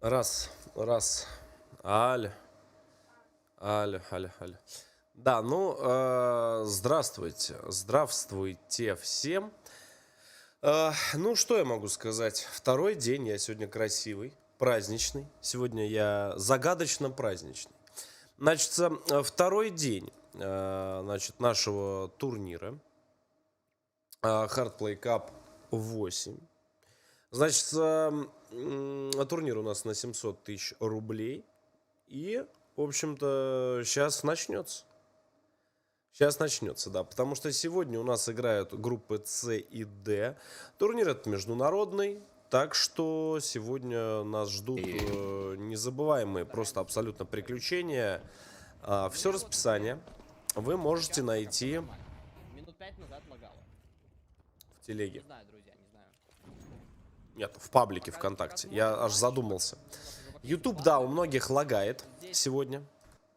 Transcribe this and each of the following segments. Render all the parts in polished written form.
Раз, раз. Аль. Аль. Да, ну, здравствуйте. Здравствуйте всем. Ну, что я могу сказать? Второй день, я сегодня красивый, праздничный. Сегодня я загадочно праздничный. Значит, второй день, значит, нашего турнира. Hardplay Cup 8. Значит, турнир у нас на 700 тысяч рублей. И, в общем-то, сейчас начнется. Сейчас начнется, да. Потому что сегодня у нас играют группы С и Д. Турнир этот международный. Так что сегодня нас ждут незабываемые, просто абсолютно приключения. Все расписание вы можете найти Минут 5 назад лагало. в телеге. Не знаю, друзья, не знаю. Нет, в паблике ВКонтакте. Я аж задумался. YouTube, да, у многих лагает сегодня.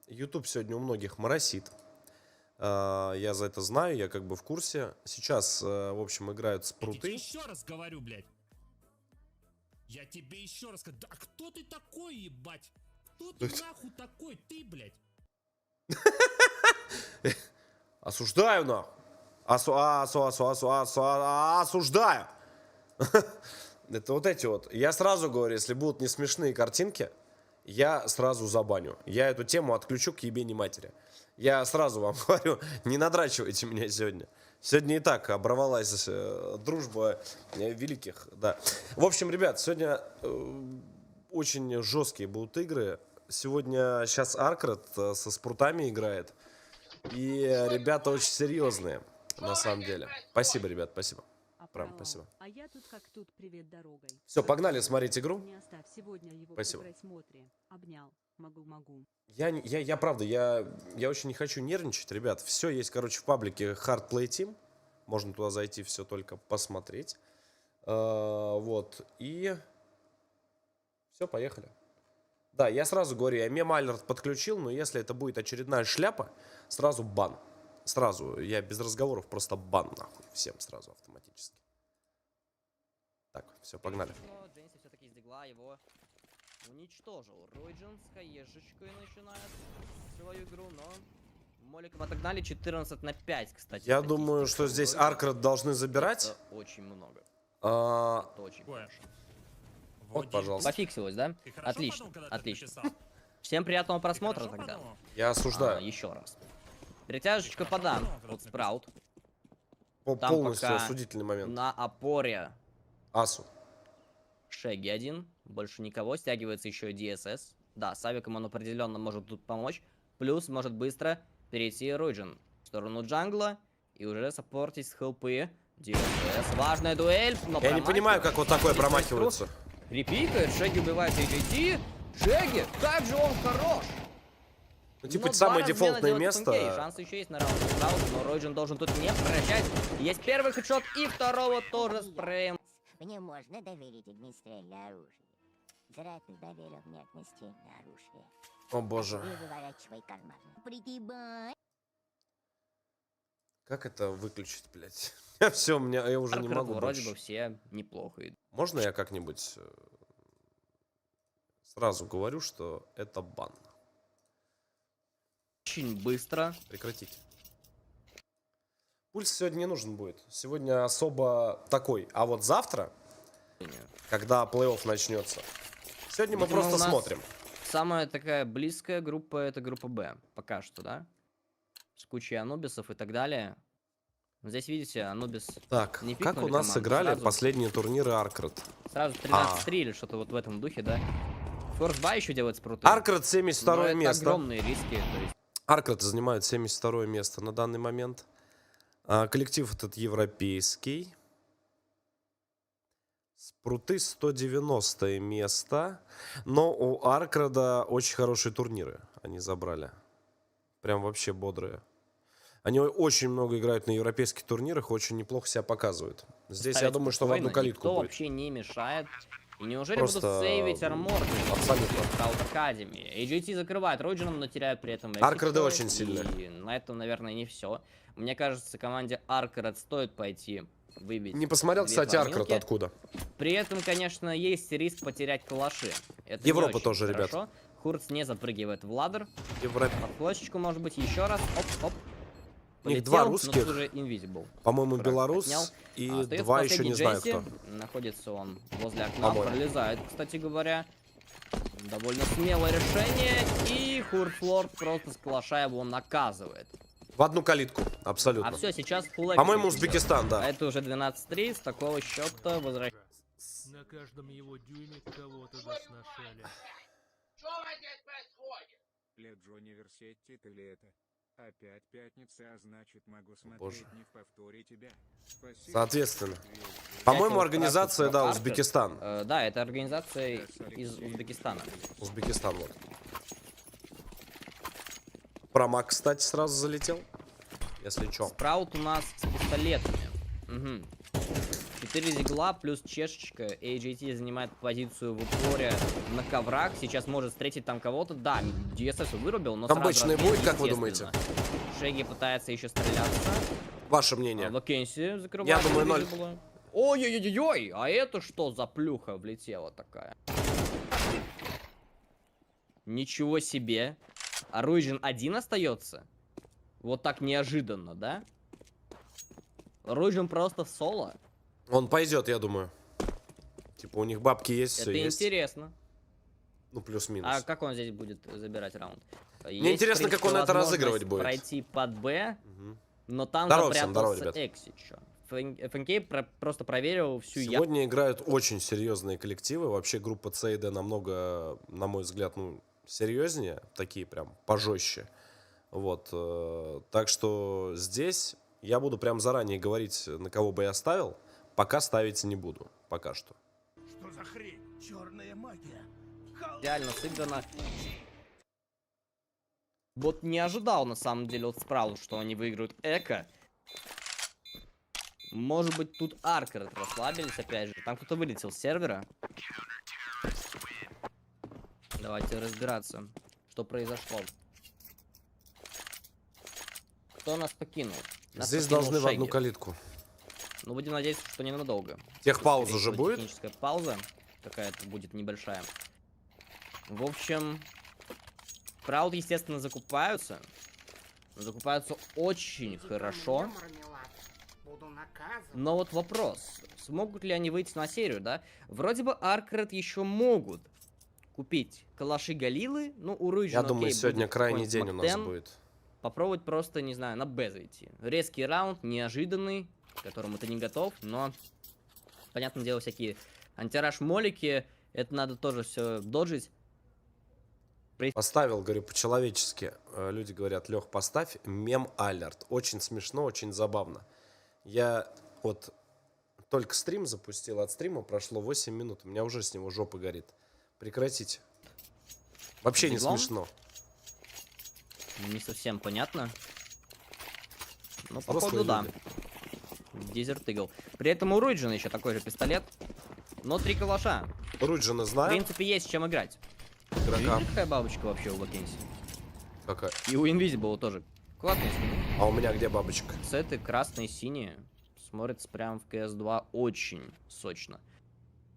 YouTube сегодня у многих моросит. Я за это знаю, я как бы в курсе. Сейчас, в общем, играют спруты. Я тебе еще раз говорю, блядь. Я тебе еще раз говорю. Да кто ты такой, ебать? Кто ты нахуй такой? Ты, блядь. Осуждаю, нахуй. Осуждаю. Это вот эти вот. Я сразу говорю, если будут не смешные картинки, я сразу забаню. Я эту тему отключу к ебени матери. Я сразу вам говорю, не надрачивайте меня сегодня. Сегодня и так оборвалась дружба великих, да. В общем, ребят, сегодня очень жесткие будут игры. Сегодня сейчас Аркрат со спрутами играет. И ребята очень серьезные, на самом деле. Спасибо, ребят, спасибо. Прям, спасибо. А я тут как тут, привет дорогой. Все, погнали смотреть игру. Не оставь сегодня его Спасибо. при просмотре. Обнял. Могу. Я правда, я очень не хочу нервничать, ребят. Все есть, короче, в паблике Hardplay Team. Можно туда зайти, все только посмотреть. Вот, и... Все, поехали. Да, я сразу говорю, я мем-алерт подключил, но если это будет очередная шляпа, сразу бан. Сразу, я без разговоров, просто бан, нахуй. Всем сразу автоматически. Так, все, погнали. Но Дженси все-таки из дигла его уничтожил. Ройджин с хаешечкой начинает свою игру, но Моликов отогнали 14-5, кстати. Я думаю, что здесь Аркрат должны забирать. Это очень много. А, Это очень Ой. больше. Вот, пожалуйста. Пофиксилось, да? Ты хорошо Отлично, подумал, когда ты отлично. написал? Всем приятного Ты просмотра хорошо тогда. подумал? Я осуждаю. Еще раз. Притяжечка подам от Спраут. Там Полностью пока осудительный момент. На опоре Асу. Шеги один. Больше никого. Стягивается еще и DSS. Да, с авиком он определенно может тут помочь. Плюс может быстро перейти Ройджин в сторону джангла. И уже саппортить с хелпы. DSS. Важная дуэль. Но Я не понимаю, как вот такое промахивается. Репикает. Шеги убивает AJT. Шеги, как же он хорош! Ну, типа, Но это самое два размена дефолтное делает место. ФНК, шансы еще есть на раунд. Но Ройджин должен тут не прощать. Есть первый хедшот и второго тоже спреем. Мне можно доверить огнестрельное оружие. Зря ты доверил мне огнестрельное оружие. О боже. Не выворачивай карман. Пригибай. Как это выключить, блядь? Все, я уже не могу Вроде бы больше. все неплохо идут. Можно я как-нибудь сразу говорю, что это бан? Очень быстро. Прекратите. Пульс сегодня не нужен будет. Сегодня особо такой. А вот завтра, когда плей-офф начнется, сегодня мы Видимо, просто у нас смотрим. Самая такая близкая группа — это группа Б. Пока что, да? С кучей анубисов и так далее. Здесь, видите, анубис Так, не как у пикнули нас команду, сыграли сразу. последние турниры Аркрат? Сразу 13-3 или что-то вот в этом духе, да? Форс-бай еще делает спруты. Аркрат 72 это место. огромные риски. То есть Аркрат занимает 72 место на данный момент. Коллектив этот европейский. Спруты 190 место. Но у Аркрада очень хорошие турниры они забрали. Прям вообще бодрые. Они очень много играют на европейских турнирах, очень неплохо себя показывают. Здесь, я ставить думаю, что в одну спокойно, калитку никто будет. вообще не мешает. И неужели Просто, будут сейвить армор? абсолютно. Scout Academy. AJT закрывает Роджином, но теряют при этом Аркрады Exit очень Choice, сильные. И на этом, наверное, не все. Мне кажется, команде Аркрад стоит пойти выбить. Не посмотрел, две кстати, фламинки. Аркрат откуда. При этом, конечно, есть риск потерять калаши. Это не Европа очень тоже, ребят. хорошо. Хурц не запрыгивает в ладер. Европа. Под флешечку, может быть, еще раз. Оп-оп. У них Полетел, два но русских. тут уже Invisible. По-моему, Враг белорус отнял. и Остается два еще последний не знаю Джесси. кто. Находится он возле окна, По-моему. пролезает, кстати говоря. Довольно смелое решение. И Хурцлорд просто с калаша его наказывает. В одну калитку, А абсолютно. все, сейчас full По-моему, экспертиза. Узбекистан, А да. это уже 12-3, с такого счета возвращается. На каждом его дюйме кого-то досношали. Леджо университет или это? Опять пятница, а значит могу смотреть Боже. не в повторе тебя. Спасибо. Соответственно. Ответил. По-моему, вот организация, спрашивают да, про Аркер. Узбекистан. Да, это организация из Узбекистана. Узбекистан, вот. Промак, кстати, сразу залетел. Если чё. Спраут у нас с пистолетами. Угу. 4 зигла плюс чешечка. AJT занимает позицию в упоре на коврах. Сейчас может встретить там кого-то. Да, DSS вырубил, но Там сразу бычный разбил, будет, как вы естественно. Шеги пытается еще стреляться. Ваше мнение. Вакенси закрывает. Я думаю, 0. Invisible. Ой-ой-ой-ой, а это что за плюха влетела такая? Ничего себе. А Руиджин один остается? Вот так неожиданно, да? Руиджин просто в соло. Он пойдет, я думаю. Типа у них бабки есть, все Это есть. интересно. Ну, плюс-минус. А как он здесь будет забирать раунд? Мне интересно, как он это разыгрывать будет. Пройти под Б, Мгм. но там Здорово всем, здорово, запрятался ребят. Эксичо. ФНК просто проверил всю Сегодня играют очень серьезные коллективы. Вообще группа С и Д намного, на мой взгляд, ну, серьезнее. Такие прям пожестче. Вот. Так что здесь я буду прям заранее говорить, на кого бы я ставил. Пока ставить не буду. Пока что. Что за хрень? Черная магия. Идеально сыграно. Вот не ожидал, на самом деле, от Спраут, что они выиграют Эко. Может быть, тут Аркеры расслабились, опять же. Там кто-то вылетел с сервера. Давайте разбираться, что произошло. Кто нас покинул? Нас Здесь покинул должны в одну Шеги. калитку. Ну, будем надеяться, что ненадолго. Техпауза Скорее же всего, будет? Техническая пауза. Какая-то будет небольшая. В общем, Прауд, естественно, закупаются. Закупаются очень хорошо. Но вот вопрос. Смогут ли они выйти на серию, да? Вроде бы Аркред еще могут купить калаши Галилы. Ну, у Руиджина, Я думаю, окей, сегодня будет крайний какой-нибудь день у нас Мактен. будет. Попробовать просто, не знаю, на Б зайти. Резкий раунд, неожиданный, к которому ты не готов, но, понятное дело, всякие антираж-молики, это надо тоже все доджить. Поставил, говорю, по-человечески. Люди говорят, Лех, поставь мем-алерт. Очень смешно, очень забавно. Я вот только стрим запустил, от стрима прошло 8 минут. У меня уже с него жопа горит. Прекратите. Вообще не Зиглом? смешно. Не совсем понятно. Ну, Взрослые походу, да. люди. Дезерт Игл. При этом у Руиджина еще такой же пистолет, но 3 калаша. Руджина В знаю. принципе, есть с чем играть. Игрока. Видите, какая бабочка вообще у Вакенси? Какая? И у Invisible тоже. Классный скин. А у меня где бабочка? Сеты красные, синие. Смотрится прям в CS2 очень сочно.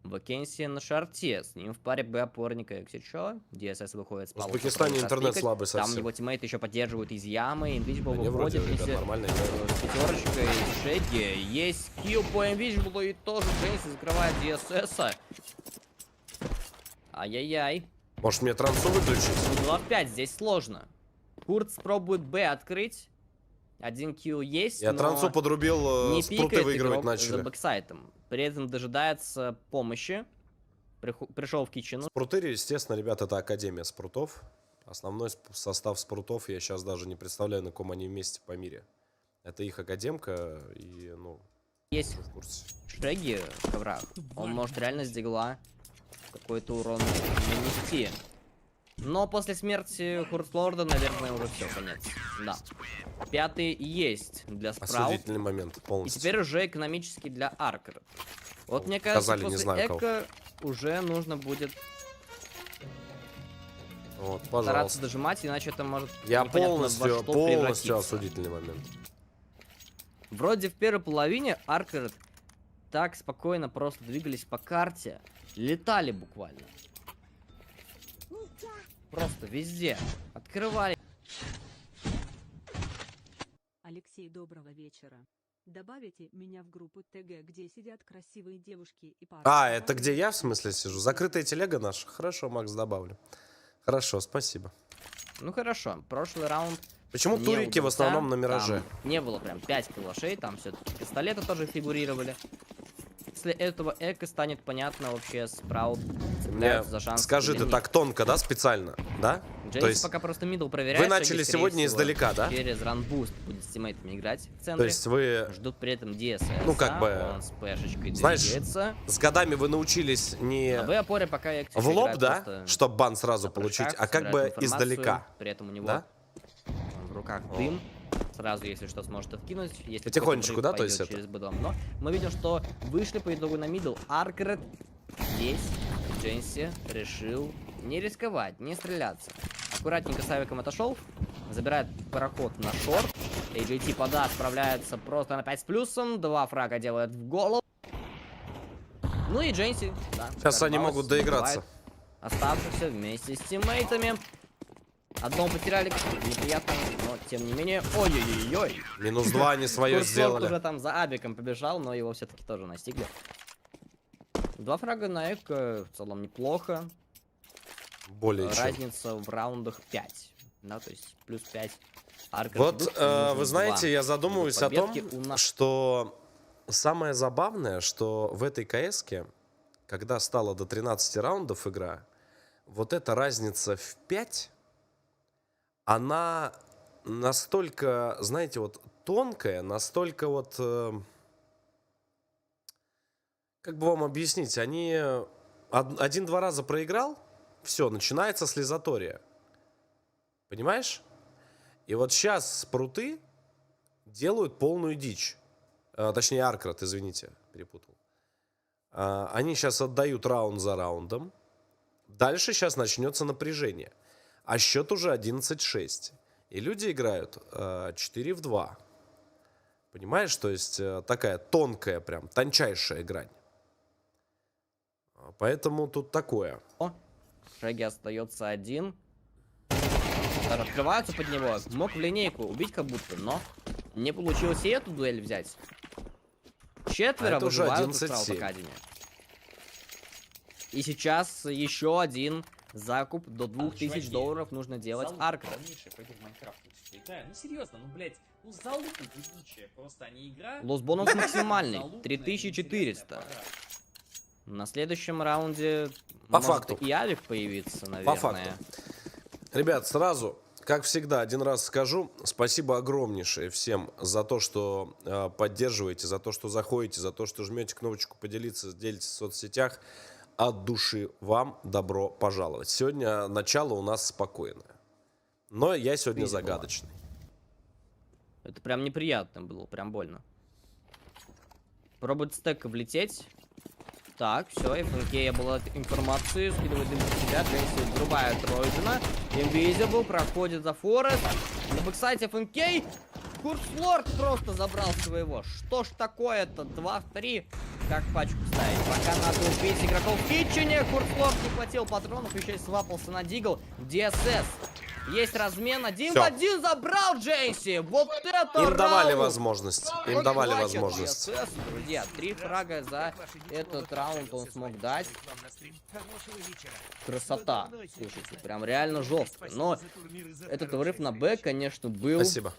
Вакенсия на шарте. С ним в паре Б-опорника Эксичо. DSS выходит с В палубы, Узбекистане попробует интернет распикать. слабый Там совсем. его тиммейты еще поддерживают из ямы. Invisible Они вроде, выходит ребят, нормально играют. с пятерочкой Шеги. Есть килл по Invisible и тоже Джейси закрывает DSS. Ай-яй-яй. Может мне трансу выключить? 2 в 5, здесь сложно. Курц пробует Б открыть. 1 килл есть, Я но трансу подрубил, не спруты пикает выигрывать игрок за начали. бэксайтом. При этом дожидается помощи. Пришел в кичену. Спрутыри, естественно, ребят, это Академия спрутов. Основной состав спрутов я сейчас даже не представляю, на ком они вместе по мире. Это их академка, и, ну, Есть в курсе. Шеги в коврах. Он может реально с дигла какой-то урон нанести. Но после смерти Хуртлорда, наверное, уже все, конец. Да. 5-й есть для Спраут. Осудительный момент И полностью. теперь уже экономически для Аркера. Вот мне кажется, Сказали, не после знаю кого. Эко уже нужно будет Вот, стараться пожалуйста. дожимать, иначе это может Я непонятно во полностью, что полностью превратиться. осудительный момент. Вроде в первой половине Аркер так спокойно просто двигались по карте. Летали буквально. Просто везде. Открывали. Алексей, доброго вечера. Добавите меня в группу ТГ, где сидят красивые девушки и пары. А, это где я, в смысле, сижу? Закрытая телега наша? Хорошо, Макс, добавлю. Хорошо, спасибо. Ну хорошо, прошлый раунд. Почему не турики в удался, основном на Мираже? там не было прям 5 калашей, там все-таки пистолеты тоже фигурировали. После этого эко станет понятно вообще Спраут Не, цепляются за шанс. скажи, или ты нет. так тонко, да, специально? Да? Джеймс То есть, пока просто мидл проверяет. начали Шаги, скорее сегодня всего, издалека, да? Через ранбуст будет с тиммейтами играть в центре. то есть вы Ждут при этом DSS. Ну, как бы, Он с пэшечкой знаешь, двигается. с годами вы научились не А вы опоре пока Эктиш в лоб, играет да, просто чтобы бан сразу на получить, прыжках, а как бы собирает информацию, издалека, При этом у него да? в руках дым. Сразу, если что, сможет вкинуть. Если Потихонечку, какой-то да, то взрыв есть пойдет это? через B2. Но мы видим, что вышли по итогу на мидл. Аркред здесь. Дженси решил не рисковать, не стреляться. Аккуратненько с авиком отошел. Забирает пароход на шорт. AJT пода справляется просто на 5 с плюсом. 2 фрага делает в голову. Ну и Дженси, да. Сейчас они прорвалась, могут доиграться. убивает оставшихся вместе с тиммейтами. Одного потеряли, неприятно, но тем не менее. Ой-ой-ой-ой. -2 они свое Курсор сделали. уже там за абиком побежал, но его все-таки тоже настигли. 2 фрага на эко в целом неплохо. Более чем. Разница в раундах 5. Да, то есть плюс 5. Вот, вы знаете, я задумываюсь о том, что самое забавное, что в этой КС-ке, когда стало до 13 раундов игра, вот эта разница в 5, она настолько, знаете, вот тонкая, настолько вот... как бы вам объяснить, они 1-2 раза проиграл, все, начинается слезатория. Понимаешь? И вот сейчас спруты делают полную дичь. Точнее, Аркрат, извините, перепутал. Они сейчас отдают раунд за раундом. Дальше сейчас начнется напряжение. А счет уже 11-6. И люди играют 4-2. Понимаешь? То есть такая тонкая прям, тончайшая грань. Поэтому тут такое. Шеги остается один. Даже открываются под него. Мог в линейку убить как будто, но не получилось и эту дуэль взять. Четверо это уже выживают у 11-7. Спраут Академи. И сейчас еще один закуп до $2000 нужно делать Аркра. Ну серьезно, ну блять, ну залупа ебучая, просто они игра. Лос бонус максимальный, 3400. На следующем раунде По может факту. и Авик появится, наверное. По факту. Ребят, сразу, как всегда, один раз скажу, спасибо огромнейшее всем за то, что поддерживаете, за то, что заходите, за то, что жмете кнопочку поделиться, делитесь в соцсетях. От души вам добро пожаловать. Сегодня начало у нас спокойное. Но я сегодня Видимо. загадочный. Это прям неприятно было, прям больно. Пробует стек влететь. Так, все, ФНК была информации, скидывает дым на себя, Джейси врубает Ройдена. Invisible проходит за Форест. На бэксайте ФНК. Курслорд просто забрал своего. Что ж такое-то? 2 в 3. Как пачку ставить? Пока надо убить игроков в Китчене. Курслорд не хватил патронов, еще и свапался на Дигл. DSS. Есть размен. 1 в 1 забрал Джейси. Вот это Им давали раунд! возможность. Им Вот давали хватит возможность. DSS, друзья, 3 фрага за этот раунд он смог дать. Красота. Слушайте, прям реально жестко. Но этот врыв на Б, конечно, был Спасибо.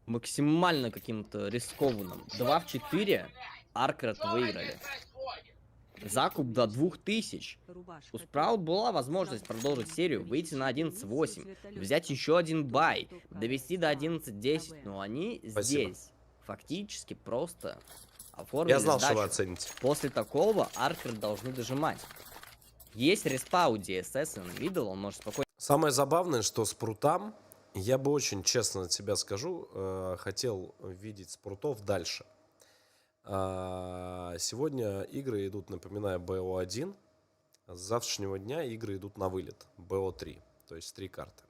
максимально каким-то рискованным. 2 в 4 Аркрат выиграли. Закуп до 2000. У Спраут была возможность продолжить серию, выйти на 11-8, взять еще один бай, довести до 11-10, но они Спасибо. здесь фактически просто оформили Я знал, что вы сдачу. оцените. После такого Аркрат должны дожимать. Есть респа у DSS, он видел, он может спокойно... Самое забавное, что спрутам, я бы очень честно от себя скажу, хотел видеть спрутов дальше. Сегодня игры идут, напоминаю, БО1. С завтрашнего дня игры идут на вылет. БО3. То есть 3 карты.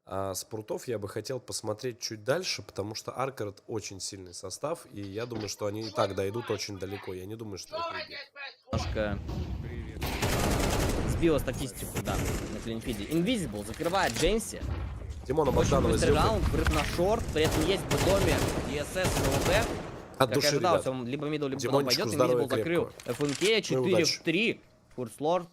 А Спрутов я бы хотел посмотреть чуть дальше, потому что Аркерт очень сильный состав, и я думаю, что они и так дойдут очень далеко. Я не думаю, что их выбьют. Немножко сбила статистику, да, на Клинфиде. Invisible закрывает Джейнси. Тимона Очень Богданова быстрый сделал раунд, врыв на шорт, при этом есть в доме DSS и ОВП. от Как души, ожидалось, ребят. он либо миду, либо Димончику пойдет, здоровья Invisible закрыл. ФНК 4 удачи. в 3. Курслорд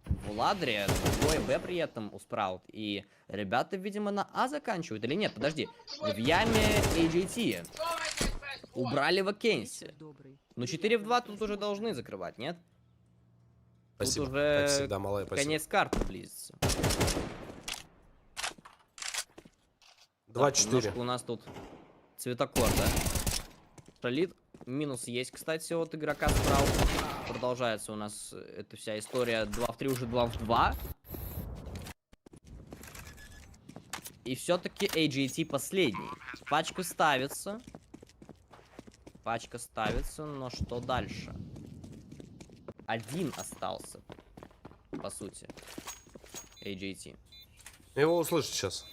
в ладре, двое Б при этом у Спраут. И ребята, видимо, на А заканчивают. Или нет, подожди. В яме AJT убрали вакенси. Добрый. Ну 4 в 2 тут уже должны закрывать, нет? Спасибо. Тут уже Как всегда, малая, спасибо. конец карты близится. 2-4. Немножко у нас тут цветокор, да? Шалит. Минус есть, кстати, от игрока Спраут. Продолжается у нас эта вся история. 2 в 3, уже 2 в 2. И все-таки AGT последний. Пачка ставится. Пачка ставится, но что дальше? Один остался, по сути. AGT. Его услышать сейчас.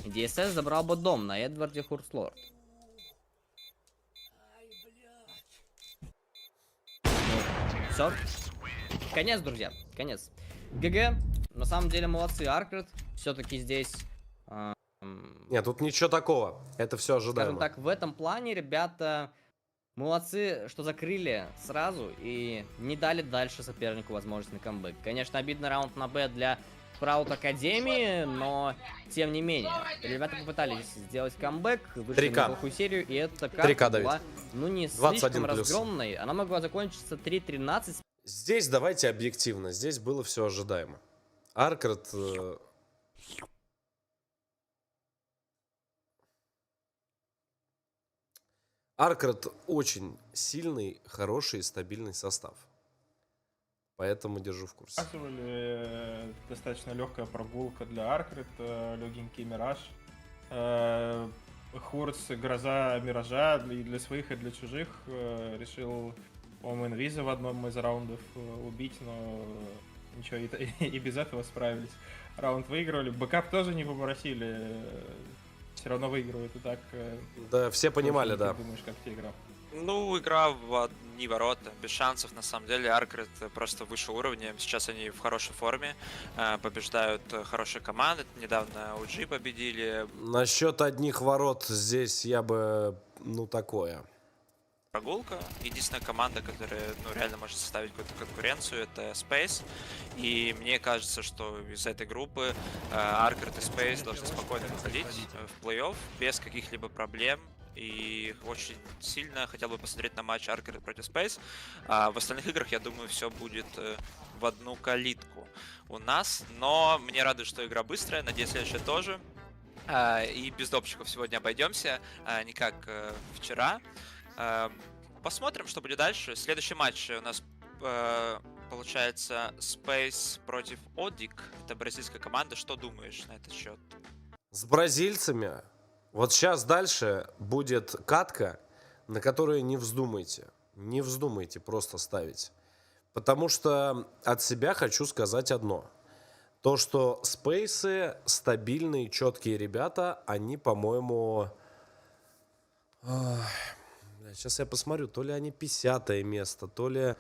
DSS забрал бы дом на Эдварде Хурслорд. Все. Конец, друзья. Конец. ГГ. На самом деле молодцы. Аркрет все-таки здесь... Нет, тут ничего такого. Это все Скажем ожидаемо. так, в этом плане ребята молодцы, что закрыли сразу и не дали дальше сопернику возможность на камбэк. Конечно, обидный раунд на Б для Спраут Академии, но тем не менее. Ребята попытались сделать камбэк, вышли 3К. на плохую серию, и эта 3К карта давить. была, ну, не 21 слишком плюс. разгромной. Она могла закончиться 3-13. Здесь давайте объективно. Здесь было все ожидаемо. Аркерт... Аркерт очень сильный, хороший и стабильный состав. Поэтому держу в курсе. Достаточно легкая прогулка для Аркрет, легенький Мираж. Хурц, Гроза Миража и для своих, и для чужих. Решил, по-моему, Инвиза в одном из раундов убить, но ничего, и без этого справились. Раунд выигрывали. Бэкап тоже не попросили. Все равно выигрывают, и так... Да, все понимали, Ты да. думаешь, как тебе игра? Ну, игра в одни ворота, без шансов, на самом деле. Аркрет просто выше уровня. Сейчас они в хорошей форме, побеждают хорошие команды. Недавно OG победили. Насчет одних ворот здесь я бы, ну, такое. Прогулка. Единственная команда, которая, ну, реально может составить какую-то конкуренцию, это Space. И мне кажется, что из этой группы Аркрет и Space должны спокойно выходить в плей-офф без каких-либо проблем. И очень сильно хотел бы посмотреть на матч Аркерет против Space. А в остальных играх, я думаю, все будет в одну калитку у нас. Но мне радует, что игра быстрая. Надеюсь, следующая тоже. И без допчиков сегодня обойдемся, не как вчера. Посмотрим, что будет дальше. Следующий матч у нас получается Space против Одик. Это бразильская команда. Что думаешь на этот счет? С бразильцами вот сейчас дальше будет катка, на которую не вздумайте. Не вздумайте просто ставить. Потому что от себя хочу сказать одно. То, что Спейсы стабильные, четкие ребята, они, по-моему... Сейчас я посмотрю, то ли они 50-е место, то ли...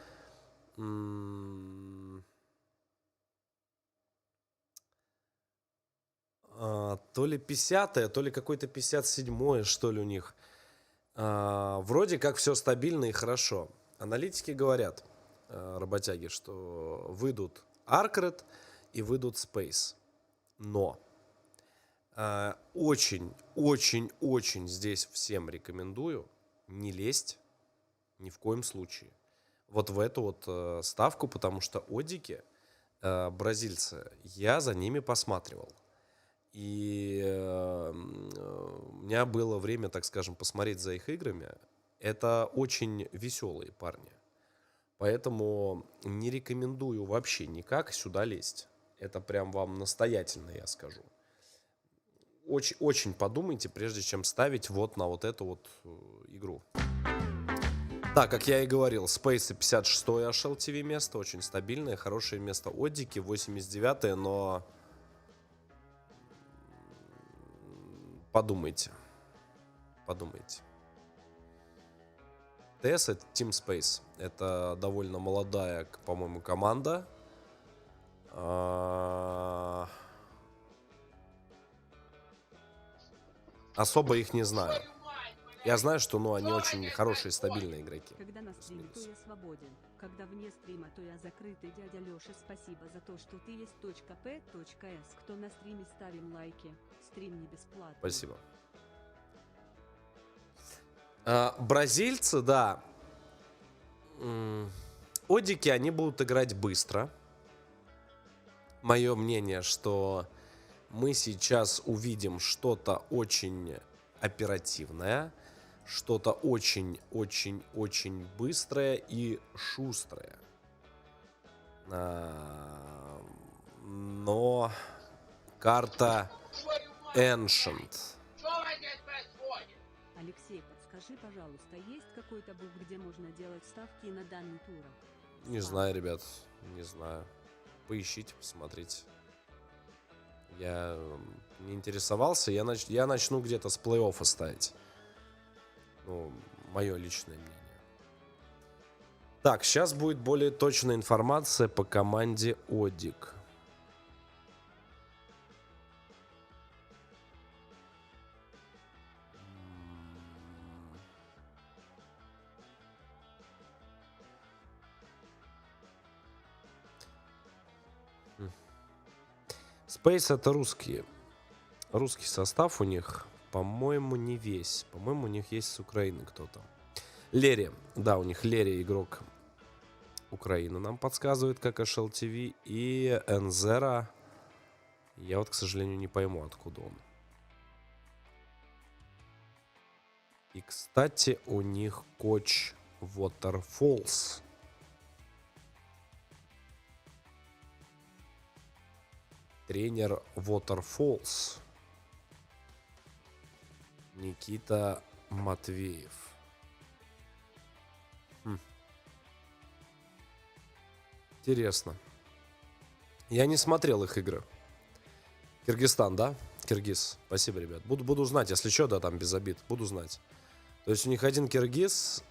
То ли 50-е, то ли какой-то 57-е, что ли, у них. Вроде как все стабильно и хорошо. Аналитики говорят, работяги, что выйдут Аркрет и выйдут Space. Но очень здесь всем рекомендую не лезть ни в коем случае. Вот в эту вот ставку, потому что Одики, бразильцы, я за ними посматривал. И у меня было время, так скажем, посмотреть за их играми. Это очень веселые парни. Поэтому не рекомендую вообще никак сюда лезть. Это прям вам настоятельно я скажу. Очень подумайте, прежде чем ставить вот на вот эту вот игру. Так, как я и говорил, Space 56-е HLTV место, очень стабильное, хорошее место. Одики 89-е, но... подумайте. Подумайте. ТС — это Team Space. Это довольно молодая, по-моему, команда. Особо их не знаю. Я знаю, что они очень хорошие, стабильные игроки. Когда на стриме, то я свободен. Когда вне стрима, то я закрытый. Дядя Лёша, спасибо за то, что ты есть .p.s. Кто на стриме, ставим лайки. Стрим не бесплатный. Спасибо. Бразильцы, да. Одики, они будут играть быстро. Мое мнение, что мы сейчас увидим что-то очень оперативное, что-то очень-очень-очень быстрое и шустрое. Но карта Ancient. Алексей, подскажи, пожалуйста, есть какой-то бук, где можно делать ставки на данный тур? Не знаю, ребят, не знаю. Поищите, посмотрите. Я не интересовался. Я начну где-то с плей-оффа ставить. Ну, мое личное мнение. Так, сейчас будет более точная информация по команде Одик. Space — это русские. Русский состав у них, по-моему, не весь. По-моему, у них есть с Украины кто-то. Лери. Да, у них Лери игрок Украины нам подсказывает, как HLTV. И Энзера. Я вот, к сожалению, не пойму, откуда он. И, кстати, у них коч Waterfalls. Тренер Waterfalls. Никита Матвеев. Интересно. Я не смотрел их игры. Киргизстан, да? Киргиз. Спасибо, ребят. Буду знать, если что, да, там без обид. Буду знать. То есть у них один киргиз,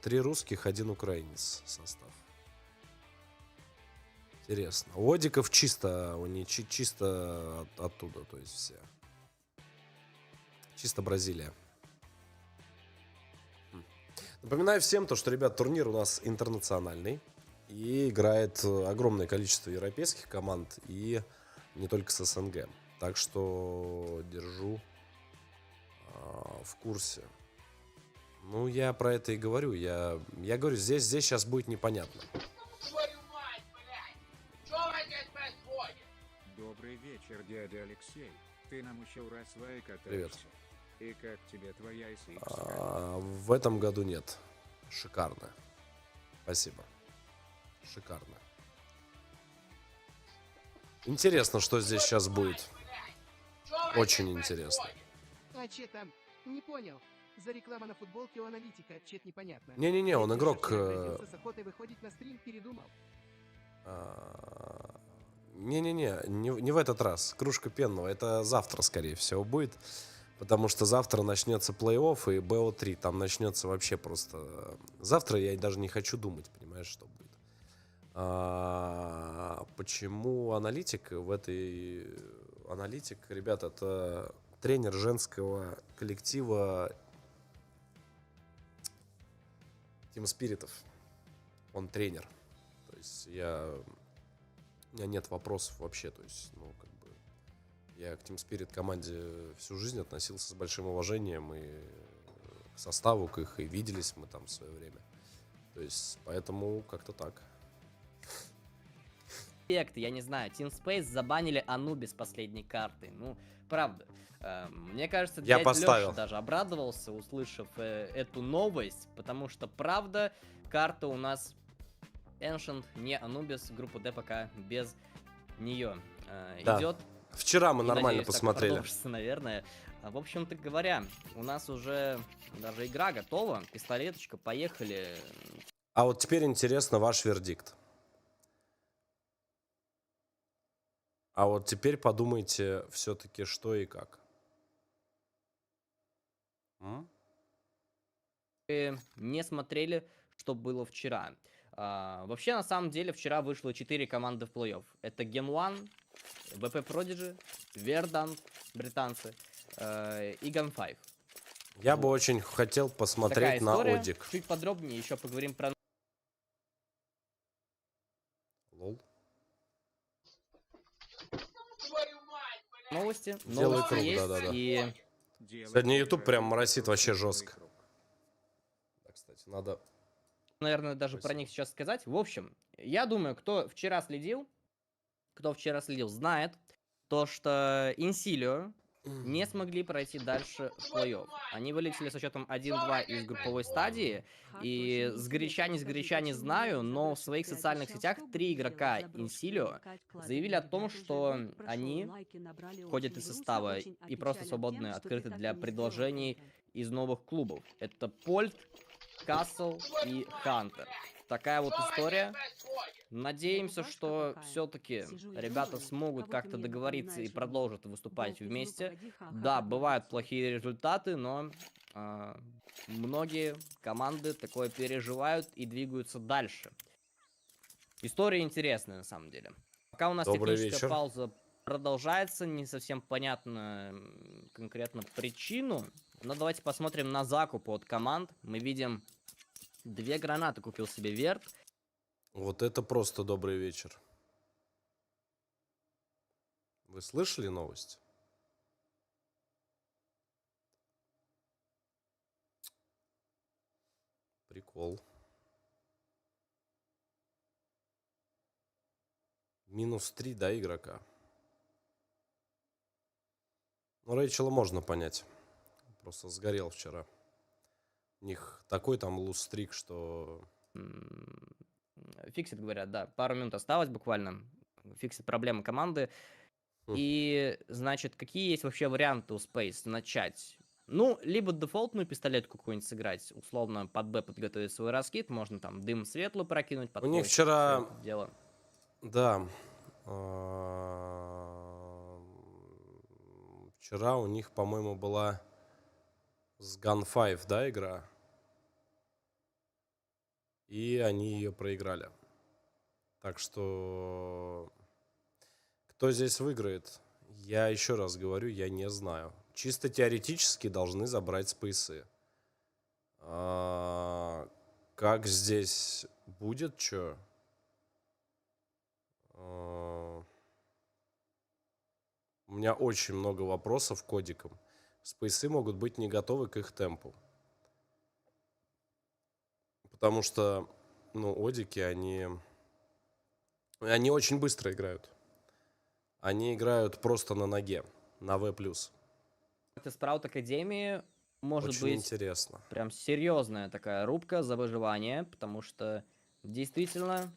3 русских, 1 украинец состав. Интересно. У Одиков чисто, у них чисто оттуда, то есть все. Чисто Бразилия. Напоминаю всем то, что, ребят, турнир у нас интернациональный. И играет огромное количество европейских команд. И не только с СНГ. Так что держу в курсе. Ну, я про это и говорю. Я говорю, здесь сейчас будет непонятно. Добрый вечер, дядя Алексей. Ты нам еще раз свай катаешься. Привет. И как тебе твоя SX? В этом году нет. Шикарно. Спасибо. Шикарно. Интересно, что здесь сейчас будет. Очень интересно. А че там? Не понял. За реклама на футболке у аналитика. Чет непонятно. Не-не-не, он игрок... С охотой выходить на стрим, передумал. Не-не-не, не в этот раз. Кружка пенного. Это завтра, скорее всего, будет. Потому что завтра начнется плей-офф и БО3. Там начнется вообще просто... Завтра я даже не хочу думать, понимаешь, что будет. Почему аналитик? В этой... Аналитик, ребята, это тренер женского коллектива Team Spirit'ов. Он тренер. То есть у меня нет вопросов вообще. То есть, ну, как бы, я к Team Spirit команде всю жизнь относился с большим уважением и к составу, к их, и виделись мы там в свое время. То есть, поэтому как-то так. Я не знаю, Team Space забанили Анубис последней карты. Ну, правда. Мне кажется, Я дядя поставил. Лёша даже обрадовался, услышав эту новость, потому что, правда, карта у нас Ancient, не Анубис, группа D пока без нее Да. идет. Вчера мы И, нормально надеюсь, так посмотрели. продолжится, наверное. В общем-то говоря, у нас уже даже игра готова, пистолеточка, поехали. А вот теперь интересно ваш вердикт. А вот теперь подумайте все-таки, что и как. Не смотрели, что было вчера. Вообще, на самом деле, вчера вышло 4 команды в плей-офф. Это Game One, VP Prodigy, Verdant, британцы, и Gun 5. Я бы очень хотел посмотреть Такая на история. Одик. Чуть подробнее еще поговорим про Лол. новости. Делай Новости круг, есть, да-да-да. и Сегодня YouTube прям моросит вообще жестко. Да, кстати, надо... наверное, даже про Спасибо. них сейчас сказать. В общем, я думаю, кто вчера следил, знает то, что Инсилио не смогли пройти дальше в плей-офф. Они вылетели со счетом 1-2 из групповой стадии. И сгоряча не знаю, но в своих социальных сетях 3 игрока Инсилио заявили о том, что они ходят из состава и просто свободны, открыты для предложений из новых клубов. Это Польт, Касл и Хантер. Такая вот история. Надеемся, что все-таки ребята смогут как-то договориться и продолжат выступать вместе. Да, бывают плохие результаты, но многие команды такое переживают и двигаются дальше. История интересная на самом деле. Пока у нас Добрый техническая вечер. пауза продолжается, не совсем понятно конкретно причину. Но давайте посмотрим на закуп от команд. Мы видим 2 гранаты купил себе Верт. Вот это просто добрый вечер. Вы слышали новость? Прикол. -3, да, игрока. Ну, Рэйчела можно понять. Просто сгорел вчера. У них такой там луз-стрик, что... Фиксит, говорят, да. Пару минут осталось буквально. Фиксит проблемы команды. Хм. И, значит, какие есть вообще варианты у Space начать? Ну, либо дефолтную пистолетку какую-нибудь сыграть, условно под Б подготовить свой раскид, можно там дым светлую прокинуть. Под У них твой, вчера... всё это дело. Да. Вчера у них, по-моему, была с Gun 5, да, игра? И они ее проиграли. Так что... Кто здесь выиграет? Я еще раз говорю, я не знаю. Чисто теоретически должны забрать спейсы. Как здесь будет, что? У меня очень много вопросов к кодикам. Спейсы могут быть не готовы к их темпу. Потому что, ну, одики, они очень быстро играют. Они играют просто на ноге, на В+. Это Спраут Академии может Очень быть интересно. прям серьезная такая рубка за выживание, потому что действительно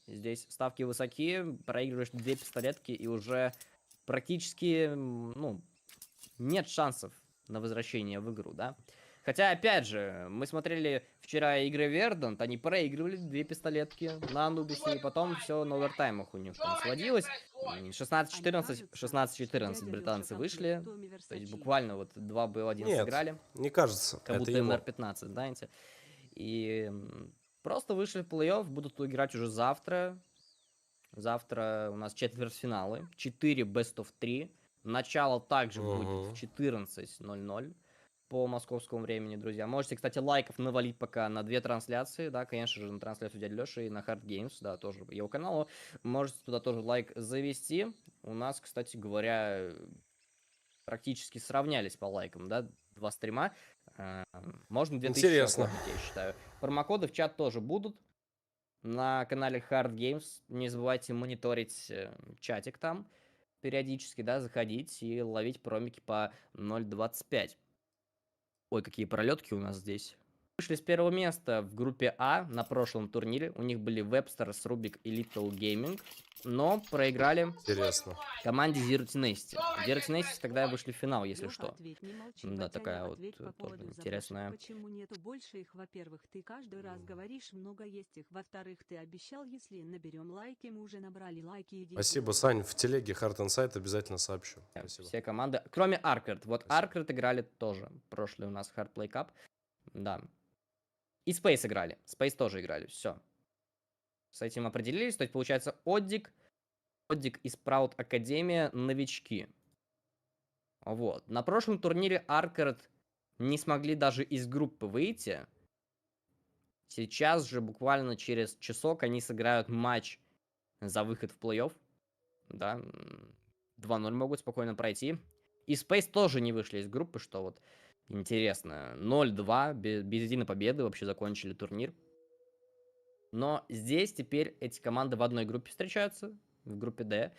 здесь ставки высокие, проигрываешь 2 пистолетки и уже практически, ну, нет шансов на возвращение в игру, да? Хотя, опять же, мы смотрели вчера игры Вердант, они проигрывали 2 пистолетки на Анубисе, и потом все на овертаймах у них там сводилось. 16-14, 16-14 британцы вышли, то есть буквально вот 2 б1 Нет, сыграли. не кажется. Как будто это его. МР-15, знаете. И просто вышли в плей-офф, будут играть уже завтра. Завтра у нас четвертьфиналы, 4 best of 3. Начало также будет в 14:00 по московскому времени, друзья. Можете, кстати, лайков навалить пока на 2 трансляции, да, конечно же, на трансляцию дяди Лёши и на Hard Games, да, тоже его каналу. Можете туда тоже лайк завести. У нас, кстати говоря, практически сравнялись по лайкам, да, 2 стрима. Можно 2000 Интересно. оформить, я считаю. Промокоды в чат тоже будут. На канале Hard Games не забывайте мониторить чатик там периодически, да, заходить и ловить промики по 0.25. Ой, какие пролетки у нас здесь. вышли с первого места в группе А на прошлом турнире. У них были Websters, Rubik и Little Gaming. Но проиграли Интересно. команде Zero Tenacity. Zero Tenacity тогда вышли в финал, если Лёха, что. ответь, не молчи, Да, Батяня, такая вот ответь по тоже поводу заброшек. интересная. Почему нету больше их? Во-первых, ты каждый раз говоришь, много есть их. Во-вторых, ты обещал, если наберем лайки, мы уже набрали лайки. Иди Спасибо, сделай. Сань. В телеге Heart Insight обязательно сообщу. Спасибо. Все команды, кроме Arcred. Вот Спасибо. Arcred играли тоже. Прошлый у нас Hard Play Cup. Да. И Space играли. Space тоже играли. Все. С этим определились. То есть, получается, Оддик и Sprout Академия новички. Вот. На прошлом турнире Arcred не смогли даже из группы выйти. Сейчас же, буквально через часок, они сыграют матч за выход в плей-офф. Да. 2-0 могут спокойно пройти. И Space тоже не вышли из группы, что вот интересно. 0-2, без единой победы вообще закончили турнир. Но здесь теперь эти команды в одной группе встречаются, в группе D.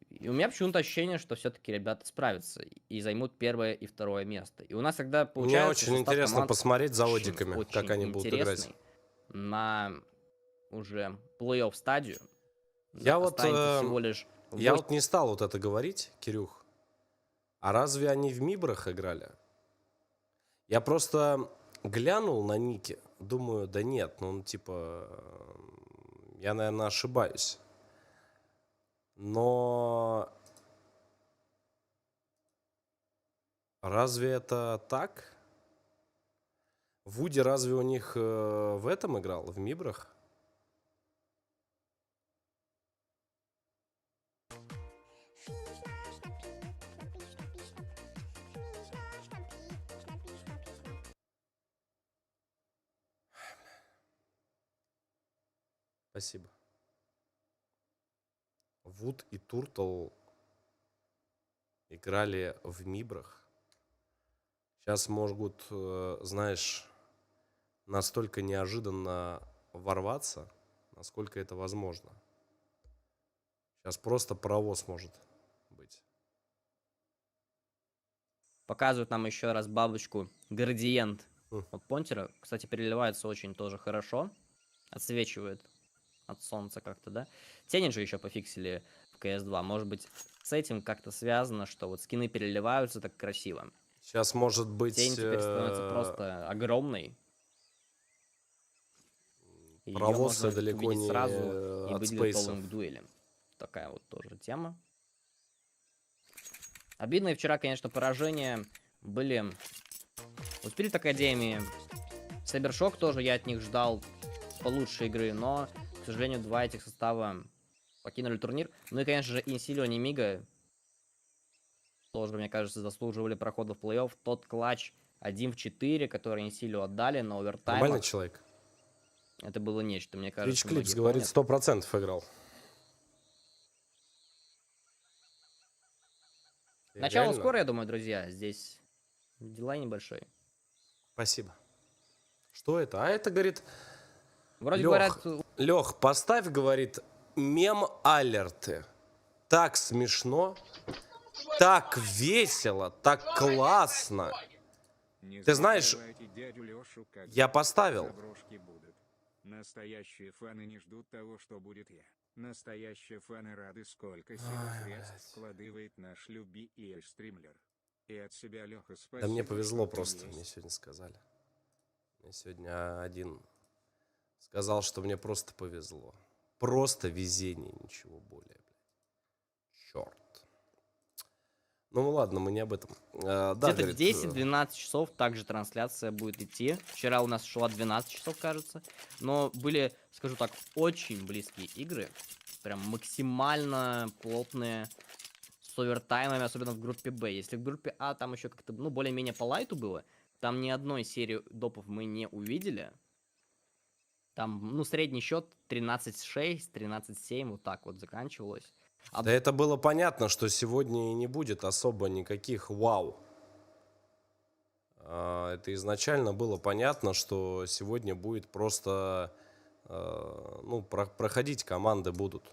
И у меня почему-то ощущение, что все-таки ребята справятся и займут первое и второе место. И у нас тогда получается... Мне очень состав интересно команд посмотреть за очень, Одиками, очень как они будут играть. интересный на уже плей-офф стадию. Я Да, вот, останется всего лишь Я 8. вот не стал вот это говорить, Кирюх. А разве они в Мибрах играли? Я просто глянул на ники, думаю, да нет, ну типа, я, наверное, ошибаюсь. Но разве это так? Вуди разве у них в этом играл, в Мибрах? Спасибо. Вуд и Туртл играли в Мибрах. Сейчас могут, знаешь, настолько неожиданно ворваться, насколько это возможно. Сейчас просто паровоз может быть. Показывают нам еще раз бабочку градиент Хм. от понтера. Кстати, переливается очень тоже хорошо. Отсвечивает от солнца как-то, да. Тени же еще пофиксили в CS2. Может быть, с этим как-то связано, что вот скины переливаются так красиво. Сейчас может быть... Тень теперь становится просто огромной. Её Паровоз можно далеко увидеть не сразу и от быть спейсов. готовым к дуэли. Такая вот тоже тема. Обидное вчера, конечно, поражение были у Spirit Академии. Cybershock тоже, я от них ждал получше игры, но, к сожалению, два этих состава покинули турнир. Ну и, конечно же, Инсилио и Мига тоже, мне кажется, заслуживали прохода в плей-офф. Тот клатч 1 в 4, который Инсилио отдали на овертаймах. Нормальный человек. Это было нечто, мне Twitch кажется. Clips многие говорит, помнят. 100% играл. Начало Реально? скоро, я думаю, друзья. Здесь дела небольшие. Спасибо. Что это? А это, говорит, Вроде Лёх, говорят, Лех, поставь, говорит, мем-алерты. Так смешно, так весело, так классно. Не Ты знаешь, забывайте дядю Лёшу, когда я поставил. заброшки будут. Настоящие фаны не ждут того, что будет я. Настоящие фаны рады, сколько сил и средств вкладывает наш люби и стримлер. И от себя, Лёха, спасибо. Да мне повезло что ты просто, есть. мне сегодня сказали. Мне сегодня один сказал, что мне просто повезло. Просто везение, ничего более. Черт. Ну ладно, мы не об этом. Да, где-то говорит, 10-12 часов также трансляция будет идти. Вчера у нас шла 12 часов, кажется. Но были, скажу так, очень близкие игры. Прям максимально плотные. С овертаймами, особенно в группе Б. Если в группе А там еще как-то, ну, более-менее по лайту было. Там ни одной серии допов мы не увидели. Там, ну, средний счет 13-6, 13-7, вот так вот заканчивалось. Да это было понятно, что сегодня и не будет особо никаких вау. Это изначально было понятно, что сегодня будет просто, ну, проходить команды будут.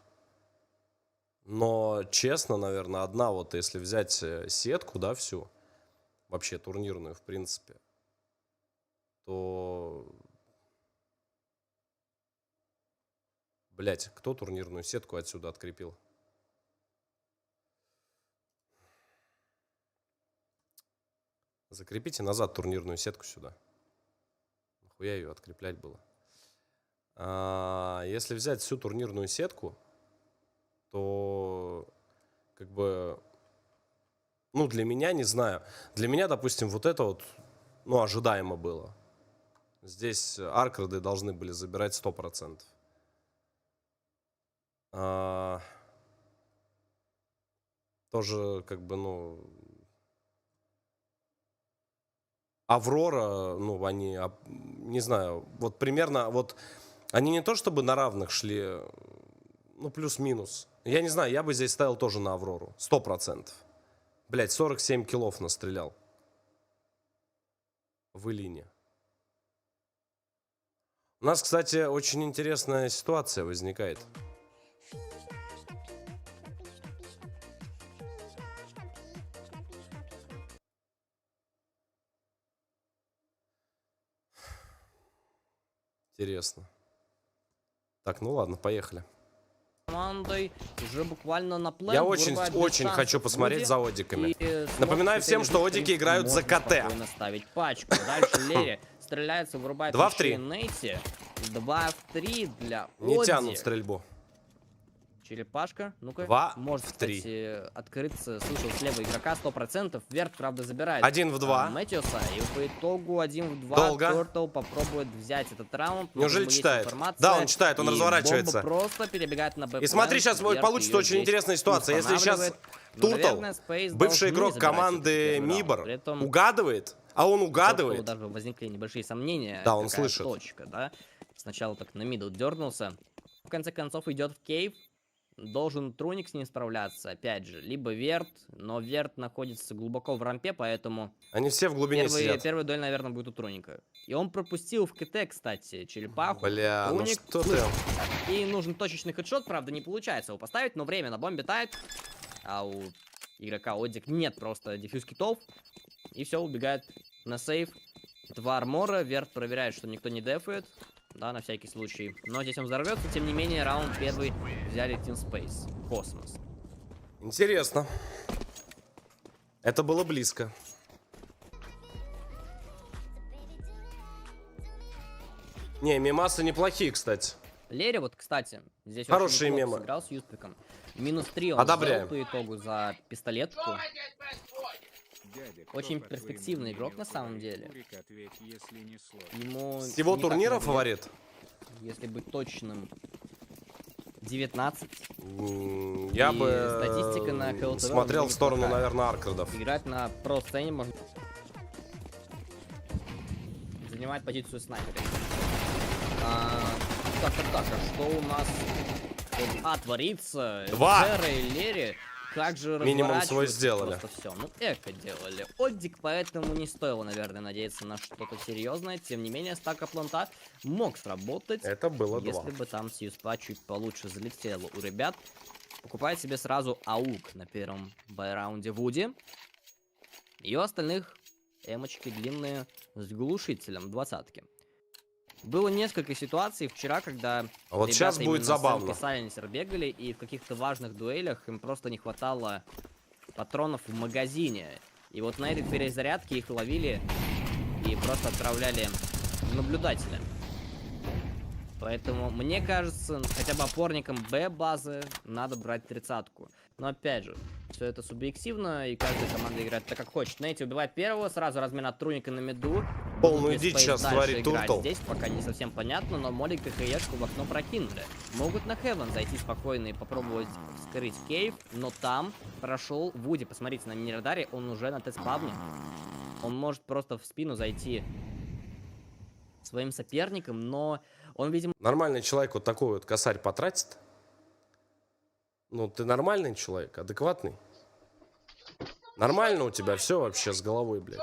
Но, честно, наверное, одна вот, если взять сетку, да, всю, вообще турнирную, в принципе, то... Блять, кто турнирную сетку отсюда открепил? Закрепите назад турнирную сетку сюда. Нахуя ее откреплять было? Если взять всю турнирную сетку, то как бы... Ну, для меня, не знаю. Для меня, допустим, вот это вот, ну, ожидаемо было. Здесь аркарды должны были забирать 100%. Тоже, как бы, ну... Аврора, ну, они, не знаю, вот примерно, вот... Они не то чтобы на равных шли, ну, плюс-минус. Я не знаю, я бы здесь ставил тоже на Аврору. 100%. Блять, 47 киллов настрелял. В Илине. У нас, кстати, очень интересная ситуация возникает. Интересно. Так, ну ладно, поехали. Командой уже буквально на плей. Я очень хочу посмотреть за одиками. Напоминаю всем, что одики играют за КТ. Ставить пачку. Дальше Лерри стреляется, вырубает 2 в 3. Нейти. 2 в 3 для Не Оди. тянут стрельбу. Черепашка. Ну-ка. 2 может, в 3. кстати, открыться. Слышал слева игрока 100%. Верт, правда, забирает 1 в 2. Мэтьюса. И по итогу 1 в 2. Долго. Turtle попробует взять этот раунд. Неужели читает? Да, он читает, он разворачивается. Просто перебегает на Б. И смотри, сейчас получится очень интересная ситуация. Если сейчас Туртл, бывший игрок команды Мибор, угадывает, а он угадывает. Даже возникли небольшие сомнения. Да, он какая слышит. Точка, да? Сначала так на мидл дернулся. В конце концов идет в кейв. Должен Труник с ним справляться, опять же, либо Верт, но Верт находится глубоко в рампе, поэтому... Они все в глубине сидят. Первый дуэль, наверное, будет у Труника. И он пропустил в КТ, кстати, черепаху. Бля, ну Труник, что ты... И нужен точечный хедшот, правда, не получается его поставить, но время на бомбе тает. А у игрока Одик нет просто дефьюз китов. И все, убегает на сейф. 2 армора, Верт проверяет, что никто не дефает. Да, на всякий случай. Но здесь он взорвется, тем не менее, раунд первый взяли Team Space. Космос. Интересно. Это было близко. Не, мемасы неплохие, кстати. Лерри, вот, кстати, здесь хорошие очень мемы. Сыграл с Юспиком. Минус 3 он Одобряем. сделал по итогу за пистолетку. Очень перспективный игрок на самом деле. Ему Всего турнира фаворит? Если быть точным, 19. Я И бы статистика на HLTV смотрел в сторону, неплохая. наверное, аркардов. Играть на про-сцене можно... Занимать позицию снайпера. Так, а что у нас творится? 2. Зера и Лерри. Как же Минимум свой разворачиваются сделали. просто всё. Ну, эко делали. Одик, поэтому не стоило, наверное, надеяться на что-то серьезное. Тем не менее, стака планта мог сработать. Это было 2. Если бы там Сьюспа чуть получше залетело у ребят. Покупает себе сразу аук на первом байраунде Вуди. И у остальных эмочки длинные с глушителем, 20-ки. Было несколько ситуаций вчера, когда А вот сейчас будет забавно. Сайленсер бегали, и в каких-то важных дуэлях им просто не хватало патронов в магазине. И вот на этой перезарядке их ловили и просто отправляли в наблюдателя. Поэтому, мне кажется, хотя бы опорникам Б-базы надо брать 30-ку. Но опять же, все это субъективно, и каждая команда играет так, как хочет. Нейти убивает первого, сразу размен от Труника на миду. Полную дичь сейчас творит Туртл. Здесь пока не совсем понятно, но Молик и Хаешку в окно прокинули. Могут на Хевен зайти спокойно и попробовать вскрыть кейв, но там прошел Вуди. Посмотрите, на мини-радаре он уже на тест-пабне. Он может просто в спину зайти своим соперникам, но он, видимо... Нормальный человек вот такой вот косарь потратит? Ну, ты нормальный человек, адекватный? Нормально у тебя все вообще с головой, блядь?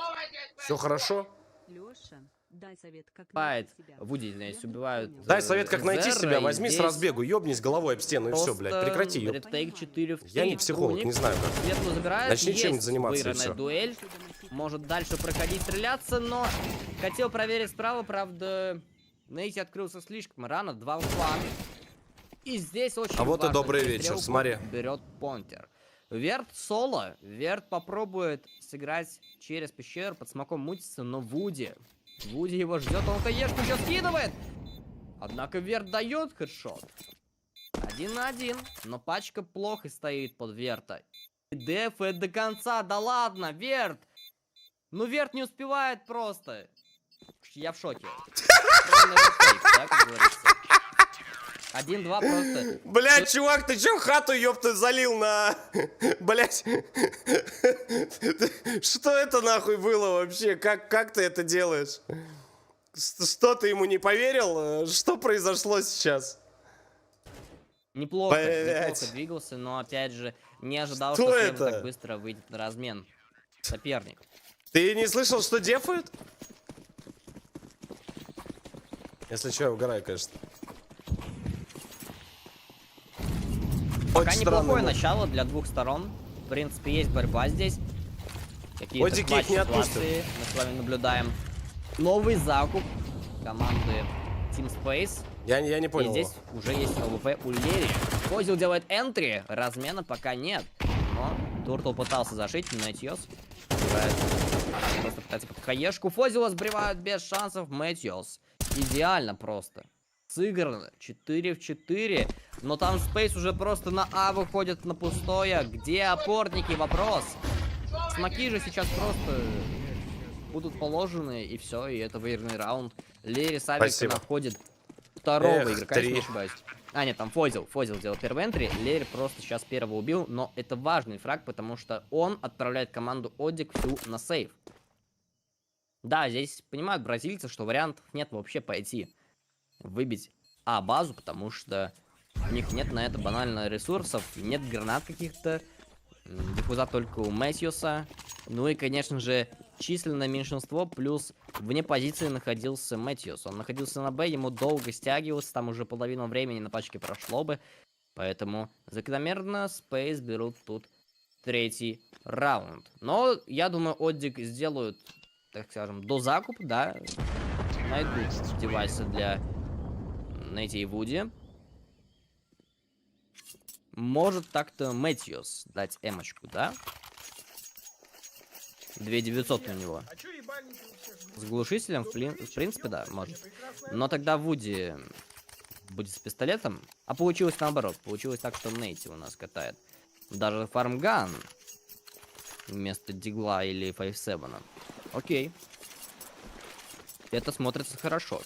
Все хорошо? Лёша, дай совет, как Бывает, найти себя. Вуди, здесь убивают... Дай совет, как найти Зерра, себя, и возьми с здесь разбегу, ёбнись головой об стену и все, блядь, прекрати, ёб. Ретейк 4 в 3. Я не психолог, Труник не знаю как. Светлую забирает, Начни есть чем-нибудь заниматься, и выигранная всё. дуэль. может дальше проходить, стреляться, но хотел проверить справа, правда, Нейти открылся слишком рано, 2 в 2. И здесь очень А вот и важно, добрый вечер, перестрелку смотри. берет Понтер. Верт соло. Верт попробует сыграть через пещеру, под смоком мутится, но Вуди его ждет, он хаешку сейчас скидывает. Однако Верт дает хедшот. 1 на 1, но пачка плохо стоит под Верта. Дефает до конца, да ладно, Верт! Ну Верт не успевает просто. Я в шоке. Правильный рэп-фейк, да, как говорится. 1-2 просто. Блять, чувак, ты чё хату, ёпта, залил на... Блять. Что это нахуй было вообще? Как ты это делаешь? Что, ты ему не поверил? Что произошло сейчас? Неплохо Блять. двигался, но опять же не ожидал, Что что Слэм это? так быстро выйдет на размен. Соперник. Ты не слышал, что дефают? Если что, я угораю, конечно. Пока Очень неплохое странно. начало для двух сторон. В принципе, есть борьба здесь. Какие-то Одики их не отпустят. ситуации мы с вами наблюдаем. Новый закуп команды Team Space. Я не И понял. здесь уже есть ЛВП у Лери. Фозил делает энтри, размена пока нет. Но Туртл пытался зашить, но Мэтьюс просто пытается под хаешку. Фозила сбривают без шансов. Мэтьюс идеально просто. Сыграно 4 в 4. Но там Спейс уже просто на А выходит на пустое. Где опорники? Вопрос. Смоки же сейчас просто будут положены, и все, и это выигранный раунд. Лери Савика Спасибо. находит второго Эх, игрока, если 3. не ошибаюсь. А, нет, там Фозил делал первый энтри. Лери просто сейчас первого убил, но это важный фраг, потому что он отправляет команду Одик всю на сейв. Да, здесь понимают бразильцы, что вариантов нет вообще пойти выбить А-базу, потому что у них нет на это банально ресурсов, нет гранат каких-то, диффуза только у Мэтьюса. Ну и, конечно же, численное меньшинство, плюс вне позиции находился Мэтьюс. Он находился на Б, ему долго стягивался, там уже половину времени на пачке прошло бы. Поэтому закономерно Space берут тут третий раунд. Но, я думаю, Оддик сделают, так скажем, дозакуп, да, найдут девайсы для Нэти и Вуди. Может так-то Мэтьюс дать эмочку, да? 2900 у него. С глушителем, в принципе, да, может. Но тогда Вуди будет с пистолетом. А получилось наоборот. Получилось так, что Нэти у нас катает. Даже фармган вместо дигла или 5-7. Окей. Это смотрится хорошо.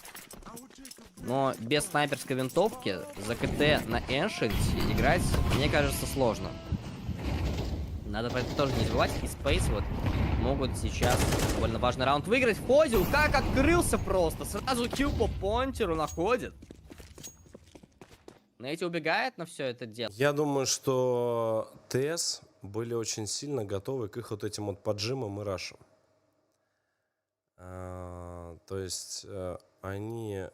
Но без снайперской винтовки за КТ на Эншенте играть, мне кажется, сложно. Надо про это тоже не забывать. И Space вот могут сейчас довольно важный раунд выиграть. Фозил как открылся просто. Сразу килл по Понтеру находит. Нэти убегает на все это дело. Я думаю, что ТС были очень сильно готовы к их вот этим вот поджимам и рашам. То есть они...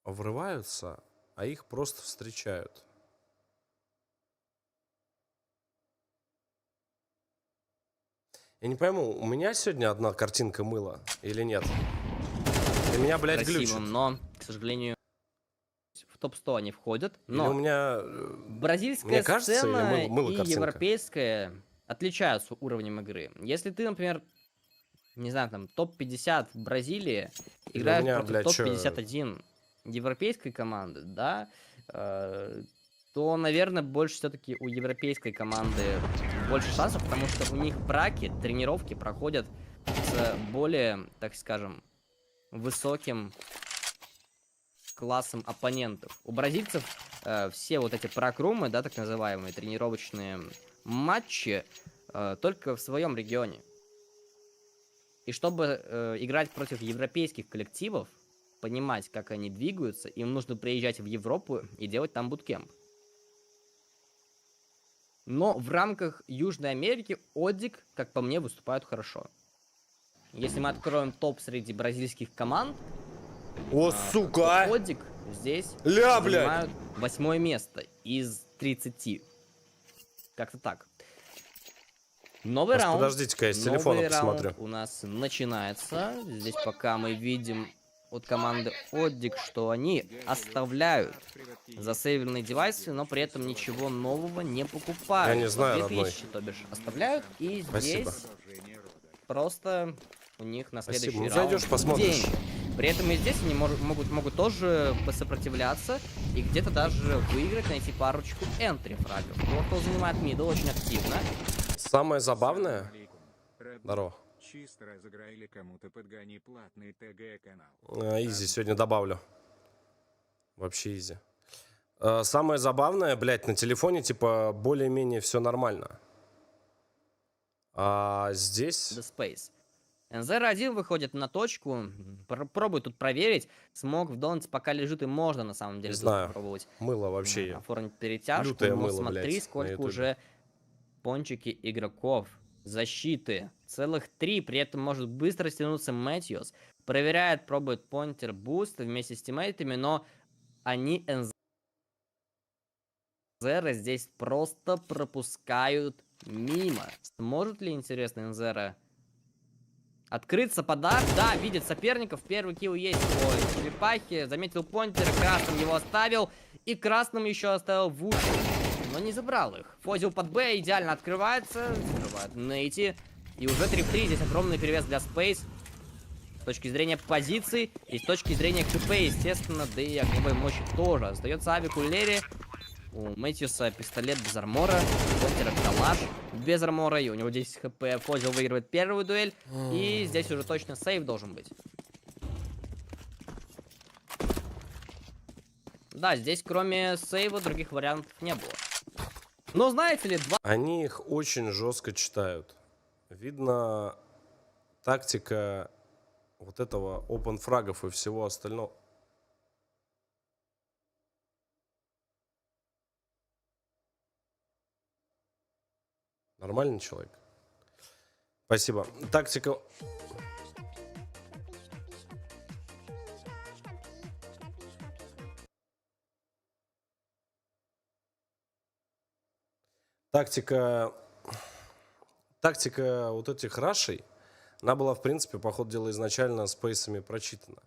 врываются, а их просто встречают. Я не пойму, у меня сегодня одна картинка мыла или нет? И меня, блядь, глючит. Красивым, но, к сожалению, в топ-100 они входят. Или Но у меня... бразильская мне кажется, сцена или мыла и картинка? европейская отличаются уровнем игры. Если ты, например, не знаю, там, топ-50 в Бразилии Или играешь у меня, против блядь, топ-51 европейской команды, да, то, наверное, больше все-таки у европейской команды больше шансов, потому что у них браки, тренировки проходят с более, так скажем, высоким классом оппонентов. У бразильцев все вот эти прокрумы, да, так называемые тренировочные матчи, только в своем регионе. И чтобы играть против европейских коллективов, понимать, как они двигаются, им нужно приезжать в Европу и делать там буткемп. Но в рамках Южной Америки Одик, как по мне, выступают хорошо. Если мы откроем топ среди бразильских команд, О, сука! то Одик здесь Ля, блядь! занимают 8 место из 30. Как-то так. Новый Сейчас, раунд. подождите-ка, я с телефона Новый раунд посмотрю. у нас начинается. Здесь пока мы видим от команды Оддик, что они оставляют засейвленные девайсы, но при этом ничего нового не покупают. Я не знаю, 2000, то бишь, оставляют. И Спасибо. здесь просто у них на следующий Спасибо. Ну, раунд зайдешь, посмотришь. деньги. При этом и здесь они могут тоже посопротивляться и где-то даже выиграть, найти парочку энтри фрагов. Тортл занимает мидл очень активно. Самое забавное... Здорово. Чисто разыграли кому-то подгони платный ТГ-канал. Изи сегодня добавлю. Вообще изи. Самое забавное, блядь, на телефоне, типа, более-менее все нормально. А здесь... The Space. НЗР-1 выходит на точку, пробует тут проверить. Смог в донце пока лежит и можно на самом деле Не тут знаю. попробовать Мыло вообще. оформить перетяжку. Лютое Но мыло, смотри, блядь, на сколько ютубе. уже пончики игроков. Защиты. Целых 3. При этом может быстро стянуться Мэтьюс. Проверяет, пробует понтер буст вместе с тиммейтами, но они НЗР здесь просто пропускают мимо. Сможет ли, интересно, НЗР открыться подарок? Да, видит соперников. Первый килл есть у черепахи. Заметил понтер, красным его оставил. И красным еще оставил в уши. Но не забрал их. Фозил под Б, идеально открывается. Закрывает Нейти. И уже 3-3. Здесь огромный перевес для Space. С точки зрения позиций и с точки зрения КП, естественно, да и огневой мощи тоже. Остается Авик у Лери. У Мэтьюса пистолет без армора. У Понтера калаш без армора. И у него 10 хп. Фозил выигрывает первую дуэль. И здесь уже точно сейв должен быть. Да, здесь кроме сейва других вариантов не было. Но знаете ли, Они их очень жестко читают. Видно тактика вот этого open фрагов и всего остального. Нормальный человек. Спасибо. Тактика... Тактика вот этих рашей, она была, в принципе, по ходу дела изначально спейсами прочитана.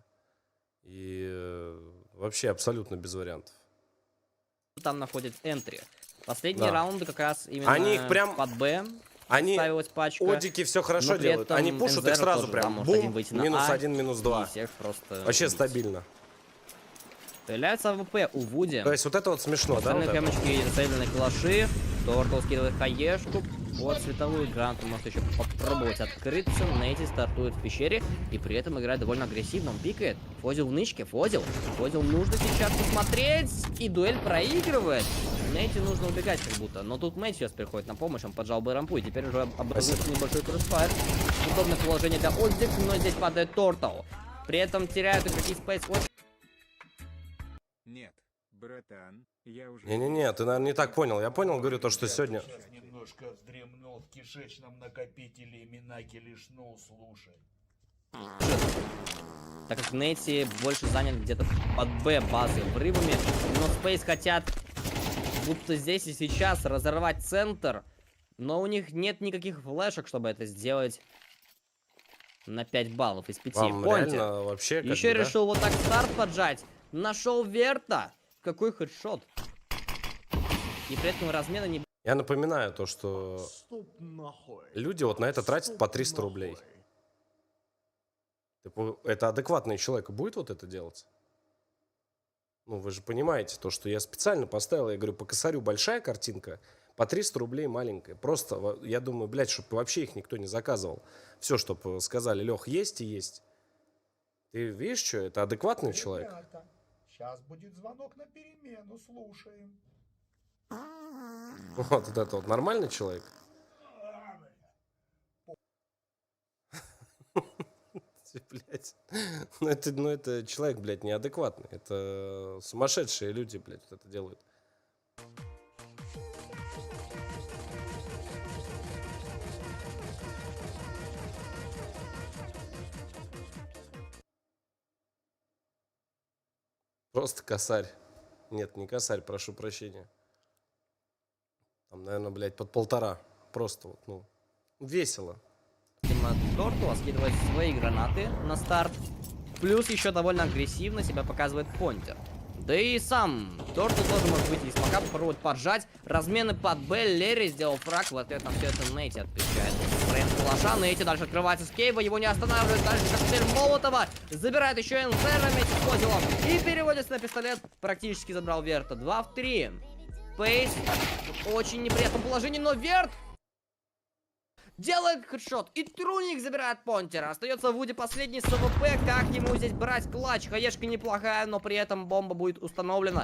И вообще абсолютно без вариантов. там находит энтри. Последние Да. раунды как раз именно Они их прям- под Б Они, ставилась пачка. одики все хорошо но при делают. этом Они пушат их НЗР сразу тоже, да, прям. может Бум, один выйти на минус А, 1, минус 2. и всех просто Вообще убить. стабильно. Появляется АВП у Вуди. То есть вот это вот смешно, да? Остальные вот это? хэмочки зацелены калаши. Тортл скидывает хаешку. Под световую гранату может еще попробовать открыться. Нейти стартует в пещере. И при этом играет довольно агрессивно. Он пикает. Фозил в нычке. Фозил нужно сейчас посмотреть. И дуэль проигрывает. Нейти нужно убегать как будто. Но тут Мэтт сейчас приходит на помощь. Он поджал бы рампу. И теперь уже образуется небольшой кроссфайр. Удобное положение для Оддик. Но здесь падает Тортл. При этом теряют игроки Спейс. Нет, братан, я уже... Не-не-не, ты, наверное, не так понял. Я понял, говорю, то, что сегодня... Немножко вздремнул в кишечном накопителе и Минаки лишнул, слушай. Так как Нетти больше занят где-то под Б базой врывами, но Space хотят будто здесь и сейчас разорвать центр, но у них нет никаких флешек, чтобы это сделать на 5 баллов из 5. Вам Понтер реально вообще как еще бы, да? решил вот так старт поджать, нашел Верта, какой хедшот. И при этом размена не... Я напоминаю то, что Стоп нахуй. люди вот на это тратят по 300 рублей. Типа, это адекватный человек будет вот это делать? Ну, вы же понимаете, то, что я специально поставил, я говорю, по косарю большая картинка, по 300 рублей маленькая. Просто, я думаю, блядь, чтобы вообще их никто не заказывал. Все, чтобы сказали, Лех, есть и есть. Ты видишь, что это адекватный человек? Сейчас будет звонок на перемену, слушаем. Вот это вот нормальный человек? Блядь. Ну это человек, блядь, неадекватный. Это сумасшедшие люди, блядь, вот это делают. Просто косарь. Нет, не косарь, прошу прощения. Там, наверное, блядь, под 1,5. Просто вот, ну, весело. Тортула скидывает свои гранаты на старт. Плюс еще довольно агрессивно себя показывает Понтер. Да и сам Тортул тоже может выйти из смока, попробовать поджать. Размены под Б, Лерри сделал фраг, в ответ на все это Нейти отвечает. Фрейм флаша, Нейти дальше открывается с Кейва, его не останавливает, дальше коктейль Молотова. Забирает еще НЗ вместе с Козелом и переводится на пистолет. Практически забрал Верта. 2 в 3. Пейс в очень неприятном положении, но Верт делает хедшот, и Труник забирает Понтера. Остается Вуди последний с АВП. Как ему здесь брать клатч? Хаешка неплохая, но при этом бомба будет установлена.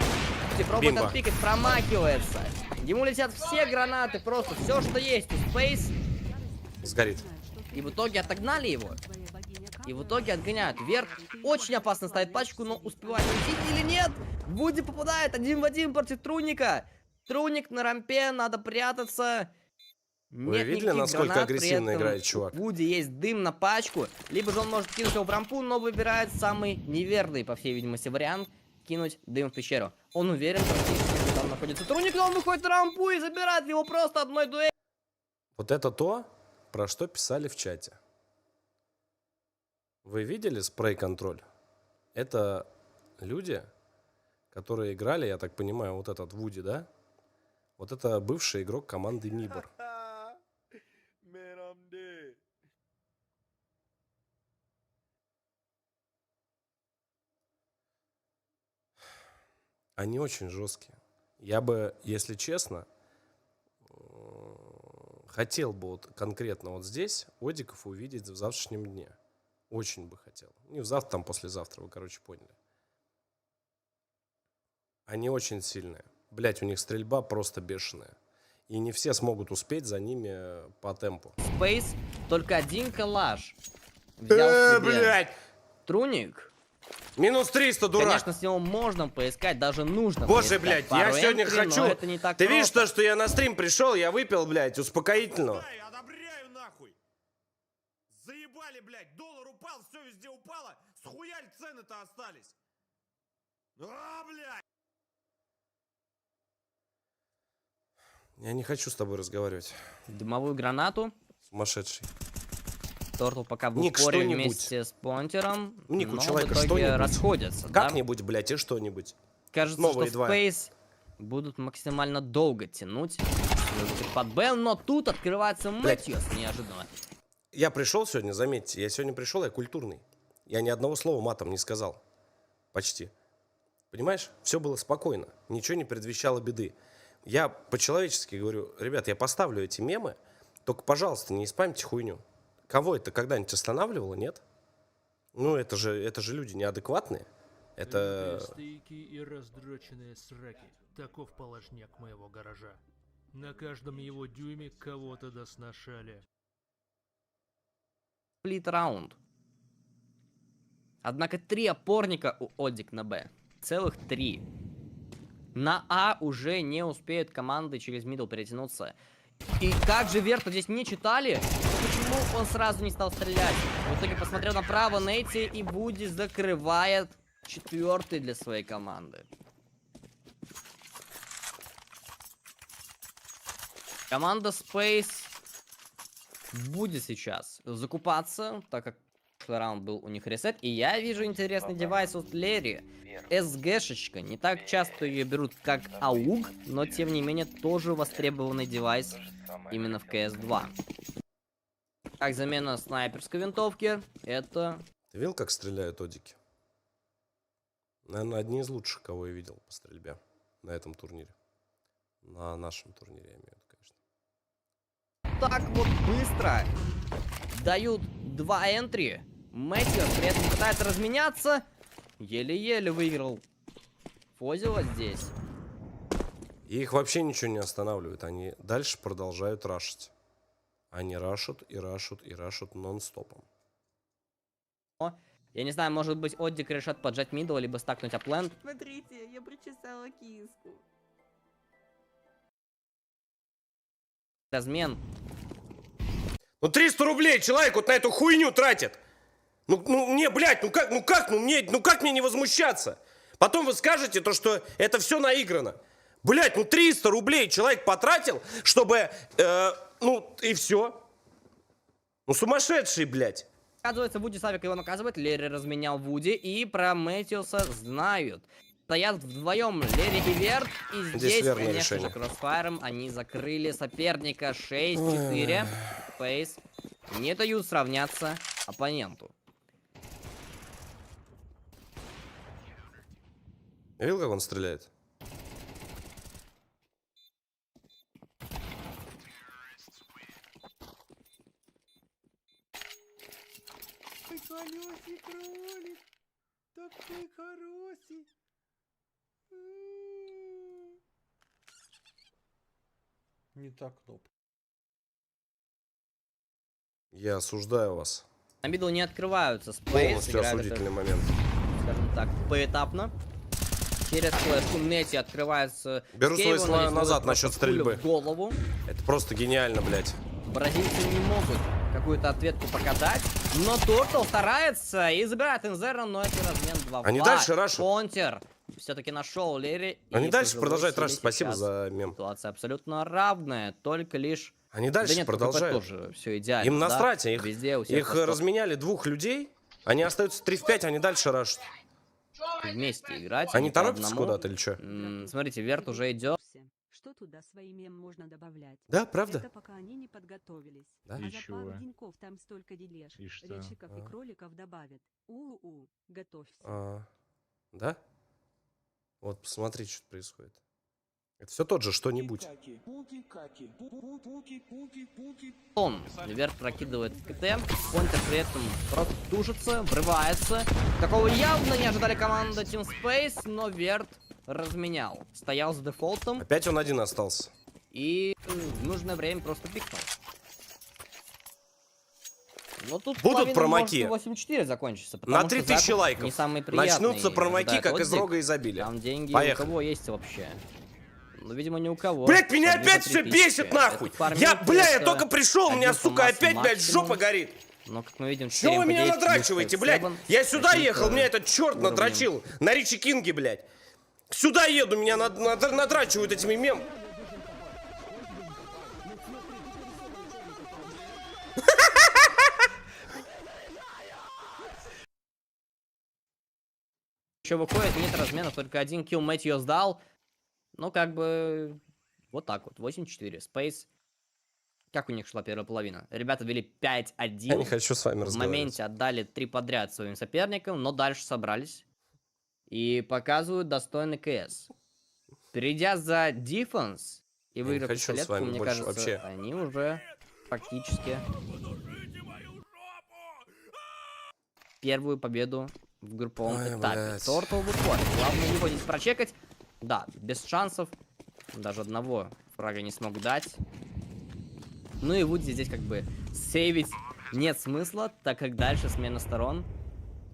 И пробует Бимба. отпикать, промахивается. Ему летят все гранаты, просто все, что есть у Space. Сгорит. И в итоге отогнали его. И в итоге отгоняют. Верт очень опасно ставит пачку, но успевает уйти или нет? Вуди попадает 1 в 1 против Труника. Труник на рампе, надо прятаться. Вы Нет видели, никаких насколько гранат, при агрессивно этом играет чувак? У Вуди есть дым на пачку. Либо же он может кинуть его в рампу, но выбирает самый неверный, по всей видимости, вариант. Кинуть дым в пещеру. Он уверен, практически, что там находится Труник, но он выходит в рампу и забирает его просто одной дуэлью. Вот это то, про что писали в чате. Вы видели спрей-контроль? Это люди, которые играли, я так понимаю, вот этот Вуди, да? Вот это бывший игрок команды Мибор. Они очень жесткие. Я бы, если честно, хотел бы вот конкретно вот здесь Одиков увидеть в завтрашнем дне. Очень бы хотел. Не в завтра, там послезавтра, вы, короче, поняли. Они очень сильные. Блять, у них стрельба просто бешеная. И не все смогут успеть за ними по темпу. Space только один коллаж взял себе. Блять! Труник. Минус 300, дурак! Конечно, с него можно поискать, даже нужно Боже, поискать блядь, пару я сегодня энтри, хочу... но это не так Ты видишь просто. то, что я на стрим пришел, я выпил, блядь, успокоительного. Одобряю нахуй! Заебали, блядь, доллар упал, все везде упало, схуяль цены-то остались. А, блядь! Я не хочу с тобой разговаривать. Дымовую гранату. Сумасшедший. Тортл пока в Ник, упоре что-нибудь. вместе с Понтером, Ник, у но человека в итоге что-нибудь. расходятся. Да? Как-нибудь, блядь, и что-нибудь. Кажется, Новые что два. Space будут максимально долго тянуть под Б, но тут открывается Мэтьюс неожиданно. Я пришел сегодня, заметьте, я сегодня пришел, я культурный. Я ни одного слова матом не сказал. Почти. Понимаешь? Все было спокойно. Ничего не предвещало беды. Я по-человечески говорю, ребят, я поставлю эти мемы, только, пожалуйста, не спамьте хуйню. Кого это когда-нибудь останавливало, нет? Ну, это же люди неадекватные. Это... Стояки и раздроченные сраки. Таков положняк моего гаража. На каждом его дюйме кого-то досношали. Сплит раунд. Однако 3 опорника у Одик на Б. Целых 3. На А уже не успеют команды через мидл перетянуться. И как же Верта здесь не читали? Почему он сразу не стал стрелять? В итоге посмотрел направо Нейти, и Вуди закрывает 4-й для своей команды. Команда Space будет сейчас закупаться, так как прошлый раунд был у них ресет. И я вижу интересный девайс от Лерри. СГшечка. Не так часто ее берут как АУГ, но тем не менее тоже востребованный девайс именно в CS2. Как замена снайперской винтовки, это... Ты видел, как стреляют Одики? Наверное, одни из лучших, кого я видел по стрельбе на этом турнире. На нашем турнире, я имею в виду, конечно. Так вот быстро дают 2 энтри. Мэтьюс при этом пытается разменяться. Еле-еле выиграл Фозила здесь. И их вообще ничего не останавливает. Они дальше продолжают рашить. Они рашут и рашут и рашут нон-стопом. Я не знаю, может быть, Оддик решат поджать мидл, либо стакнуть аплент. Смотрите, я причесала киску. Размен. Ну 300 рублей человек вот на эту хуйню тратит. Ну не, блядь, ну как мне не возмущаться? Потом вы скажете то, что это все наиграно. Блять, ну 300 рублей человек потратил, чтобы, ну и все. Ну сумасшедший, блядь. Оказывается, Вуди Савик его наказывает, Лерри разменял Вуди, и про Мэтьюса знают. Стоят вдвоем Лерри и Верт, и здесь, верное конечно решение. же, кроссфайром они закрыли соперника 6-4. Фейс не дают сравняться оппоненту. Видел, как он стреляет? Колесик, кролик, такой хороший. Не так кнопка. Я осуждаю вас. На мидл не открываются. Спейс Полностью играют осудительный это, момент. скажем так, поэтапно. Через флешку Нети открывается. Беру свои Скейву, слова но здесь назад ловит насчет просто пулю стрельбы. в голову. Это просто гениально, блядь. Бразильцы не могут какую-то ответку показать. Но Тортл старается и забирает Инзера, но это размен 2 в 2. Они дальше рашат. Контер все-таки нашел Лерри. Они и дальше пожилой продолжают силе рашить. Спасибо сейчас за мем. Ситуация абсолютно равная, только лишь... Они дальше да нет, продолжают. тоже все идеально. Им насрать, да? их, Везде у всех их подход. разменяли двух людей. Они остаются 3 в 5, они дальше рашат. Вместе играть. Они не по торопятся одному. куда-то или что? Смотрите, Верт уже идет. Что туда своим мем можно добавлять? Да, правда? Это пока они не подготовились. Да? А И за чё? пару деньков там столько дележ. И что? Речиков и А. кроликов добавят. У-у, готовься. Да? Вот, посмотрите, что происходит. Это все тот же что-нибудь. Он. Верт прокидывает КТ. Контер при этом просто тужится, врывается. Такого явно не ожидали команда Team Space, но Верт разменял. Стоял за дефолтом. Опять он один остался. И в нужное время просто пикнул. Но тут Будут половина промаки. может 8-4 закончится. На потому что 3000 закуп лайков. не самый приятный. Начнутся промаки, ожидает как из отзыв. рога изобилия. Там деньги Поехали. у кого есть вообще. Ну, видимо, ни у кого. Блять, меня Там опять где-то все 3000. бесит нахуй! Это фармить, Я, бля, я это только пришел, у меня, один сука, фамас опять, блядь, максимум. жопа горит. Но, как мы видим, Чего вы меня надрачиваете, блядь? Я сюда ехал, меня этот черт надрачил. На Ричи Кинге, блядь. Сюда еду, меня надрачивают этими мем. Еще выходит, нет разменов, только один килл Мэтью сдал. Ну, как бы, вот так вот, 8-4. Space. Как у них шла первая половина? Ребята вели 5-1. Я не хочу с вами В разговаривать. моменте отдали 3 подряд своим соперникам, но дальше собрались. И показывают достойный КС. Перейдя за дефенс и выиграв хочу с пистолетку, вами мне больше кажется, вообще. они уже практически первую победу в групповом Ой, этапе. блядь. Тортл выходит. Главное его здесь прочекать. Да, без шансов. Даже одного фрага не смог дать. Ну и Вуди здесь как бы сейвить нет смысла, так как дальше смена сторон.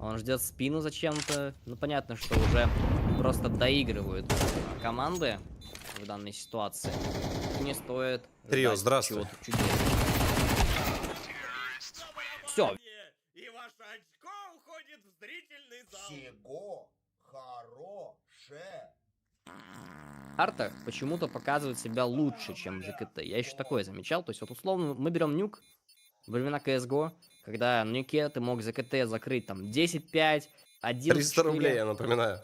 Он ждет спину зачем-то. Ну понятно, что уже просто доигрывают команды в данной ситуации. Не стоит. Трио, ждать здравствуй. чего-то чудесного. Все. И ваше очко уходит в зрительный зал. Всего хорошее. Арта почему-то показывает себя лучше, чем ЖКТ. Я еще такое замечал. То есть вот условно мы берем нюк во времена CSGO, когда на нюке ты мог ЗКТ закрыть там 10-5, 11-4. 300 рублей, я напоминаю.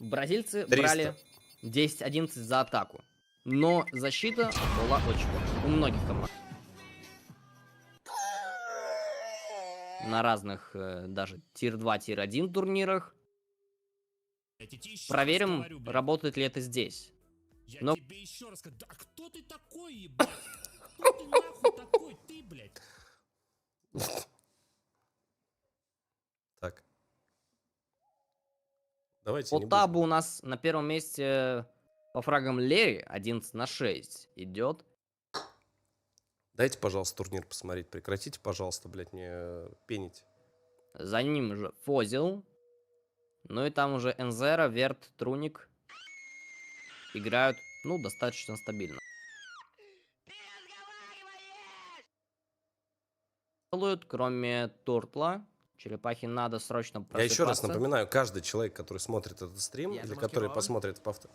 Бразильцы 300. брали 10-11 за атаку. Но защита была очень плохая. У многих команд. На разных даже тир-2, тир-1 турнирах. Проверим, работает ли это здесь. Но... Тебе еще раз скажу, да кто ты такой, ебать? Кто ты нахуй такой, ты, блядь? Так. Давайте По не будем. табу у нас на первом месте по фрагам Лерри 11-6 идет. Дайте, пожалуйста, турнир посмотреть. Прекратите, пожалуйста, блядь, мне пенить. За ним же Фозил. Ну и там уже Энзера, Верт, Труник играют, ну, достаточно стабильно. Делают, кроме Тортла. Черепахе надо срочно Я просыпаться. еще раз напоминаю, каждый человек, который смотрит этот стрим, или который посмотрит повтор...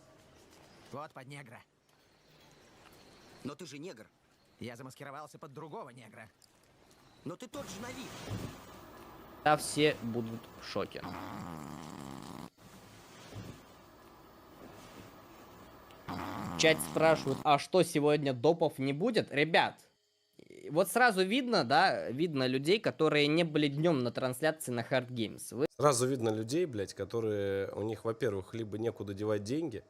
Вот под негра. Но ты же негр. Я замаскировался под другого негра. Но ты тот же на вид. Да, все будут в шоке. В чате спрашивают, а что, сегодня допов не будет? Ребят, вот сразу видно, да, видно людей, которые не были днем на трансляции на Hard Games. Вы... Сразу видно людей, блядь, которые, у них, во-первых, либо некуда девать деньги,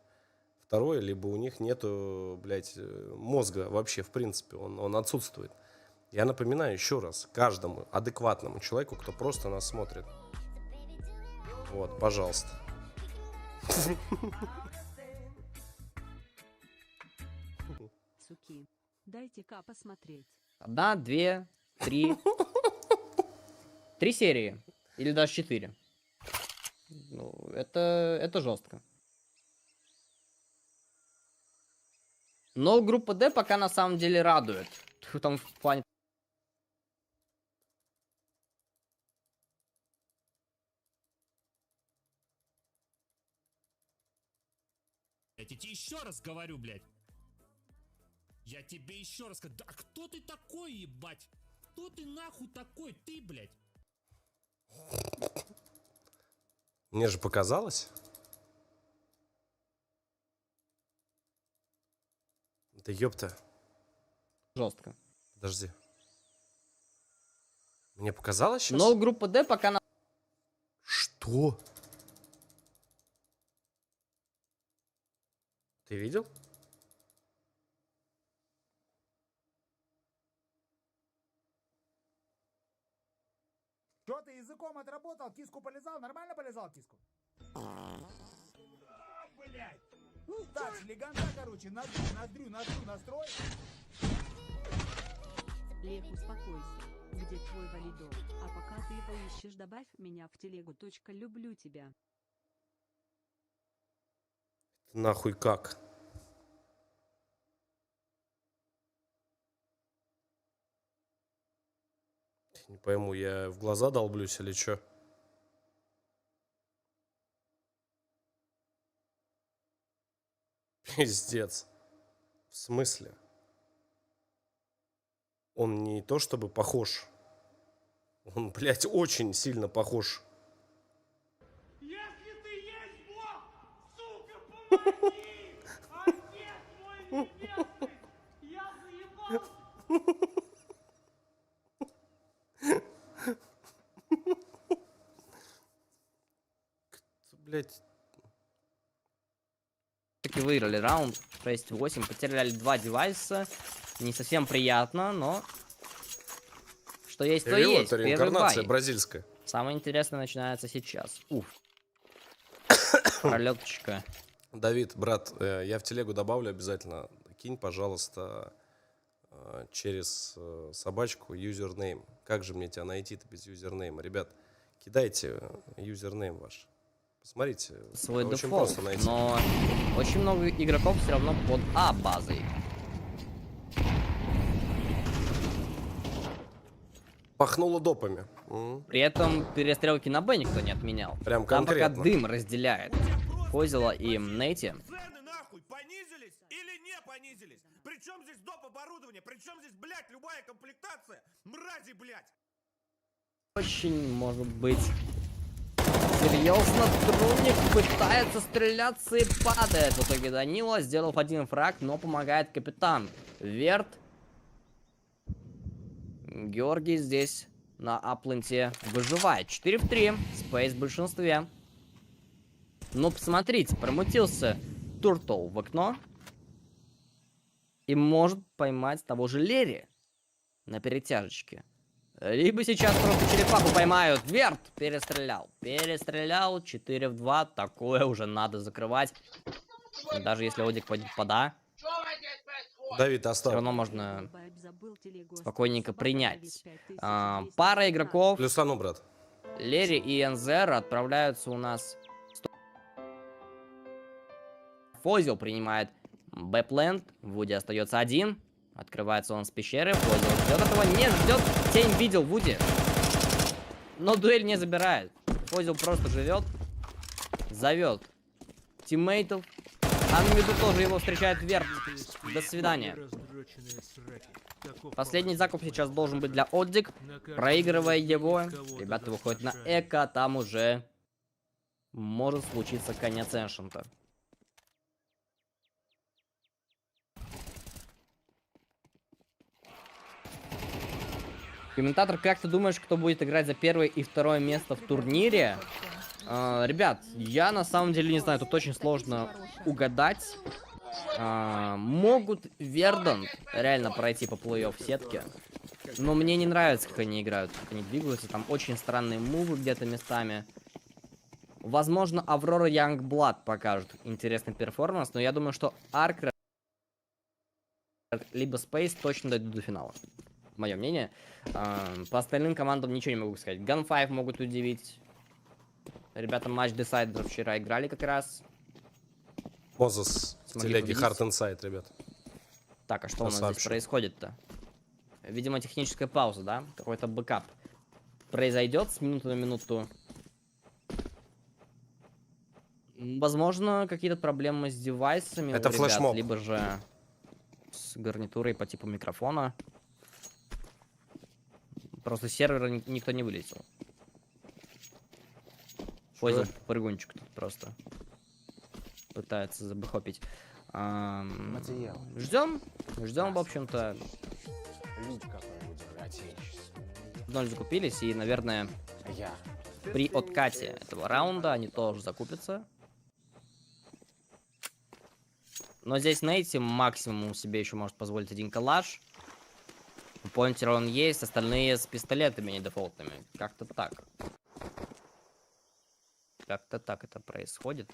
второе, либо у них нету, блядь, мозга вообще, в принципе, он отсутствует. Я напоминаю еще раз, каждому адекватному человеку, кто просто нас смотрит. Вот, пожалуйста. Суки. Дайте-ка посмотреть. 1, 2, 3. 3 серии. Или даже 4. Ну, это жестко. Но группа D пока на самом деле радует. Там в плане... Я тебе еще раз говорю, блядь. Я тебе еще раз говорю. Да кто ты такой, ебать? Кто ты нахуй такой? Ты, блядь. Мне же показалось. Да ёпта. Жестко. Подожди. Мне показалось сейчас? Но группа D пока на... Что? Ты видел? Что ты языком отработал? Киску полезал? Нормально полезал киску? Блять. Так, слегонца, короче, ноздрю, настрой. Лев, успокойся. Где твой валидол? А пока ты его ищешь, добавь меня в телегу. Люблю тебя. Нахуй как? Не пойму, я в глаза долблюсь или что? Пиздец. В смысле? Он не то чтобы похож. Он, блядь, очень сильно похож. Если ты есть Бог, сука, помоги! Отец мой небесный! Я заебался! Блять. Таки выиграли раунд 6-8, потеряли 2 девайса. Не совсем приятно, но что есть, то есть. Это реинкарнация бай. бразильская. Самое интересное начинается сейчас. Уф. Пролеточка. Давид, брат, я в телегу добавлю обязательно. Кинь, пожалуйста, через собачку юзернейм. Как же мне тебя найти-то без юзернейма? Ребят, кидайте юзернейм ваш. Посмотрите. Свой очень дефолт, просто найти. но очень много игроков все равно под А базой. Пахнуло допами. При этом перестрелки на Б никто не отменял. Прям Там пока конкретно. дым разделяет Фозила и Нейти. Цены нахуй понизились или не понизились? Причем здесь доп. Оборудование? Причем здесь, блядь, любая комплектация? Мрази, блядь! Очень, может быть, серьезно, Труник пытается стреляться и падает. В итоге Данила, сделав 1 фраг, но помогает капитан. Верт. Георгий здесь на апленте выживает. 4 в 3. Спейс в большинстве. Ну, посмотрите, промутился Туртл в окно. И может поймать того же Лерри на перетяжечке. Либо сейчас просто черепаху поймают. Верт перестрелял. Перестрелял. 4 в 2. Такое уже надо закрывать. Даже если Одик пойдет под А. Давид, оставь. Все равно можно спокойненько принять. Пара игроков. Плюсану, брат. Лерри и НЗР отправляются у нас. Фозил принимает бэпленд. Вуди остается один. Открывается он с пещеры. Фозил ждет этого. Не ждет. Тень видел Вуди. Но дуэль не забирает. Фозил просто живет. Зовет тиммейтов. А на миду тоже его встречает Верт. До свидания. Раздроченные сраки. Таков Последний закуп сейчас должен быть для Оддик. Проигрывая его, ребята выходят на эко, там уже может случиться конец Эншента. Комментатор, как ты думаешь, кто будет играть за первое и второе место в турнире? Ребят, я на самом деле не знаю, тут очень сложно угадать. Могут Вердант реально пройти по плей-офф сетке. Но мне не нравится, как они играют, как они двигаются. Там очень странные мувы где-то местами. Возможно, Аврора Янгблад покажет интересный перформанс. Но я думаю, что Аркер либо Space точно дойдут до финала. Мое мнение. По остальным командам ничего не могу сказать. Gun5 могут удивить. Ребята матч Decider вчера играли как раз. Мозес в Смогли телеге победить. Hard Inside, ребят. Так, а что у нас Красавчик. здесь происходит-то? Видимо, техническая пауза, да? Какой-то бэкап произойдет с минуты на минуту. Возможно, какие-то проблемы с девайсами Это у ребят, флешмоб. либо же с гарнитурой по типу микрофона. Просто с сервера никто не вылетел. Пользователь прыгунчик тут просто пытается забэхопить. Ждем, в общем-то. 0 закупились, и, наверное, при откате этого раунда они тоже закупятся. Но здесь Нейти максимум себе еще может позволить один калаш. У Понтера он есть, остальные с пистолетами недефолтными. Как-то так. Как-то так это происходит.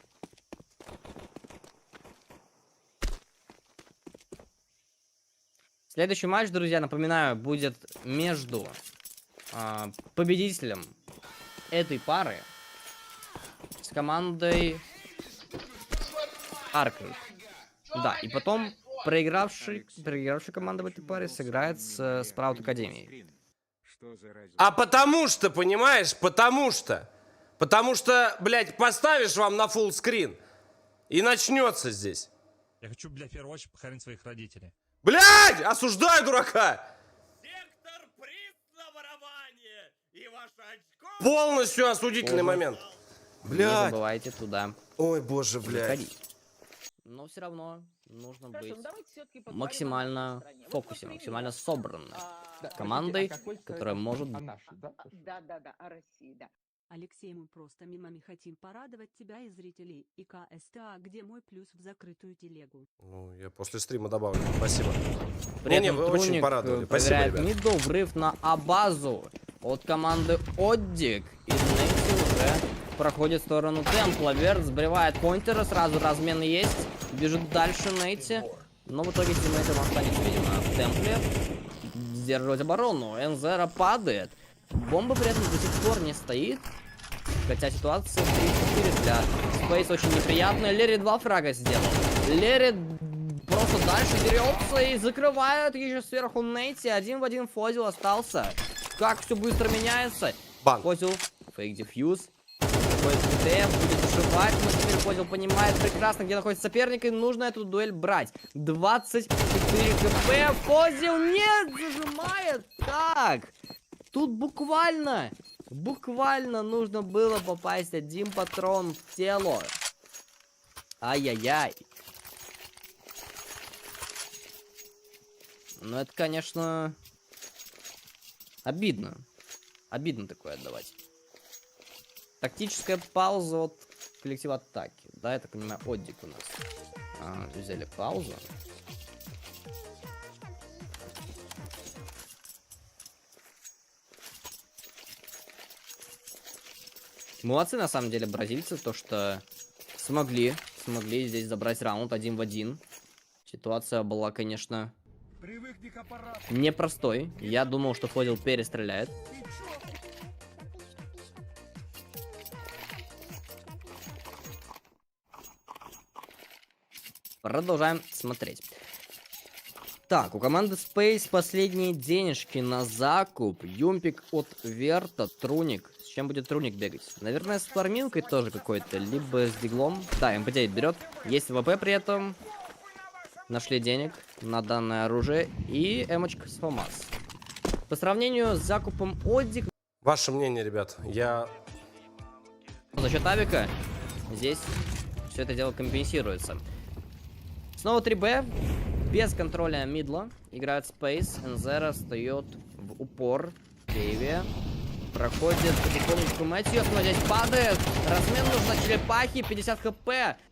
Следующий матч, друзья, напоминаю, будет между победителем этой пары с командой Аркрейт. Да, и потом проигравший команда в этой паре сыграет с Sprout Академией. А потому что, понимаешь, потому что, блядь, поставишь вам на фулл скрин и начнется здесь. Я хочу, блядь, в первую очередь похоронить своих родителей. Блядь, осуждаю дурака! Сектор приз на ворование! И ваше очко... Полностью осудительный момент. Не Блядь. забывайте туда Ой, боже, блядь. заходить. Но все равно нужно быть максимально в фокусе, максимально собранной командой, которая может... Да, о России, да. Алексей, мы просто мимами хотим порадовать тебя и зрителей. И КСТА, где мой плюс в закрытую телегу. Ну, я после стрима добавлю. Спасибо. При Не, этом вы очень Труник порадовали. Спасибо, проверяет ребят. миду, врыв на А-базу от команды Оддик. И Нейти уже проходит в сторону Темпла. Верт сбривает Понтера, сразу размен есть. Бежит дальше Нейти. Но в итоге тиммейтом останется, видимо, в Темпле. Сдерживать оборону. Энзера падает. Бомба при этом до сих пор не стоит. Хотя ситуация 3-4 для Space очень неприятная. Лерри 2 фрага сделал. Лерри просто дальше дерется и закрывает еще сверху Нейти. 1 в 1 Фозил остался. Как все быстро меняется. Фозил, фейк дефьюз. Будет зашивать, но теперь Фозил понимает прекрасно, где находится соперник, и нужно эту дуэль брать. 24 хп. Фозил не зажимает. Так. Тут буквально нужно было попасть один патрон в тело. Ай-яй-яй. Ну, это, конечно, обидно. Обидно такое отдавать. Тактическая пауза от коллектива атаки. Да, я так понимаю, Оддик у нас. Взяли паузу. Молодцы, на самом деле, бразильцы, то что смогли здесь забрать раунд 1 в 1. Ситуация была, конечно, непростой. Я думал, что Фозил перестреляет. Продолжаем смотреть. Так, у команды Space последние денежки на закуп. Юмпик от Верта, Труник с чем будет Труник бегать. Наверное, с фармилкой тоже какой-то, либо с диглом. Да, МП9 берет. Есть ВП при этом. Нашли денег на данное оружие. И эмочка с ФАМАС. По сравнению с закупом Одик... Ваше мнение, ребят? Я... За счет авика здесь все это дело компенсируется. Снова 3Б. Без контроля мидла. Играет Space. Энзера встает в упор. Кейви. Проходит потихонечку Мэтьюс, но здесь падает. Размен нужно черепахи. 50 хп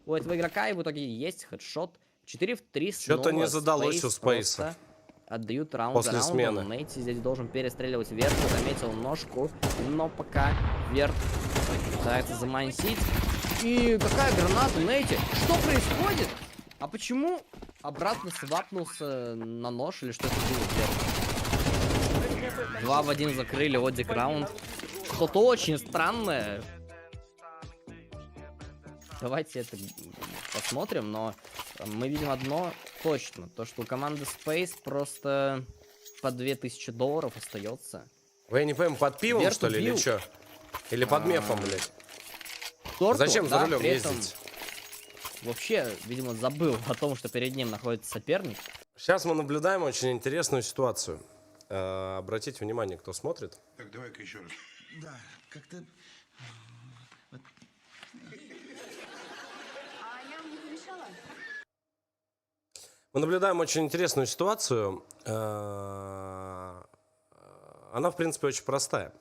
у этого игрока. И в итоге есть хедшот. 4 в 3 снова. Что-то не задалось у Спейса. Отдают раунд после за раундом. смены. Нейти здесь должен перестреливать вверх. Заметил ножку. Но пока вверх пытается замансить. И какая граната, Нейти? Что происходит? А почему обратно свапнулся на нож или что это было? 2 в 1 закрыли Одик раунд. Что-то очень странное. Давайте это посмотрим, но мы видим одно точно. То, что у команды Space просто по $2000 остается. Вы, я не пойму, под пивом, Верту что ли, или бил. что? Или под мефом, блядь? Торту, Зачем за да, рулем при этом ездить? Вообще, видимо, забыл о том, что перед ним находится соперник. Сейчас мы наблюдаем очень интересную ситуацию. Обратите внимание, кто смотрит. Так, давай-ка еще раз. Да, как-то... Мы наблюдаем очень интересную ситуацию. Она, в принципе, очень простая.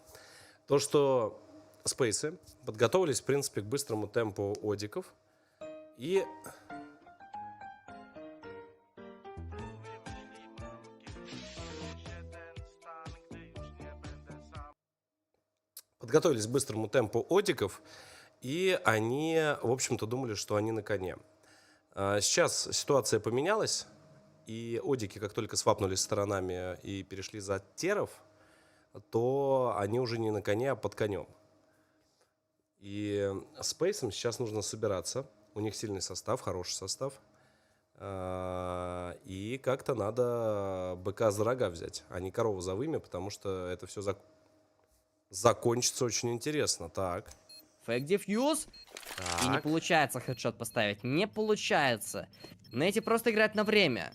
То, что спейсы подготовились, в принципе, к быстрому темпу одиков. И... подготовились к быстрому темпу одиков. И они, в общем-то, думали, что они на коне. Сейчас ситуация поменялась, и одики, как только свапнулись сторонами и перешли за теров, то они уже не на коне, а под конем. И спейсам сейчас нужно собираться. У них сильный состав, хороший состав. И как-то надо быка за рога взять, а не корову за вымя, потому что это все закончится очень интересно. Так. Фейк дефьюз. И не получается хедшот поставить. Не получается. Нейти просто играет на время.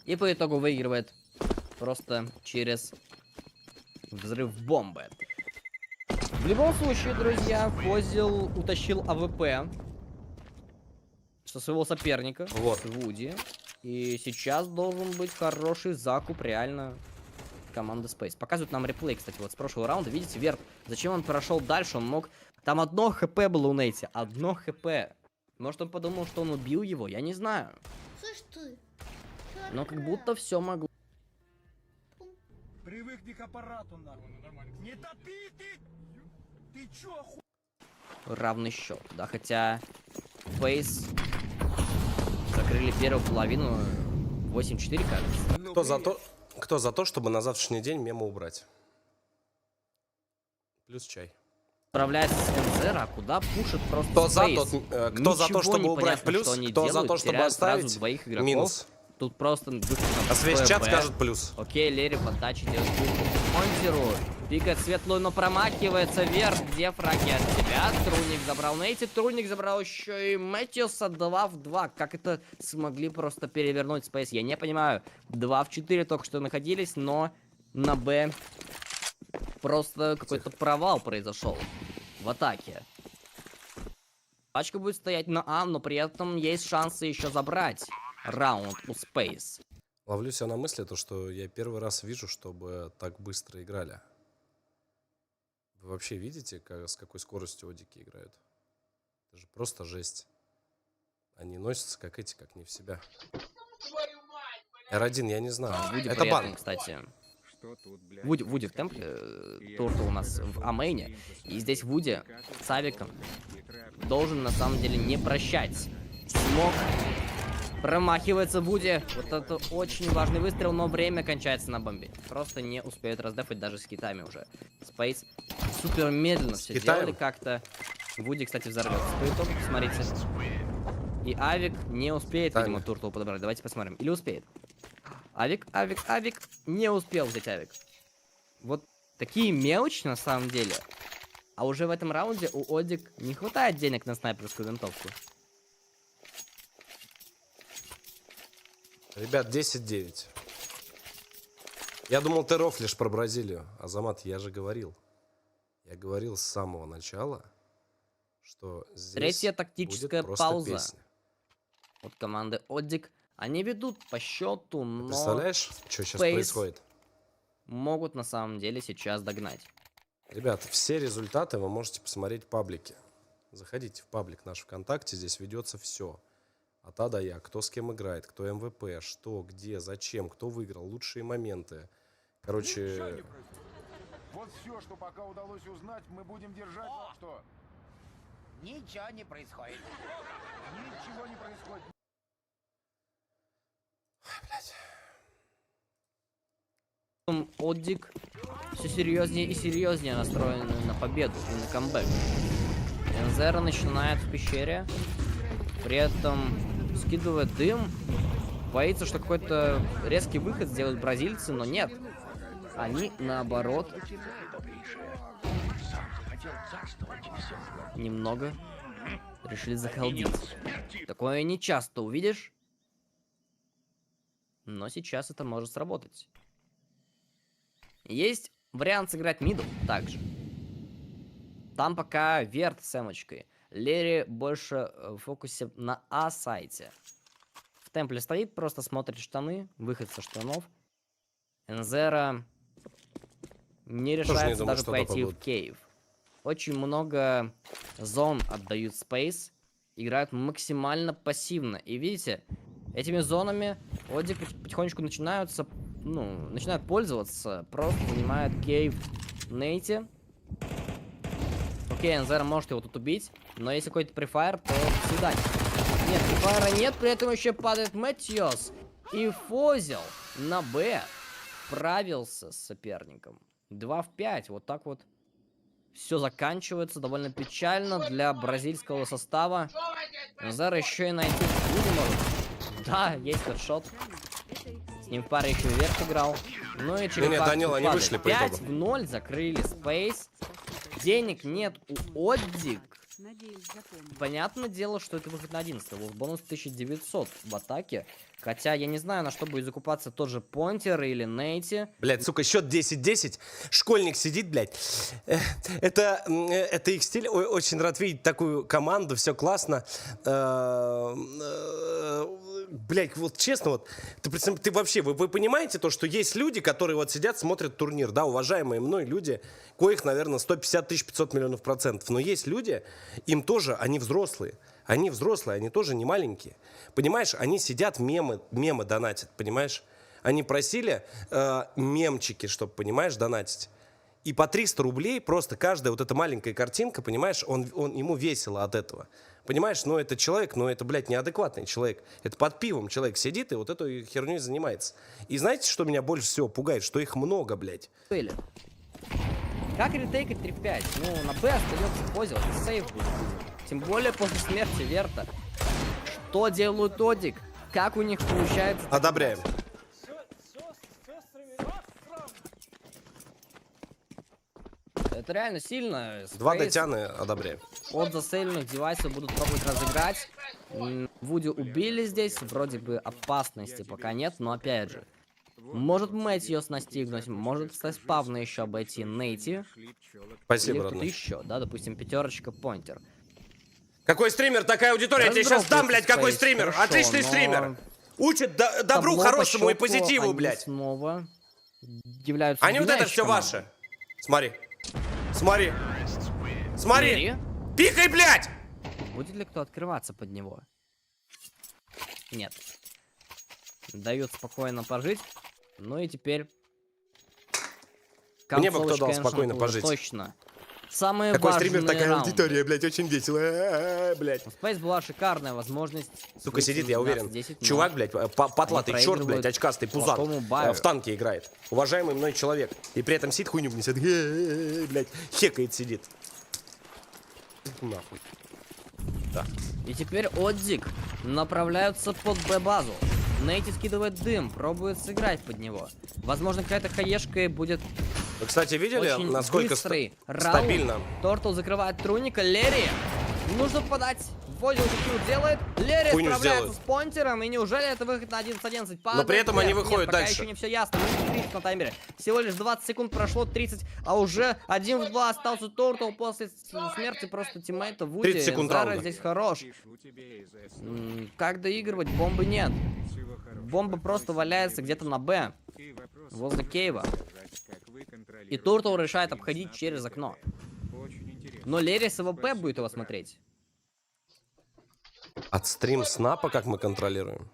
И по итогу выигрывает просто через взрыв бомбы. В любом случае, друзья, Фозил утащил АВП со своего соперника. Вот. Вуди. И сейчас должен быть хороший закуп реально команды Space. Показывают нам реплей, кстати, вот с прошлого раунда. Видите, Верт, зачем он прошел дальше? Он мог... Там одно хп было у Нейти. Одно хп. Может, он подумал, что он убил его? Я не знаю. Слышь ты. Но как будто все могло. Привыкни к аппарату, нахуй. Не топи ты! Ты чё, оху... Равный счет, да, хотя Space закрыли первую половину 8-4, кажется. Кто за то, чтобы на завтрашний день мемы убрать? Плюс чай. Справляется с Энзера, а куда пушит просто Кто за, Space? кто за то, чтобы Ничего убрать непонятно, плюс, что они кто за делают, то, чтобы теряют сразу оставить двоих игроков. минус. Тут просто выход А свесь чат ПВП. скажет плюс. Окей, Лерри в отдаче делает Монзеру. Пикает светлую, но промахивается вверх. Где фраги от тебя? Труник забрал Нейти. Труник забрал еще и Мэтьюса. 2 в 2. Как это смогли просто перевернуть Space? Я не понимаю. 2 в 4 только что находились, но на Б просто какой-то провал произошел в атаке. Пачка будет стоять на А, но при этом есть шансы еще забрать раунд у Space. Ловлю себя на мысли, то, что я первый раз вижу, чтобы так быстро играли. Вы вообще видите, с какой скоростью одики играют? Это же просто жесть. Они носятся как эти, как не в себя. R1, я не знаю. Вуди Это при этом, бан. кстати. Вуди в темпле, Турту у нас в амейне. И здесь Вуди с авиком должен на самом деле не прощать. Смог. Промахивается Вуди. Вот это очень важный выстрел, но время кончается на бомбе. Просто не успеют раздефать даже с китами уже. Space супер медленно все делали как-то. Вуди, кстати, взорвется. По итогу, посмотрите. И авик не успеет, видимо, Турту подобрать. Давайте посмотрим. Или успеет. Авик не успел взять авик. Вот Такие мелочи на самом деле. А уже в этом раунде у Одик не хватает денег на снайперскую винтовку. Ребят, 10-9. Я думал, ты рофлишь про Бразилию. Азамат, я же говорил. Я говорил с самого начала, что здесь Третья тактическая будет просто пауза песня. от команды Одик. Они ведут по счету, но Представляешь, что сейчас Space происходит? могут на самом деле сейчас догнать. Ребят, все результаты вы можете посмотреть в паблике. Заходите в паблик наш ВКонтакте, здесь ведется все. От А до Я, кто с кем играет, кто МВП, что, где, зачем, кто выиграл, лучшие моменты. Короче, Вот все, что пока удалось узнать, мы будем держать вам что? Ничего не происходит. Ничего не происходит. Одик все серьезнее и серьезнее настроены на победу и на камбэк. Энзера начинает в пещере, при этом скидывает дым, боится, что какой-то резкий выход сделают бразильцы, но нет. Они наоборот немного решили захалдить. Такое не часто увидишь, но сейчас это может сработать. Есть вариант сыграть миду также. Там пока Верт с эмочкой. Лерри больше в фокусе на А-сайте. В темпле стоит, просто смотрит штаны, выход со штанов. Энзера не решается даже пойти в кейв. Очень много зон отдают Space. Играют максимально пассивно. И видите, этими зонами Одик потихонечку начинают пользоваться. Просто занимают кейв Нейти. Окей, Энзера может его тут убить. Но если какой-то префайр, то до свидания. Нет, префайра нет, при этом еще падает Мэтьос. И Фозел на Б справился с соперником. 2 в 5. Вот так вот все заканчивается довольно печально для бразильского состава. Энзера еще и найти не может. Да, есть хедшот. С ним в паре еще Верт играл. Ну и через Данил, они вышли по итогу. 5 в 0 закрыли Space. Денег нет у Одик. Понятное дело, что это выход на 11. Вот бонус 1900 в атаке. Хотя я не знаю, на что будет закупаться тот же Понтер или Нейти. Блядь, сука, счет 10-10. Школьник сидит, блядь. Это их стиль. Очень рад видеть такую команду. Все классно. Блядь, вот честно, вот ты вообще, вы понимаете то, что есть люди, которые вот сидят, смотрят турнир, да, уважаемые мной люди, коих, наверное, 150 500 миллионов %. Но есть люди, им тоже, они взрослые, они тоже не маленькие. Понимаешь, они сидят, мемы донатят, понимаешь? Они просили мемчики, чтобы, понимаешь, донатить. И по 300 рублей просто каждая вот эта маленькая картинка, понимаешь, ему весело от этого. Понимаешь, но это человек, но это, блядь, неадекватный человек. Это под пивом человек сидит и вот этой херней занимается. И знаете, что меня больше всего пугает? Что их много, блядь. Как ретейкать 3-5? Ну, на Б остается Фозел, это сейф будет. Тем более после смерти Верта. Что делают Одик? Как у них получается? Одобряем. Это реально сильно. Два дотяны, одобряем. От засейленных девайсов будут пробовать разыграть. Вуди убили здесь. Вроде бы опасности пока нет, но опять же. Может Мэтьос настигнуть, может спавно еще обойти Нейти. Спасибо, или родной. еще, да, допустим, пятерочка Понтер. Какой стример, такая аудитория? Я тебе сейчас дам, блядь, какой стример. Хорошо, Отличный но стример. Учит добру, табло хорошему по и счету позитиву, они блядь. снова являются Они вот это удачей все команды. ваше. Смотри. Смотри. Смотри. Лерри. Пикай, блядь! Будет ли кто открываться под него? Нет. Дают спокойно пожить. Ну и теперь... Мне бы кто концовочка дал Эншента спокойно уже пожить. Точно. Самые Какой важные стример, такая раунды. аудитория, блядь, очень весело. Блядь. У Space была шикарная возможность. Сука, сидит, я уверен. 10, Чувак, блядь, потлатый они черт, блядь, проигрывают очкастый, пузан. плохому баю. В танке играет. Уважаемый мной человек. И при этом сидит, хуйню несет. Блядь, хекает сидит. Нахуй. Да. И теперь Одик направляются под Б-базу. Нейти скидывает дым, пробует сыграть под него. Возможно, какая-то хаешка будет Вы, кстати, видели, Очень насколько быстрый раунд. стабильно? Тортл закрывает Труника. Лерри нужно попадать. Фозил килл делает. Лерри Хуйню справляется сделают. с Понтером. И неужели это выход на 11-11? Но при этом они выходят пока дальше. еще не все ясно. Минус 30 на таймере. Всего лишь 20 секунд прошло, 30. А уже 1 в 2 остался Тортл после смерти просто тиммейта Вуди. 30 секунд Зара раунда. здесь хорош. Как доигрывать? Бомбы нет. Бомба просто валяется где-то на Б. Возле Кейва. И Тортл решает обходить через окно. Но Лерри с АВП будет его смотреть. От стрим снапа как мы контролируем?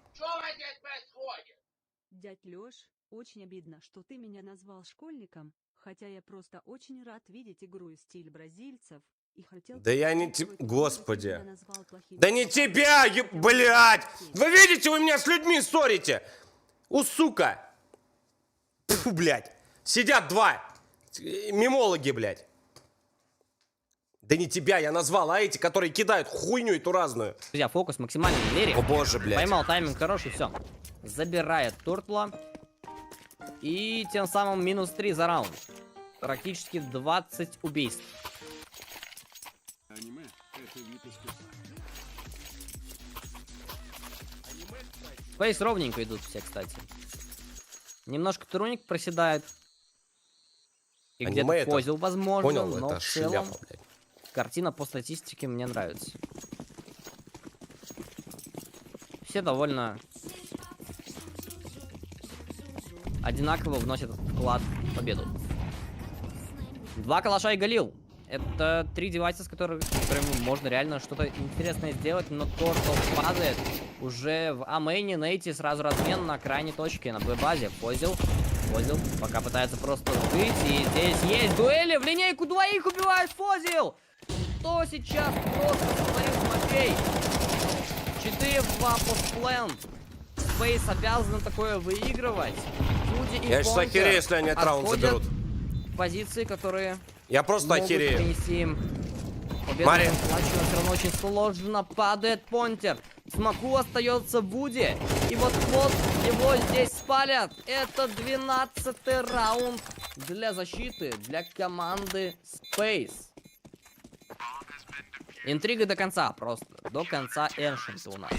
Дядь Лёш, очень обидно, что ты меня назвал школьником, хотя я просто очень рад видеть игру и стиль бразильцев. И хотел... Да я не... Господи. Да не тебя, блядь! Вы видите, вы меня с людьми ссорите! Сука! Фу, блядь. Сидят два мимологи, блядь. Да не тебя я назвал, а эти, которые кидают хуйню эту разную. Друзья, фокус максимальный на Лерри. О боже, блядь. Поймал тайминг хороший, все. Забирает Тортла. И тем самым минус 3 за раунд. Практически 20 убийств. Фейс ровненько идут все, кстати. Немножко Труник проседает. И Аниме где-то это- Фозил, возможно, Понял, но это в целом шляпа, блядь. картина по статистике мне нравится. Все довольно одинаково вносят вклад в победу. 2 калаша и Галил. Это 3 девайса, с которыми можно реально что-то интересное сделать, но Тортл падает уже в А-мейне. Нейти сразу размен на крайней точке, на Б-базе. Фозил, пока пытается просто выйти. И здесь есть дуэли, в линейку двоих убивает Фозил. Что сейчас просто сотворил Матвей? 4 в 2 постплен. Спейс обязан такое выигрывать. Вуди и Я сейчас Понтер охерею, если они этот раунд отходят заберут. в позиции, которые Я просто могут охерею. принести им победу. Мари. Но все равно очень сложно. Падает Понтер. Смоку остается Вуди. И вот-вот его здесь спалят. Это 12-й раунд для защиты, для команды Space. Интрига до конца, просто. До конца Эншента у нас.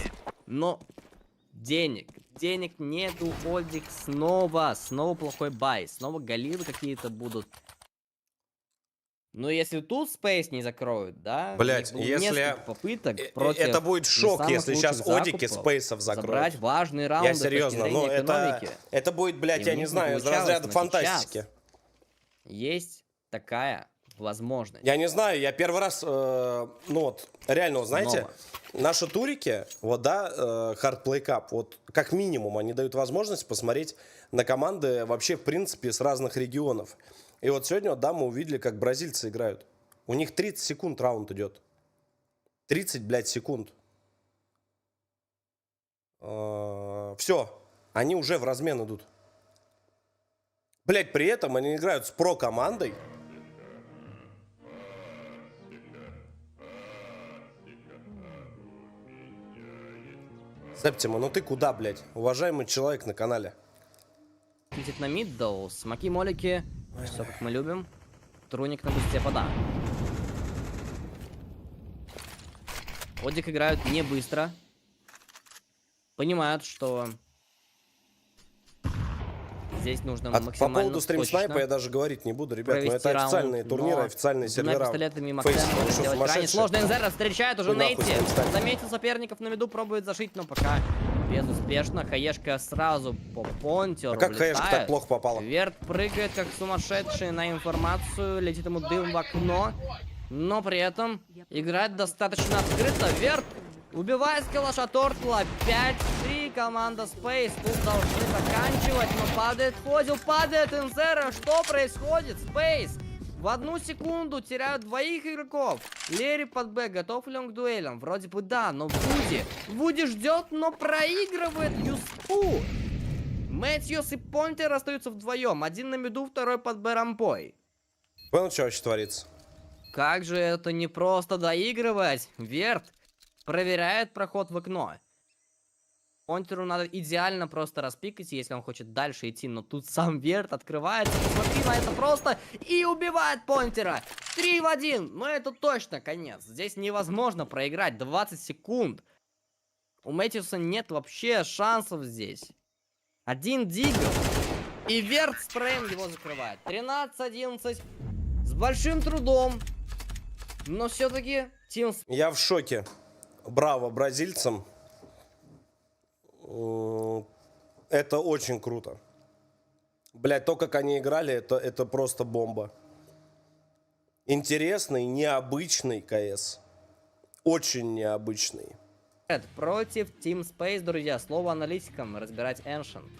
Но денег нету, Ольдик снова плохой бай. Снова галилы какие-то будут. Но если тут Space не закроют, да? Блять, было если несколько попыток против это будет не шок, самых если сейчас лучших Одики закупов Спейсов закроют. забрать важные раунды Я с точки серьезно, зрения ну экономики. это будет, блядь, И я у не них знаю, из получалось, разряда но фантастики. сейчас есть такая возможность. Я не знаю, я первый раз, ну вот, реально, вот, знаете, Снова. наши турики, вот, да, Hard Play Cup, вот, как минимум, они дают возможность посмотреть на команды вообще, в принципе, с разных регионов. И вот сегодня, вот, да, мы увидели, как бразильцы играют. У них 30 секунд раунд идет. 30, блядь, секунд. Все, они уже в размен идут. Блядь, при этом они играют с про-командой. Септима, ну ты куда, блядь? Уважаемый человек на канале. Летит на миддл, смоки, молики, все как мы любим. Труник на бусте пода. Одик играют не быстро. Понимают, что здесь нужно По максимально поводу стрим-снайпа точно я даже говорить не буду, ребят, но провести это официальные раунд, турниры, но официальные с двумя сервера. пистолетами Фейс, Максим вы может что, сделать крайне сумасшедшие? сложно. Энзера встречает уже Хуй нахуй Нейти. стрим-снайп. Заметил соперников на виду, пробует зашить, но пока безуспешно. Хаешка сразу по Понтеру А как Хаешка так влетает. плохо попала? Верт прыгает как сумасшедший на информацию, летит ему дым в окно, но при этом играет достаточно открыто. Верт убивает с калаша Тортла. 5-3 команда Space. Тут должны заканчивать, но падает Фозил, падает Энзера. Что происходит? Space в 1 секунду теряют 2 игроков. Лерри под Б. Готов ли он к дуэлям? Вроде бы да, но Вуди ждет, но проигрывает Юспу. Мэтьюс и Понтер остаются вдвоем. Один на миду, второй под Б рампой. Понял, что вообще творится? Как же это не просто доигрывать? Верт проверяет проход в окно. Понтеру надо идеально просто распикать, если он хочет дальше идти, но тут сам Верт открывается, посмотри на это просто и убивает Понтера. 3 в 1, но это точно конец. Здесь невозможно проиграть, 20 секунд. У Мэтьюса нет вообще шансов здесь. Один дигл, и Верт с троем его закрывает. 13-11, с большим трудом, но все-таки Team Space. Я в шоке. Браво бразильцам. Это очень круто. Блять, то, как они играли, это просто бомба. Интересный, необычный КС. Очень необычный. Против Team Space, друзья. Слово аналитикам разбирать Ancient.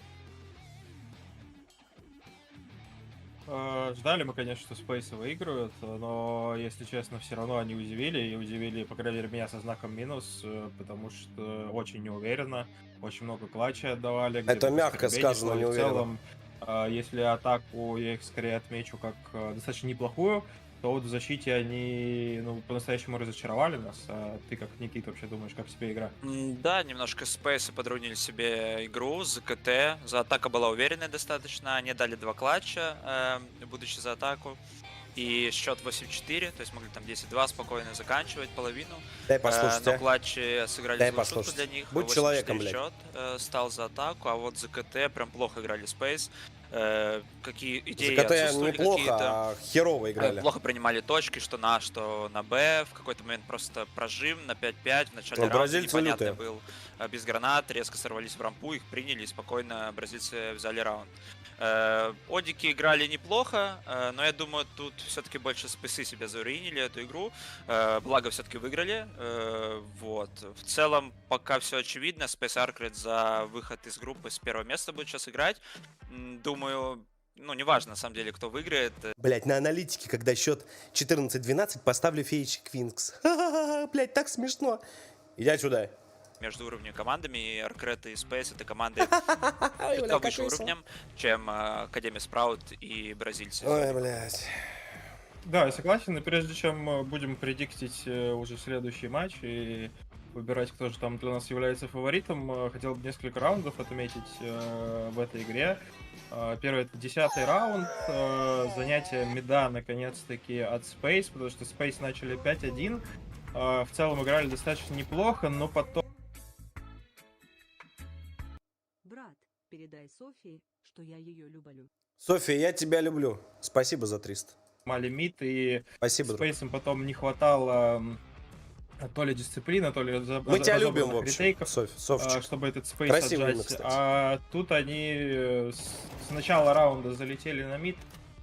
Ждали мы, конечно, что Space выиграют, но, если честно, все равно они удивили, и удивили, по крайней мере, меня со знаком минус, потому что очень неуверенно, очень много клатча отдавали. Это мягко сказано, В неуверенно. целом, если атаку я их скорее отмечу как достаточно неплохую, то вот в защите они, ну, по-настоящему разочаровали нас. А ты, как Никита, вообще думаешь, как тебе игра? Да, немножко Space подрунили себе игру за КТ. За атака была уверенная достаточно. Они дали 2 клатча, будучи за атаку. И счет 8-4, то есть могли там 10-2 спокойно заканчивать половину. Дай послушать, но клатчи сыграли дай злую шутку послушать. для них. Будь 8-4 человеком, блядь. счет стал за атаку, а вот за КТ прям плохо играли Space. Какие идеи За КТ отсутствовали неплохо, какие-то. а херово играли. Плохо принимали точки, что на Б. В какой-то момент просто прожим на 5-5. В начале Ну, раунда бразильцы непонятный лютые. был без гранат. Резко сорвались в рампу, их приняли и спокойно бразильцы взяли раунд. Одики играли неплохо, но я думаю, тут все-таки больше спесы себя заруинили эту игру. Благо все-таки выиграли. Вот. В целом, пока все очевидно. Space Arcret за выход из группы с первого места будет сейчас играть. Думаю, ну, неважно, на самом деле, кто выиграет. Блять, на аналитике, когда счет 14-12, поставлю Феич Квинкс. Блять, так смешно. Иди отсюда. Между уровнями командами, и Arcret и Space это команды Ой, бля, чутка как выше весело. уровнем, чем Академия Спраут и бразильцы. Ой, блядь. Да, я согласен, но прежде чем будем предиктить уже следующий матч и выбирать, кто же там для нас является фаворитом, хотел бы несколько раундов отметить в этой игре. Первый — это 10-й раунд, занятие мида наконец-таки от Space, потому что Space начали 5-1, в целом играли достаточно неплохо, но потом... Брат, передай Софии, что я ее люблю. София, я тебя люблю. Спасибо за 300. Мали мид, и Спасибо, друг. Space'ам потом не хватало то ли дисциплины, то ли Мы тебя любим, в разобранных общем, ретейков, Софчик. чтобы этот Space Красивый имя, отжать. кстати. А тут они с начала раунда залетели на мид,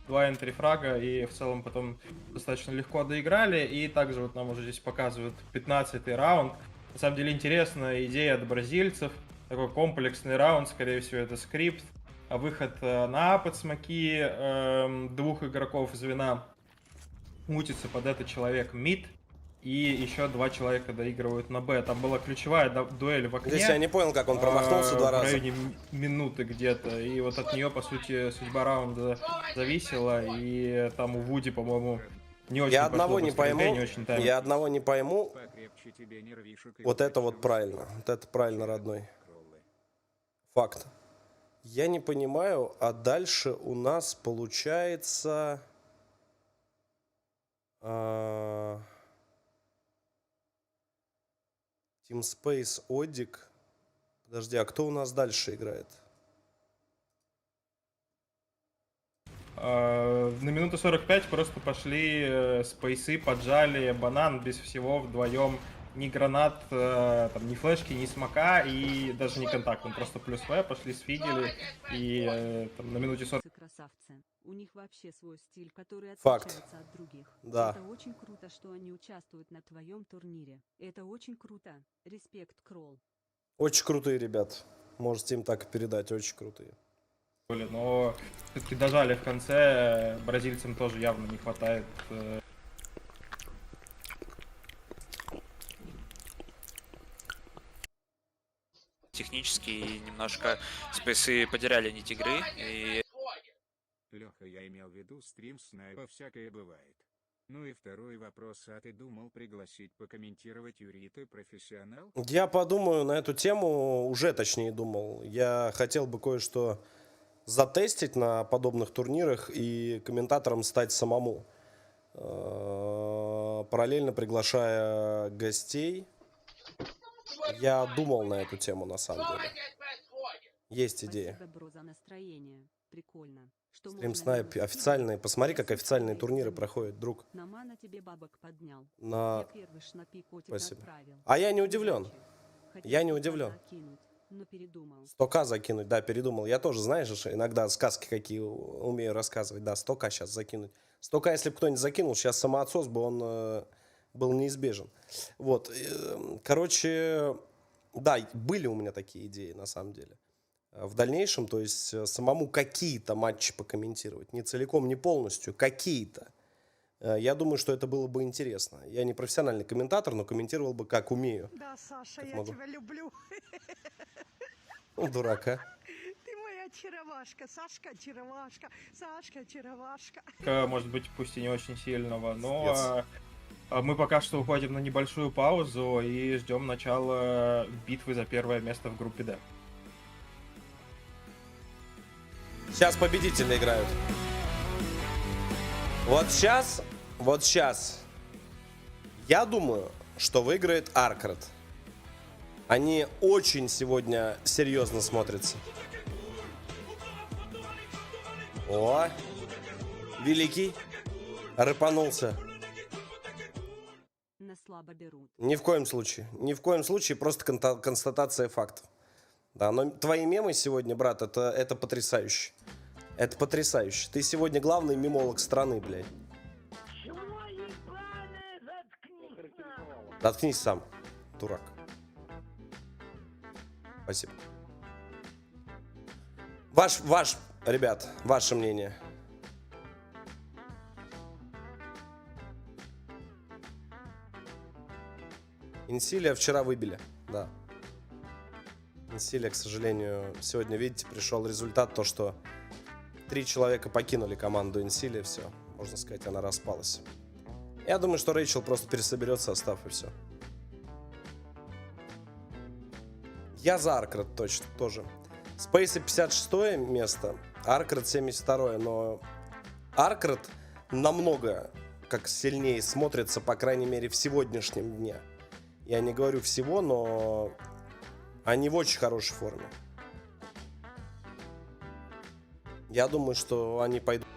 2 энтри-фрага, и в целом потом достаточно легко доиграли. И также вот нам уже здесь показывают 15-й раунд. На самом деле интересная идея от бразильцев. Такой комплексный раунд, скорее всего, это скрипт. А выход на А под смоки 2 игроков звена. Мутится под это человек мид. И еще 2 человека доигрывают на Б. Там была ключевая дуэль в окне. Здесь я не понял, как он промахнулся 2 раза. В районе минуты где-то. И вот от нее, по сути, судьба раунда зависела. И там у Вуди, по-моему, не очень Я пошло одного по не стрельбе, пойму. не очень тайминг. Я одного не пойму. Покрепче тебе нервишек и Вот это вот больше правильно. Вот это правильно, родной. Факт. Я не понимаю, а дальше у нас получается... Team Space, Одик. Подожди, а кто у нас дальше играет? На минуту 45 просто пошли спейсы, поджали банан без всего вдвоем. Ни гранат, там, ни флешки, ни смока и даже не контакт. Он просто плюс В, пошли сфидели и там, на минуте 40... Красавцы. У них вообще свой стиль, который Факт. отличается от других. Да. Это очень круто, что они участвуют на твоем турнире. Это очень круто. Респект, Кролл. Очень крутые ребят. Можете им так и передать, очень крутые. Но все-таки дожали в конце, бразильцам тоже явно не хватает. Технически немножко спейсы потеряли нить игры. И Леха, я имел в виду стрим снайпа, всякое бывает. Ну и второй вопрос, а ты думал пригласить покомментировать Юрий, ты профессионал? Я подумаю на эту тему, уже точнее думал. Я хотел бы кое-что затестить на подобных турнирах и комментатором стать самому. Параллельно приглашая гостей. Я думал на эту тему на самом деле. Есть идея. Спасибо, бро, за настроение. Прикольно. Что Стрим можно снайп минус официальные. скинуть? Посмотри, как Я официальные супер турниры ценю. проходят, друг. На мана тебе бабок поднял. На- Я первый шнапи котик Спасибо. отправил. А я не удивлен. Удачи. Хотел Я не 100К удивлен. закинуть, но передумал. 100к закинуть, да, передумал. Я тоже, знаешь, же, иногда сказки какие умею рассказывать. Да, 100к сейчас закинуть. 100к, если бы кто-нибудь закинул, сейчас самоотсос бы он был неизбежен. Вот. Короче, да, были у меня такие идеи, на самом деле. В дальнейшем, то есть самому какие-то матчи покомментировать. Не целиком, не полностью, какие-то. Я думаю, что это было бы интересно. Я не профессиональный комментатор, но комментировал бы, как умею. Да, Саша, Как я могу. тебя люблю. Ну, дурака. Ты моя очаровашка, Сашка очаровашка, Сашка очаровашка. Может быть, пусть и не очень сильного, но Пиздец. мы пока что уходим на небольшую паузу и ждем начала битвы за первое место в группе D. Сейчас победители играют. Вот сейчас. Я думаю, что выиграет Аркред. Они очень сегодня серьезно смотрятся. О, великий рыпанулся. На слабо берут. Ни в коем случае, просто констатация фактов. Да, но твои мемы сегодня, брат, это потрясающе. Это потрясающе. Ты сегодня главный мемолог страны, блядь. Заткнись сам, дурак. Спасибо. Ребят, ваше мнение. Инсилия вчера выбили, да. Инсилия, к сожалению, сегодня, видите, пришел результат, то, что 3 человека покинули команду Инсилия, все, можно сказать, она распалась. Я думаю, что Рэйчел просто пересоберет состав и все. Я за Аркред точно, тоже. Спейси 56 место, Аркред 72, но Аркред намного как сильнее смотрится, по крайней мере, в сегодняшнем дне. Я не говорю всего, но они в очень хорошей форме. Я думаю, что они пойдут.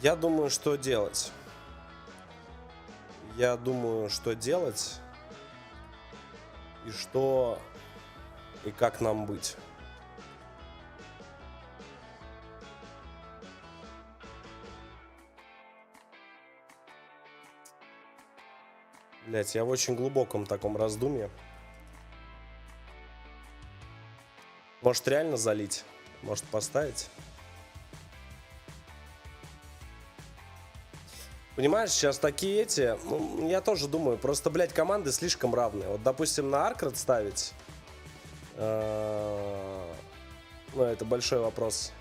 Я думаю, что делать. И что... И как нам быть. Блять, я в очень глубоком таком раздумье. Может реально залить? Может поставить? Понимаешь, сейчас такие эти, ну, я тоже думаю, просто, блядь, команды слишком равные. Вот, допустим, на Аркред ставить, ну, это большой вопрос.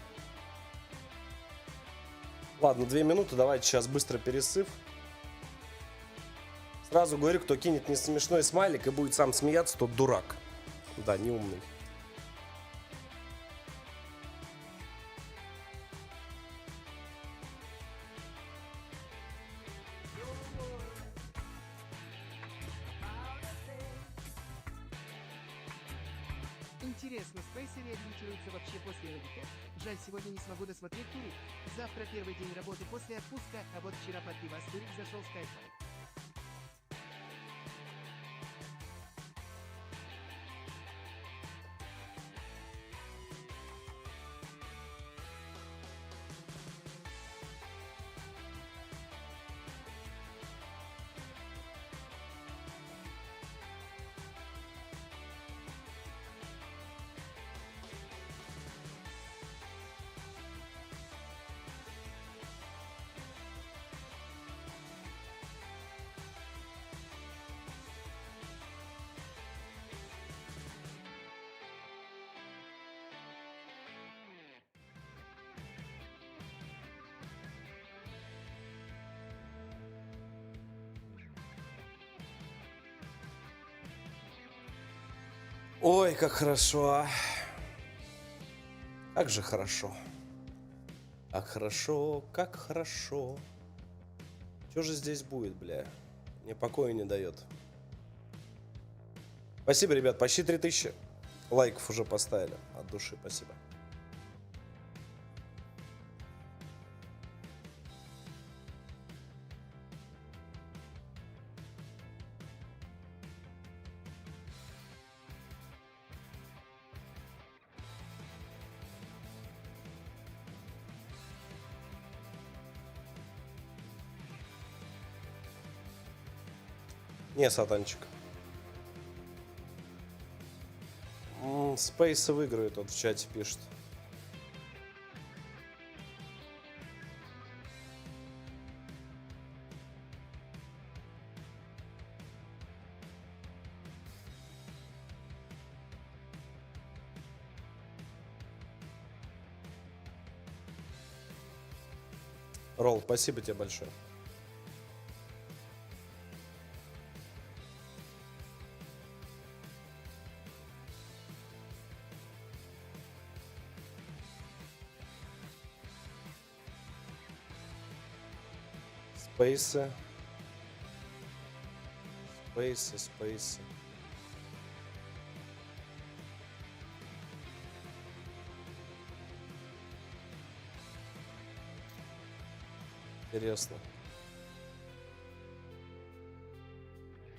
Ладно, 2 минуты, давайте сейчас быстро пересыв. Сразу говорю, кто кинет несмешной смайлик и будет сам смеяться, тот дурак. Да, неумный. Интересно, Спейси реабилитируется вообще после ЛГК? Жаль, сегодня не смогу досмотреть турик. Завтра первый день работы после отпуска, а вот вчера под пивас турик зашел с кайфом. Ой, как хорошо, а. Как же хорошо. Как хорошо, как хорошо. Что же здесь будет, бля? Мне покоя не дает. Спасибо, ребят, почти 3000 лайков уже поставили. От души спасибо. Не, сатанчик. Спейсы выиграют, вот в чате пишет. Ролл, спасибо тебе большое. Спейсы. Спейсы. Интересно.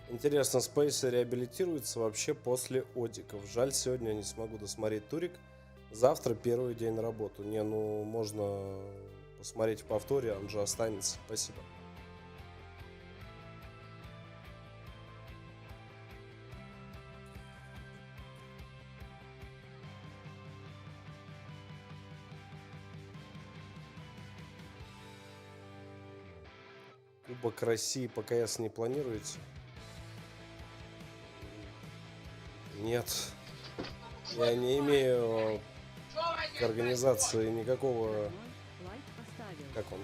Интересно, спейсы реабилитируются вообще после одиков. Жаль, сегодня я не смогу досмотреть турик. Завтра первый день на работу. Не, ну можно посмотреть в повторе, он же останется. Спасибо. Кубок России по КС не планируете? Нет. Я не имею к организации никакого... Как он?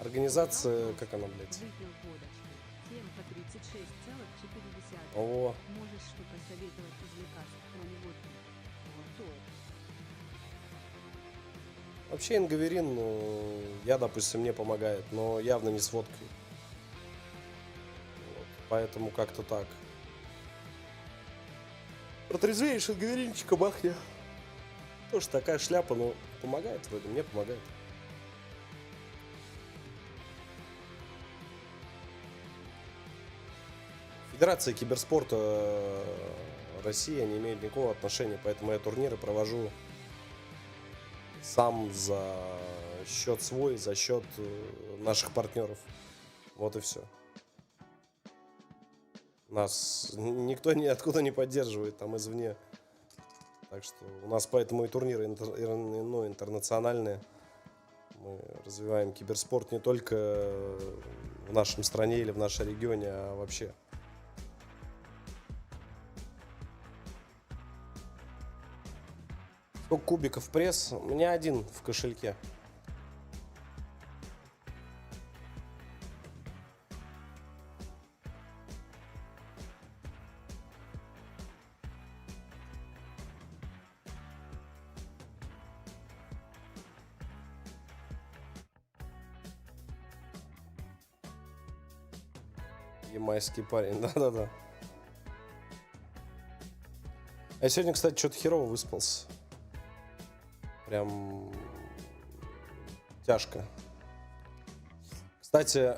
Организация, как она, блядь? О. Можешь что посоветовать из лекарств, кроме водки? Вот то. Вообще ингаверин, ну, я, допустим, мне помогает, но явно не с водкой. Вот, поэтому как-то так. Протрезвеешь, ингаверинчика бахни. Тоже такая шляпа, но помогает вроде, мне помогает. Федерация киберспорта России не имеет никакого отношения, поэтому я турниры провожу сам за счет свой, за счет наших партнеров. Вот и все. Нас никто ниоткуда не поддерживает там извне. Так что у нас поэтому и турниры интернациональные. Мы развиваем киберспорт не только в нашем стране или в нашем регионе, а вообще. Сколько кубиков пресс? У меня один в кошельке. Ямайский парень, да-да-да. Я сегодня, кстати, что-то херово выспался. Прям тяжко. Кстати,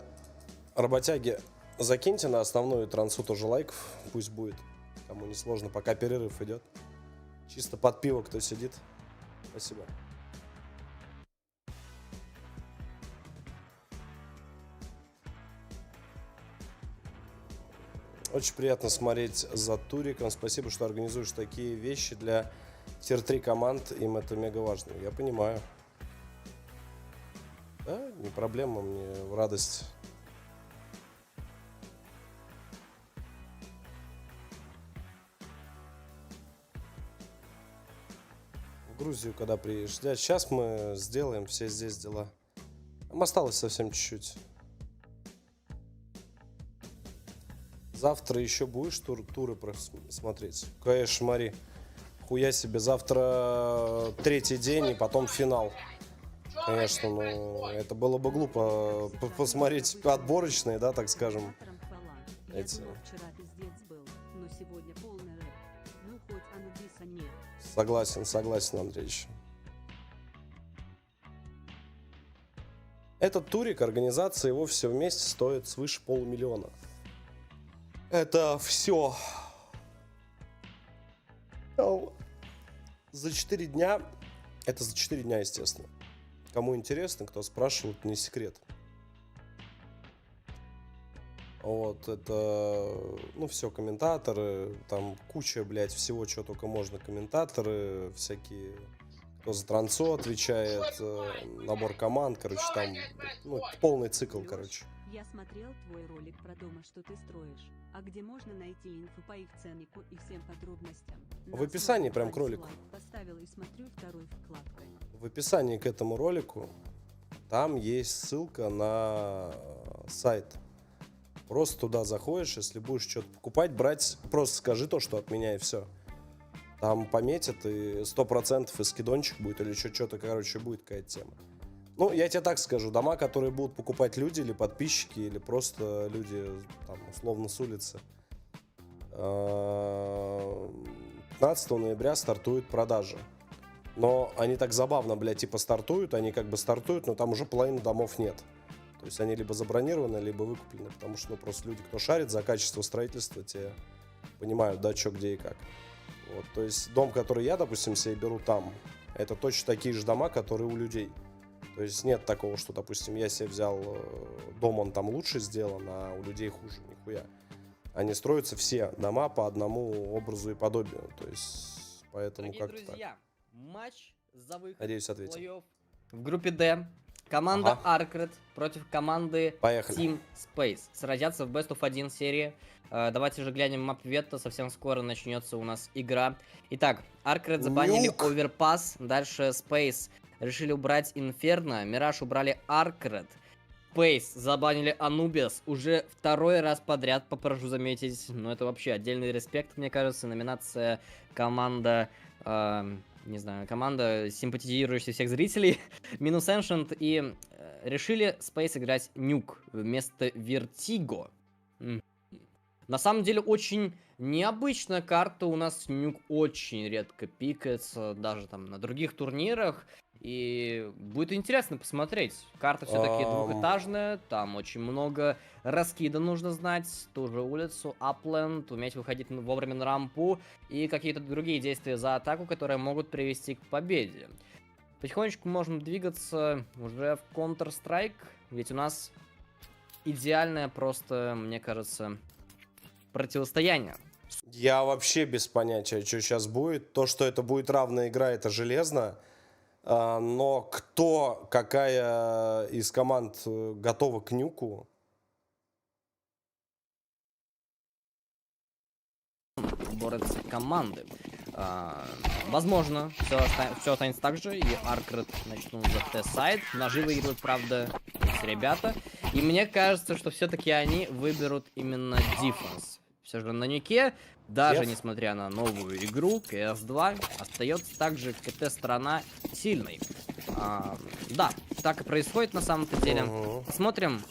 работяги, закиньте на основную трансу тоже лайков. Пусть будет. Кому не сложно, пока перерыв идет. Чисто под пиво, кто сидит. Спасибо. Очень приятно смотреть за туриком. Спасибо, что организуешь такие вещи для тир-3 команд. Им это мега важно. Я понимаю. Да, не проблема, мне в радость. В Грузию, когда приедешь. Сейчас мы сделаем все здесь дела. Нам осталось совсем чуть-чуть. Завтра еще будешь туры смотреть? Конечно, Мари. Хуя себе, завтра 3-й день и потом финал. Конечно, ну, это было бы глупо посмотреть отборочные, да, так скажем. Эти. Вчера пиздец был, но сегодня полный рэп. Ну хоть Анубиса нет. Согласен, Андреевич. Этот турик, организация его все вместе стоит свыше 500 000. Это все. За 4 дня. Это за 4 дня, естественно. Кому интересно, кто спрашивает, не секрет. Вот, это, ну, все, комментаторы, там куча, блядь, всего, что только можно, комментаторы, всякие, кто за трансо отвечает, набор команд, короче, там, ну, полный цикл, короче. Я смотрел твой ролик про дома, что ты строишь. А где можно найти инфу по их ценнику и всем подробностям? В описании прям к ролику. Поставил и смотрю второй вкладкой. В описании к этому ролику там есть ссылка на сайт. Просто туда заходишь, если будешь что-то покупать, брать, просто скажи то, что от меня, и все. Там пометят, и 100% и скидончик будет, или что-то, короче, будет какая-то тема. Ну, я тебе так скажу, дома, которые будут покупать люди, или подписчики, или просто люди, там, условно, с улицы. 15 ноября стартует продажа. Но они так забавно, блядь, типа стартуют, они как бы стартуют, но там уже половины домов нет. То есть они либо забронированы, либо выкуплены, потому что, ну, просто люди, кто шарит за качество строительства, те понимают, да, что, где и как. Вот, то есть дом, который я, допустим, себе беру там, это точно такие же дома, которые у людей. То есть нет такого, что, допустим, я себе взял дом, он там лучше сделан, а у людей хуже, нихуя. Они строятся все дома по одному образу и подобию, то есть поэтому как-то так. Друзья, матч за выход Надеюсь, в ответил. плей-офф в группе D. Команда Arcred против команды Team Space. Сразятся в Best of 1 серии. Давайте же глянем мап Ветта. Совсем скоро начнется у нас игра. Итак, Arcred забанили Overpass. Дальше Space решили убрать Inferno. Mirage убрали Arcred. Space забанили Anubis. Уже второй раз подряд, попрошу заметить. Но это вообще отдельный респект, мне кажется. Номинация команда... не знаю, команда, симпатизирующая всех зрителей, минус Ancient, и решили Space играть Nuke вместо Vertigo. На самом деле, очень необычная карта, у нас Nuke очень редко пикается, даже там на других турнирах, и будет интересно посмотреть. Карта все-таки двухэтажная, там очень много раскида нужно знать, ту же улицу, Upland, уметь выходить вовремя на рампу и какие-то другие действия за атаку, которые могут привести к победе. Потихонечку можем двигаться уже в Counter-Strike, ведь у нас идеальное просто, мне кажется, противостояние. Я вообще без понятия, что сейчас будет. То, что это будет равная игра, это железно. Но кто, какая из команд готова к нюку? Борются команды. Возможно, все останется так же, и Arcred начнут за Т-сайд. Ножи выигрывают, правда, эти ребята. И мне кажется, что все-таки они выберут именно Defense. Все же на Нюке, даже несмотря на новую игру, CS2, остается также КТ-сторона сильной. Да, так и происходит на самом-то деле. Посмотрим,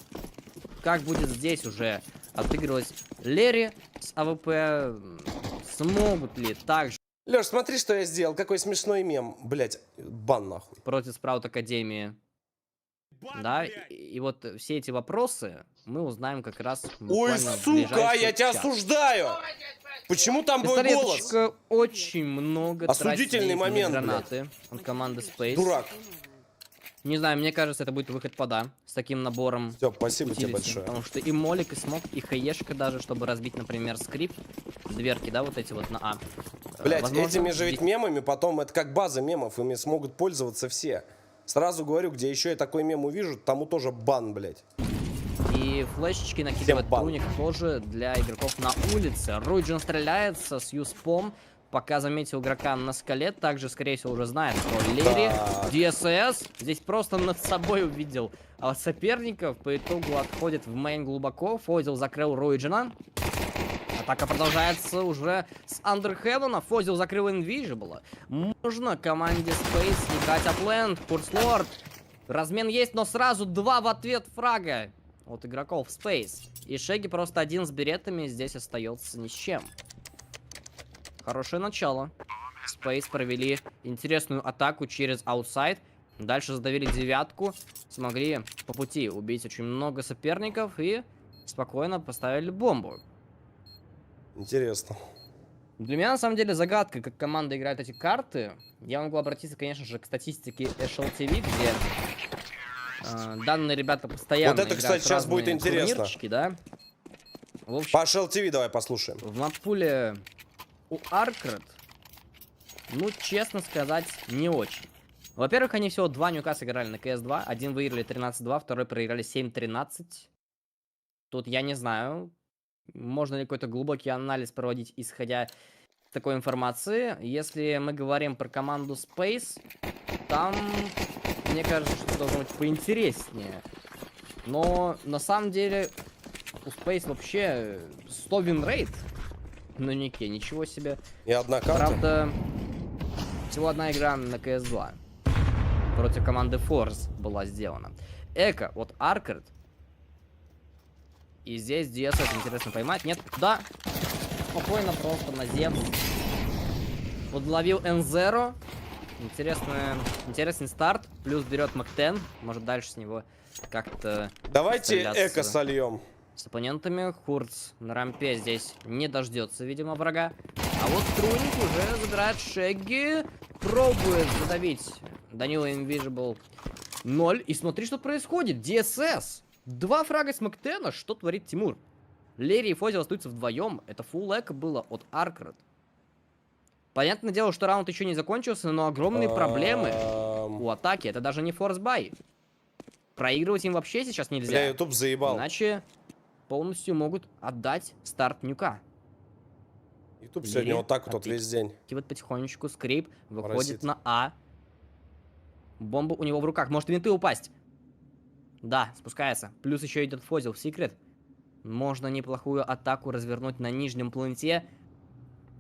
как будет здесь уже отыгрывать Лерри с АВП. Смогут ли также... Леш, смотри, что я сделал. Какой смешной мем. Блять, бан нахуй. Против Спраут Академии. Да, и вот все эти вопросы мы узнаем как раз Ой, сука, я тебя осуждаю! Почему там был голос? Очень много осудительный момент, гранаты от команды Space. Дурак. Не знаю, мне кажется, это будет выход под А с таким набором. Все, спасибо тебе большое. Потому что и молик, и смог, и хаешка даже, чтобы разбить, например, скрипт. Дверки, да, вот эти вот на А. Блять, этими же ведь мемами потом, это как база мемов, ими смогут пользоваться все. Сразу говорю, где еще я такой мем увижу, тому тоже бан, блять. И флешечки накидывает Труник тоже для игроков на улице. Руйджин стреляется с Юспом. Пока заметил игрока на скале, также, скорее всего, уже знает, что Лерри, DSS здесь просто над собой увидел соперников. По итогу отходит в мейн глубоко. Фозил закрыл Руйджина. Атака продолжается уже с Андерхевена. Фозил закрыл Invisible. Можно команде Space играть Апленд, Курслорд. Размен есть, но сразу 2 в ответ фрага от игроков Space. И Шеги просто один с беретами здесь остается ни с чем. Хорошее начало. Space провели интересную атаку через аутсайд. Дальше задавили 9. Смогли по пути убить очень много соперников и спокойно поставили бомбу. Интересно. Для меня на самом деле загадка, как команда играет эти карты. Я могу обратиться, конечно же, к статистике SLTV, где данные ребята постоянно Вот это, кстати, сейчас будет интересно. Да? В общем, По SLTV давай послушаем. в маппуле у Аркред, ну, честно сказать, не очень. Во-первых, они всего 2 нюка сыграли на CS2. Один выиграли 13-2, второй проиграли 7-13. Тут я не знаю, можно ли какой-то глубокий анализ проводить, исходя из такой информации. Если мы говорим про команду Space, там, мне кажется, что должно быть поинтереснее. Но на самом деле у Space вообще 100 винрейт на нике, ничего себе. И одна карта. Правда, всего одна игра на CS2 против команды Force была сделана. Эко, вот Аркерд. И здесь DSS интересно поймать. Нет, да. Спокойно просто на Зевс. Подловил N0. Интересный старт. Плюс берет Мактен. Может дальше с него как-то... Давайте эко сольем. С оппонентами. Хурц на рампе здесь не дождется, видимо, врага. А вот Труник уже забирает Шегги. Пробует задавить Данила Invisible 0. И смотри, что происходит. DSS. 2 фрага с Мактена. Что творит Тимур? Лерри и Фозил остаются вдвоем. Это фулл эко было от Аркред. Понятное дело, что раунд еще не закончился, но огромные проблемы у атаки. Это даже не форс-бай. Проигрывать им вообще сейчас нельзя. Бля, YouTube заебал. Иначе полностью могут отдать старт нюка. YouTube сегодня вот так вот весь день. И вот потихонечку скрип выходит Моросит. на А. Бомба у него в руках. Может винты упасть. Да, спускается. Плюс еще идет Фозил в секрет. Можно неплохую атаку развернуть на нижнем планете.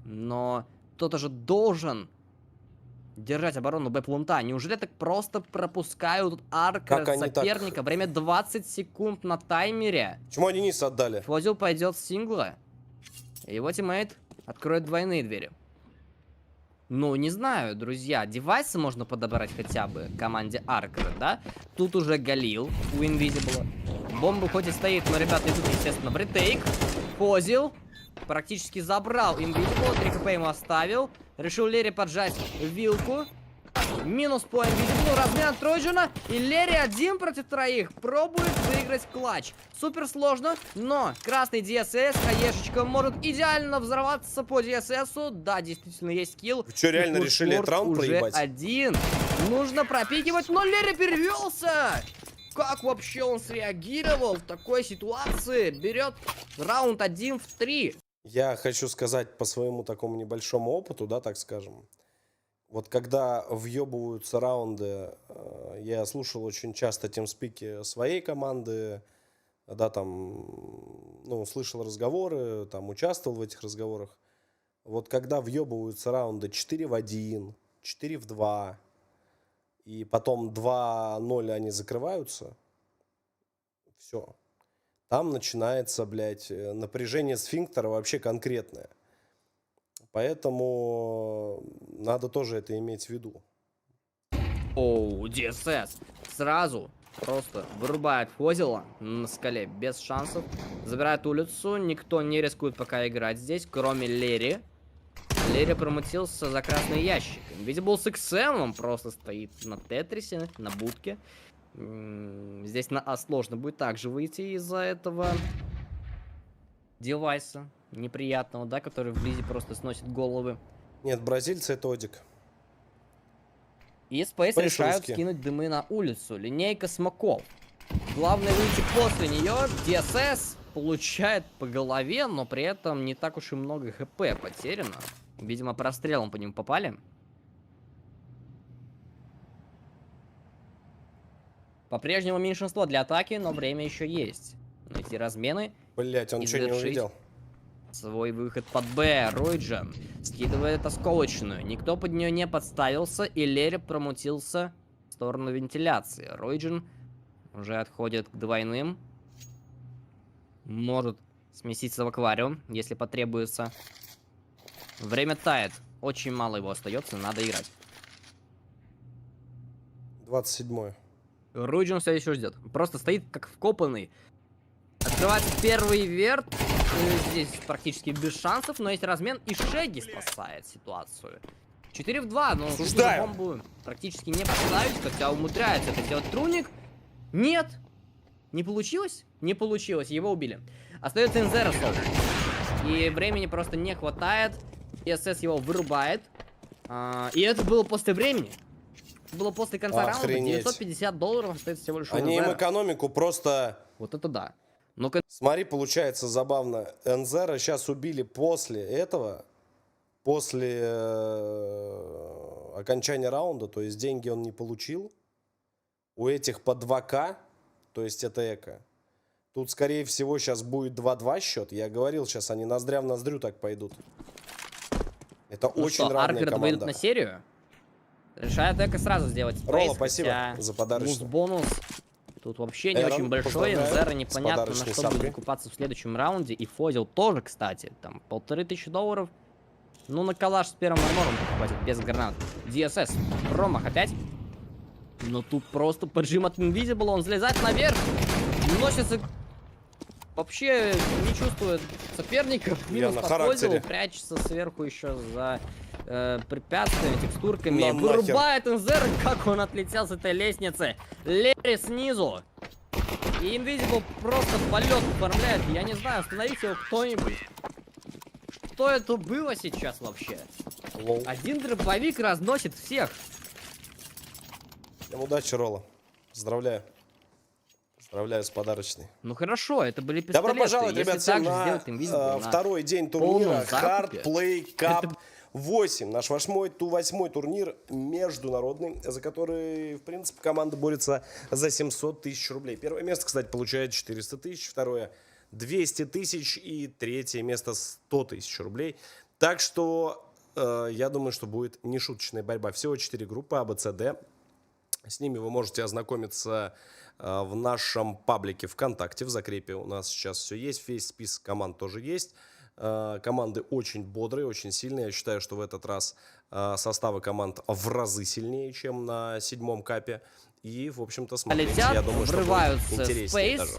Но кто-то же должен держать оборону Б-планта. Неужели так просто пропускают Аркред соперника? Время 20 секунд на таймере. Почему они низ отдали? Фозил пойдет с сингла. Его тиммейт откроет двойные двери. Ну, не знаю, друзья. Девайсы можно подобрать хотя бы команде Аркред, да? Тут уже Галил у Invisible. Бомба хоть и стоит, но ребята идут, естественно, в ретейк. Фозил практически забрал Invisible. 3 хп ему оставил. Решил Лерри поджать вилку. Минус по Invisible. Размен от Тройджена. И Лерри 1 против 3. Пробует выиграть клатч. Супер сложно, но красный DSS, хаешечка может идеально взорваться по DSS-у. Да, действительно есть скилл. Вы что, реально решили этот раунд уже проебать? 1. Нужно пропикивать, но Лерри перевелся. Как вообще он среагировал в такой ситуации? Берет раунд 1 в 3. Я хочу сказать по своему такому небольшому опыту, да, так скажем. Вот когда въебываются раунды, я слушал очень часто тимспики своей команды, да, там, ну, слышал разговоры, там, участвовал в этих разговорах. Вот когда въебываются раунды 4 в 1, 4 в 2, и потом 2-0 они закрываются, все. Там начинается, блядь, напряжение сфинктера вообще конкретное. Поэтому надо тоже это иметь в виду. Оу, DSS сразу просто вырубает Фозила на скале без шансов. Забирает улицу, никто не рискует пока играть здесь, кроме Лерри. Лерри промутился за красный ящик. Invisible с XM просто стоит на Тетрисе, на будке. Здесь на А сложно будет также выйти из-за этого девайса неприятного, да, который вблизи просто сносит головы. Нет, бразильцы это Одик. И Space решают скинуть дымы на улицу. Линейка смоков. Главное выйти после нее. DSS получает по голове, но при этом не так уж и много хп потеряно. Видимо, прострелом по ним попали. По-прежнему меньшинство для атаки, но время еще есть. Найти размены. Блять, он что, не увидел? свой выход под Б. Ройджа скидывает осколочную. Никто под нее не подставился, и Лерри промутился в сторону вентиляции. Ройджин уже отходит к двойным. Может сместиться в аквариум, если потребуется. Время тает. Очень мало его остается, надо играть. 27-е. Ройджин все еще ждет. Просто стоит как вкопанный. Открывается первый верт. Здесь практически без шансов, но есть размен, и Шеги спасает ситуацию. 4 в 2, но бомбу практически не поставить, хотя умудряется это сделать Труник. Нет! Не получилось? Не получилось, его убили. Остается Инзера Сол. И времени просто не хватает. СС его вырубает. И это было после времени. Это было после конца раунда. $950 остается всего лишь у Они им Инзера. экономику просто... Вот это да. Ну-ка. Смотри, получается забавно. Энзера сейчас убили после этого, после окончания раунда, то есть деньги он не получил. У этих по 2К, то есть это эко. Тут, скорее всего, сейчас будет 2-2 счет. Я говорил, сейчас они ноздря в ноздрю так пойдут. Это Ну очень что, равная Аркер выйдет команда. на серию? Решает эко сразу сделать спейс. Ролла, спасибо за подарочный. Бонус тут вообще не Эрон, очень большой. поздравляю Энзера с непонятно, на подарочной что сапкой. будет купаться в следующем раунде. И Фозил тоже, кстати. Там $1500. Ну, на калаш с первым армором хватит без гранат. DSS. Промах опять. Но тут просто поджим от Invisible. Он залезает наверх. Носится... Вообще не чувствует соперников. Минус на по характере. Фозилу. Прячется сверху еще за препятствиями, текстурками. На Вырубает Энзер, как он отлетел с этой лестницы. Лерри снизу. И Invisible просто полет оформляет. Я не знаю, остановите его кто-нибудь. Что это было сейчас вообще? Лол. Один дробовик разносит всех. Всем удачи, Ролла. Поздравляю. Поздравляю с подарочной. Ну хорошо, это были пистолеты. Добро пожаловать, Если ребят, всем так же на сделать Invisible на второй день полном турнира закупе, Hard Play Cup 8. Наш восьмой турнир международный, за который, в принципе, команда борется за 700 тысяч рублей. Первое место, кстати, получает 400 тысяч, второе 200 тысяч и третье место 100 тысяч рублей. Так что я думаю, что будет нешуточная борьба. Всего 4 группы А, Б, С, Д. С ними вы можете ознакомиться в нашем паблике ВКонтакте, в закрепе у нас сейчас все есть, весь список команд тоже есть. Команды очень бодрые, очень сильные. Я считаю, что в этот раз составы команд в разы сильнее, чем на 7-м капе. И, в общем-то, смотрите, Летят, я думаю, что будет врываются интереснее Space. даже.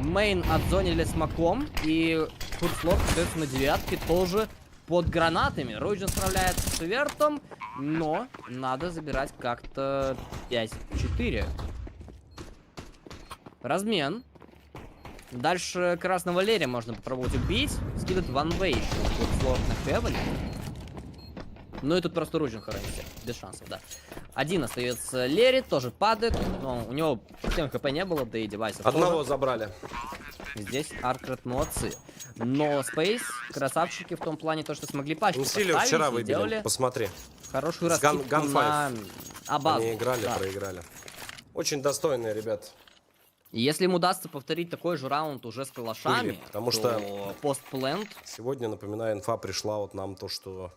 Мейн отзонили смоком. И Курслот, соответственно, на девятке тоже под гранатами. Ройджин справляется с Вертом, но надо забирать как-то 5-4. Размен. Дальше красного Лерри можно попробовать убить. Скидывает ванвей еще. Курслот на Хевеле. Ну и тут просто Ройджин хоронится. Без шансов, да. Один остается Лерри, тоже падает. Но у него 7 хп не было, да и девайсов Одного тоже. забрали. Здесь Аркрет молодцы. Но Space, красавчики в том плане, то, что смогли пачку Инсилию поставить вчера и выбили, сделали посмотри. хорошую С Ган- раскидку Gunfive. на Абазу. Они играли, Да. проиграли. Очень достойные, ребят. И если им удастся повторить такой же раунд уже с калашами, Были, потому то что постплент. Сегодня, напоминаю, инфа пришла вот нам то, что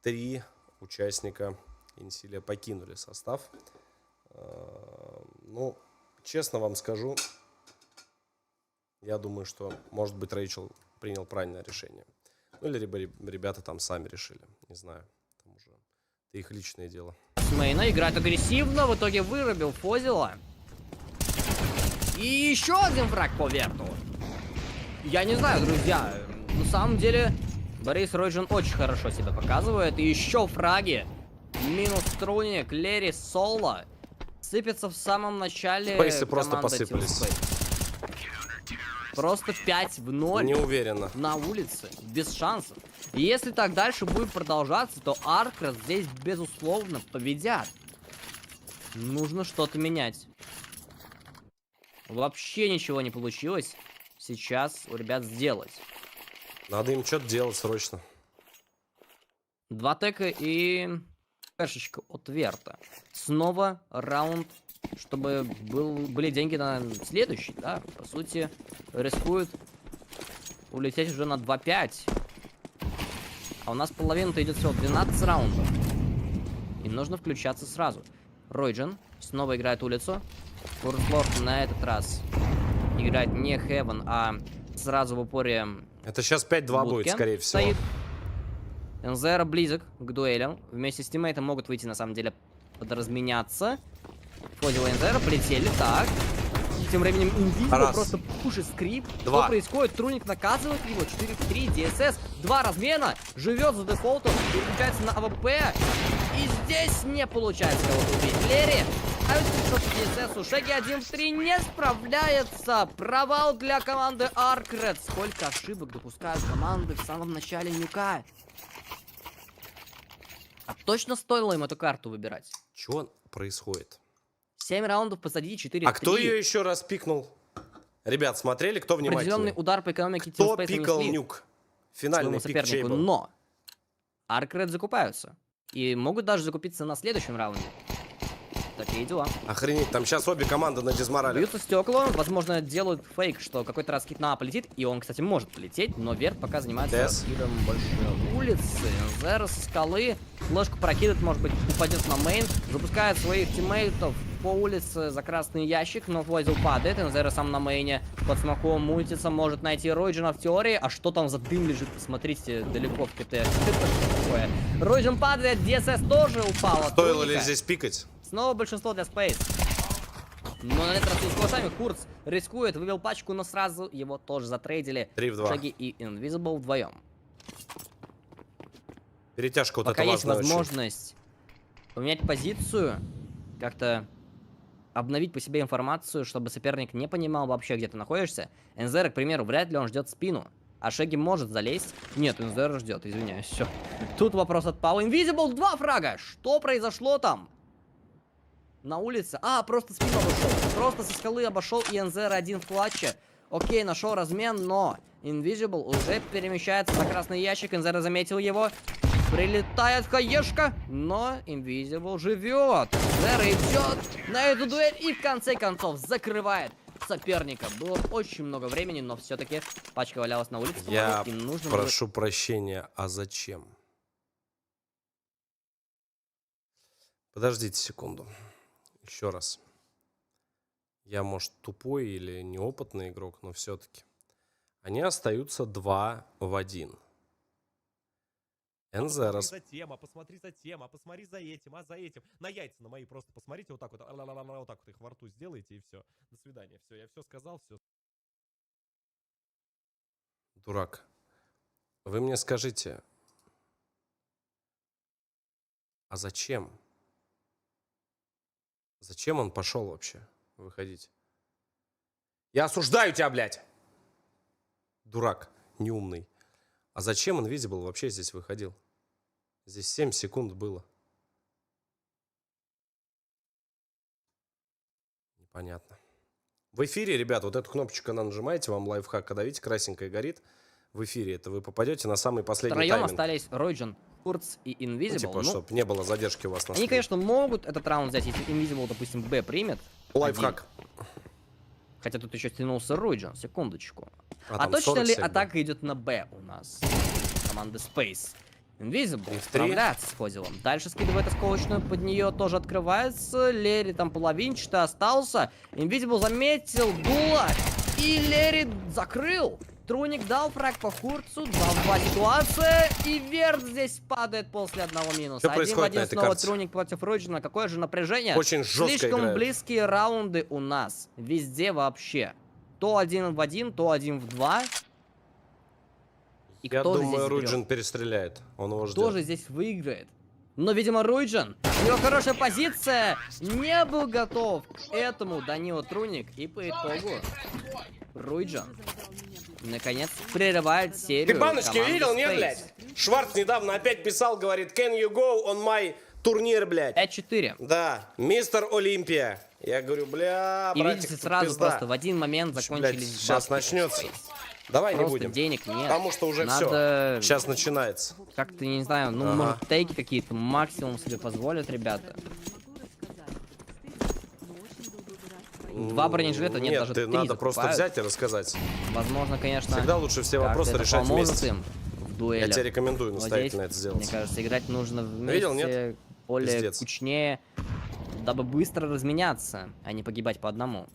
3 участника Инсилия покинули состав. Ну, честно вам скажу, я думаю, что, может быть, Рэйчел принял правильное решение. Ну, или ребята там сами решили, не знаю. Там уже это их личное дело. Мейна играет агрессивно, в итоге вырубил Фозила. И еще один фраг по Верту. Я не знаю, друзья, на самом деле Борис Ройджин очень хорошо себя показывает. И еще фраги. Минус Труник, Лерри, Соло. Сыпется в самом начале. Спейсы просто команда посыпались. Team Space. Просто 5 в 0. Не уверенно. На улице, без шансов. И если так дальше будет продолжаться, то Аркрет здесь, безусловно, победят. Нужно что-то менять. Вообще ничего не получилось сейчас у ребят сделать. Надо им что-то делать срочно. 2 тека и кэшечка от Верта. Снова раунд, чтобы были деньги на следующий, да. По сути, рискуют улететь уже на 2-5. А у нас половина-то идет всего 12 раундов. И нужно включаться сразу. Ройджин снова играет улицу. Фурслорд на этот раз играет не Heaven, а сразу в упоре. Это сейчас 5-2 будет, скорее всего. Стоит. НЗР близок к дуэлям. Вместе с тиммейтом могут выйти, на самом деле, подразменяться. Фозил НЗР, полетели, так. Тем временем Invisible просто пушит скрип. Что происходит? Труник наказывает его. 4-3, DSS. 2 размена. Живет за дефолтом. Переключается на АВП. И здесь не получается кого-то убить. Лерри. А DSS. Шеги 1-3 не справляется. Провал для команды Аркред. Сколько ошибок допускают команды в самом начале нюка. А точно стоило им эту карту выбирать? Чего происходит? 7 раундов позади, 4-3. А кто ее еще раз пикнул? Ребят, смотрели, кто внимательный? Определенный удар по экономике Кто пикал нюк? Финальный пик чей был? Но Аркред закупаются. И могут даже закупиться на следующем раунде. Такие дела. Охренеть, там сейчас обе команды на дизморале. Бьются стекла, возможно, делают фейк, что какой-то раз кит на полетит, и он, кстати, может полететь, но Верт пока занимается кидом больше улицы. Зеро со скалы, флешку прокидывает, может быть, упадет на мейн, запускает своих тиммейтов по улице за красный ящик, но Флойзел падает, и Зеро сам на мейне под смоком мультится, может найти Ройджина в теории, а что там за дым лежит, посмотрите, далеко в КТ. Ройджин падает, DSS тоже упала. Стоило ли здесь пикать? Снова большинство для Space. Но на этот раз с кулаками Курц рискует, вывел пачку, но сразу его тоже затрейдили. 3-2. Шаги и Invisible вдвоем. Перетяжка вот пока это есть важно возможность поменять позицию, как-то обновить по себе информацию, чтобы соперник не понимал вообще, где ты находишься. НЗР, к примеру, вряд ли он ждет спину. А Шеги может залезть. Нет, НЗР ждет, извиняюсь, все. Тут вопрос отпал. Invisible 2 фрага! Что произошло там? На улице. А, просто спину обошел. Просто со скалы обошел и НЗР один в клатче. Окей, нашел размен, но Invisible уже перемещается на красный ящик. НЗР заметил его. Прилетает хаешка, но Invisible живет. НЗР идет на эту дуэль и в конце концов закрывает соперника. Было очень много времени, но все-таки пачка валялась на улице. Я и нужно прошу прощения, а зачем? Подождите секунду. Еще раз. Я, может, тупой или неопытный игрок, но все-таки. Они остаются 2 в 1. НЗР. Посмотри за тем, посмотри за тем, посмотри за этим, за этим. На яйца на мои просто посмотрите, вот так вот. Вот так вот их во рту сделайте, и все. До свидания. Все, я все сказал, все. Дурак. Вы мне скажите, а зачем? Зачем он пошел вообще выходить? Я осуждаю тебя, блядь! Дурак, неумный. А зачем Invisible вообще здесь выходил? Здесь 7 секунд было. Непонятно. В эфире, ребят, вот эту кнопочку, когда нажимаете, вам лайфхак, когда видите, красненькая горит, в эфире, это вы попадете на самый последний втроем тайминг. остались Ройджин, Курц и Invisible. Ну, типа, чтобы не было задержки у вас на Они, конечно, могут этот раунд взять, если Invisible, допустим, Б примет. Лайфхак. Хотя тут еще стянулся Ройджин, секундочку. А точно ли 47, атака идет на Б у нас? Команда Space. Invisible справляется с Фозилом. Дальше скидывает осколочную, под нее тоже открывается. Лерри там половинчато остался. Invisible заметил Дула. И Лерри закрыл. Труник дал фраг по Курцу. 2-2 ситуация. И Верт здесь падает после одного минуса. Что происходит на этой снова карте? Труник против Ройджина. Какое же напряжение. Очень жестко Слишком играют. близкие раунды у нас. Везде вообще. То 1 в 1, то 1 в 2. И Я кто же думаю, здесь Руджин берет? перестреляет. Он его ждет. Кто же здесь выиграет? Но, видимо, Руджин. У него хорошая позиция. Не был готов к этому Данила Труник. И по итогу Руджин наконец прерывает серию. Ты баночки команды видел, нет, Space. блядь? Шварц недавно опять писал, говорит, can you go on my турнир, блядь? 5-4. Да, мистер Олимпия. Я говорю, бля, И братик, видите, тут сразу пизда. просто в один момент закончились Блядь, сейчас бабки. начнется. Давай Просто не будем. денег нет. Потому что уже Надо... все. Сейчас начинается. Как-то, не знаю, ну, Ага. может, тейки какие-то максимум себе позволят, ребята. 2 бронежилета, нет, даже 3 надо просто закупают. взять и рассказать. Возможно, конечно, Всегда лучше все как-то вопросы это решать поможет вместе. им в дуэлях. Я тебе рекомендую Но настоятельно здесь, это сделать. мне кажется, играть нужно вместе, Видел, нет? более Пиздец. кучнее, дабы быстро разменяться, а не погибать по одному.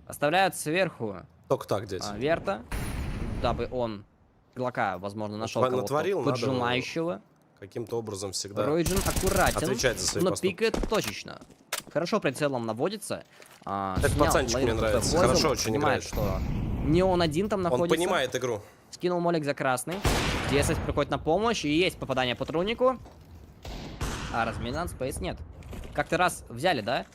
Оставляют сверху Только так, дядь. Верта, дабы он Глока, возможно, нашел кого-то натворил, надо поджимающего. Каким-то образом всегда Ройджин аккуратен, отвечать за свои но поступки. пикает точечно. Хорошо прицелом наводится. Этот снял пацанчик лейн, мне нравится, Фозил, хорошо очень понимает, играет. что не он один там находится. Он понимает игру. Скинул молик за красный. DSS приходит на помощь, и есть попадание по трунику. А размена на спейс нет. Как-то раз взяли, да?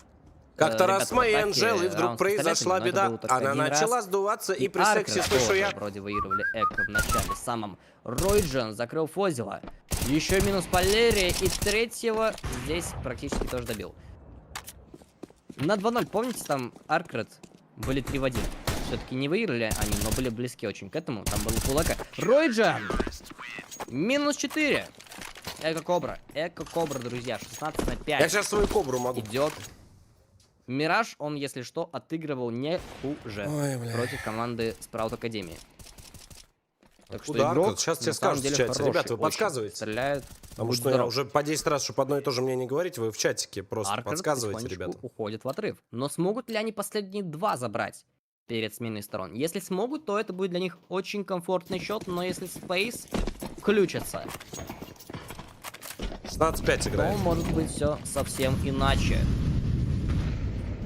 Как-то Ребята раз в моей атаке, Анжелы вдруг раунд с пистолетами, произошла но это беда. был только Она один начала раз. сдуваться, и при Аркер сексе слышу тоже я... вроде выигрывали Эко в начале самом. Ройджин закрыл Фозила. Еще минус по Лере, и третьего здесь практически тоже добил. На 2-0, помните, там Аркрет были 3 в 1. Все-таки не выиграли они, но были близки очень к этому. Там был Кулака. Ройджин! Минус 4. Эко-кобра. Эко-кобра, друзья. 16 на 5. Я сейчас свою кобру могу. Идет. Мираж, он, если что, отыгрывал не хуже против команды Спраут Академии. Так что Куда игрок, Аркад? Сейчас тебе на самом скажут в деле, чате. хороший, Ребята, вы очень. подсказываете? Стреляет. Потому будь что я здоров. уже по 10 раз, чтобы одно и то же мне не говорить, вы в чатике просто Аркер подсказываете, потихонечку ребята. уходит в отрыв. Но смогут ли они последние 2 забрать перед сменой сторон? Если смогут, то это будет для них очень комфортный счет, но если Space включится, 16-5 то играет. может быть все совсем иначе.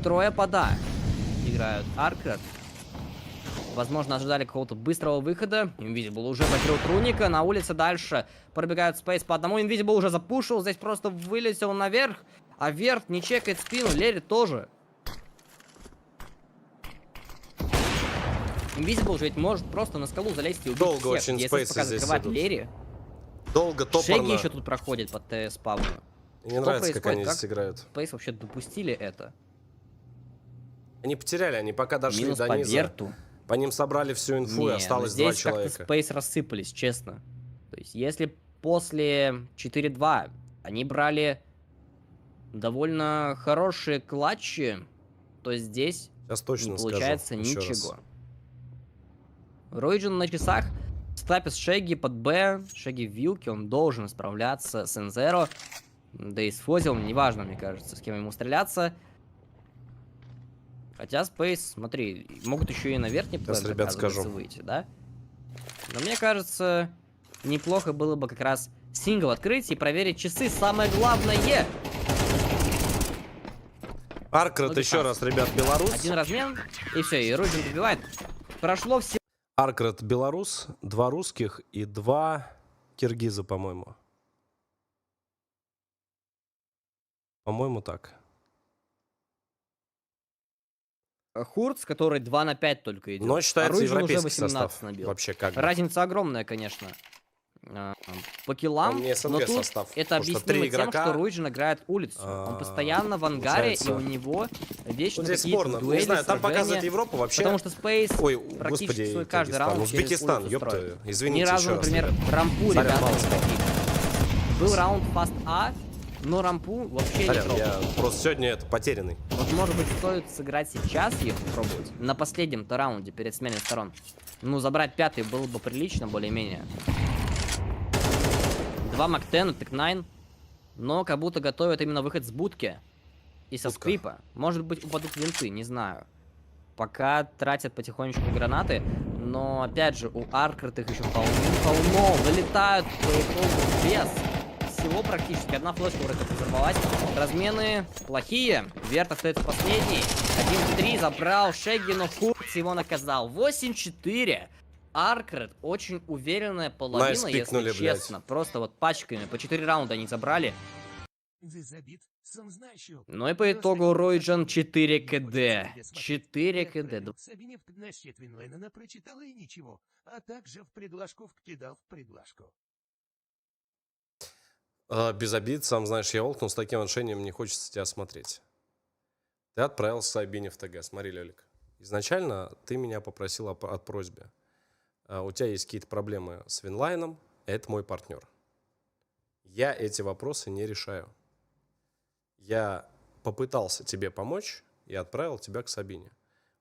Трое пода играют Аркер. Возможно, ожидали какого-то быстрого выхода. Invisible уже закрыл Труника. На улице дальше пробегают Space по одному. Invisible уже запушил. Здесь просто вылетел наверх. А Верт не чекает спину. Лерри тоже. Invisible же ведь может просто на скалу залезть и убить Долго всех. очень Если Space пока здесь закрывает идут. Лерри. Долго, топорно. Шеги еще тут проходит под ТС Павлу. Мне нравится, как они здесь играют. Space вообще допустили это? Они потеряли, они пока дошли Минус до по низа. Верту. По ним собрали всю инфу, и Не, осталось ну 2 здесь как-то человека. Space рассыпались, честно. То есть, если после 4-2 они брали довольно хорошие клатчи, то здесь Сейчас точно не скажу получается еще раз. ничего. Ройджин на часах. Стапис Шеги под Б. Шеги в вилке, он должен справляться с Энзеро. Да и с Фозилом, неважно, мне кажется, с кем ему стреляться. Хотя Space, смотри, могут еще и на верхний Сейчас, план, ребят, оказывается, скажу. выйти, да? Но мне кажется, неплохо было бы как раз сингл открыть и проверить часы. Самое главное! Аркрет Ну, еще 15. раз, ребят, белорус. Один размен, и все, и Ройджин добивает. Прошло все. Аркрет белорус, 2 русских и 2 киргиза, по-моему. По-моему, так. Хурц, который 2 на 5 только идет. Но считается Ройджин уже европейский 18 состав. набил. Вообще как бы. Разница огромная, конечно. По киллам, Он не СНГ но тут состав, это потому что объяснимо 3 тем, игрока, что Ройджин играет улицу. Он постоянно в ангаре, и получается, у него вечно вот здесь какие-то спорно. дуэли, Не знаю, там сражения, показывает Европа вообще. Потому что Space Ой, практически господи, свой каждый Киргизстан. раунд через Узбекистан, улицу ёпта. строит. Извините Ни разу, еще раз, например, ребят. рампу Сорян, ребята мало не сказал. пробили. Был раунд фаст А, но рампу вообще не Сорян, пробовал. я просто сегодня это потерянный. Вот, может быть, стоит сыграть сейчас ее попробовать. На последнем-то раунде перед сменой сторон. Ну, забрать 5-й было бы прилично, более-менее. 2 Мактена, Тек-9. Но как будто готовят именно выход с будки. И со скрипа. Может быть, упадут винты, не знаю. Пока тратят потихонечку гранаты. Но, опять же, у Аркрет их еще полно. Вылетают по итогу без всего практически. Одна флешка вроде как взорвалась. Размены плохие. Верт остается последний. 1-3 забрал Шеги, но Хурц его наказал. 8-4. Аркрет очень уверенная половина, Найс пикнули, если блядь. честно. Просто вот пачками. По 4 раунда они забрали. Ну и по итогу Ройджин 4 КД. 4 КД. Сабинев на Щетвинлайн, она прочитала и ничего. А также в предложку вкидал в предложку. Без обид, сам знаешь, я олкнул, с таким отношением не хочется тебя смотреть. Ты отправился Сабине в ТГ. Смотри, Лёлик. Изначально ты меня попросил о просьбе. У тебя есть какие-то проблемы с Винлайном, это мой партнер. Я эти вопросы не решаю. Я попытался тебе помочь, и отправил тебя к Сабине.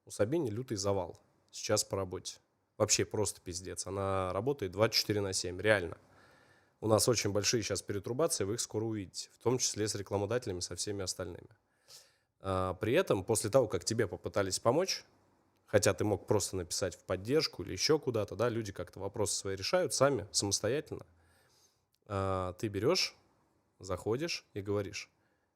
У Сабини лютый завал сейчас по работе. Вообще просто пиздец. Она работает 24/7, реально. У нас очень большие сейчас перетрубации, вы их скоро увидите. В том числе с рекламодателями, со всеми остальными. При этом, после того, как тебе попытались помочь, хотя ты мог просто написать в поддержку или еще куда-то, да, люди как-то вопросы свои решают сами, самостоятельно. Ты берешь, заходишь и говоришь: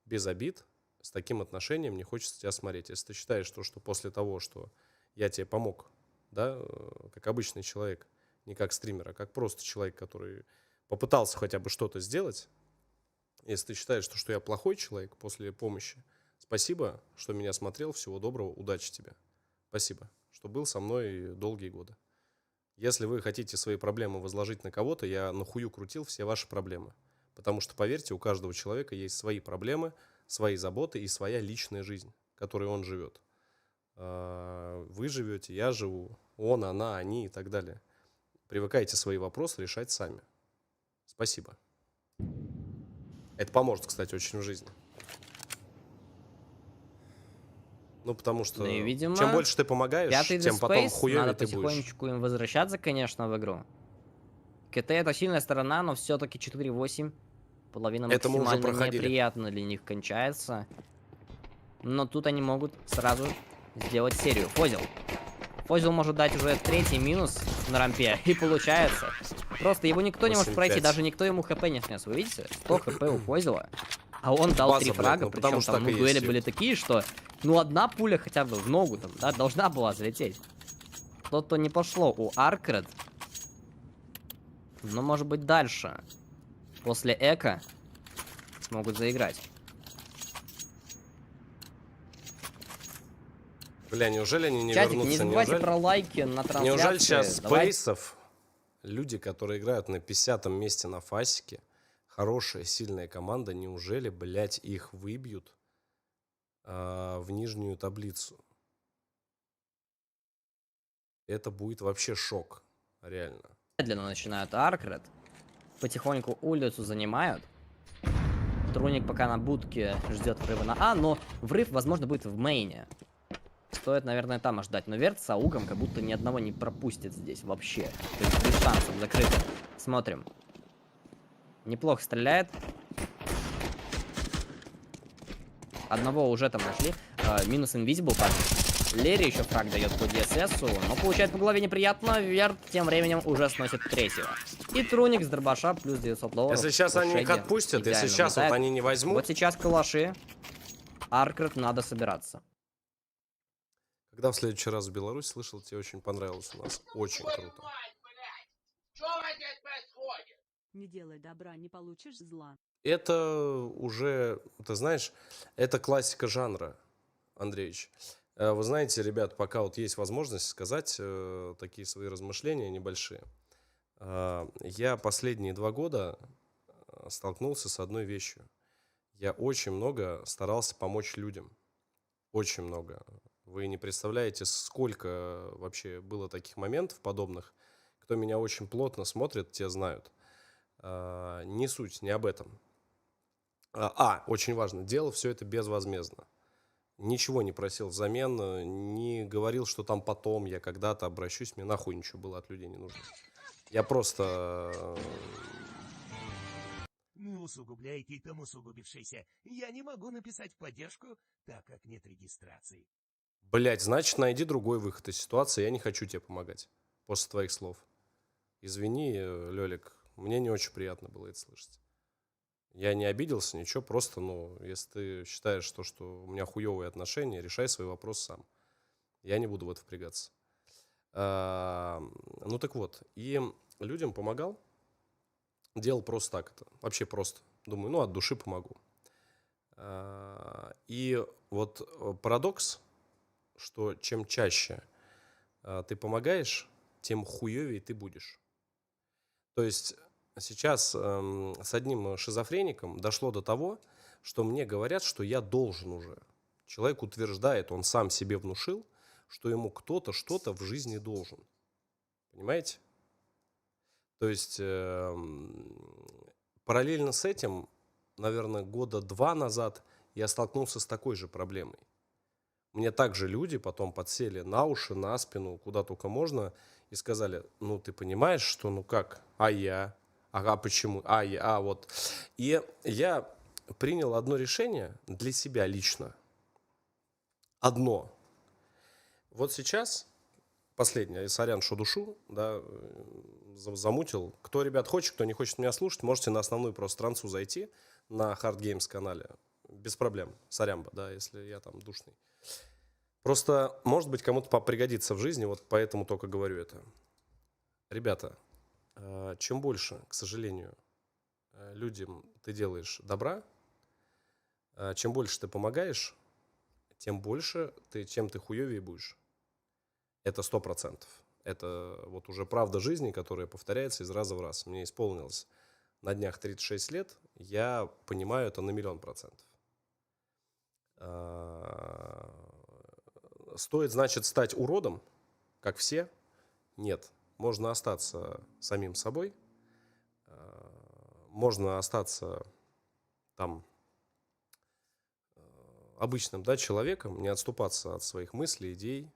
без обид, с таким отношением не хочется тебя смотреть. Если ты считаешь, что после того, что я тебе помог, да, как обычный человек, не как стример, а как просто человек, который попытался хотя бы что-то сделать, если ты считаешь, что я плохой человек после помощи, спасибо, что меня смотрел, всего доброго, удачи тебе. Спасибо, что был со мной долгие годы. Если вы хотите свои проблемы возложить на кого-то, я нахую крутил все ваши проблемы. Потому что, поверьте, у каждого человека есть свои проблемы, свои заботы и своя личная жизнь, которой он живет. Вы живете, я живу, он, она, они и так далее. Привыкайте свои вопросы решать сами. Спасибо. Это поможет, кстати, очень в жизни. Ну, потому что Ну и, видимо, чем больше ты помогаешь, пятый тем Dead потом Space, хуёвее надо ты будешь. потихонечку им возвращаться, конечно, в игру. КТ это сильная сторона, но все-таки 4-8. Половина Это мы уже максимально проходили. неприятно для них кончается. Но тут они могут сразу сделать серию. Фозил может дать уже третий минус на рампе. И получается. Просто его никто не может 8-5. пройти, даже никто ему хп не снес. Вы видите? 100 хп у Фозила. А он дал База, 3 блядь, фрага, ну, потому причем что там так и дуэли есть, были такие, что ну одна пуля хотя бы в ногу там, да, должна была залететь. Что-то не пошло у Аркред. Но может быть дальше. После Эко смогут заиграть. Бля, неужели они не Чатики, вернутся? не забывайте Неужели- про лайки на трансляции. Неужели сейчас Давай. спейсов, люди, которые играют на 50-м месте на фасике, хорошая, сильная команда, неужели, блядь, их выбьют в нижнюю таблицу? Это будет вообще шок, реально. Медленно начинают Аркред. Потихоньку улицу занимают. Труник пока на будке ждет врыва на А, но врыв, возможно, будет в мейне. Стоит, наверное, там ждать. Но Верт с Аугом как будто ни одного не пропустит здесь вообще. То есть без шансов закрыто. Смотрим. Неплохо стреляет. Одного уже там нашли. Минус Invisible также. Лерри еще фраг дает по DSS, но получает по голове неприятно. Верт тем временем уже сносит третьего. И Труник с дробаша плюс 900 долларов. Если сейчас по они их Шеге отпустят, если идеально сейчас вот влетает. они не возьмут... Вот сейчас калаши. Аркред надо собираться. Когда в следующий раз в Беларусь слышал, тебе очень понравилось у нас. Очень круто. Не делай добра, не получишь зла. Это уже, ты знаешь, это классика жанра, Андреевич. Вы знаете, ребят, пока вот есть возможность сказать такие свои размышления небольшие. Я последние 2 года столкнулся с одной вещью. Я очень много старался помочь людям. Очень много. Вы не представляете, сколько вообще было таких моментов подобных. Кто меня очень плотно смотрит, те знают. Не суть, не об этом. Очень важно, делал все это безвозмездно. Ничего не просил взамен, не говорил, что там потом я когда-то обращусь, мне нахуй ничего было от людей не нужно. Я просто... Не усугубляйте там усугубившийся. Я не могу написать в поддержку, так как нет регистрации. Блять, значит, найди другой выход из ситуации, я не хочу тебе помогать. После твоих слов. Извини, Лёлик, мне не очень приятно было это слышать. Я не обиделся, ничего, просто, если ты считаешь, что у меня хуёвые отношения, решай свой вопрос сам. Я не буду в это впрягаться. Ну так вот, и людям помогал, делал просто так это, вообще просто. Думаю, от души помогу. И вот парадокс, что чем чаще ты помогаешь, тем хуёвее ты будешь. То есть сейчас с одним шизофреником дошло до того, что мне говорят, что я должен уже. Человек утверждает, он сам себе внушил, что ему кто-то что-то в жизни должен. Понимаете? То есть параллельно с этим, наверное, 2 года назад я столкнулся с такой же проблемой. Мне также люди потом подсели на уши, на спину, куда только можно, и сказали, ну ты понимаешь, что ну как, а я, ага, почему, а я, а вот. И я принял одно решение для себя лично. Одно. Вот сейчас, последнее, сорян, что душу, да, замутил. Кто, ребят, хочет, кто не хочет меня слушать, можете на основную просто странцу зайти на Hard Games канале. Без проблем. Сорямба, да, если я там душный. Просто, может быть, кому-то пригодится в жизни, вот поэтому только говорю это. Ребята, чем больше, к сожалению, людям ты делаешь добра, чем больше ты помогаешь, тем больше чем ты хуёвее будешь. Это 100%. Это вот уже правда жизни, которая повторяется из раза в раз. Мне исполнилось на днях 36 лет, я понимаю это на 1000000%. Стоит, значит, стать уродом, как все? Нет. Можно остаться самим собой, можно остаться там обычным, да, человеком, не отступаться от своих мыслей, идей,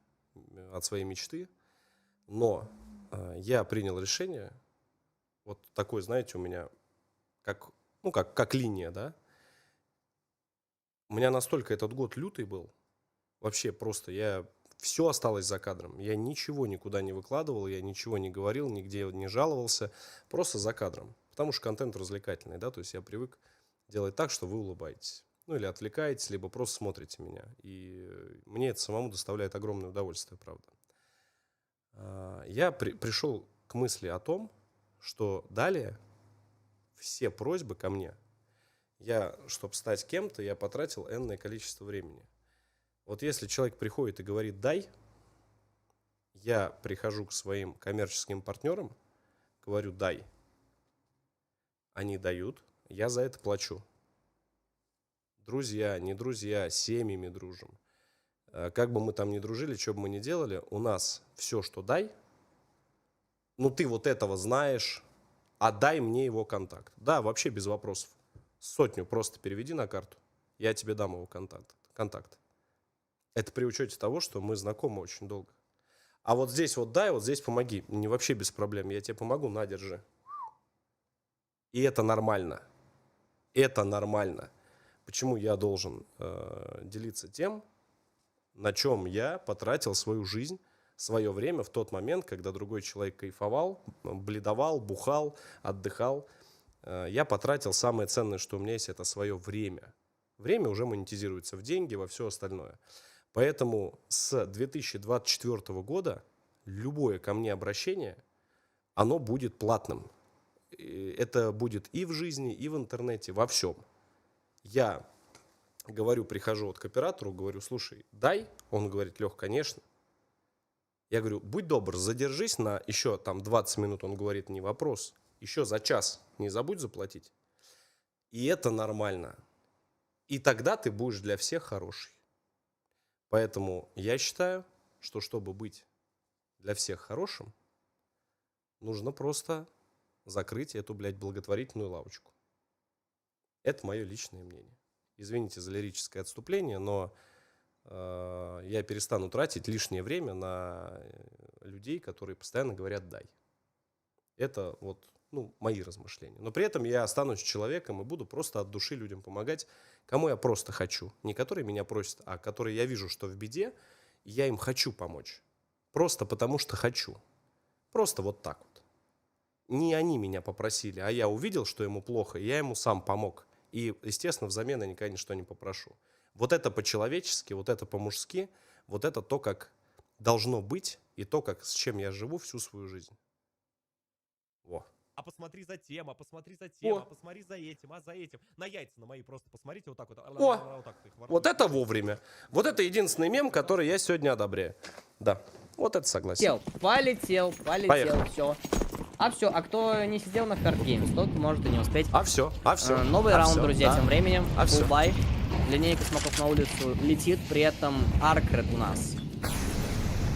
от своей мечты. Но я принял решение, вот такое, знаете, у меня, как линия, да. У меня настолько этот год лютый был, вообще просто все осталось за кадром. Я ничего никуда не выкладывал, я ничего не говорил, нигде не жаловался, просто за кадром. Потому что контент развлекательный, да, то есть я привык делать так, что вы улыбаетесь. Ну или отвлекаетесь, либо просто смотрите меня. И мне это самому доставляет огромное удовольствие, правда. Я пришел к мысли о том, что далее все просьбы ко мне, чтобы стать кем-то, я потратил энное количество времени. Вот если человек приходит и говорит «дай», я прихожу к своим коммерческим партнерам, говорю «дай». Они дают, я за это плачу. Друзья, не друзья, семьями дружим. Как бы мы там ни дружили, что бы мы ни делали, у нас все, что дай, ну ты вот этого знаешь, а дай мне его контакт. Да, вообще без вопросов. 100 просто переведи на карту, я тебе дам его контакт. Это при учете того, что мы знакомы очень долго. А вот здесь вот дай, вот здесь помоги. Не вообще без проблем. Я тебе помогу, на, держи. И это нормально. Это нормально. Почему я должен делиться тем, на чем я потратил свою жизнь, свое время в тот момент, когда другой человек кайфовал, бледовал, бухал, отдыхал. Я потратил самое ценное, что у меня есть, это свое время. Время уже монетизируется в деньги, во все остальное. Поэтому с 2024 года любое ко мне обращение, оно будет платным. Это будет и в жизни, и в интернете, во всем. Я говорю, прихожу вот к оператору, говорю, слушай, дай. Он говорит, Лех, конечно. Я говорю, будь добр, задержись на еще там 20 минут. Он говорит, не вопрос. Еще за час не забудь заплатить. И это нормально. И тогда ты будешь для всех хороший. Поэтому я считаю, что чтобы быть для всех хорошим, нужно просто закрыть эту, благотворительную лавочку. Это мое личное мнение. Извините за лирическое отступление, но я перестану тратить лишнее время на людей, которые постоянно говорят «дай». Это вот, мои размышления. Но при этом я останусь человеком и буду просто от души людям помогать, кому я просто хочу. Не которые меня просят, а которые я вижу, что в беде, и я им хочу помочь. Просто потому что хочу. Просто вот так вот. Не они меня попросили, а я увидел, что ему плохо, и я ему сам помог. И, естественно, взамен я никогда ничто не попрошу. Вот это по-человечески, вот это по-мужски, вот это то, как должно быть, и то, с чем я живу всю свою жизнь. Во. А посмотри за тем, а посмотри за тем, а посмотри за этим, а за этим. На яйца на мои просто посмотрите вот так вот. О, вот это вовремя. Вот это единственный мем, который я сегодня одобряю. Да, вот это согласен. Полетел, все. А кто не сидел на Hard Games, тот может и не успеть. Все. Новый раунд, друзья, да. тем временем. Фулбай. Линейка смоков на улицу летит, при этом Аркред у нас.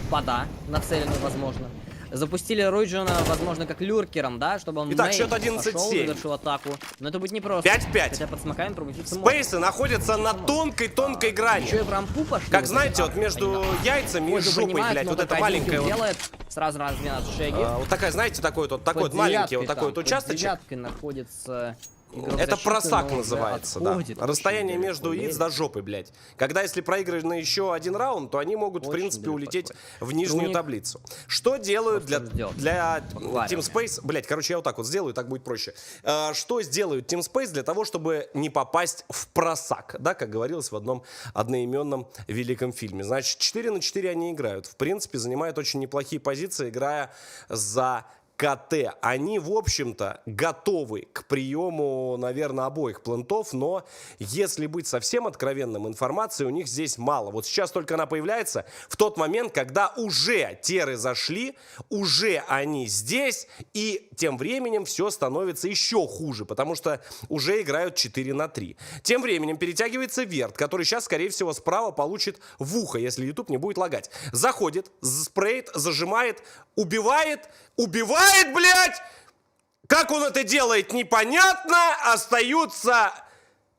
Пода, нацеленный, возможно. Запустили Руйджина, возможно, как люркером, да, чтобы он Итак, мейн счет пошел, 11-7. завершил атаку. Но это будет непросто. 5-5. Хотя под смоками промахнуться можно. Спейсы находятся на тонкой грани. Еще и в рампу пошли. Как знаете, вот между яйцами и жопой, блядь, вот это маленькое вот. Делает сразу размен от Шеги. Вот такая, знаете, такой вот маленький вот такой вот участочек. Под девяткой находится... игрок Это защиты, просак но называется, уже да. отходит Расстояние очень между далеко. яиц до жопы, блядь. Когда если проигрывают на еще один раунд, то они могут, в Очень принципе, далеко улететь отходит. в нижнюю Труник таблицу. Что делают для Подваривание. Team Space? Блядь, короче, я вот так вот сделаю, так будет проще. Что сделают Team Space для того, чтобы не попасть в просак? Да, как говорилось в одном одноименном великом фильме. Значит, 4 на 4 они играют. В принципе, занимают очень неплохие позиции, играя за КТ. Они, в общем-то, готовы к приему, наверное, обоих плентов, но, если быть совсем откровенным, информации у них здесь мало. Вот сейчас только она появляется в тот момент, когда уже теры зашли, уже они здесь, и тем временем все становится еще хуже, потому что уже играют 4 на 3. Тем временем перетягивается Верт, который сейчас, скорее всего, справа получит в ухо, если YouTube не будет лагать. Заходит, спреет, зажимает, убивает, блядь! Как он это делает, непонятно. Остаются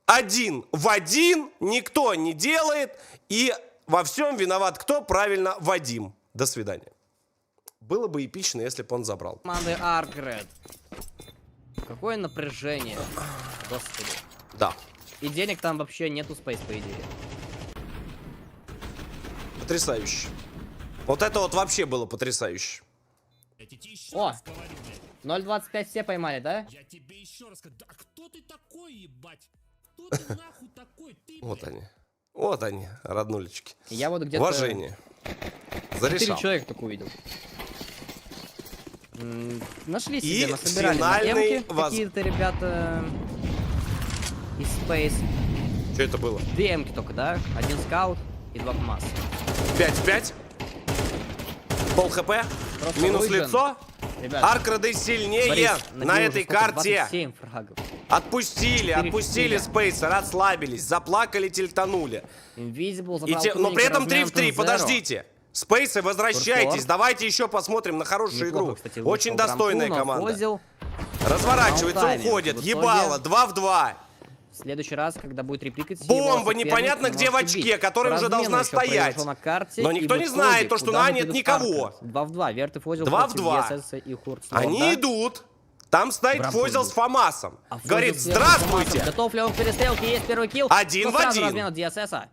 1 в 1. Никто не делает. И во всем виноват кто? Правильно, Вадим. До свидания. Было бы эпично, если бы он забрал. Команды Аркред. Какое напряжение. Господи. Да. И денег там вообще нету, Спейс, по идее. Потрясающе. Вот это вот вообще было потрясающе. О! 0.25 все поймали, да? Я тебе еще раз скажу, да кто ты такой, ебать? Кто ты нахуй такой? Ты, Вот они. Вот они, роднулечки. Я вот где-то... Уважение. 4 Зарешал. человека только увидел. Нашли себе, И насобирали на финальный эмки какие-то ребята из Space. Что это было? 2 эмки только, да? 1 скаут и 2 КамАЗ. 5-5. Пол хп. Просто Минус Руйджин. лицо. Ребята, Аркрады сильнее Борис, на набил этой уже сколько? карте. 27 фрагов. Отпустили Спейса, расслабились, заплакали, тильтанули. Invisible И забрал но при этом 3 в 3, Tuning, подождите. Спейсы, возвращайтесь, Курсор. давайте еще посмотрим на хорошую Неплохо, игру. кстати, Очень вышел в достойная рампу, команда. нафозил. Разворачивается, Алтайне. уходит, В итоге ебало, 2 в 2. В следующий раз, когда будет репикать, Бомба непонятно где в очке, которая уже должна стоять. На карте, Но и никто в не итоге, знает, то, что куда на мы нет идут никого. Аркред? 2 в 2. Верт и Фозил 2 в против 2. DSS и Хурц. Они идут. Там стоит Брампу Фозил идут. с Фомасом. А Фозил Говорит, с первым здравствуйте. Фомасом. Готов ли он к перестрелке? Есть первый килл. 1 в 1. Размен от DSS.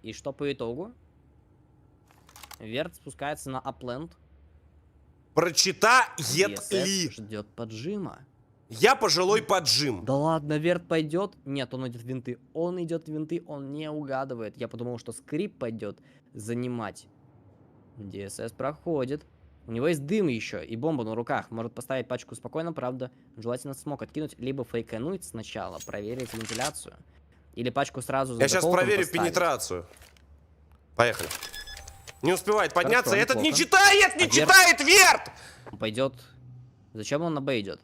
И что по итогу? Верт спускается на апленд. Прочитает DSS ли? ждет поджима. Я пожилой поджим. Да ладно, Верт пойдет? Нет, он идет в винты. Он идет в винты, он не угадывает. Я подумал, что скрип пойдет занимать. DSS проходит. У него есть дым еще и бомба на руках. Может поставить пачку спокойно, правда. Желательно смог откинуть, либо фейкануть сначала, проверить вентиляцию. Или пачку сразу за Я сейчас дефолтом проверю поставить. пенетрацию. Поехали. Не успевает подняться. Хорошо, Этот не неплохо. читает, не А читает, Верт! Он пойдет. Зачем он на Б идет?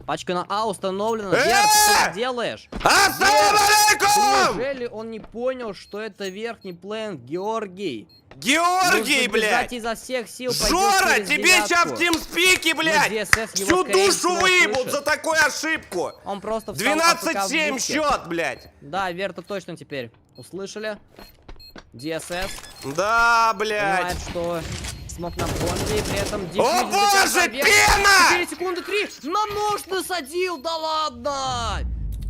Пачка на А установлена. Верт, что ты делаешь? Ассаляму алейкум! Неужели он не понял, что это верхний план, Георгий? Георгий, Нужно блядь! бежать изо всех сил. пойдет Жора, через тебе девятку. сейчас в тимспике, блядь, Но DSS его, всю скорее душу всего, выебут слышит. за такую ошибку. Он просто встал АФК в 12-7 будке. счет, блядь. Да, Верта точно теперь услышали. DSS Да, блядь. понимает, что смог на бомбе, и при этом... О боже, пена! 4 секунды 3! На нож насадил, да ладно!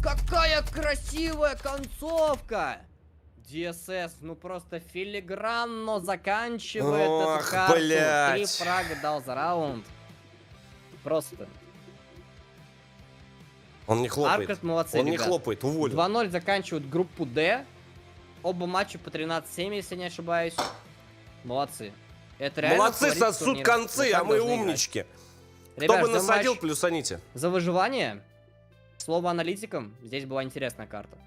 Какая красивая концовка! DSS, ну просто филигранно заканчивает Ох, эту карту. блядь. 3 фрага дал за раунд. Просто. Он не хлопает. Аркад молодцы, Он не ребят. хлопает, уволен. 2-0 заканчивают группу D. Оба матча по 13-7, если не ошибаюсь. Молодцы. Это реально Молодцы, фаворит сосут турнира. концы, Вот а так мы должны играть. умнички. Кто Ребят, бы ждем насадил, матч плюсаните. за выживание. Слово аналитикам. Здесь была интересная карта.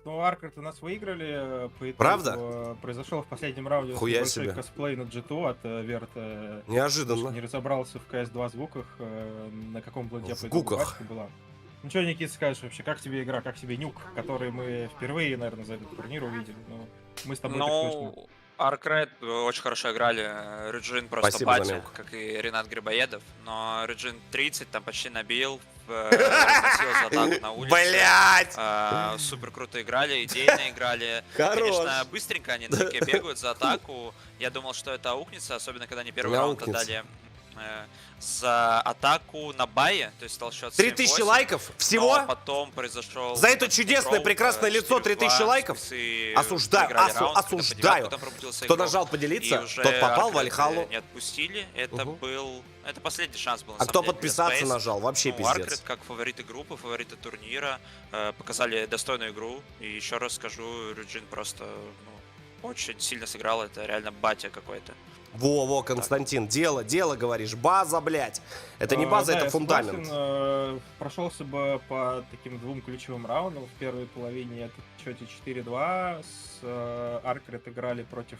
Ну, Аркред у нас выиграли. По итогу, Правда? Произошел в последнем раунде Хуя большой себе. косплей на G2 от Верта. Неожиданно. Не разобрался в CS2 звуках, на каком блоке В по итогу гуках. пачка была. Ну что, Никита, скажешь вообще, как тебе игра, как тебе нюк, который мы впервые, наверное, за этот турнир увидели? Ну, мы с тобой так точно. Ну, Аркрейд очень хорошо играли. Реджин просто Спасибо за батя, мелку. как и Ренат Грибоедов. Но Реджин 30 там почти набил, разносил за атаку на улице. Блять! Супер круто играли, идейно играли. Хорош. Конечно, быстренько они на пике бегают за атаку. Я думал, что это аукнется, особенно когда они первый Не раунд аукнется. отдали за атаку на бае, то есть стал счет 3000 7-8. лайков всего? Но потом произошел... За это чудесное, прекрасное лицо 3000 лайков? Осуждаю, осуждаю. Кто нажал поделиться, тот попал в Вальхалу. Не отпустили, это был... Это последний шанс был, на А самом кто деле, для подписаться Space. нажал? Вообще Ну, пиздец. Аркрейд, как фавориты группы, фавориты турнира, показали достойную игру. И еще раз скажу, Реджин просто очень сильно сыграл, это реально батя какой-то. Во, Константин, дело, говоришь, база, блядь. Это не база, Да, это я фундамент. согласен. Прошелся бы по таким двум ключевым раундам. В первой половине это в счете 4-2. С Аркрейд играли против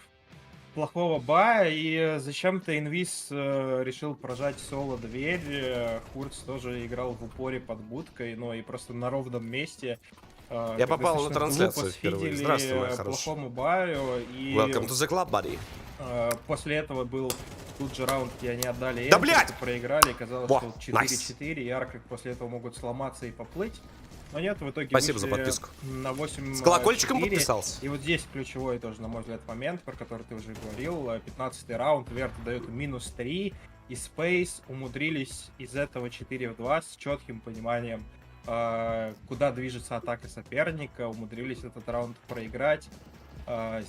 плохого бая, и зачем-то Инвиз решил прожать соло дверь. Хурц тоже играл в упоре под будкой, но и просто на ровном месте. Я попал на трансляцию впервые. Здравствуй, моя хорошая. Плохому баю, и Welcome to the club, buddy. после этого был тут же раунд, где они отдали Да, Энтри, блядь! проиграли, казалось, Во, что 4-4, найс. и Аркрейд после этого могут сломаться и поплыть. Но нет, в итоге Спасибо за вышли подписку. на 8. С колокольчиком подписался. И вот здесь ключевой тоже, на мой взгляд, момент, про который ты уже говорил. 15-й раунд, Верт дает минус 3, и Space умудрились из этого 4-2 с четким пониманием, куда движется атака соперника, умудрились этот раунд проиграть.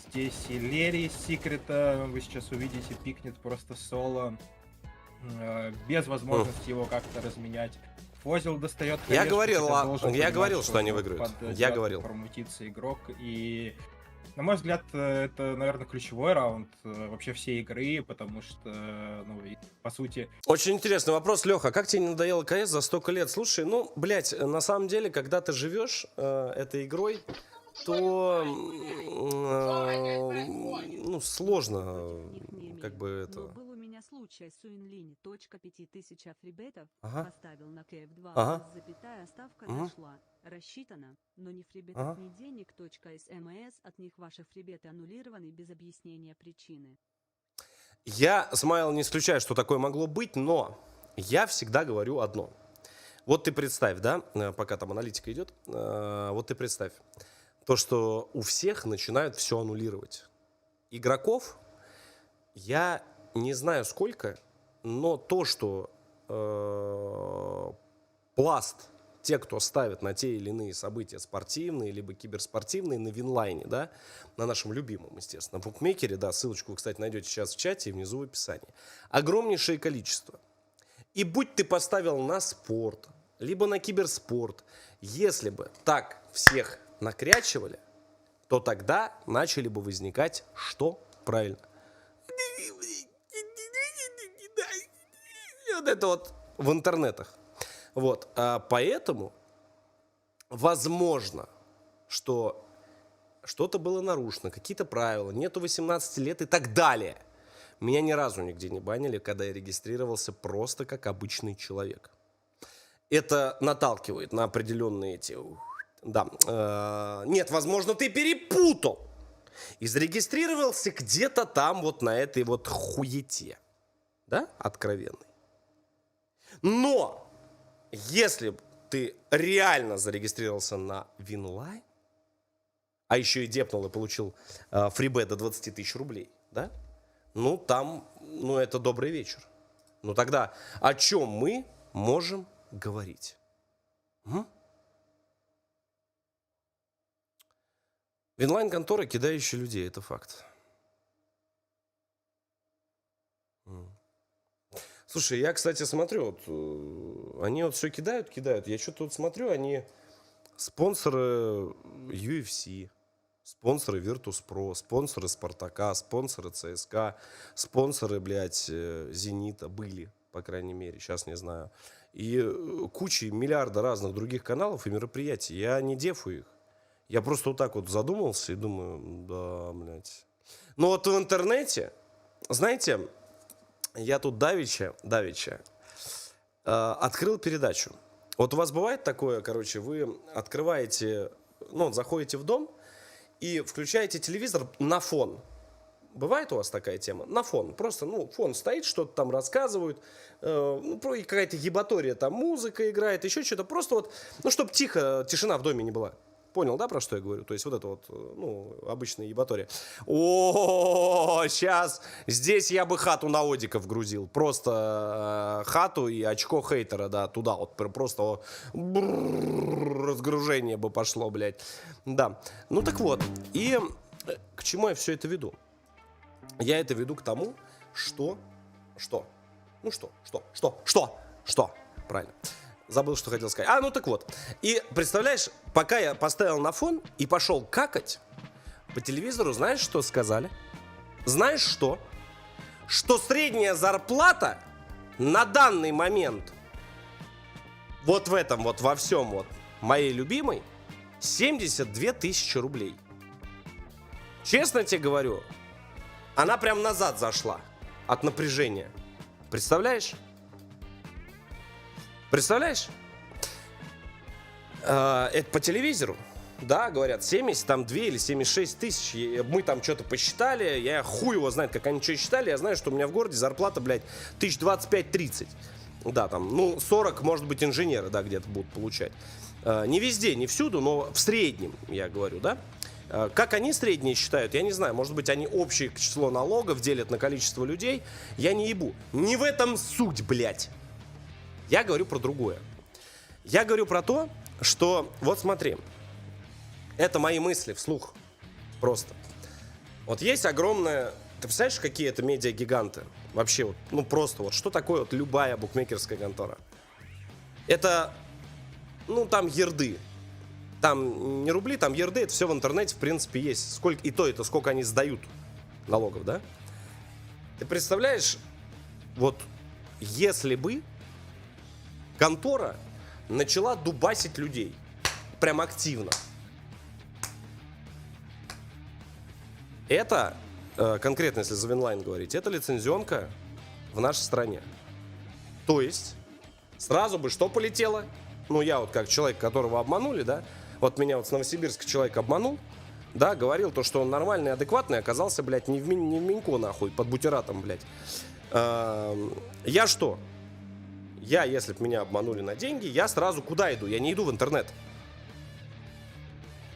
Здесь и Лерри с Секрета, вы сейчас увидите, пикнет просто соло, без возможности его как-то разменять. Фозил достает. Я колешку, говорил, хотя должен я понимать, говорил, что они выиграют. под Я девятку говорил. Промутится игрок. И, на мой взгляд, это, наверное, ключевой раунд вообще всей игры, потому что, ну, и, по сути... Очень интересный вопрос, Леха. Как тебе не надоело КС за столько лет? Слушай, ну, блядь, на самом деле, когда ты живешь этой игрой, то ну, сложно, как бы это... Но был у меня случай с Уинлини. 5000 фрибетов Ага. поставил на КФ2, Ага. запятая ставка Мгм. дошла. Рассчитано, но ни фрибетов, Ага. ни денег. СМС от них ваши фрибеты аннулированы без объяснения причины. Я, Смайл, не исключаю, что такое могло быть, но я всегда говорю одно. Вот ты представь, да, пока там аналитика идет, вот ты представь, то, что у всех начинают все аннулировать. Игроков я не знаю сколько, но то, что пласт, те, кто ставит на те или иные события спортивные, либо киберспортивные на Винлайне, да, на нашем любимом, естественно, букмекере, да, ссылочку вы, кстати, найдете сейчас в чате и внизу в описании. Огромнейшее количество. И будь ты поставил на спорт, либо на киберспорт, если бы так всех накрячивали, то тогда начали бы возникать что? Правильно. Вот это вот в интернетах. Вот. Поэтому возможно, что что-то было нарушено, какие-то правила, нету 18 лет и так далее. Меня ни разу нигде не банили, когда я регистрировался просто как обычный человек. Это наталкивает на определенные эти... Да. Нет, возможно, ты перепутал. И зарегистрировался где-то там вот на этой вот хуете. Да? Откровенной. Но если ты реально зарегистрировался на Винлайн, а еще и депнул и получил фрибет до 20 тысяч рублей, да? Ну, там, ну, это добрый вечер. Ну, тогда о чем мы можем говорить? Винлайн-контора, кидающие людей, это факт. Слушай, я, кстати, смотрю, вот, они вот все кидают. Я что-то вот смотрю, они спонсоры UFC, спонсоры Virtus.pro, спонсоры Спартака, спонсоры ЦСКА, спонсоры, блядь, Зенита были, по крайней мере, сейчас не знаю. И куча, миллиарда разных других каналов и мероприятий. Я не дефу их. Я просто вот так вот задумался и думаю, да, блядь. Но вот в интернете, знаете, я тут давеча открыл передачу. Вот у вас бывает такое, короче, вы открываете, ну, заходите в дом и включаете телевизор на фон. Бывает у вас такая тема? На фон. Просто, ну, фон стоит, что-то там рассказывают, ну, какая-то ебатория, там музыка играет, еще что-то. Просто вот, ну, чтобы тихо, тишина в доме не была. Понял, да, про что я говорю? То есть вот это вот, ну, обычная ебатория. О, сейчас здесь я бы хату на Одика вгрузил. Просто хату и очко хейтера, да, туда вот. Просто разгружение бы пошло, блядь. Да. Ну так вот. И к чему я все это веду? Я это веду к тому, что? Правильно. Забыл, что хотел сказать. Ну так вот. И представляешь, пока я поставил на фон и пошел какать, по телевизору знаешь, что сказали? Знаешь что? Что средняя зарплата на данный момент вот в этом вот, во всем вот, моей любимой, 72 тысячи рублей. Честно тебе говорю, она прям назад зашла от напряжения. Представляешь? Представляешь? Это по телевизору. Да, говорят, 72 или 76 тысяч. Мы там что-то посчитали. Я хуй его знает, как они что считали. Я знаю, что у меня в городе зарплата, блядь, 1025-30. Да, там, ну, 40, может быть, инженеры, да, где-то будут получать. Не везде, не всюду, но в среднем, я говорю, да. Как они средние считают, я не знаю. Может быть, они общее число налогов делят на количество людей. Я не ебу. Не в этом суть, блядь. Я говорю про другое. Я говорю про то, что, вот смотри, это мои мысли вслух, просто. Вот есть огромная, ты представляешь, какие это медиагиганты? Вообще, вот, ну просто, вот что такое вот любая букмекерская контора? Это, ну там ерды. Там не рубли, там ерды, это все в интернете, в принципе, есть. Сколько, и то это сколько они сдают налогов, да? Ты представляешь, вот если бы контора начала дубасить людей. Прям активно. Это, конкретно если за Винлайн говорить, это лицензионка в нашей стране. То есть, сразу бы что полетело? Ну, я вот как человек, которого обманули, да? Вот меня вот с Новосибирска человек обманул, да, говорил то, что он нормальный, адекватный, оказался, блядь, не в Минько, нахуй, под бутератом, блядь. Я что? Я, если бы меня обманули на деньги, я сразу куда иду? Я не иду в интернет.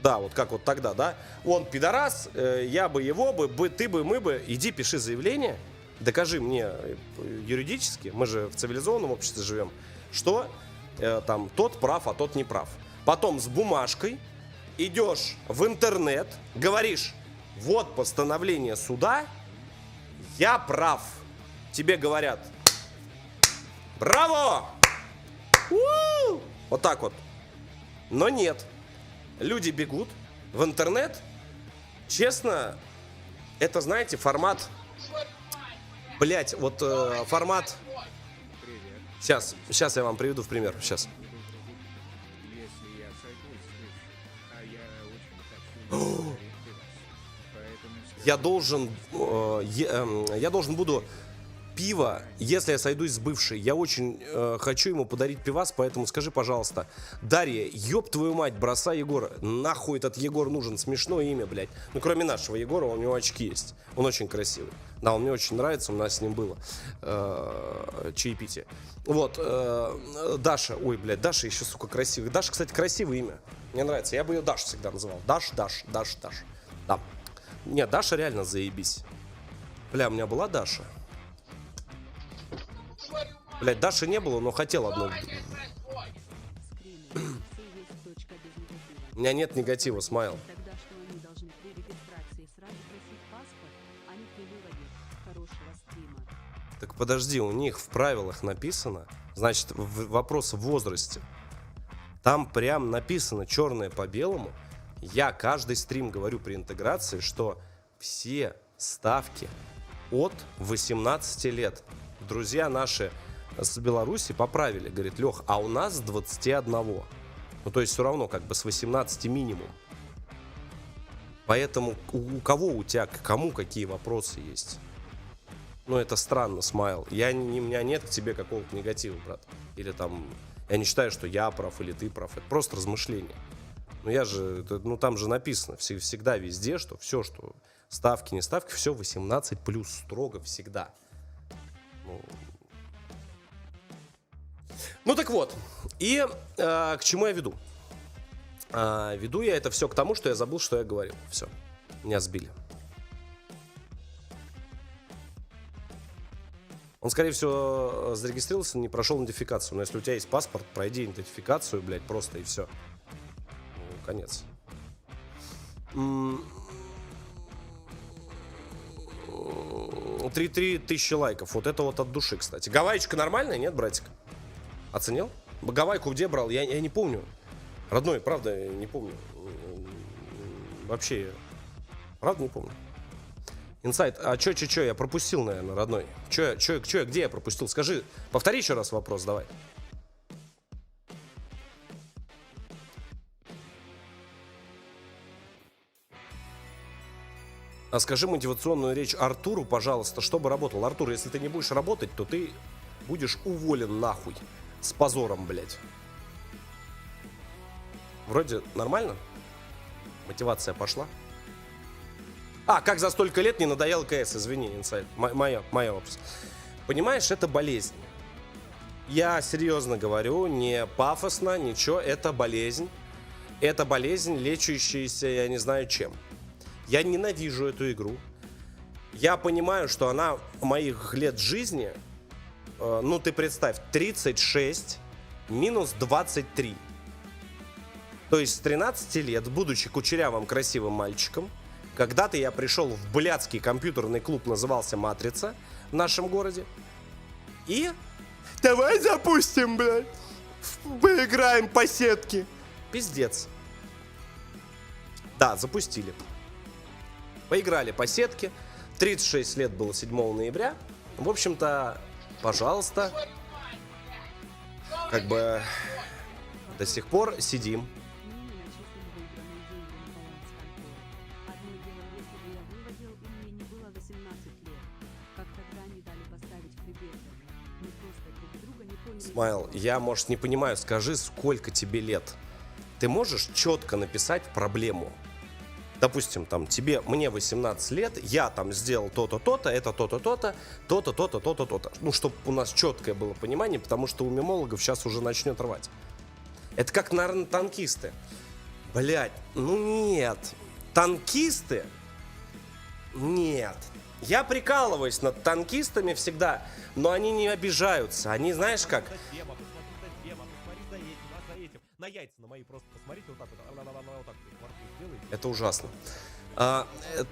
Да, вот как вот тогда, да? Он пидорас, я бы его бы, ты бы, мы бы. Иди, пиши заявление, докажи мне юридически, мы же в цивилизованном обществе живем, что там тот прав, а тот не прав. Потом с бумажкой идешь в интернет, говоришь, вот постановление суда, я прав. Тебе говорят, браво! У-у-у! Вот так вот. Но нет. Люди бегут в интернет. Честно, это, знаете, формат... Блять, вот формат... Сейчас я вам приведу в пример. Сейчас. Я должен буду пиво, если я сойдусь с бывшей. Я очень хочу ему подарить пивас, поэтому скажи, пожалуйста, Дарья, ёб твою мать, бросай Егора. Нахуй этот Егор нужен, смешное имя, блядь. Ну, кроме нашего Егора, у него очки есть. Он очень красивый. Да, он мне очень нравится, у нас с ним было чаепитие. Вот, Даша, ой, блядь, Даша еще, сука, красивая. Даша, кстати, красивое имя. Мне нравится, я бы ее Даша всегда называл. Даш. Да. Нет, Даша реально заебись. Бля, у меня была Даша. Блять, Даши не было, но хотел одну. У меня нет негатива, смайл. Тогда что они должны при регистрации сразу просить паспорт, а не при выводе хорошего стрима? Так подожди, у них в правилах написано, значит, вопрос в возрасте. Там прям написано черное по белому. Я каждый стрим говорю при интеграции, что все ставки от 18 лет. Друзья наши с Беларуси поправили. Говорит, Лех, а у нас с 21. Ну, то есть все равно как бы с 18 минимум. Поэтому у кого у тебя, к кому какие вопросы есть? Ну, это странно, смайл. У меня нет к тебе какого-то негатива, брат. Или там Я не считаю, что я прав или ты прав. Это просто размышление. Ну, я же, ну, там же написано всегда, везде, что все, что ставки, не ставки, все 18 плюс строго всегда. Ну, так вот. И к чему я веду? Веду я это все к тому, что я забыл, что я говорил. Все. Меня сбили. Он, скорее всего, зарегистрировался, не прошел идентификацию. Но если у тебя есть паспорт, пройди идентификацию, блядь, просто и все. Ну, конец. 3 тысячи лайков. Вот это вот от души, кстати. Гавайечка нормальная, нет, братик? Оценил? Гавайку где брал? Я не помню. Родной, правда, не помню. Вообще, правда не помню. Инсайд, а чё, я пропустил, наверное, родной. Чё, где я пропустил? Скажи, повтори еще раз вопрос, давай. А скажи мотивационную речь Артуру, пожалуйста, чтобы работал. Артур, если ты не будешь работать, то ты будешь уволен нахуй. С позором, блядь. Вроде нормально? Мотивация пошла? Как за столько лет не надоел КС? Извини, инсайд. Моя вопрос. Понимаешь, это болезнь. Я серьезно говорю, не пафосно, ничего. Это болезнь. Это болезнь, лечащаяся, я не знаю чем. Я ненавижу эту игру. Я понимаю, что она моих лет жизни, ну ты представь, 36 минус 23. То есть с 13 лет, будучи кучерявым красивым мальчиком, когда-то я пришел в блядский компьютерный клуб, назывался «Матрица» в нашем городе. И давай запустим, блядь, поиграем по сетке. Пиздец. Да, запустили. Поиграли по сетке. 36 лет было 7 ноября. В общем-то, пожалуйста. Как бы до сих пор сидим. Смайл, я, может, не понимаю, скажи, сколько тебе лет? Ты можешь четко написать проблему? Допустим, там, мне 18 лет, я там сделал то-то, то-то, это то-то, то-то, то-то, то-то, то-то, то-то. Ну, чтобы у нас четкое было понимание, потому что у мемологов сейчас уже начнет рвать. Это как, наверное, танкисты. Блять, ну нет. Танкисты? Нет. Я прикалываюсь над танкистами всегда, но они не обижаются. Они, знаешь как... На яйца на мои просто посмотрите, вот так вот. Это ужасно.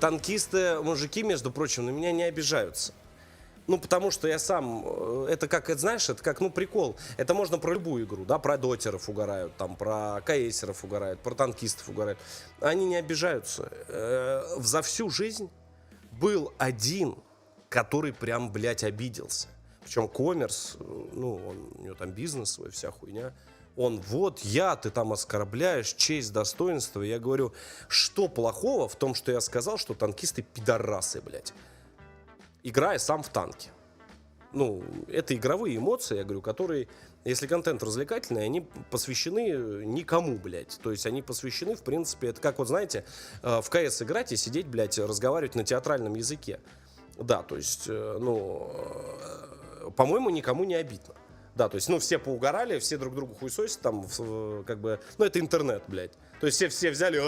Танкисты, мужики, между прочим, на меня не обижаются. Ну, потому что я сам... Это как, знаешь, это как, ну, прикол. Это можно про любую игру, да, про дотеров угорают, там, про КСеров угорают, про танкистов угорают. Они не обижаются. За всю жизнь был один, который прям, блядь, обиделся. Причем коммерс, ну, у него там бизнес свой, вся хуйня. Он, вот ты там оскорбляешь честь, достоинство. Я говорю, что плохого в том, что я сказал, что танкисты пидорасы, блядь. Играя сам в танке. Ну, это игровые эмоции, я говорю, которые, если контент развлекательный, они посвящены никому, блядь. То есть они посвящены, в принципе, это как, вот знаете, в КС играть и сидеть, блядь, разговаривать на театральном языке. Да, то есть, ну, по-моему, никому не обидно. Да, то есть, ну, все поугорали, все друг другу хуесосят, там, как бы, ну, это интернет, блядь. То есть, все взяли,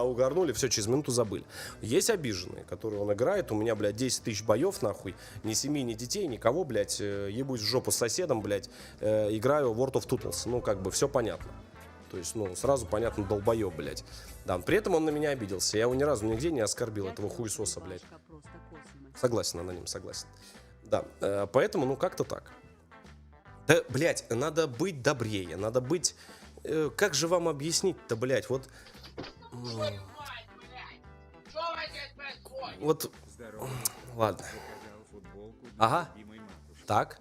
угорнули, все, через минуту забыли. Есть обиженные, которые он играет, у меня, блядь, 10 тысяч боев, нахуй, ни семьи, ни детей, никого, блядь, ебусь в жопу с соседом, блядь, играю в World of Tootles, ну, как бы, все понятно. То есть, ну, сразу понятно, долбоеб, блядь. Да, при этом он на меня обиделся, я его ни разу нигде не оскорбил, этого хуесоса, блядь. Согласен, аноним, согласен. Да, поэтому, ну, как-то так. Да, блядь, надо быть добрее, надо быть... как же вам объяснить-то, блядь, вот... Вот... Ладно. Ага. Так.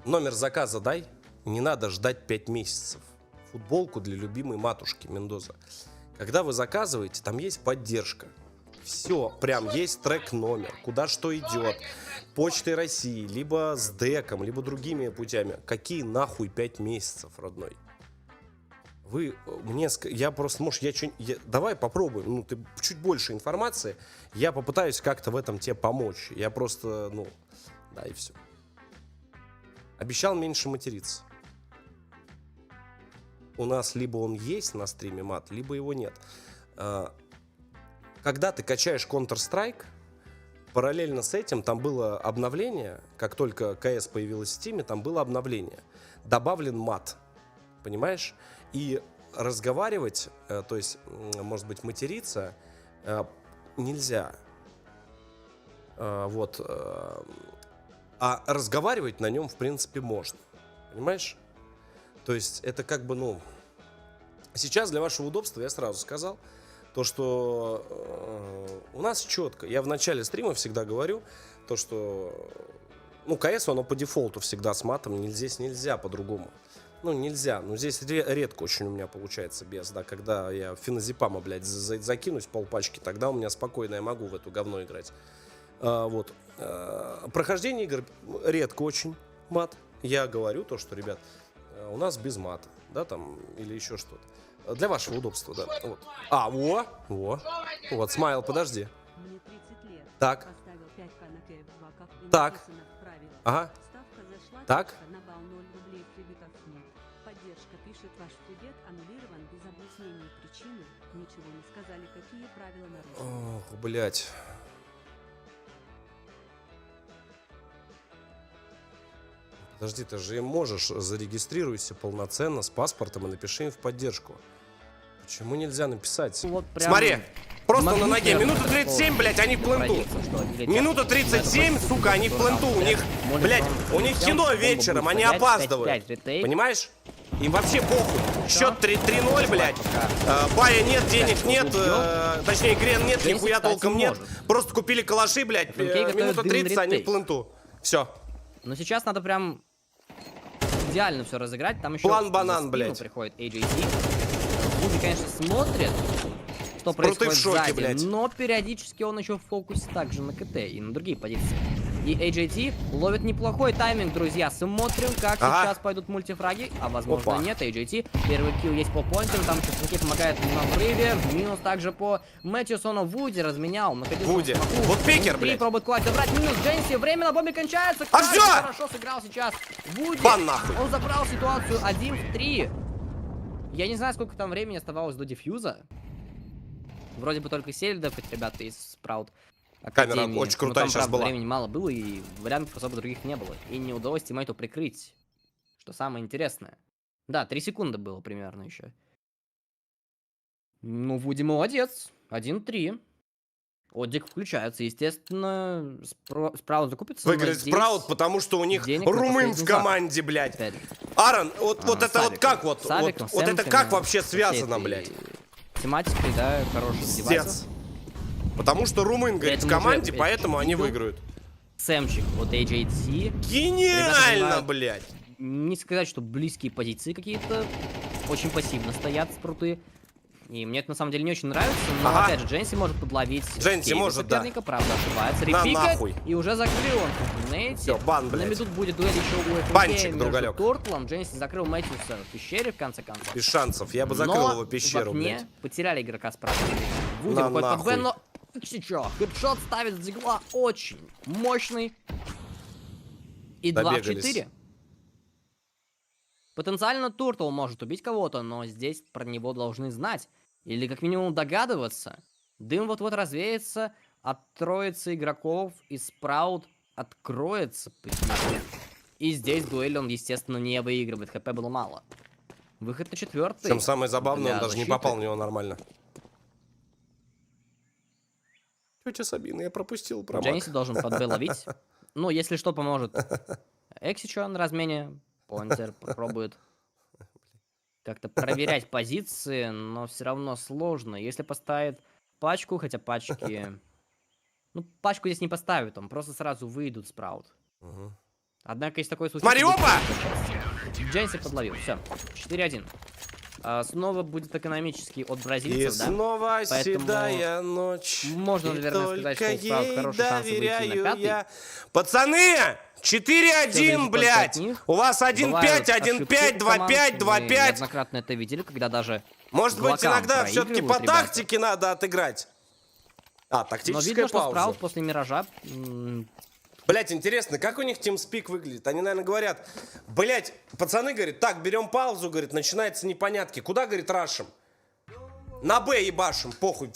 Номер заказа дай. Не надо ждать 5 месяцев. Футболку для любимой матушки, Мендоза. Когда вы заказываете, там есть поддержка. Все, прям есть трек-номер, куда что идет. Почтой России, либо с деком, либо другими путями. Какие нахуй 5 месяцев, родной? Вы мне... Я просто, может, давай попробуем. Ну, ты чуть больше информации. Я попытаюсь как-то в этом тебе помочь. Я просто, ну... Да, и все. Обещал меньше материться. У нас либо он есть на стриме мат, либо его нет. Когда ты качаешь Counter-Strike, параллельно с этим там было обновление. Как только КС появилась в Стиме, там было обновление. Добавлен мат. Понимаешь? И разговаривать, то есть, может быть, материться нельзя. Вот. А разговаривать на нем, в принципе, можно. Понимаешь? То есть, это как бы, ну... Сейчас для вашего удобства я сразу сказал, то, что у нас четко. Я в начале стрима всегда говорю, то, что... Ну, КС, оно по дефолту всегда с матом. Здесь нельзя по-другому. Ну, нельзя. Ну, здесь редко очень у меня получается без, да. Когда я феназепама, блядь, закинусь полпачки, тогда у меня спокойно я могу в эту говно играть. Вот. Прохождение игр редко очень мат. Я говорю то, что, ребят, у нас без мата, да, там, или еще что-то. Для вашего удобства, да. Вот. Вот, Смайл, подожди. Мне 30 лет. Так. Поставил 5К на кейв-баков и Так. написано в правилах. Ага. Ставка зашла, Так. точка, на бал 0 рублей, кредитов нет. Поддержка пишет, ваш привет аннулирован без объяснения причины. Ничего не сказали, какие правила нарушены. Ох, блядь. Подожди, ты же можешь, зарегистрируйся полноценно с паспортом и напиши им в поддержку. Почему нельзя написать? Вот прям Смотри, просто на ноге. магнитная Минута 37, блядь, они в пленту. Минута 37, сука, они в пленту. У них, блядь, у них кино вечером, они опаздывают. Понимаешь? Им вообще похуй. Счет 3-0, блядь. Бая нет, денег нет. Точнее, Грен нет, нихуя толком нет. Просто купили калаши, блядь. Минута 30, они в пленту. Все. Но сейчас надо прям идеально все разыграть. Там еще План банан, блядь. Приходит AJT. Вуди, конечно, смотрит, что Спруты в происходит шоке, сзади, блядь. но периодически он еще в фокусе также на КТ и на другие позиции. И AJT ловит неплохой тайминг, друзья. Смотрим, как сейчас пойдут мультифраги. А возможно нет. AJT. Первый килл есть по поинтам. Там чуваки помогает на взрыве. Минус также по Мэтьюсону. Вуди разменял. Вуди. Вот пикер, блядь. Пробует класть забрать. Минус Дженси. Время на бомбе кончается. А всё! Хорошо сыграл сейчас Вуди. Бан нахуй. Он забрал ситуацию 1 в 3. Я не знаю, сколько там времени оставалось до дефьюза. Вроде бы только Сельдов, хоть ребята из Спраут. Камера очень крутая сейчас была. Времени мало было, и вариантов особо других не было. И не удалось тиммейту прикрыть. Что самое интересное. Да, 3 секунды было примерно еще. Ну, Вуди молодец. 1-3. Отдик включается. Естественно, Спраут закупится. Выиграть Спраут, потому что у них румын в команде, блядь. Аарон, вот это вот как вот? Вот это как вообще связано, блядь? Тематикой, да, хороший девайс. Потому что румын, говорит, в команде, поэтому они выиграют. Сэмчик, вот AJT. Гениально, блядь! Не сказать, что близкие позиции какие-то. Очень пассивно стоят спруты. И мне это на самом деле не очень нравится, но опять же, Дженси может подловить соперника, правда, ошибается. Репикает, и уже закрыл он Нейти. Все, бан, блядь. На минут будет дуэль еще у FNK Банчик, другалек. Туртлом. Дженси закрыл Мэтьюса в пещере, в конце концов. Без шансов, я бы закрыл его пещеру, в окне блядь. потеряли игрока справа. Вуди выходит под Бен, но сейчас хедшот ставит с дигла очень мощный. И 2 в 4. Потенциально Туртл может убить кого-то, но здесь про него должны знать. Или как минимум догадываться. Дым вот-вот развеется, от троицы игроков и Спраут откроется. И здесь дуэль он, естественно, не выигрывает. ХП было мало. Выход на 4-й. Причем самое забавное, он даже не попал в него нормально. Тетя Сабина, я пропустил промах. Дженси должен под Б ловить. Ну, если что, поможет Эксичо на размене. Понтер попробует как-то проверять позиции, но все равно сложно. Если поставит пачку, хотя пачки... Ну, пачку здесь не поставят, он просто сразу выйдут Спраут. Однако есть такой случай... Смотри, опа! Дженси подловил, все, 4-1. Снова будет экономический от И бразильцев, да? снова Поэтому седая ночь. можно, и наверное, сказать, что у только Спраут ей хороший шанс выйти на доверяю пятый. я. Пацаны! 4-1, блядь! У вас 1-5, 1-5, 2-5, 2-5. Неоднократно это видели, когда даже Может быть, Глокам иногда все-таки по проигрывают ребята. тактике надо отыграть. А, Но тактическая видно, что пауза. Спраут после Миража... Блять, интересно, как у них тимспик выглядит? Они, наверное, говорят, блять, пацаны, говорит, так, берем паузу, говорит, начинается непонятки. Куда, говорит, рашим? На Б ебашим, похуй.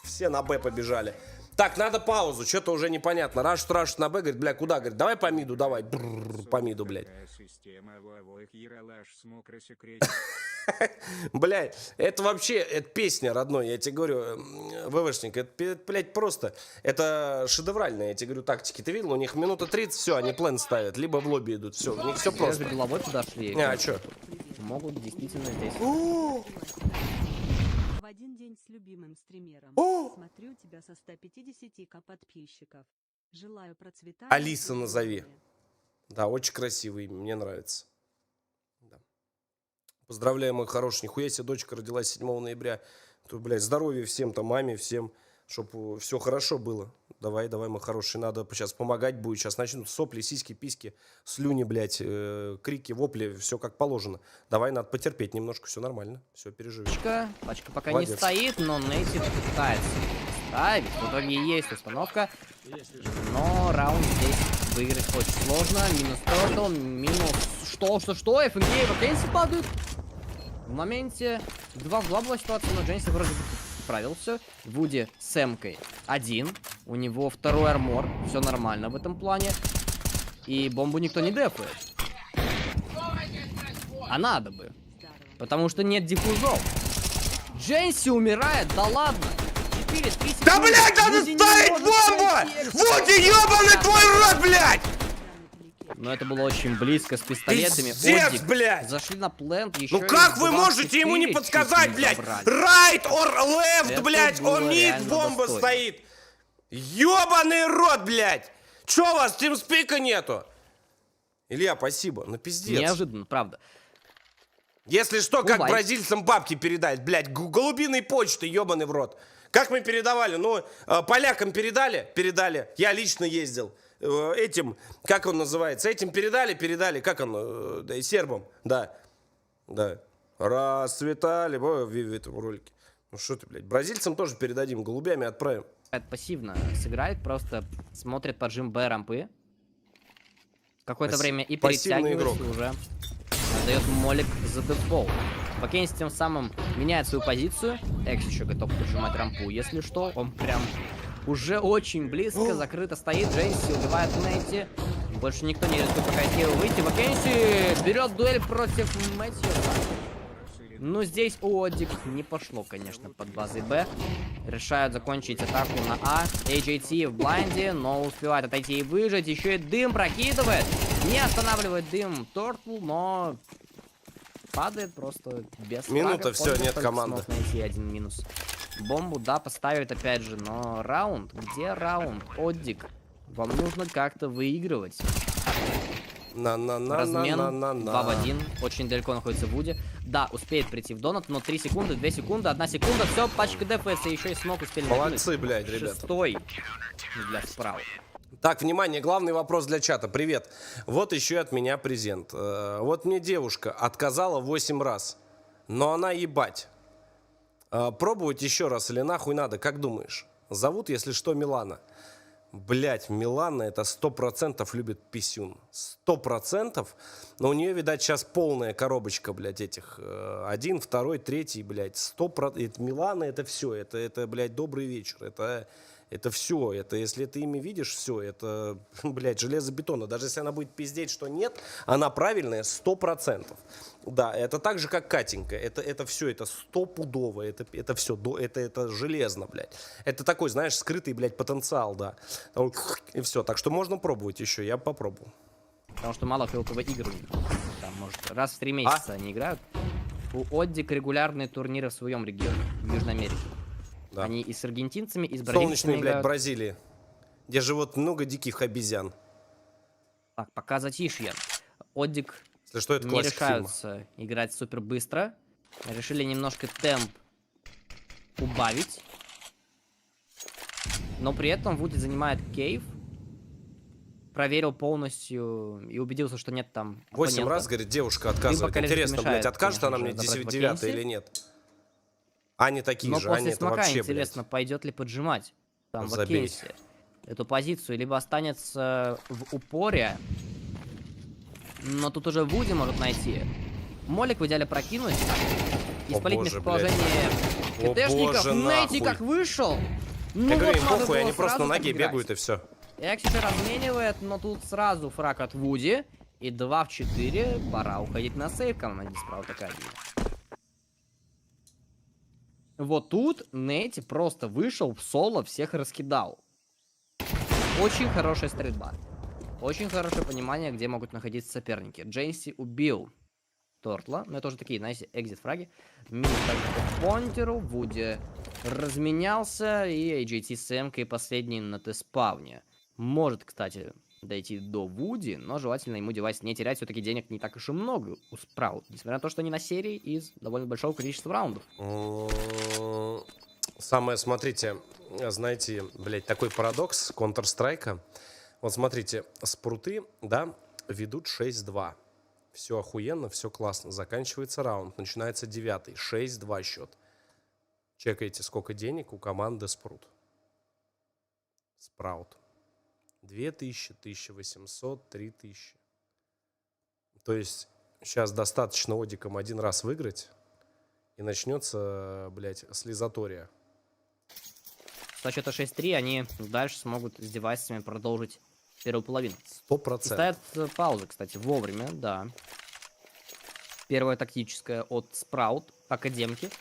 Все на Б побежали. Так, надо паузу, что-то уже непонятно. Рашут на Б, говорит, бля, куда? Говорит, давай по миду, давай. По миду, блядь. Блядь, это вообще, это песня, родной, я тебе говорю, ВВшник, это, блядь, просто, это шедевральная, я тебе говорю, тактики. Ты видел, у них минута 30, все, они план ставят, либо в лобби идут, все, у них все просто. Даже головой туда шли. А что? Могут действительно здесь... В один день с любимым стримером. Смотрю тебя со 150к подписчиков. Желаю процветания. Алиса назови. Да, очень красивое имя, мне нравится. Да. Поздравляю, мой хороший. Нихуя себе, дочка родилась 7 ноября. То, блядь, здоровья всем, там, маме, всем, чтобы все хорошо было. Давай, мой хороший, надо сейчас помогать будет. Сейчас начнут сопли, сиськи, письки, слюни, блядь, крики, вопли, все как положено. Давай, надо потерпеть немножко, все нормально, все, переживем. Пачка пока Молодец. не стоит, но Нейтив пытается ставить. В итоге есть установка, но раунд здесь выиграть очень сложно. Минус Turtle, минус... Что? ФНГ и Вакенси падают. В моменте 2 в 2 была ситуация, но Дженси вроде бы справился. Вуди с Эмкой 1. У него 2-й армор. Все нормально в этом плане. И бомбу никто не дефает. А надо бы. Потому что нет диффузов. Дженси умирает, да ладно. 4-3 секунды. Да, блядь, надо Вуди не ставить может бомбу! пройти. Вуди, ебаный твой рот, блядь! Но это было очень близко с пистолетами. Пиздец, Одик блядь! зашли на плент. Еще Ну как вы можете ему не подсказать, блядь? Right or left, Это блядь, было on mid реально бомба достойно. стоит. Ёбаный рот, блядь! Чё у вас, тимспика нету? Илья, спасибо, ну пиздец. Неожиданно, правда. Если что, как Бывает. бразильцам бабки передать, блядь, голубиной почты, ёбаный в рот. Как мы передавали? Ну, полякам передали? Передали. Я лично ездил. Этим, как он называется? Этим передали, как он, сербам, да. Расцветали, в этом ролике. Ну что ты, блядь, бразильцам тоже передадим, голубями отправим. Пассивно сыграет, просто смотрит поджим Б рампы. Какое-то время и пассивный перетягивается игрок. уже. Дает молик за дефол. Вакенси тем самым меняет свою позицию. Экс еще готов поджимать рампу, если что. Он прям уже очень близко, закрыто стоит. Джейси убивает Нейти. Больше никто не рискует пока из Гео выйти. Вакенси берет дуэль против Мэтью. Ну, здесь у Одик не пошло, конечно, под базой Б. Решают закончить атаку на А. AJT в блайнде, но успевает отойти и выжить. Еще и дым прокидывает. Не останавливает дым Тортл, но падает просто без Минута, фрага. всё, нет Только команды. смог найти один минус. Бомбу, да, поставит опять же, но раунд? Где раунд? Одик, вам нужно как-то выигрывать. Размен 2 в 1. Очень далеко находится Вуди. Да, успеет прийти в донат, но 3 секунды, 2 секунды, 1 секунда. Все, пачка дефается, еще и смог успели Молодцы, накинуть. блядь, ребята. 6-й для Спраут. Так, внимание, главный вопрос для чата. Привет. Вот еще от меня презент. Вот мне девушка отказала 8 раз, но она ебать. Пробовать еще раз или нахуй надо, как думаешь? Зовут, если что, Милана. Блять, Милана это 100% любит писюн. 100%. Но у нее, видать, сейчас полная коробочка, блядь, этих. 1, 2, 3, блядь. 100%. Милана это все. Это, блядь, добрый вечер. Это все. Это, если ты ими видишь, все. Это, блядь, железобетонно. Даже если она будет пиздеть, что нет, она правильная 100%. Да, это так же, как Катенька. Это все, это стопудово. Это все, это железно, блядь. Это такой, знаешь, скрытый, блядь, потенциал, да. И все. Так что можно пробовать еще. Я попробую. Потому что мало ХЛКВ игр у них. Там, может, раз в 3 месяца они играют. У Оддик регулярные турниры в своем регионе, в Южной Америке. Да. Они и с аргентинцами, и с бразильцами солнечные, блядь, играют. Бразилии. Где живут много диких обезьян. Так, пока затишье. Оддик что, это не решаются играть супер быстро. решили немножко темп убавить. Но при этом Вуди занимает кейв. Проверил полностью и убедился, что нет там 8 оппонента. раз, говорит, девушка отказывает. Либо Интересно, мешает, блядь, откажет конечно она же, мне забрать 9 вакансии. или нет? Они такие Но же, после они это смока вообще, интересно, пойдет ли поджимать там Забей. вакансия эту позицию, либо останется в упоре. Но тут уже Вуди может найти. Молик в идеале прокинуть. Испалить боже, местоположение О КТшников. боже, Нейти нахуй. как вышел. Ну Я говорю, вот им надо похуй, было они просто на сразу ноге так играть. бегают и все. Экс еще разменивает, но тут сразу фраг от Вуди. И 2 в 4. Пора уходить на сейв команде Спраут Академи. Вот тут Нейти просто вышел в соло, всех раскидал. Очень хорошая стрельба. Очень хорошее понимание, где могут находиться соперники. Джейси убил Тортла. Ну, это уже такие, знаете, экзит-фраги. Минус также по Понтеру. Вуди разменялся. И AJT с Эмкой последний на Т-спавне. Может, кстати, дойти до Вуди, но желательно ему девайс не терять. Все-таки денег не так уж и много у Спраут. Несмотря на то, что они на серии из довольно большого количества раундов. Самое, смотрите, знаете, блядь, такой парадокс Counter-Strike. Вот смотрите, спруты, да, ведут 6-2. Все охуенно, все классно. Заканчивается раунд, начинается 9-й. 6-2 счет. Чекайте, сколько денег у команды Спрут. Спраут. 2000, 1800, 3000. То есть сейчас достаточно Одиком один раз выиграть, и начнется, блядь, слизатория. Со счета 6-3 они дальше смогут с девайсами продолжить первую половину. 100%. Ставят паузы, кстати, вовремя, да. Первая тактическая от Спраут, академки.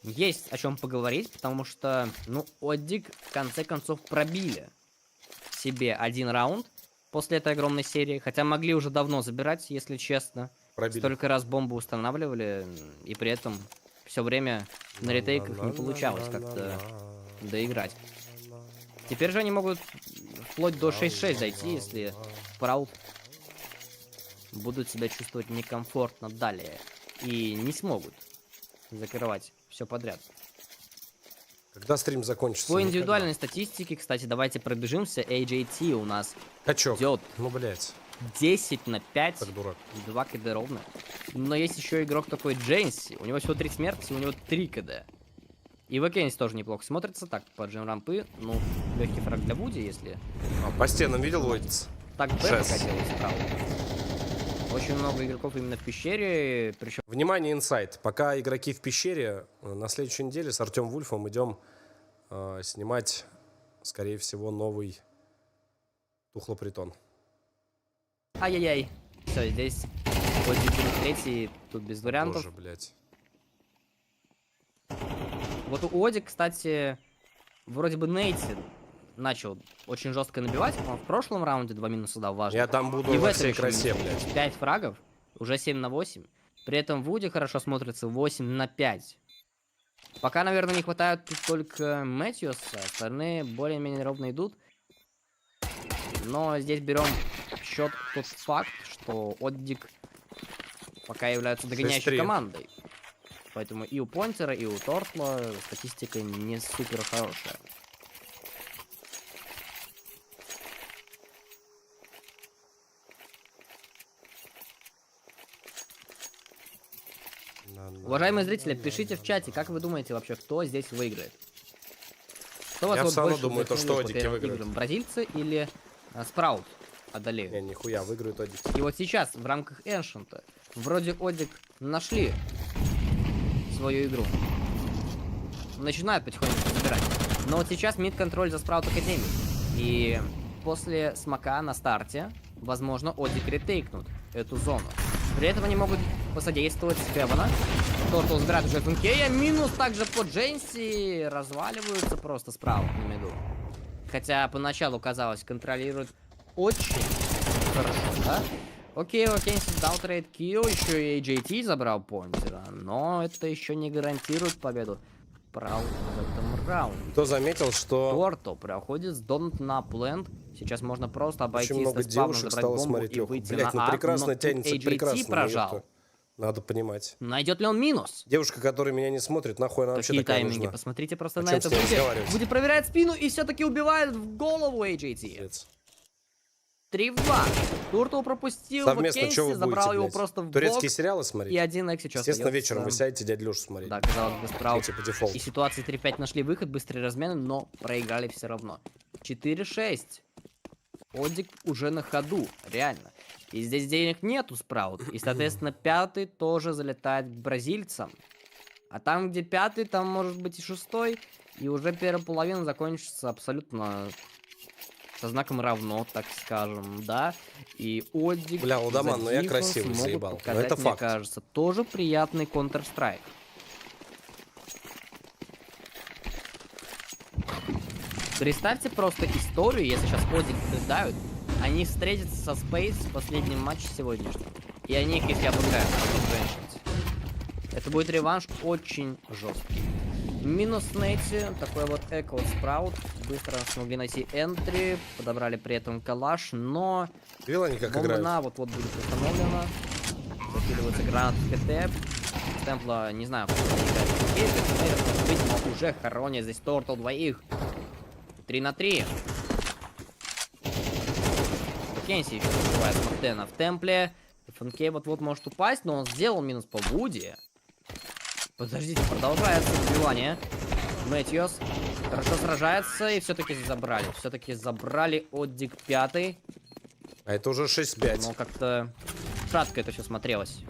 Есть о чем поговорить, потому что, ну, Одик в конце концов пробили себе один раунд после этой огромной серии. Хотя могли уже давно забирать, если честно. Пробили. Столько раз бомбу устанавливали, и при этом все время на ретейках не получалось как-то доиграть. Теперь же они могут вплоть до 6-6 дойти, если Спраут будут себя чувствовать некомфортно далее. И не смогут закрывать все подряд. Когда стрим закончится? По индивидуальной статистике, кстати, давайте пробежимся. AJT у нас Качок. идет Ну, блядь. 10 на 5. Так дурак. 2 КД ровно. Но есть еще игрок такой Джейнси. У него всего 3 смерти, у него 3 КД. И Вакенси тоже неплохо смотрится. Так, по джем рампы. Ну, легкий фраг для Вуди, если... По стенам видел водится? Так Б покатилось справа. Очень много игроков именно в пещере. Причем... Внимание, инсайт. Пока игроки в пещере, на следующей неделе с Артем Вульфом идем снимать, скорее всего, новый Тухлопритон. Ай-яй-яй. Все, здесь Одик третий, тут без вариантов. Тоже, блядь. Вот у Одик, кстати, вроде бы Нейти начал очень жестко набивать. Он в прошлом раунде 2 минуса дал, важно. Я там буду И в во этом всей еще красе, минус. блядь. 5 фрагов, уже 7 на 8. При этом Вуди хорошо смотрится 8 на 5. Пока, наверное, не хватает тут только Мэтьюса, остальные более-менее ровно идут. Но здесь берем в счет тот факт, что Одик пока является догоняющей 6-3. командой. Поэтому и у Понтера, и у Тортла статистика не супер хорошая. Уважаемые зрители, пишите в чате, как вы думаете вообще, кто здесь выиграет? Кто вас Я вот все равно больше думаю, то, вдохновил что по Одики первым выиграют. играм? Бразильцы или Спраут одолеют? Не, нихуя, выиграют Одики. И вот сейчас, в рамках Эншента, вроде Одик нашли свою игру. Начинают потихоньку забирать. Но вот сейчас мид-контроль за Спраут Академи. И после смока на старте, возможно, Одик ретейкнут эту зону. При этом они могут посодействовать с Хевана. Тортл забирает уже ФНК. Минус также по Джейнси. Разваливаются просто справа на миду. Хотя поначалу, казалось, контролирует очень хорошо, да? Окей, Вакенси дал трейд килл. Еще и AJT забрал Понтера. Но это еще не гарантирует победу Спраут в этом раунде. Кто заметил, что... Тортл проходит с Донат на плент. Сейчас можно просто обойти Очень много со спавном, девушек забрать стало бомбу смотреть и Леху. выйти Блять, на ну А. прекрасно Но тут тянется, AJT прекрасно. прожал. ёпта. Надо понимать. Найдет ли он минус? Девушка, которая меня не смотрит, нахуй она вообще Какие такая тайминги? нужна? Посмотрите просто О на чем это. с ней разговаривать? Вуди проверяет спину и все-таки убивает в голову AJT. 3 в 2. Туртл пропустил Совместно Маккензи, что вы забрал будете, его блядь? просто в Турецкие бок. сериалы смотреть? И один экс сейчас Естественно, остается. вечером вы сядете дядь Лешу смотреть. Да, казалось бы, Спраут. Типа дефолт. И ситуации 3-5 нашли выход, быстрые размены, но проиграли все равно. 4-6. Одик уже на ходу, реально. И здесь денег нет у Спраут. И, соответственно, пятый тоже залетает к бразильцам. А там, где пятый, там может быть и шестой. И уже первая половина закончится абсолютно со знаком равно, так скажем, да. И Одик... Бля, Удаман, ну я за красивый Диффенс заебал. могут Но показать, это мне факт. кажется, тоже приятный Counter-Strike. Представьте просто историю, если сейчас Одик побеждают, они встретятся со Space в последнем матче сегодняшнем. И они их, если обыграют, это будет реванш очень жесткий. Минус Нетти, такой вот эко Спраут. Быстро смогли найти энтри, подобрали при этом калаш, но... Видел они как бомба играют? на вот будет установлена. Закидывается гранат в КТ. Темпла, не знаю, как он играет. Видимо, уже хоронят здесь Тортл двоих. 3 на 3. Кенси еще убивает Мартена в темпле. ФНК вот-вот может упасть, но он сделал минус по Вуди. Подождите, продолжается добивание. Мэтьюс хорошо сражается и все-таки забрали. Все-таки забрали Одик 5. А это уже 6-5. Но как-то шатко это все смотрелось.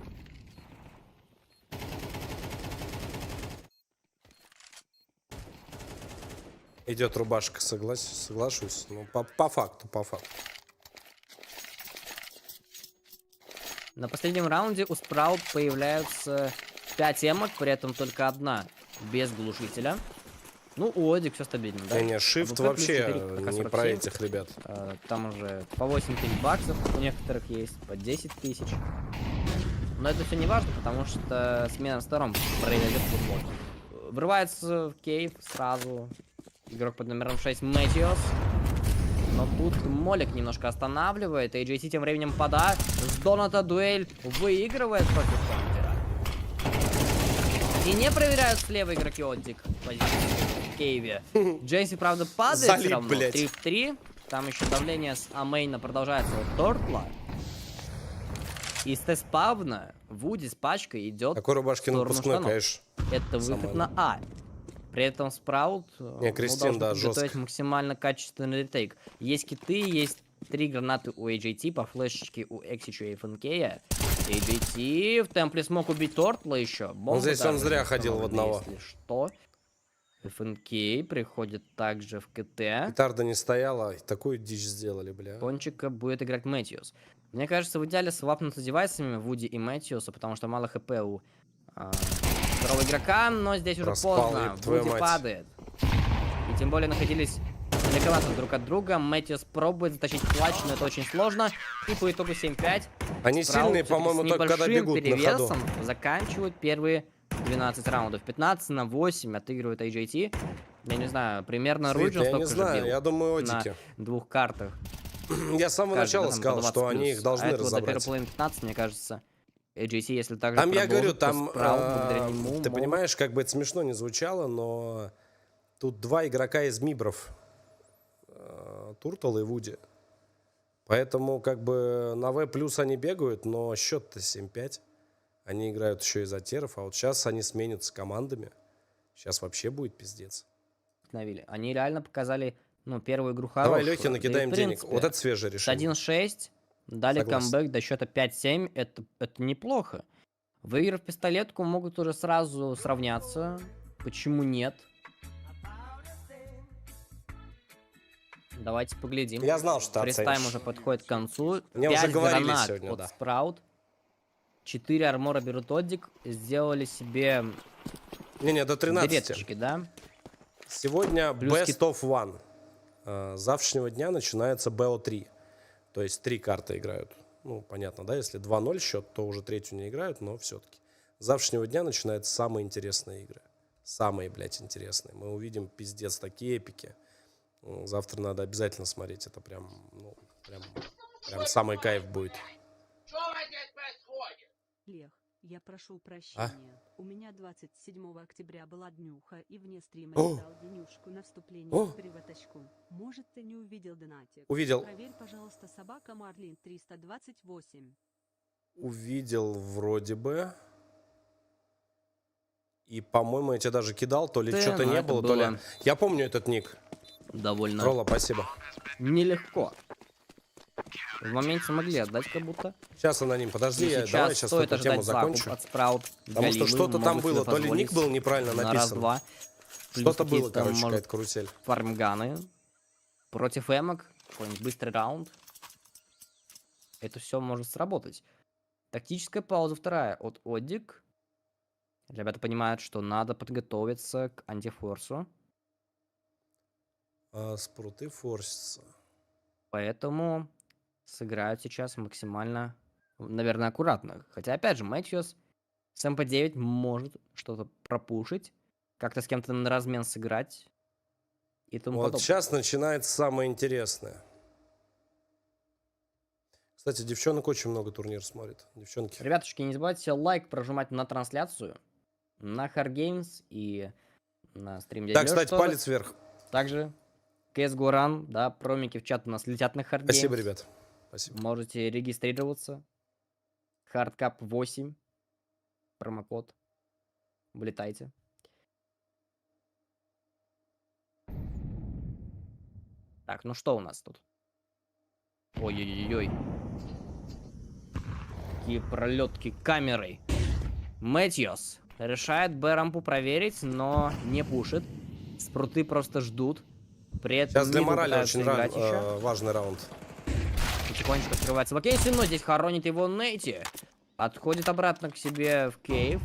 Идет рубашка, соглашусь. Ну, по факту, по факту. На последнем раунде у Спраут появляются 5 эмок, при этом только одна без глушителя. Ну, у Одик все стабильно, да? Не, Shift АВП вообще плюс 4, пока не 47. про этих ребят. Там уже по 8 тысяч баксов у некоторых есть, по 10 тысяч. Но это все не важно, потому что смена сторон произойдет в футбол. Врывается в кейв сразу игрок под номером 6 Мэтьюс. Но тут Молик немножко останавливает. AJT тем временем пода. С Доната дуэль выигрывает против Контера. И не проверяют слева игроки Одик в кейве. Джейси, правда, падает Залип, все равно. блядь. 3 в 3. Там еще давление с Амейна продолжается от Тортла. И с Теспавна Вуди с пачкой идет Такой рубашки на выпускной, конечно. Это выход Самое. на А. При этом Спраут Кристин, да, готовить жестко. максимально качественный ретейк. Есть киты, есть 3 гранаты у AJT, по флешечке у Эксича и ФНКея. AJT в темпле смог убить Тортла еще. Ну, здесь он зря ходил в одного. Если что. ФНК приходит также в КТ. Петарда не стояла, такую дичь сделали, бля. Кончика будет играть Мэтьюс. Мне кажется, в идеале свапнуться девайсами Вуди и Мэтьюса, потому что мало хп у второго игрока, но здесь уже Проспал, поздно. еб твою Вуди мать. падает. И тем более находились далековато друг от друга. Мэтьюс пробует затащить клатч, но это очень сложно. И по итогу 7-5. Они Спраут сильные, всё-таки по-моему, с только когда небольшим бегут на ходу. перевесом заканчивают первые 12 раундов. 15 на 8 отыгрывает AJT. Я не знаю, примерно Свит, Руджин я не столько же знаю, бил я думаю, на Одики. 2 картах. Я с самого Каждый, начала да, там сказал, по 20 что они плюс. их должны А это вот до первой разобрать. половины 15, мне кажется. AJT, если так же Там, я говорю, продолжит, то там, Спраут благодаря нему ты могут- понимаешь, как бы это смешно не звучало, но тут 2 игрока из Мибров. Туртл и Вуди. Поэтому, как бы, на В плюс они бегают, но счет-то 7-5. Они играют еще и за теров, а вот сейчас они сменятся командами. Сейчас вообще будет пиздец. Установили. Они реально показали, ну, первую игру Давай, хорошую. Лехе, накидаем Да и, в денег. принципе, Вот это свежее с решение. 1-6 дали Согласен. камбэк до счета 5-7. Это неплохо. Выиграв пистолетку, могут уже сразу сравняться. Почему нет? Давайте поглядим. Я знал, что ты Фристайм оценишь. уже подходит к концу. Мне 5 уже говорили гранат сегодня, от да. Спраут. 4 армора берут Одик. Сделали себе Не-не, до 13. береточки, да? Сегодня Плюс Best of One. С завтрашнего дня начинается BO3. То есть 3 карты играют. Ну, понятно, да? Если 2-0 счет, то уже третью не играют, но все-таки. С завтрашнего дня начинаются самые интересные игры. Самые, блядь, интересные. Мы увидим, пиздец, такие эпики. Завтра надо обязательно смотреть. Это прям, ну, прям самый кайф будет. Лех, Я прошу прощения. У меня 27 октября была днюха, и вне стрима О! я дал Денюшку на вступление О! в кривоточку. Может, ты не увидел донатик? Увидел. Проверь, пожалуйста, собака Марлин 328. Увидел вроде бы. И, по-моему, я тебе даже кидал, то ли Да, что-то но не это было, то ли... было Я помню этот ник. Довольно Ролла, спасибо. нелегко. В моменте могли отдать как будто. Сейчас, аноним, подожди, И я, сейчас давай сейчас стоит эту тему ожидать закуп закончу. от Спраут. Потому что Галилы что-то там могут себе было, то ли ник позволить был неправильно на написан. раз-два. Плюс Что-то было, какие-то, короче, может, какая-то карусель. фармганы. Против эмок. Какой-нибудь быстрый раунд. Это все может сработать. Тактическая пауза вторая от Одик. Ребята понимают, что надо подготовиться к антифорсу. Спруты форсятся. Поэтому сыграют сейчас максимально, наверное, аккуратно. Хотя, опять же, Мэтьюс с МП9 может что-то пропушить, как-то с кем-то на размен сыграть и тому Вот подобное. сейчас начинается самое интересное. Кстати, девчонок очень много турнир смотрит. Девчонки. Ребятушки, не забывайте лайк прожимать на трансляцию, на Hard Games и на стрим Да, кстати, палец вверх. Также CSGO Run, да, промики в чат у нас летят на Hard Games. Спасибо, ребят. Спасибо. Можете регистрироваться. Hardcap 8. Промокод. Влетайте. Так, ну что у нас тут? Ой-ой-ой. Какие пролетки камерой. Мэтьюс решает Б-рампу проверить, но не пушит. Спруты просто ждут. При этом Сейчас для миду морали пытаются очень играть еще. важный раунд. Потихонечку открывается вакансия, но здесь хоронит его Нейти. Отходит обратно к себе в кейв.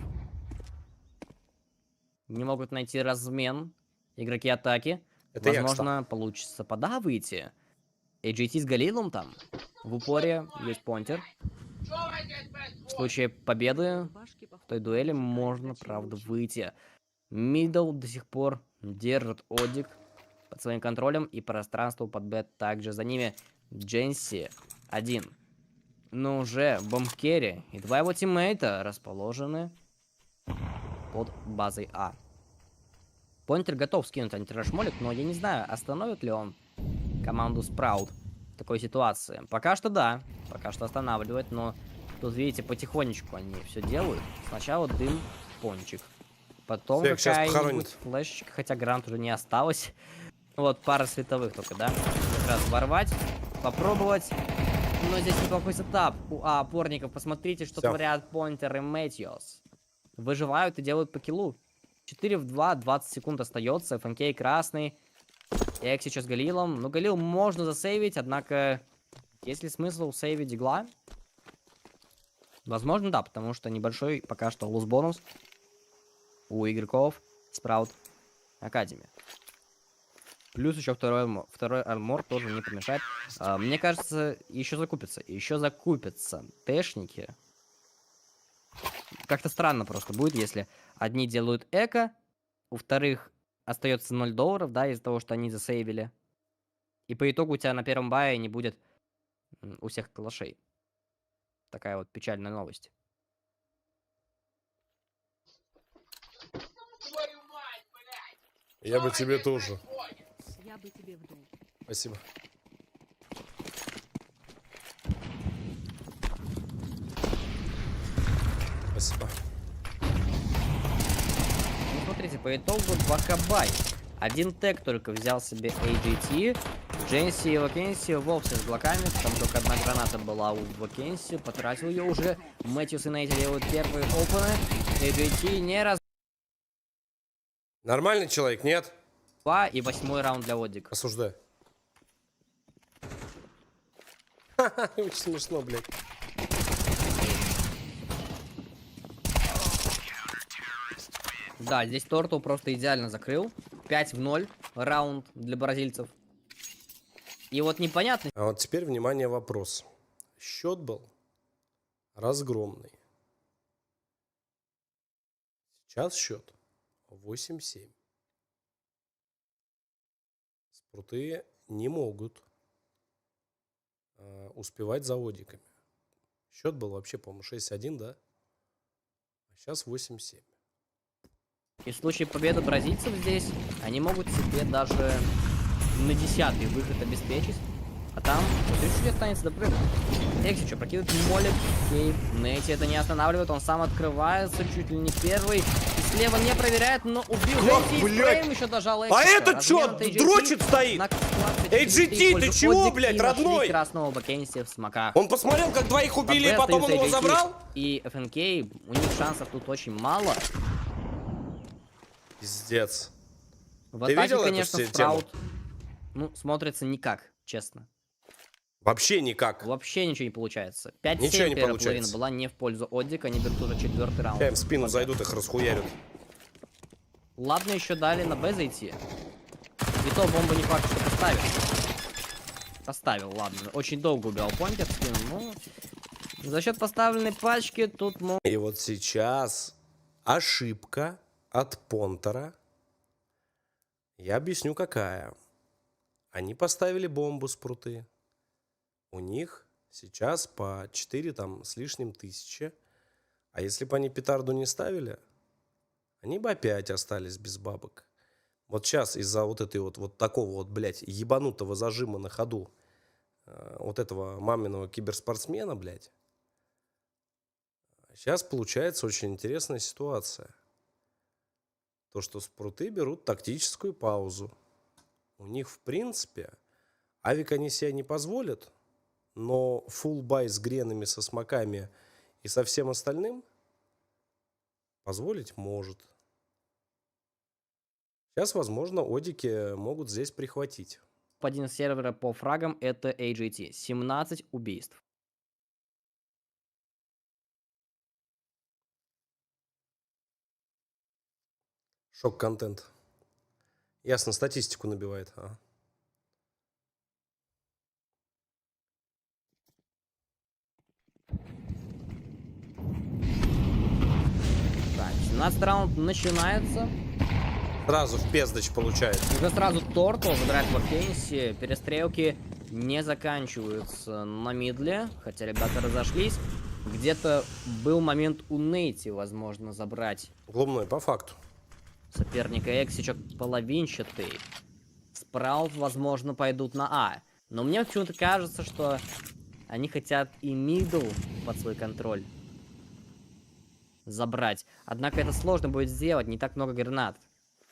Не могут найти размен. Игроки атаки. Это я, Возможно, получится подавить. AGT с Галилом там. В упоре есть понтер. В случае победы в той дуэли можно, правда, выйти. Мидл до сих пор держит Одик под своим контролем. И пространство под Б также за ними. Дженси 1. Но уже бомбкерри и два его тиммейта расположены под базой А. Понтер готов скинуть антирашмолик, но я не знаю, остановит ли он команду Спраут в такой ситуации. Пока что да, пока что останавливает, но тут, видите, потихонечку они все делают. Сначала дым, пончик. Потом Всех сейчас какая-нибудь похоронит. флешечка, хотя грант уже не осталось. Вот, пара световых только, да? Как раз ворвать, попробовать. Но здесь неплохой сетап у опорников. Посмотрите, что Всё. творят Понтер и Мэтьюс. Выживают и делают по киллу. 4 в 2, 20 секунд остается. ФНК красный. Экс сейчас Галилом. Ну, Галил можно засейвить, однако... Есть ли смысл сейвить Дигла? Возможно, да, потому что небольшой пока что луз-бонус у игроков Спраут Академи. Плюс еще второй армор тоже не помешает. Мне кажется, еще закупятся. Еще закупятся тэшники. Как-то странно просто будет, если одни делают эко, у вторых остается $0, да, из-за того, что они засейвили. И по итогу у тебя на первом бае не будет у всех калашей. Такая вот печальная новость. Я бы тебе тоже. Я бы тебе вдул. Спасибо. Спасибо. Ну, смотрите, по итогу 2 кабай. Один тег только взял себе AGT. Дженси и Вакенси вовсе с блоками. Там только одна граната была у Вакенси. Потратил ее уже. Мэтьюс и Нейти делают первые опены. AGT не раз... Нормальный человек, нет? 2 и 8-й раунд для Одик. Осуждаю. Ха-ха, очень смешно, блядь. Да, здесь Торту просто идеально закрыл. 5 в 0 раунд для бразильцев. И вот непонятно... А вот теперь, внимание, вопрос. Счет был разгромный. Сейчас счет 8-7. Спруты не могут успевать за Одиками. Счет был вообще, по-моему, 6-1, да? Сейчас 8-7. И в случае победы бразильцев здесь, они могут себе даже на 10-й выход обеспечить. А там чуть-чуть останется до прыга. Эксичо прокидывает молик. Кейв. Нейти это не останавливает. Он сам открывается. Чуть ли не первый. И слева не проверяет, но убил Нейти. Фрейм еще дожал Эксичо. А этот что, дрочит стоит? AGT, ты чего, блядь, родной? Красного Бакенси в смоках. Он посмотрел, как двоих убили, и потом он его забрал? И ФНК, у них шансов тут очень мало. Пиздец. В Ты атаке, видел конечно, эту Спраут, тему? ну, смотрится никак, честно. Вообще никак. Вообще ничего не получается. 5-7 Ничего не первая половина получается. была не в пользу Оддика, они берут уже 4-й раунд. Я им в спину зайдут, их расхуярят. Ладно, еще дали на Б зайти. И то бомбу не факт, что поставил. Поставил, ладно. Очень долго убивал Понтер в спину, но за счет поставленной пачки тут мог... И вот сейчас ошибка от Понтера. Я объясню, какая. Они поставили бомбу с пруты. У них сейчас по 4 там с лишним тысячи. А если бы они петарду не ставили, они бы опять остались без бабок. Вот сейчас из-за вот этой вот такого вот, блядь, ебанутого зажима на ходу вот этого маминого киберспортсмена, блядь, сейчас получается очень интересная ситуация. То, что спруты берут тактическую паузу. У них, в принципе, авик они себе не позволят, но full бай с гренами, со смоками и со всем остальным позволить может. Сейчас, возможно, одики могут здесь прихватить. Один сервера по фрагам это AGT. 17 убийств. Шок-контент. Ясно, статистику набивает. А. Так, 17 раунд начинается. Сразу в пиздач получается. Уже сразу Тортл забирает Вакенси. Перестрелки не заканчиваются на мидле. Хотя ребята разошлись. Где-то был момент у Нейти, возможно, забрать. Глубной, по факту. Соперника Эксича половинчатый. Спраут, возможно, пойдут на А. Но мне почему-то кажется, что они хотят и мидл под свой контроль забрать. Однако это сложно будет сделать, не так много гранат.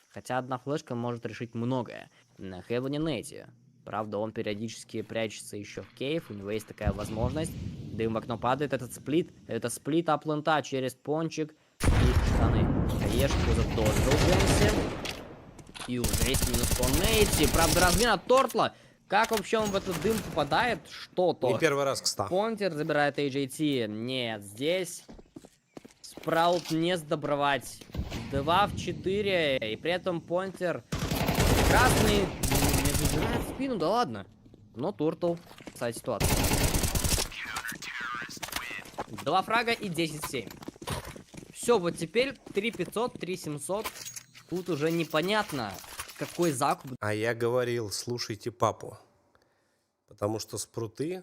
Хотя одна флешка может решить многое. На Хевене Нейти. Правда, он периодически прячется еще в кейв, у него есть такая возможность. Дым в окно падает, этот сплит. Это сплит аплента через пончик и штаны. Хаешку задолжил Дженси. И уже есть минус по Нейти. Правда, размин от Тортла. Как вообще он в этот дым попадает? Что-то. Не первый раз, кстати. Понтер забирает AJT. Нет, здесь Спраут не сдобровать. 2 в 4. И при этом Понтер красный не забирает в спину. Да ладно. Но Туртл спасает ситуацию. 2 фрага и 10-7. Все, вот теперь 3500, 3700. Тут уже непонятно, какой закуп. А я говорил, слушайте папу. Потому что спруты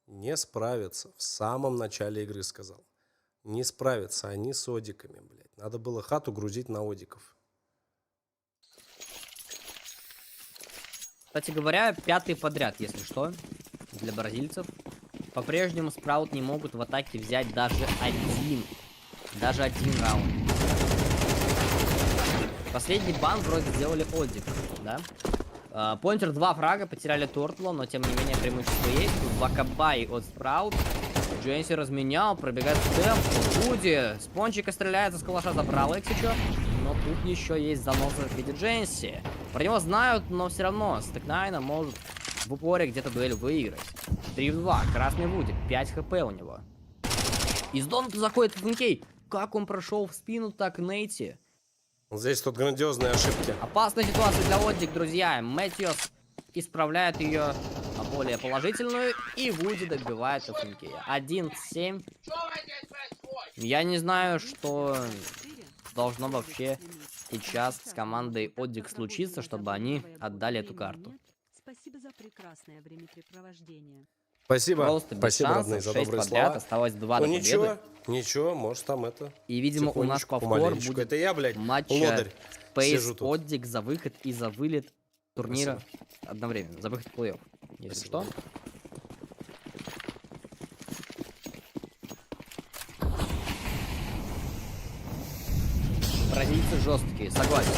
не справятся. В самом начале игры сказал. Не справятся они с одиками, блядь. Надо было хату грузить на одиков. Кстати говоря, 5-й подряд, если что, для бразильцев. По-прежнему Спраут не могут в атаке взять даже один раунд. Последний бан вроде сделали Одик, да? Понтер 2 фрага, потеряли Тортла, но тем не менее преимущество есть. Тут Вакабай от Спраут. Дженси разменял, пробегает в темп. Вуди с пончика стреляется, с калаша забрал Эксичо. Но тут еще есть заносы в виде Дженси. Про него знают, но все равно Стек9 может в упоре где-то дуэль выиграть. 3 в 2, красный Вуди, 5 хп у него. Из доната заходит ФНК. Как он прошел в спину, так Нейти. Здесь тут грандиозные ошибки. Опасная ситуация для Оддик, друзья. Мэтьюс исправляет ее на более положительную. И Вуди добивает ФНК. 11-7. Я не знаю, что должно вообще сейчас с командой Оддик случиться, чтобы они отдали эту карту. Спасибо за прекрасное времяпрепровождение. Спасибо, Просто без спасибо, шансов, родные, за 6 добрые подряд, слова. осталось 2 Ну до ничего, победы. ничего, может там это... И, видимо, у нас тихонечку, повтор помаленечку. будет Это я, блядь, матча лодырь, сижу Space тут. Oddик за выход и за вылет турнира одновременно. За выход в плей-офф, если что. Бразильцы жесткие, согласен.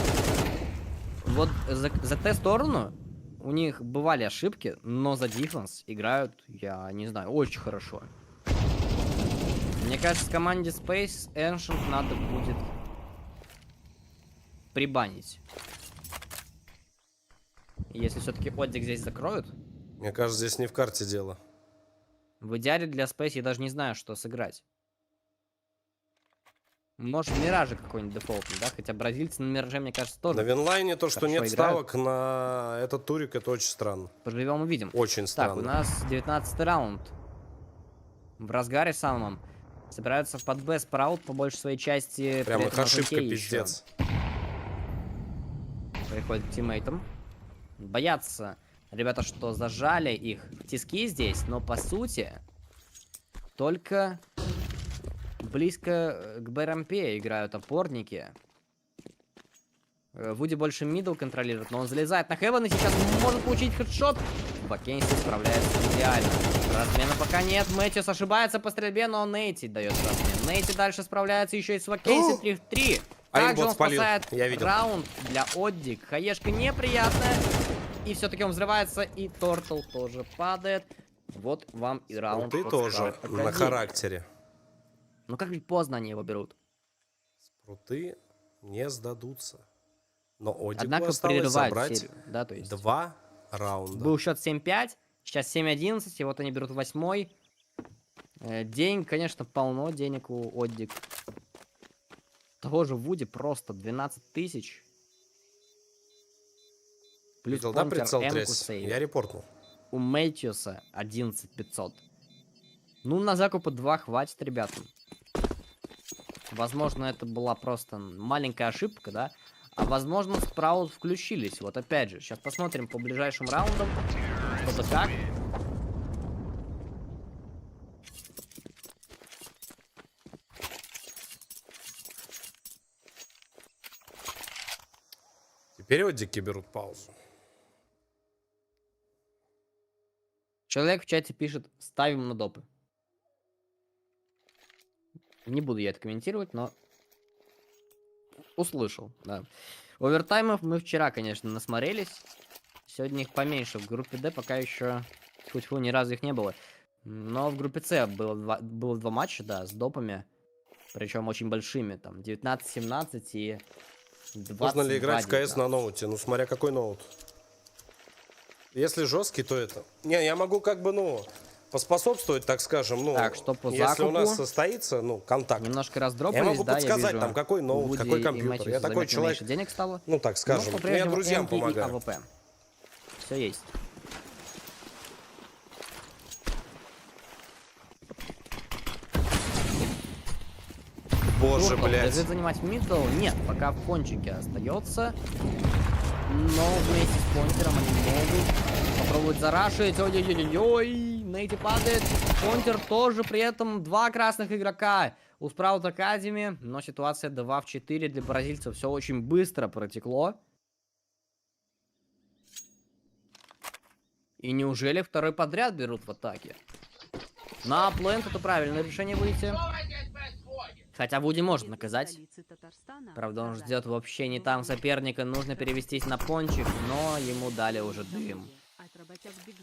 Вот за Т-сторону у них бывали ошибки, но за дефенс играют, я не знаю, очень хорошо. Мне кажется, команде Space Ancient надо будет прибанить. Если все-таки Оддик здесь закроют. Мне кажется, здесь не в карте дело. В идеале для Space я даже не знаю, что сыграть. Может, Миражи какой-нибудь дефолтный, да? Хотя бразильцы на Мираже, мне кажется, тоже. На Винлайне то, что нет хорошо играют. ставок на этот турик, это очень странно. Поживем увидим. Очень странно. Так, у нас 19-й раунд. В разгаре самом. Собираются в под Б спраут по большей своей части. Прям при их этом ошибка, Африкей еще пиздец. Приходит к тиммейтам. Боятся ребята, что зажали их в тиски здесь, но по сути только близко к БРМП играют опорники. Вуди больше мидл контролирует, но он залезает на Хевен и сейчас может получить хедшот. Вакенси справляется идеально. Размена пока нет. Мэтьюс ошибается по стрельбе, но Нейти дает размен. Нейти дальше справляется еще и с Вакенси 3 в 3. Также он спалил. спасает Я видел. раунд для Оддик. Хаешка неприятная. И все-таки он взрывается, и Тортл тоже падает. Вот вам и раунд. Ты от тоже Sprout на Academy. характере. Ну как же поздно они его берут. Спруты не сдадутся. Но Одику Однако осталось прерывают забрать серию, да, то есть 2 раунда. был счет 7-5, сейчас 7-11, и вот они берут 8-й. День, конечно, полно денег у Оддик. Того же Вуди просто 12 тысяч. Плюс Видел, да, Понтер, прицел Энку тряс? сейв. Я репортнул. У Мэтьюса 11 500. Ну, на закупы 2 хватит ребятам. Возможно, это была просто маленькая ошибка, да? А возможно, Спраут включились. Вот опять же, сейчас посмотрим по ближайшим раундам, что-то как. Теперь Оддики берут паузу. Человек в чате пишет, ставим на допы. Не буду я это комментировать, но услышал, да. Овертаймов мы вчера, конечно, насмотрелись. Сегодня их поменьше. В группе D пока еще тьфу-тьфу, ни разу их не было. Но в группе С было два матча, да, с допами. Причем очень большими, там, 19-17 и 20. Можно ли играть в КС на ноуте? Ну, смотря какой ноут. Если жесткий, то это... Не, я могу как бы, ну, поспособствовать, так скажем, ну... Так, что по если закупу? у нас состоится, ну, контакт. Немножко раздропались, я могу да, подсказать, вижу, там, какой ноут, Вуди какой и компьютер. Мэтьюсу Я такой заметно человек, меньше денег стало. ну, так скажем, Но ну, я друзьям МП и помогаю. АВП. Все есть. Боже, Туртл блядь. бежит занимать мидл. Нет, пока в пончике остается. Но вместе с понтером они могут попробовать зарашить. Ой-ой-ой-ой. Нейти падает. Понтер тоже при этом 2 красных игрока у Sprout Academy. Но ситуация 2 в 4 для бразильцев. Все очень быстро протекло. И неужели второй подряд берут в атаке? На плент это правильное решение выйти. Хотя Вуди может наказать. Правда, он ждет вообще не там соперника. Нужно перевестись на пончик, но ему дали уже дым.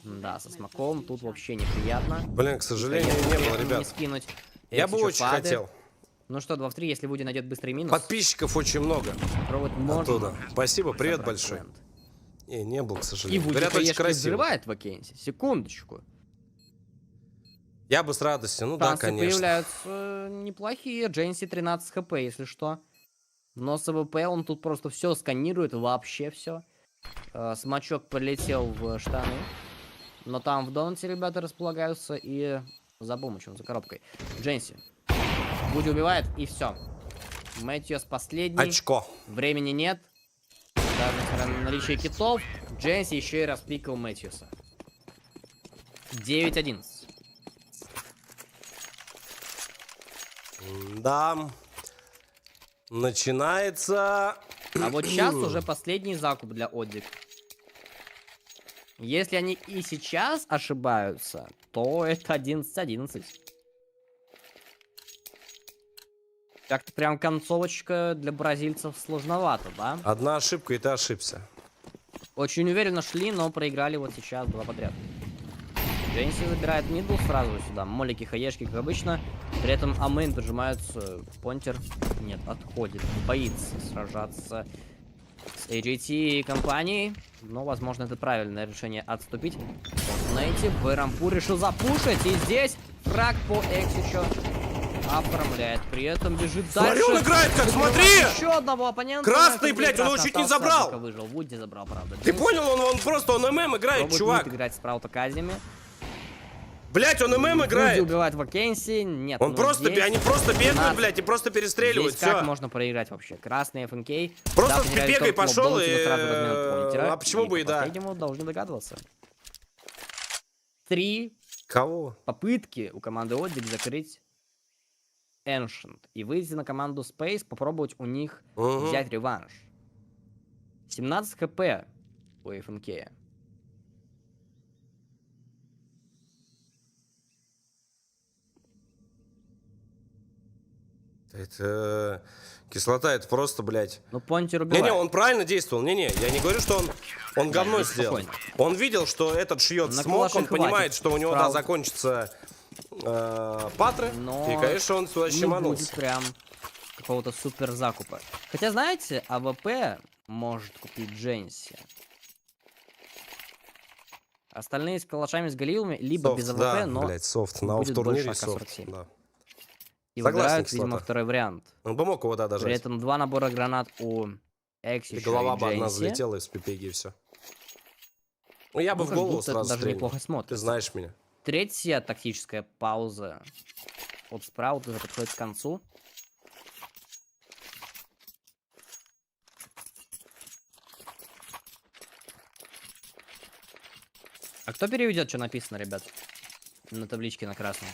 Да, со смоком тут вообще неприятно. Блин, к сожалению, Конечно, не было, не ребят. скинуть. Я Эти бы чё, очень падает. хотел. Ну что, 2 в 3, если Вуди найдет быстрый минус. Подписчиков очень много. Пробовать можно. Оттуда. Спасибо, привет Забрать большой. плент. Не был, к И сожалению. Вуди, Говорят, очень конечно, красиво. взрывает вакенси. Секундочку. Я бы с радостью, ну да, Шансы конечно. появляются неплохие. Джейнси 13 хп, если что. Но с АВП он тут просто все сканирует, вообще все. Смачок полетел в штаны. Но там в донате ребята располагаются и за помощью, за коробкой. Джейнси. Вуди убивает, и все. Мэтьюс последний. Очко. Времени нет. Даже несмотря на наличие китов, Джейнси еще и распикал Мэтьюса. 9-11. Да. Начинается... А вот сейчас уже последний закуп для Одик. Если они и сейчас ошибаются, то это 11-11. Как-то прям концовочка для бразильцев сложновато, да? Одна ошибка, и ты ошибся. Очень уверенно шли, но проиграли вот сейчас 2 подряд. Джейнси забирает мидл сразу сюда. Молики, хаешки, как обычно. При этом Амейн поджимаются. Понтер нет, отходит. Боится сражаться с AJT и компанией. Но, возможно, это правильное решение отступить. Найти. Вэрампу решил запушить. И здесь фраг по Эксичу оформляет. При этом бежит дальше. Смотри, он играет как, смотри! Еще одного оппонента. Красный, блядь, он его чуть не забрал. Выжил. Вуди забрал, правда. Ты понял? Он просто, он ММ играет, Пробует чувак. Мид играть с Праутоказями. Блять, он ММ играет. Убивает Вакенси. Нет, Он ну просто, здесь они просто бегают, 15. блядь, и просто перестреливают. Здесь как Все. можно проиграть вообще? Красный ФНК. Просто Да, с потеряли пипекой торт, пошел лобдоун, и... типа сразу разменяют понтера. А почему бы и по да? последнему должны догадываться. 3 Кого? попытки у команды Одик закрыть Ancient. И выйти на команду Space, попробовать у них взять реванш. 17 хп у ФНК. Это... Кислота, это просто, блядь. Ну, Понтер убивает. Не-не, он правильно действовал. Не-не, я не говорю, что он говно сделал. спокойно. Он видел, что этот шьет На смог, он калаши понимает, хватит. что у него, да, Справа. закончится патры. Но И, конечно, он сюда не щеманулся. будет прям какого-то супер закупа. Хотя, знаете, АВП может купить Дженси. Остальные с калашами, с галилами, либо Софт, без АВП, да, но блядь, софт. На будет турнире больше софт. АК-47. Да. И Согласен, выбирают, видимо, кислота. второй вариант. Он бы мог его, да, При дожать. этом 2 набора гранат у И Эксича голова и бы одна Дженси. залетела из пипеги, и все. Ну, я бы в как голову будто это сразу даже стрельнул. неплохо смотрится. Ты знаешь меня. Третья тактическая пауза от Спраут уже подходит к концу. А кто переведет, что написано, ребят? На табличке на красном.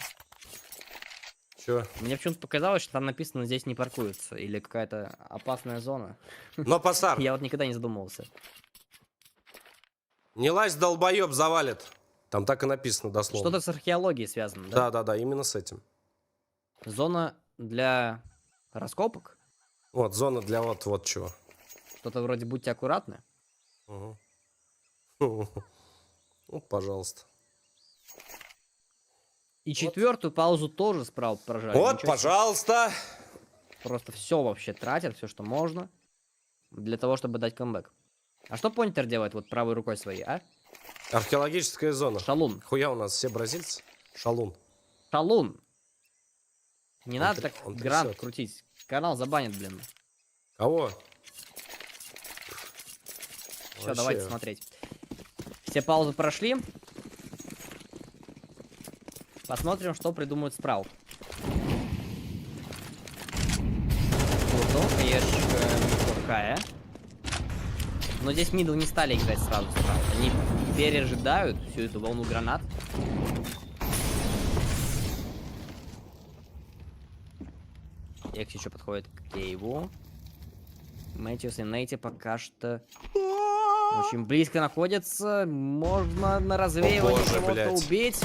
Чё? Мне почему-то показалось, что там написано «здесь не паркуются» или какая-то опасная зона. Но пасар. Я вот никогда не задумывался. Не лазь, долбоеб, завалит. Там так и написано дословно. Что-то с археологией связано, да? Да, именно с этим. Зона для раскопок? Вот, зона для вот чего. Что-то вроде «будьте аккуратны». Угу. Ну, пожалуйста. И четвертую паузу тоже Спраут прожали. Вот, Ничего себе. пожалуйста. Просто все вообще тратят, все, что можно, для того, чтобы дать камбэк. А что Понтер делает вот правой рукой своей, а? Археологическая зона. Шалун. Хуя у нас все бразильцы. Шалун. Шалун. Не Он надо тр- так он грант трясет. крутить. Канал забанит, блин. Кого? Все, Вообще. давайте смотреть. Все паузы прошли. Посмотрим, что придумают Спраут. Плутон, конечно, неплохая. Но здесь мидл не стали играть сразу Спраут. Они пережидают всю эту волну гранат. Экс еще подходит к Кейву. Мэтьюс и Нейти пока что очень близко находятся. Можно на развеивание боже, кого-то блядь. убить.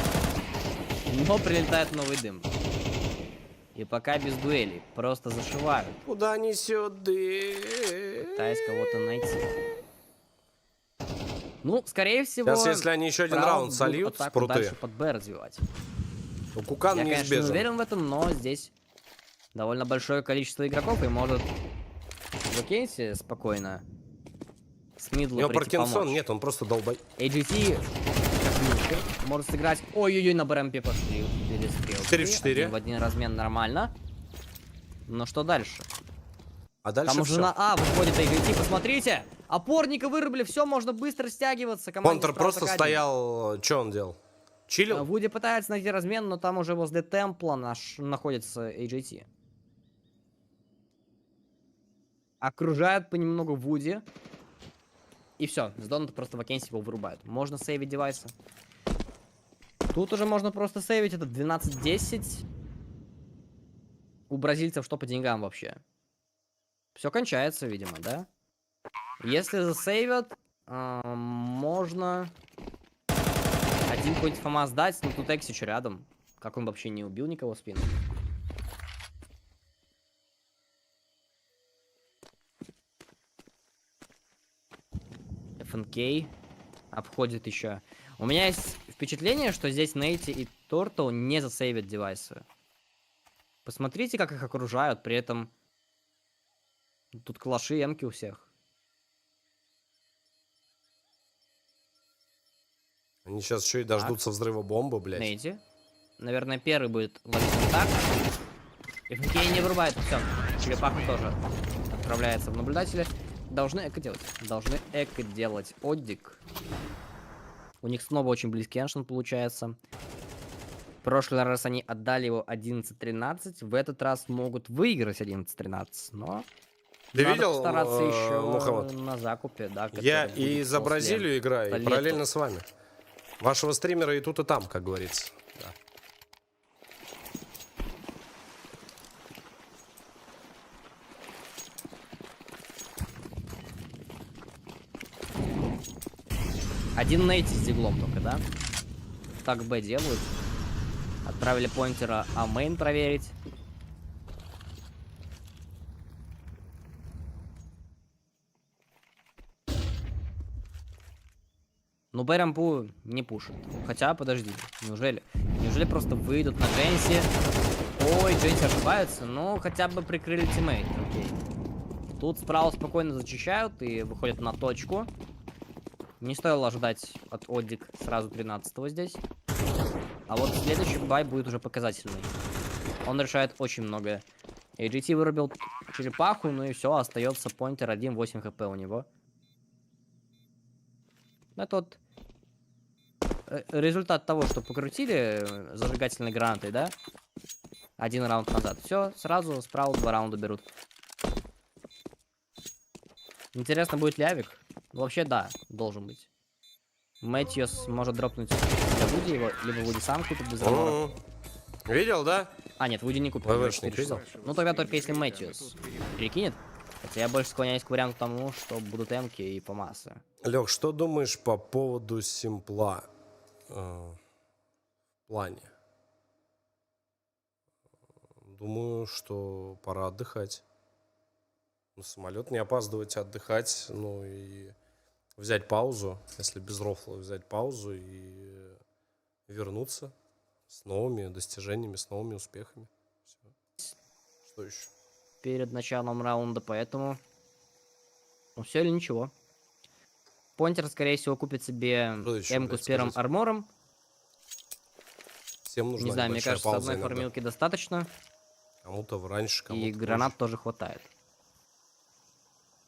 Но прилетает новый дым. И пока без дуэлей. Просто зашивают. Куда несет дым? Пытаясь кого-то найти. Ну, скорее всего... Сейчас, если они еще один Спраут раунд будут сольют, атаку спруты. дальше под Б развивать. То Кукан Я, конечно, не неизбежен. уверен в этом, но здесь довольно большое количество игроков, и может Вакенси спокойно с У мидла него прийти Паркинсон, помочь. нет, он просто долбой. AGT как мишка, может сыграть. Ой-ой-ой, на БРМП пошли. Перестрелки. 4 в 4. Один в один размен нормально. Но что дальше? А дальше Там уже всё. на А выходит AGT, посмотрите! Опорника вырубили, все, можно быстро стягиваться. Команде Контр Sprout просто Academy. стоял... Что он делал? Чилил? Вуди пытается найти размен, но там уже возле темпла находится AGT. Окружают понемногу Вуди. И все, с Доната просто Вакенси его вырубают. Можно сейвить девайсы. Тут уже можно просто сейвить, это 12-10. у бразильцев что по деньгам вообще? Все кончается, видимо, да? Если засейвят, можно один какой-нибудь ФАМАС дать, но тут Эксич рядом. Как он вообще не убил никого в спину? ФНК обходит еще. У меня есть впечатление, что здесь Нейти и Тортл не засейвят девайсы. Посмотрите, как их окружают, при этом тут калаши, эмки у всех. Они сейчас еще и дождутся взрыва бомбы, блядь. Нейти. Наверное, первый будет ловить не так. ФНК не вырубает, все. Черепаха тоже отправляется в наблюдатели. Должны эко делать. Должны эко делать. Оддик. У них снова очень близкий эншн получается. В прошлый раз они отдали его 11-13. В этот раз могут выиграть 11-13. Но Ты надо видел, постараться еще Мухаммад? на закупе, да. Я который и будет за после Бразилию играю, и лета. параллельно с вами. Вашего стримера и тут, и там, как говорится. Да. Один Нейти с диглом только, да? Так Б делают. Отправили поинтера А-мейн проверить. Ну, Б-рампу не пушит. Хотя, подожди, неужели? Неужели просто выйдут на Дженси? Ой, Дженси ошибаются. Ну, хотя бы прикрыли тиммейт, окей. Тут справа спокойно зачищают и выходят на точку. Не стоило ожидать от Оддик сразу 13-го здесь. А вот следующий бай будет уже показательный. Он решает очень многое. AGT вырубил черепаху, ну и все, остается поинтер 1, 8 хп у него. Это вот результат того, что покрутили зажигательной гранатой, да? Один раунд назад. Все, сразу справа 2 раунда берут. Интересно, будет ли авик? Вообще, да, должен быть. Мэтьюс может дропнуть для Вуди его, либо Вуди сам купит без ремора. Видел, да? А, нет, Вуди не купит. ВВшник видел? Ну, тогда только если Мэтьюс перекинет. Хотя я больше склоняюсь к варианту тому, что будут эмки и помасы. Лех, что думаешь по поводу симпла в плане? Думаю, что пора отдыхать. На самолет не опаздывать, отдыхать, ну и взять паузу, если без рофла взять паузу и вернуться с новыми достижениями, с новыми успехами. Всё. Что еще? Перед началом раунда, поэтому... Ну, все или ничего. Понтер, скорее всего, купит себе эмку с первым армором. Всем нужна Не знаю, мне небольшая кажется, пауза одной иногда. формилки достаточно. Кому-то раньше, кому-то И гранат тоже хватает.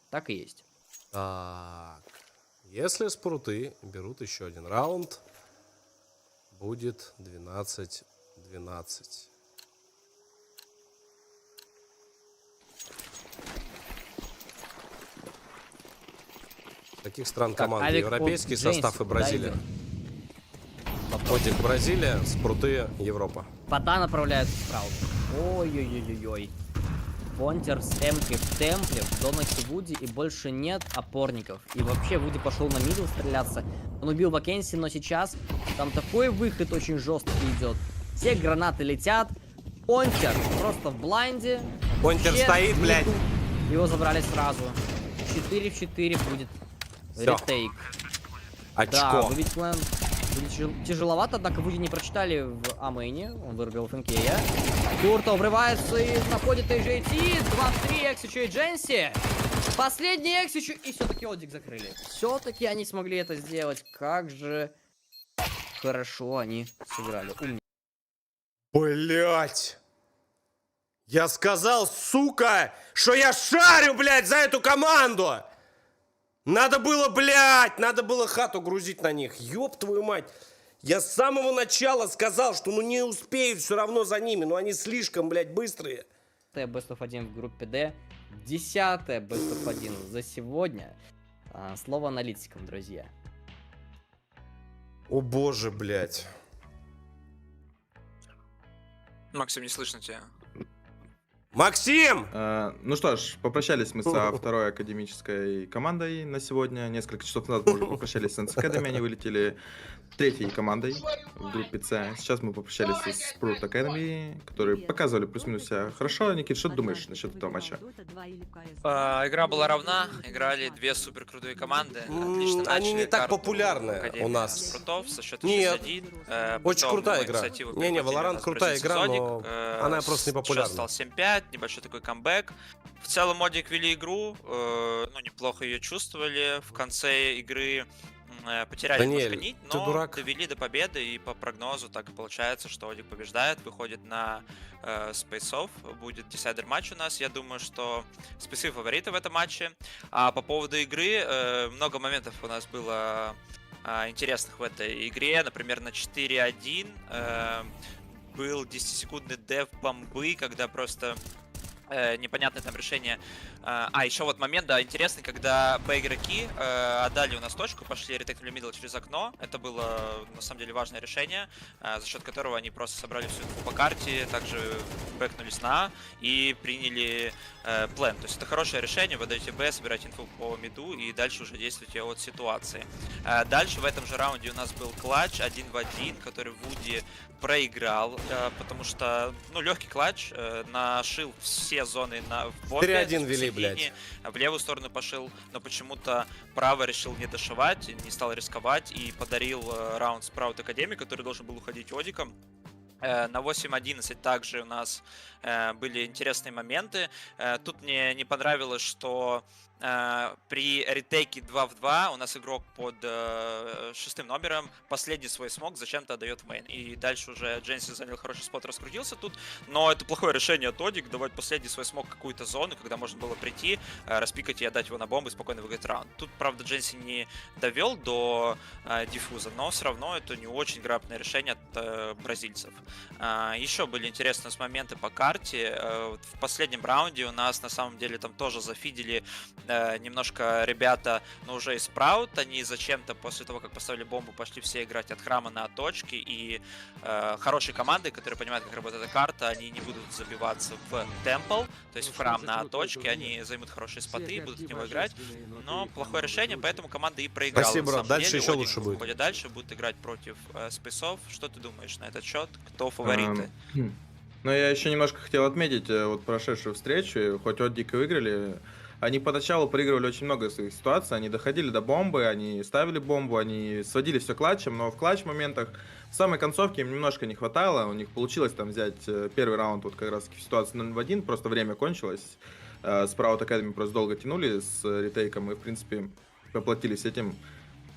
Так и есть. Так. Если спруты берут еще один раунд, будет 12-12. Таких стран Так, команды авик европейский от состав и Джейнси, Бразилия. Подик Бразилия, спруты Европа. Пота направляют в спраут. Ой-ой-ой-ой-ой. Понтер с эмкой в темпле, в донате Вуди, и больше нет опорников. И вообще Вуди пошел на мидл стреляться. Он убил Маккенси, но сейчас там такой выход очень жесткий идет. Все гранаты летят. Понтер просто в блайнде. Понтер Вообще стоит, блядь. нету. Его забрали сразу. 4 в 4 будет Всё. ретейк. Очко. Да, выбить план будет тяжеловато, однако Вуди не прочитали в А-мейне. Он вырубил ФНК-я. Турто врывается и находит AJT. 2-3 Эксичу и Дженси. Последний Эксичу. И все-таки Оддик закрыли. Все-таки они смогли это сделать. Как же хорошо они сыграли. Блять! Я сказал, сука, что я шарю, блядь, за эту команду! Надо было, блядь, надо было хату грузить на них. Ёб твою мать. Я с самого начала сказал, что ну не успею все равно за ними, но они слишком, блядь, быстрые. Best of 1 в группе D. 10-е Best of 1 за сегодня. Слово аналитикам, друзья. О боже, блядь. Максим, не слышно тебя. Максим! Ну что ж, попрощались мы со второй академической командой на сегодня. Несколько часов назад мы уже попрощались с NC Academy, они вылетели третьей командой в группе С. Сейчас мы попрощались с Sprout Academy, которые показывали плюс-минус себя хорошо. Никит, что ты думаешь насчет этого матча? Игра была равна, играли две супер крутые команды. Отлично Они не начали так карту популярны Академии у нас. Спрутов со счета Нет. 6-1. Очень Потом крутая мы игра. инициативу Не-не, перехватили, у Valorant нас крутая бразильский игра, Зодик, но она просто не популярна. Счет стал 7-5, небольшой такой камбэк. В целом Модик вели игру, ну неплохо ее чувствовали. В конце игры потеряли Даниэль, немножко нить, ты но дурак. довели до победы, и по прогнозу так и получается, что Одик побеждает, выходит на Space Off, будет десайдер матч у нас, я думаю, что Space фавориты в этом матче. А по поводу игры, много моментов у нас было интересных в этой игре, например, на 4-1 был 10-секундный деф бомбы, когда просто непонятное там решение. Еще вот момент, да, интересный, когда Б-игроки отдали у нас точку, пошли ретейкнули мидл через окно. Это было, на самом деле, важное решение, за счет которого они просто собрали всю инфу по карте, также бэкнулись на А и приняли план. То есть это хорошее решение, вы даете Б, собираете инфу по миду и дальше уже действуйте от ситуации. Дальше в этом же раунде у нас был клатч 1 в 1, который Вуди проиграл, потому что, ну, легкий клатч, нашил все зоны в бомбе. 3-1 вели, блядь. В левую сторону пошел, но почему-то право решил не дошивать, не стал рисковать и подарил раунд Sprout Academy, который должен был уходить Одиком. На 8-11 также у нас были интересные моменты. Тут мне не понравилось, что при ретейке 2 в 2 у нас игрок под 6 номером последний свой смог зачем-то отдает в мейн. И дальше уже Дженси занял хороший спот, раскрутился тут. Но это плохое решение от Одик, давать последний свой смог в какую-то зону, когда можно было прийти, распикать и отдать его на бомбу и спокойно выиграть раунд. Тут, правда, Дженси не довел до диффуза, но все равно это не очень грамотное решение от бразильцев. Еще были интересные у нас моменты по карте. В последнем раунде у нас на самом деле там тоже зафидели немножко ребята, но уже из Sprout. Они зачем-то после того, как поставили бомбу, пошли все играть от храма на точки. И хорошие команды, которые понимают, как работает эта карта, они не будут забиваться в темпл, то есть в храм на точке. Они займут хорошие споты и будут в него играть. Но плохое решение, поэтому команда и проиграла. Спасибо, брат. Дальше еще лучше будет. Выходит дальше, будут играть против Spaceов. Что ты думаешь на этот счет? Кто фавориты? Ну, я еще немножко хотел отметить вот прошедшую встречу. Хоть Одик и выиграли, они поначалу проигрывали очень много своих ситуаций, они доходили до бомбы, они ставили бомбу, они сводили все клатчем, но в клатч-моментах в самой концовке им немножко не хватало, у них получилось там взять первый раунд вот как раз в ситуации 0 в 1, просто время кончилось, Sprout Academy просто долго тянули с ретейком и в принципе поплатились этим,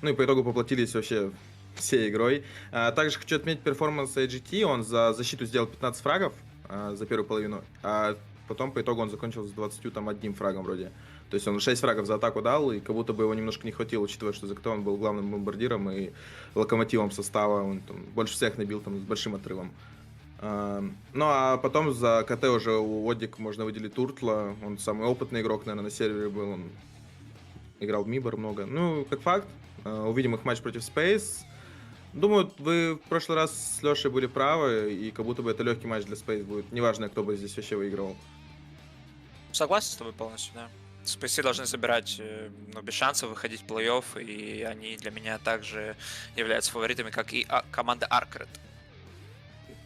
ну и по итогу поплатились вообще всей игрой. Также хочу отметить перформанс AGT, он за защиту сделал 15 фрагов за первую половину, а потом по итогу он закончил с 21 фрагом вроде. То есть он 6 фрагов за атаку дал, и как будто бы его немножко не хватило, учитывая, что ЗКТ он был главным бомбардиром и локомотивом состава. Он там больше всех набил там с большим отрывом. Ну а потом за КТ уже у Одик можно выделить Туртла. Он самый опытный игрок, наверное, на сервере был. Он играл в Мибор много. Ну, как факт, увидим их матч против Space. Думаю, вы в прошлый раз с Лешей были правы, и как будто бы это легкий матч для Space будет. Неважно, кто бы здесь вообще выигрывал. Согласен с тобой полностью, да. Спейсы должны забирать, ну, без шансов выходить в плей-офф, и они для меня также являются фаворитами, как и команда Аркрет.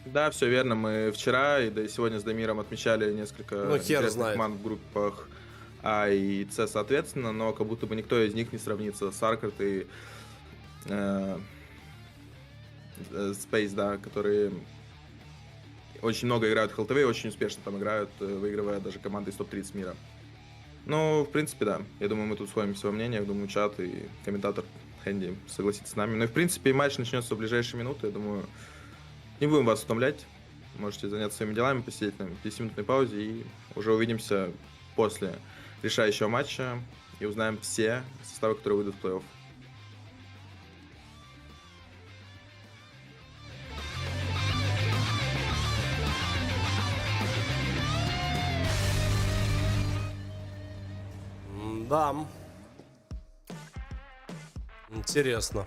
Да, все верно. Мы вчера и да и сегодня с Дамиром отмечали несколько интересных команд в группах А и С, соответственно, но как будто бы никто из них не сравнится с Аркрет и Space, да, которые очень много играют в ХЛТВ и очень успешно там играют, выигрывая даже команды из топ-30 мира. Ну, в принципе, да. Я думаю, мы тут сходимся во мнениях. Думаю, чат и комментатор Хэнди согласится с нами. Ну и, в принципе, матч начнется в ближайшие минуты. Я думаю, не будем вас утомлять. Можете заняться своими делами, посидеть на 10-минутной паузе. И уже увидимся после решающего матча. И узнаем все составы, которые выйдут в плей-офф. Да. Интересно.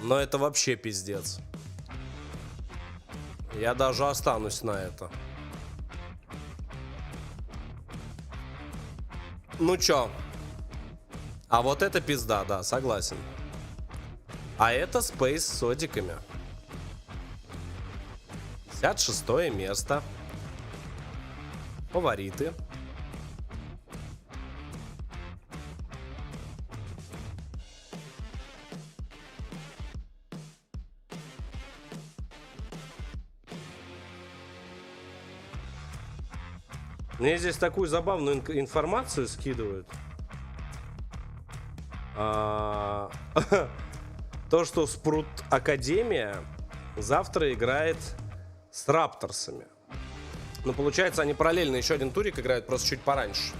Но это вообще пиздец. Я даже останусь на это. Ну чё? А вот это пизда, да, согласен. А это Space с одиками. 56 место. Фавориты. Мне здесь такую забавную информацию скидывают. То, что Спрут Академия завтра играет с Рапторсами. Ну, получается, они параллельно еще один турик играют, просто чуть пораньше.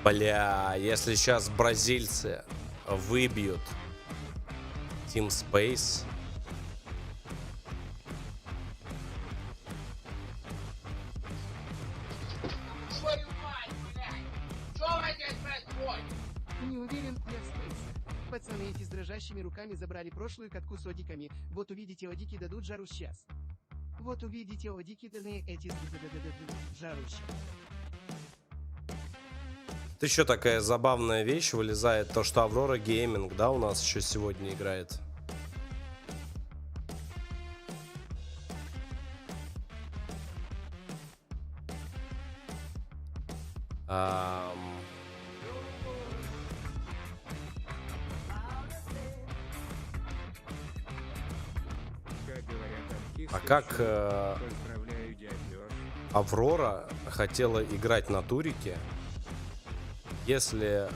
Бля, если сейчас бразильцы выбьют Team Space... Не уверен, я в Спейсе. Пацаны эти с дрожащими руками забрали прошлую катку с одиками. Вот увидите, одики дадут жару сейчас. Вот увидите, одики даны эти жару сейчас. Это еще такая забавная вещь вылезает, то, что Аврора Гейминг, да, у нас еще сегодня играет. А как Аврора хотела играть на турике, если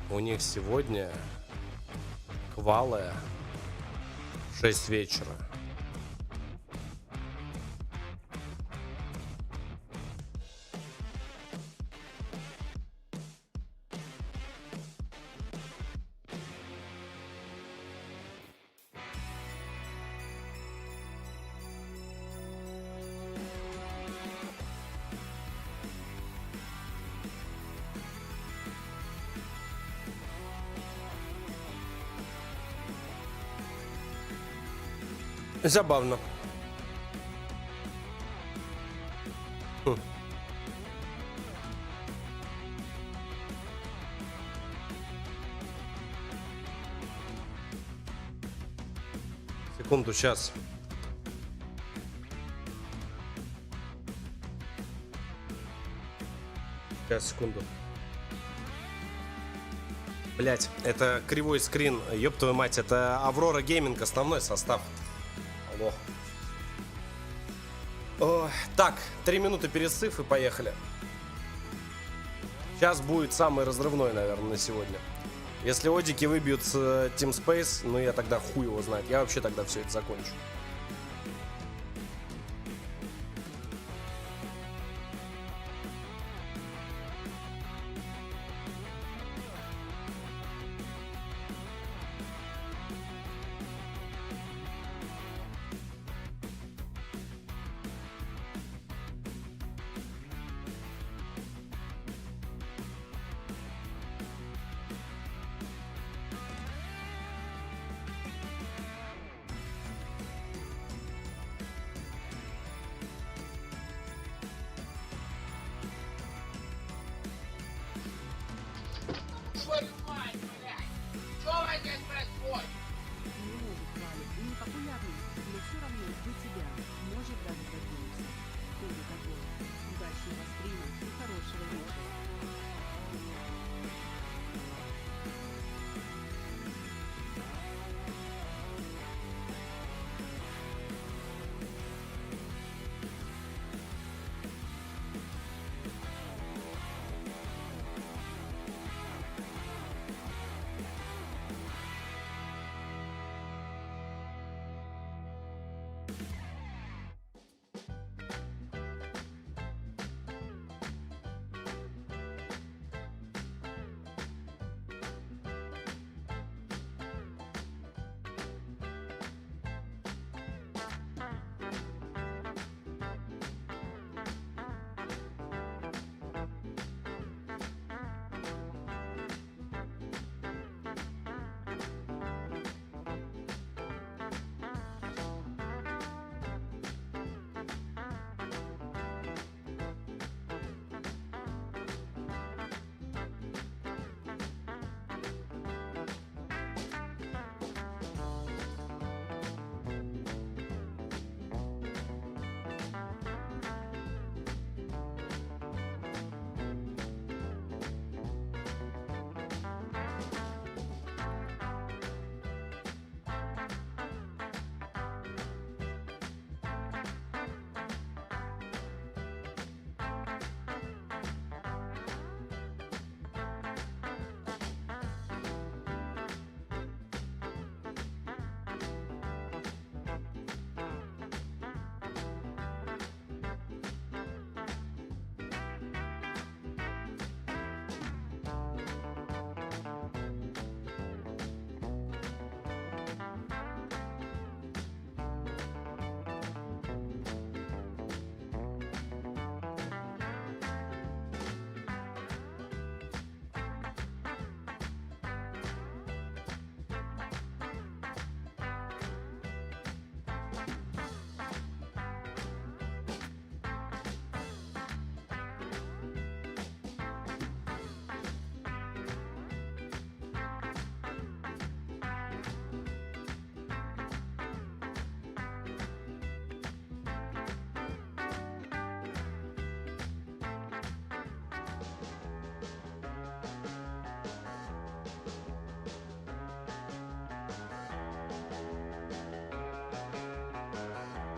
у них сегодня квалы в 6 вечера? Забавно. Секунду, сейчас. Сейчас, секунду. Блять, это кривой скрин, ёб твою мать, это Аврора Гейминг, основной состав. Алло. Ой, так, 3 минуты пересыв и поехали. Сейчас будет самый разрывной, наверное, на сегодня. Если одики выбьют с Team Space, ну я тогда хуй его знает. Я вообще тогда все это закончу.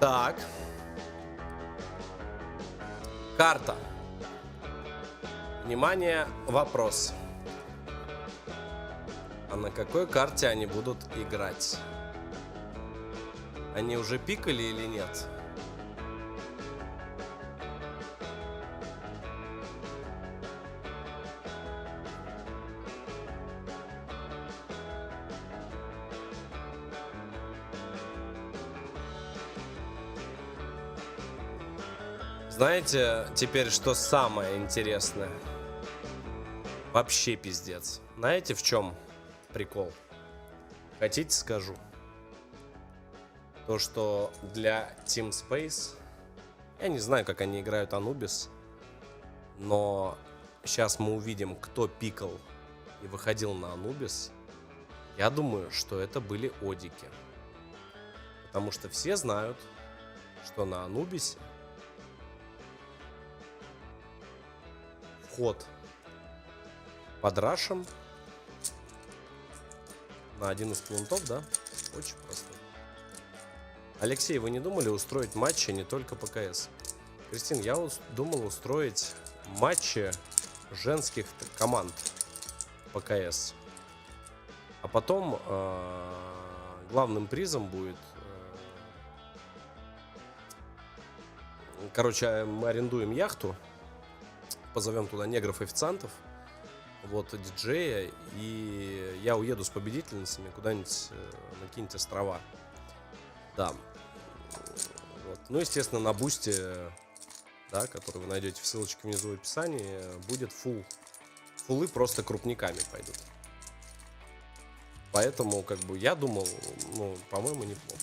Так. Карта. Внимание, вопрос. А на какой карте они будут играть? Они уже пикали или нет? Знаете, теперь что самое интересное? Вообще пиздец. Знаете, в чем прикол? Хотите, скажу? То, что для Team Space, я не знаю, как они играют Anubis, но сейчас мы увидим, кто пикал и выходил на Anubis. Я думаю, что это были одики. Потому что все знают, что на Anubis вход под рашем на один из плунтов, да? Очень просто. Алексей, вы не думали устроить матчи не только по КС? Кристин, я думал устроить матчи женских команд по КС. А потом главным призом будет... короче, мы арендуем яхту. Позовем туда негров-официантов, вот, диджея, и я уеду с победительницами куда-нибудь на какие-нибудь острова. Да. Вот. Ну, естественно, на бусте, да, который вы найдете в ссылочке внизу в описании, будет фулл. Фуллы просто крупниками пойдут. Поэтому, как бы, я думал, ну, по-моему, неплохо.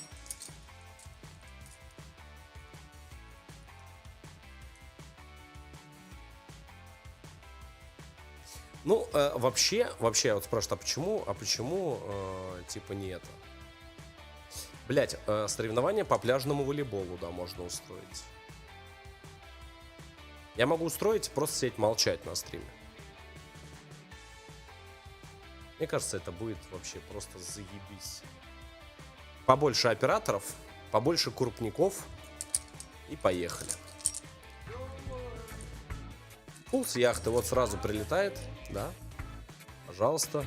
Ну, вообще, вот спрашивают, а почему, типа, не это? Блять, соревнования по пляжному волейболу, да, можно устроить. Я могу устроить, просто сидеть молчать на стриме. Мне кажется, это будет вообще просто заебись. Побольше операторов, побольше крупников, и поехали. Фулл с яхты вот сразу прилетает, да, пожалуйста.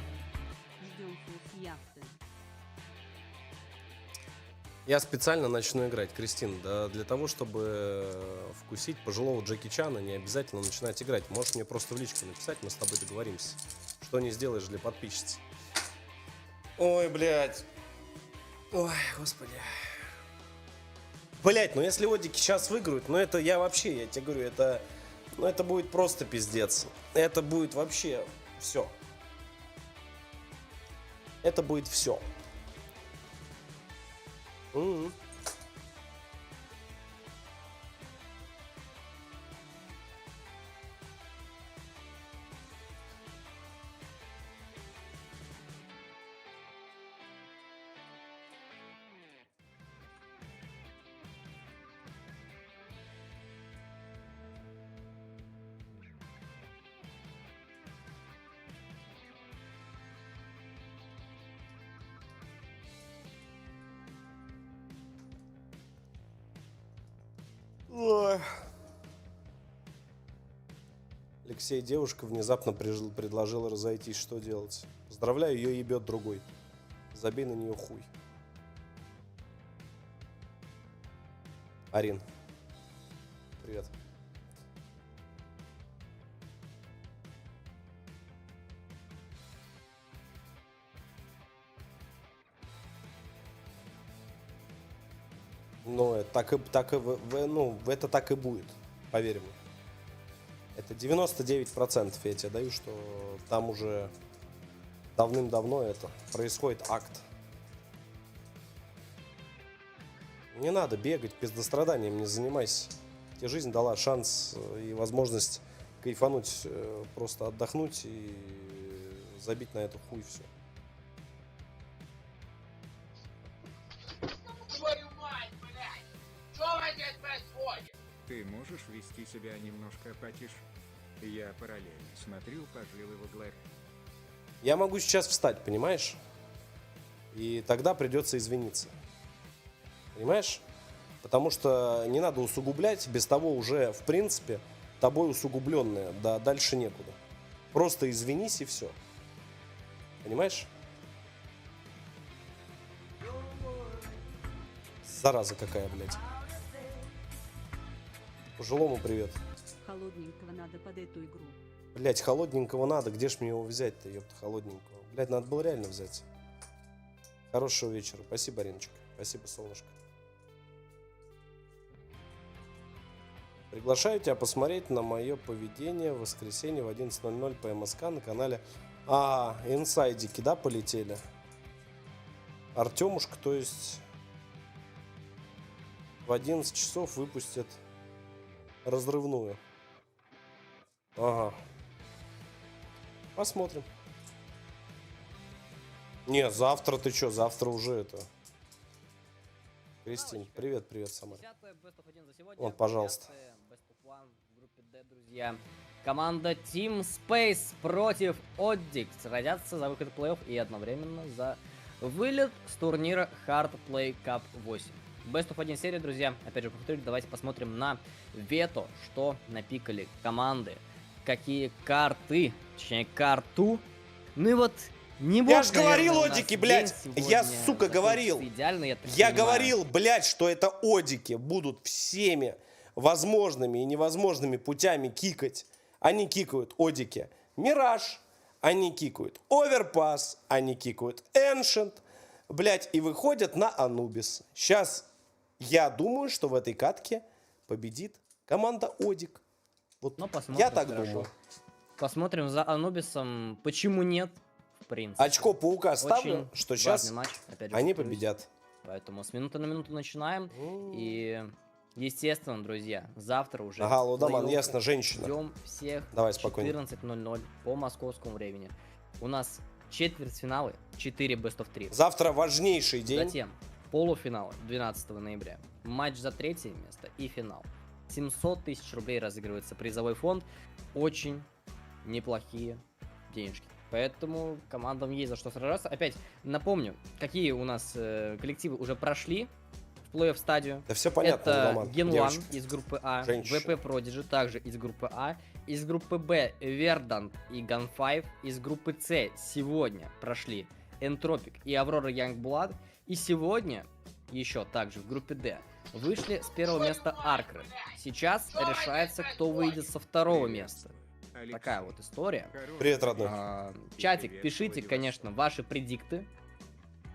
Ждем фулл с яхты. Я специально начну играть, Кристин, да, для того, чтобы вкусить пожилого Джеки Чана, не обязательно начинать играть. Можешь мне просто в личку написать, мы с тобой договоримся. Что не сделаешь для подписчицы. Ой, блядь. Ой, господи. Блядь, ну если одики сейчас выиграют, ну это я тебе говорю, это... Ну, это будет просто пиздец. Это будет вообще все. Это будет все. Ой. Алексей, девушка внезапно предложила разойтись. Что делать? Поздравляю, ее ебет другой. Забей на нее хуй. Арин. Привет. Ну, это так и будет, поверь мне. Это 99%, я тебе даю, что там уже давным-давно это происходит акт. Не надо бегать, пиздостраданием не занимайся. Тебе жизнь дала шанс и возможность кайфануть, просто отдохнуть и забить на эту хуй все. Ты можешь вести себя немножко потише? Я параллельно смотрю пожилы в углах. Я могу сейчас встать, понимаешь? И тогда придется извиниться. Понимаешь? Потому что не надо усугублять, без того уже, в принципе, тобой усугубленное, да дальше некуда. Просто извинись и все. Понимаешь? Зараза какая, блядь. Пожилому привет. Холодненького надо под эту игру. Блять, холодненького надо. Где ж мне его взять-то, ёпта, холодненького? Блять, надо было реально взять. Хорошего вечера. Спасибо, Ариночка. Спасибо, солнышко. Приглашаю тебя посмотреть на мое поведение в воскресенье в 11:00 по МСК на канале. Инсайдики, да, полетели? Артемушка, то есть в 11 часов выпустят разрывную. Ага. Посмотрим. Не, завтра ты чё? Завтра уже это... Кристин, привет, привет, Самара. Вот, пожалуйста. Друзья. Команда Team Space против Oddix сразятся за выход в плей-офф и одновременно за вылет с турнира Hard Play Cup 8. Best of 1 серия, друзья. Опять же, повторюсь, давайте посмотрим на вето, что напикали команды, какие карты, точнее карту. Ну и вот не Я ж говорил, Одики, блядь! Я, сука, говорил! Я говорил, блядь, что это Одики будут всеми возможными и невозможными путями кикать. Они кикают Одики Мираж, они кикают Оверпас, они кикают Ancient, блядь, и выходят на Анубис. Сейчас я думаю, что в этой катке победит команда Одик. Вот я так думаю. Посмотрим за Анубисом. Почему нет? В принципе. Очко паука ставлю, очень что сейчас матч, опять же, они повторюсь. победят. Поэтому с минуты на минуту начинаем. И, естественно, друзья, завтра уже. Ага, Лудоман, плей-офф. ясно, женщина. Ждем всех. Давай спокойно. 14:00 по московскому времени. У нас четвертьфиналы, 4 Best of 3. Завтра важнейший день. Затем полуфиналы 12 ноября. Матч за третье место и финал. 700 тысяч рублей разыгрывается призовой фонд. Очень неплохие денежки. Поэтому командам есть за что сражаться. Опять напомню, какие у нас коллективы уже прошли в плей-офф стадию. Да все понятно, Это Лудоман, Генуан девочка. из группы А, Женщина. ВП Продиджи также из группы А, из группы Б Вердант и Gun5, из группы С сегодня прошли Энтропик и Аврора Янгблад, и сегодня еще также в группе Д вышли с первого места Аркры. Сейчас решается, кто выйдет со второго места. Такая вот история. Привет, родной. Чатик, пишите, конечно, ваши предикты.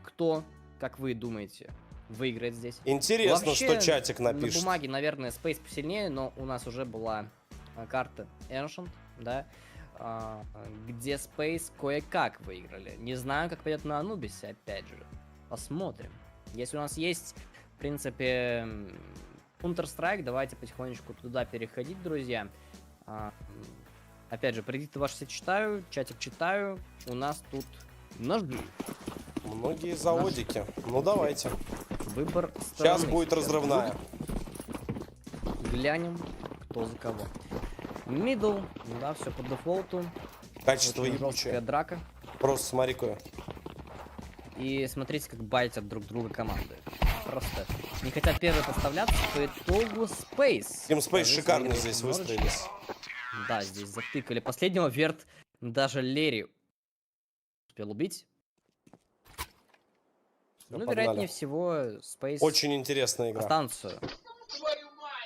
Кто, как вы думаете, выиграет здесь. Интересно, Вообще, что чатик напишет. На бумаге, наверное, Space посильнее, но у нас уже была карта Ancient, да, где Space кое-как выиграли. Не знаю, как пойдет на Анубисе, опять же. Посмотрим. Если у нас есть, в принципе, Counter-Strike, давайте потихонечку туда переходить, друзья. Опять же, предикты ваши все читаю, чатик читаю. У нас тут ножи. Многие заводики. Ну давайте. Выбор Сейчас стороны будет разрывная. Глянем, кто за кого. Мидл, да, все по дефолту. Качество Очень ебучее. жесткая драка. Просто смотри-ка. И смотрите, как байтят друг друга команды. Просто не хотят первые подставляться, по итогу Space. Team Space шикарно здесь немножечко. выстроились. Да, здесь затыкали. Последнего Верт даже Лерри успел убить. Ну, погнали. вероятнее всего, Space Очень интересная игра. останутся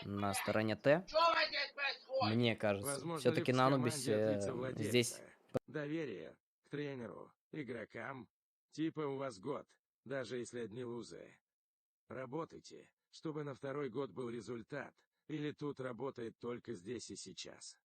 на стороне Т. Мне кажется. Все-таки на Анубисе здесь... Доверие к тренеру, игрокам. Типа у вас год, даже если одни лузы. Работайте, чтобы на второй год был результат. Или тут работает только здесь и сейчас.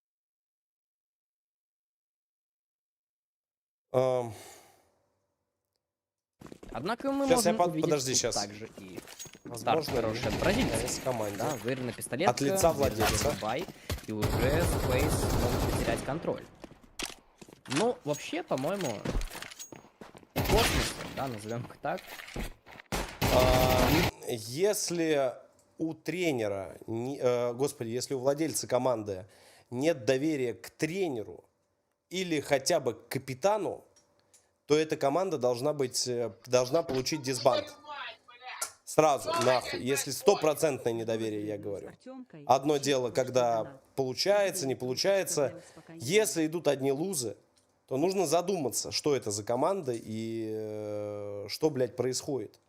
Однако мы Сейчас можем я увидеть подожди, тут сейчас. также и Возможно, старт хороший от бразильца. команде. Да, выиграна пистолетка. От лица владельца. Бай, и уже Space могут потерять контроль. Ну, вообще, по-моему, космос, да, назовем их так. Если у тренера, господи, если у владельца команды нет доверия к тренеру или хотя бы к капитану, то эта команда должна получить дисбанд. Сразу, нахуй. Если 100% недоверие, я говорю. Одно дело, когда получается, не получается. Если идут одни лузы, то нужно задуматься, что это за команда и что, блядь, происходит.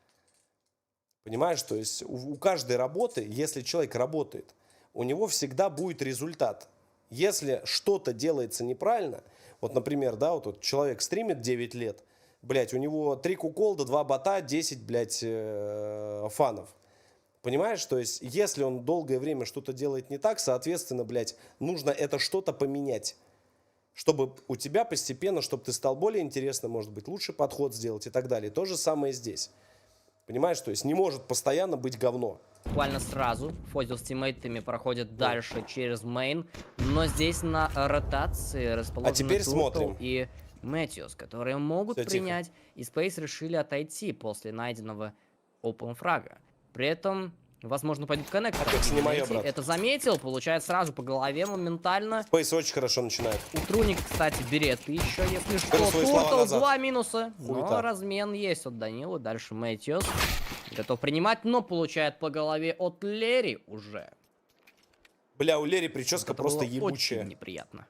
Понимаешь, то есть у каждой работы, если человек работает, у него всегда будет результат. Если что-то делается неправильно, вот, например, да, вот человек стримит 9 лет, блядь, у него 3 куколда, 2 бота, 10, блядь, фанов. Понимаешь, то есть если он долгое время что-то делает не так, соответственно, блядь, нужно это что-то поменять. Чтобы у тебя постепенно, чтобы ты стал более интересным, может быть, лучший подход сделать и так далее. То же самое здесь. Понимаешь, то есть не может постоянно быть говно. Буквально сразу Фозил с тиммейтами проходит дальше через мейн, но здесь на ротации расположены теперь Туртл смотрим. и Мэтьюс, которые могут Всё, принять, и Спейс решили отойти после найденного опен фрага. При этом, возможно, пойдут коннектор. Апекс не моё, брат. Это заметил, получает сразу по голове моментально. Спейс очень хорошо начинает. У Труник, кстати, берет еще, если что. Теперь свои слова Туртл, назад. 2 минуса. Хуета. Но размен есть от Данилы. Дальше Мэтьюс готов принимать, но получает по голове от Лерри уже. Бля, у Лерри прическа Это просто было ебучая. очень неприятно.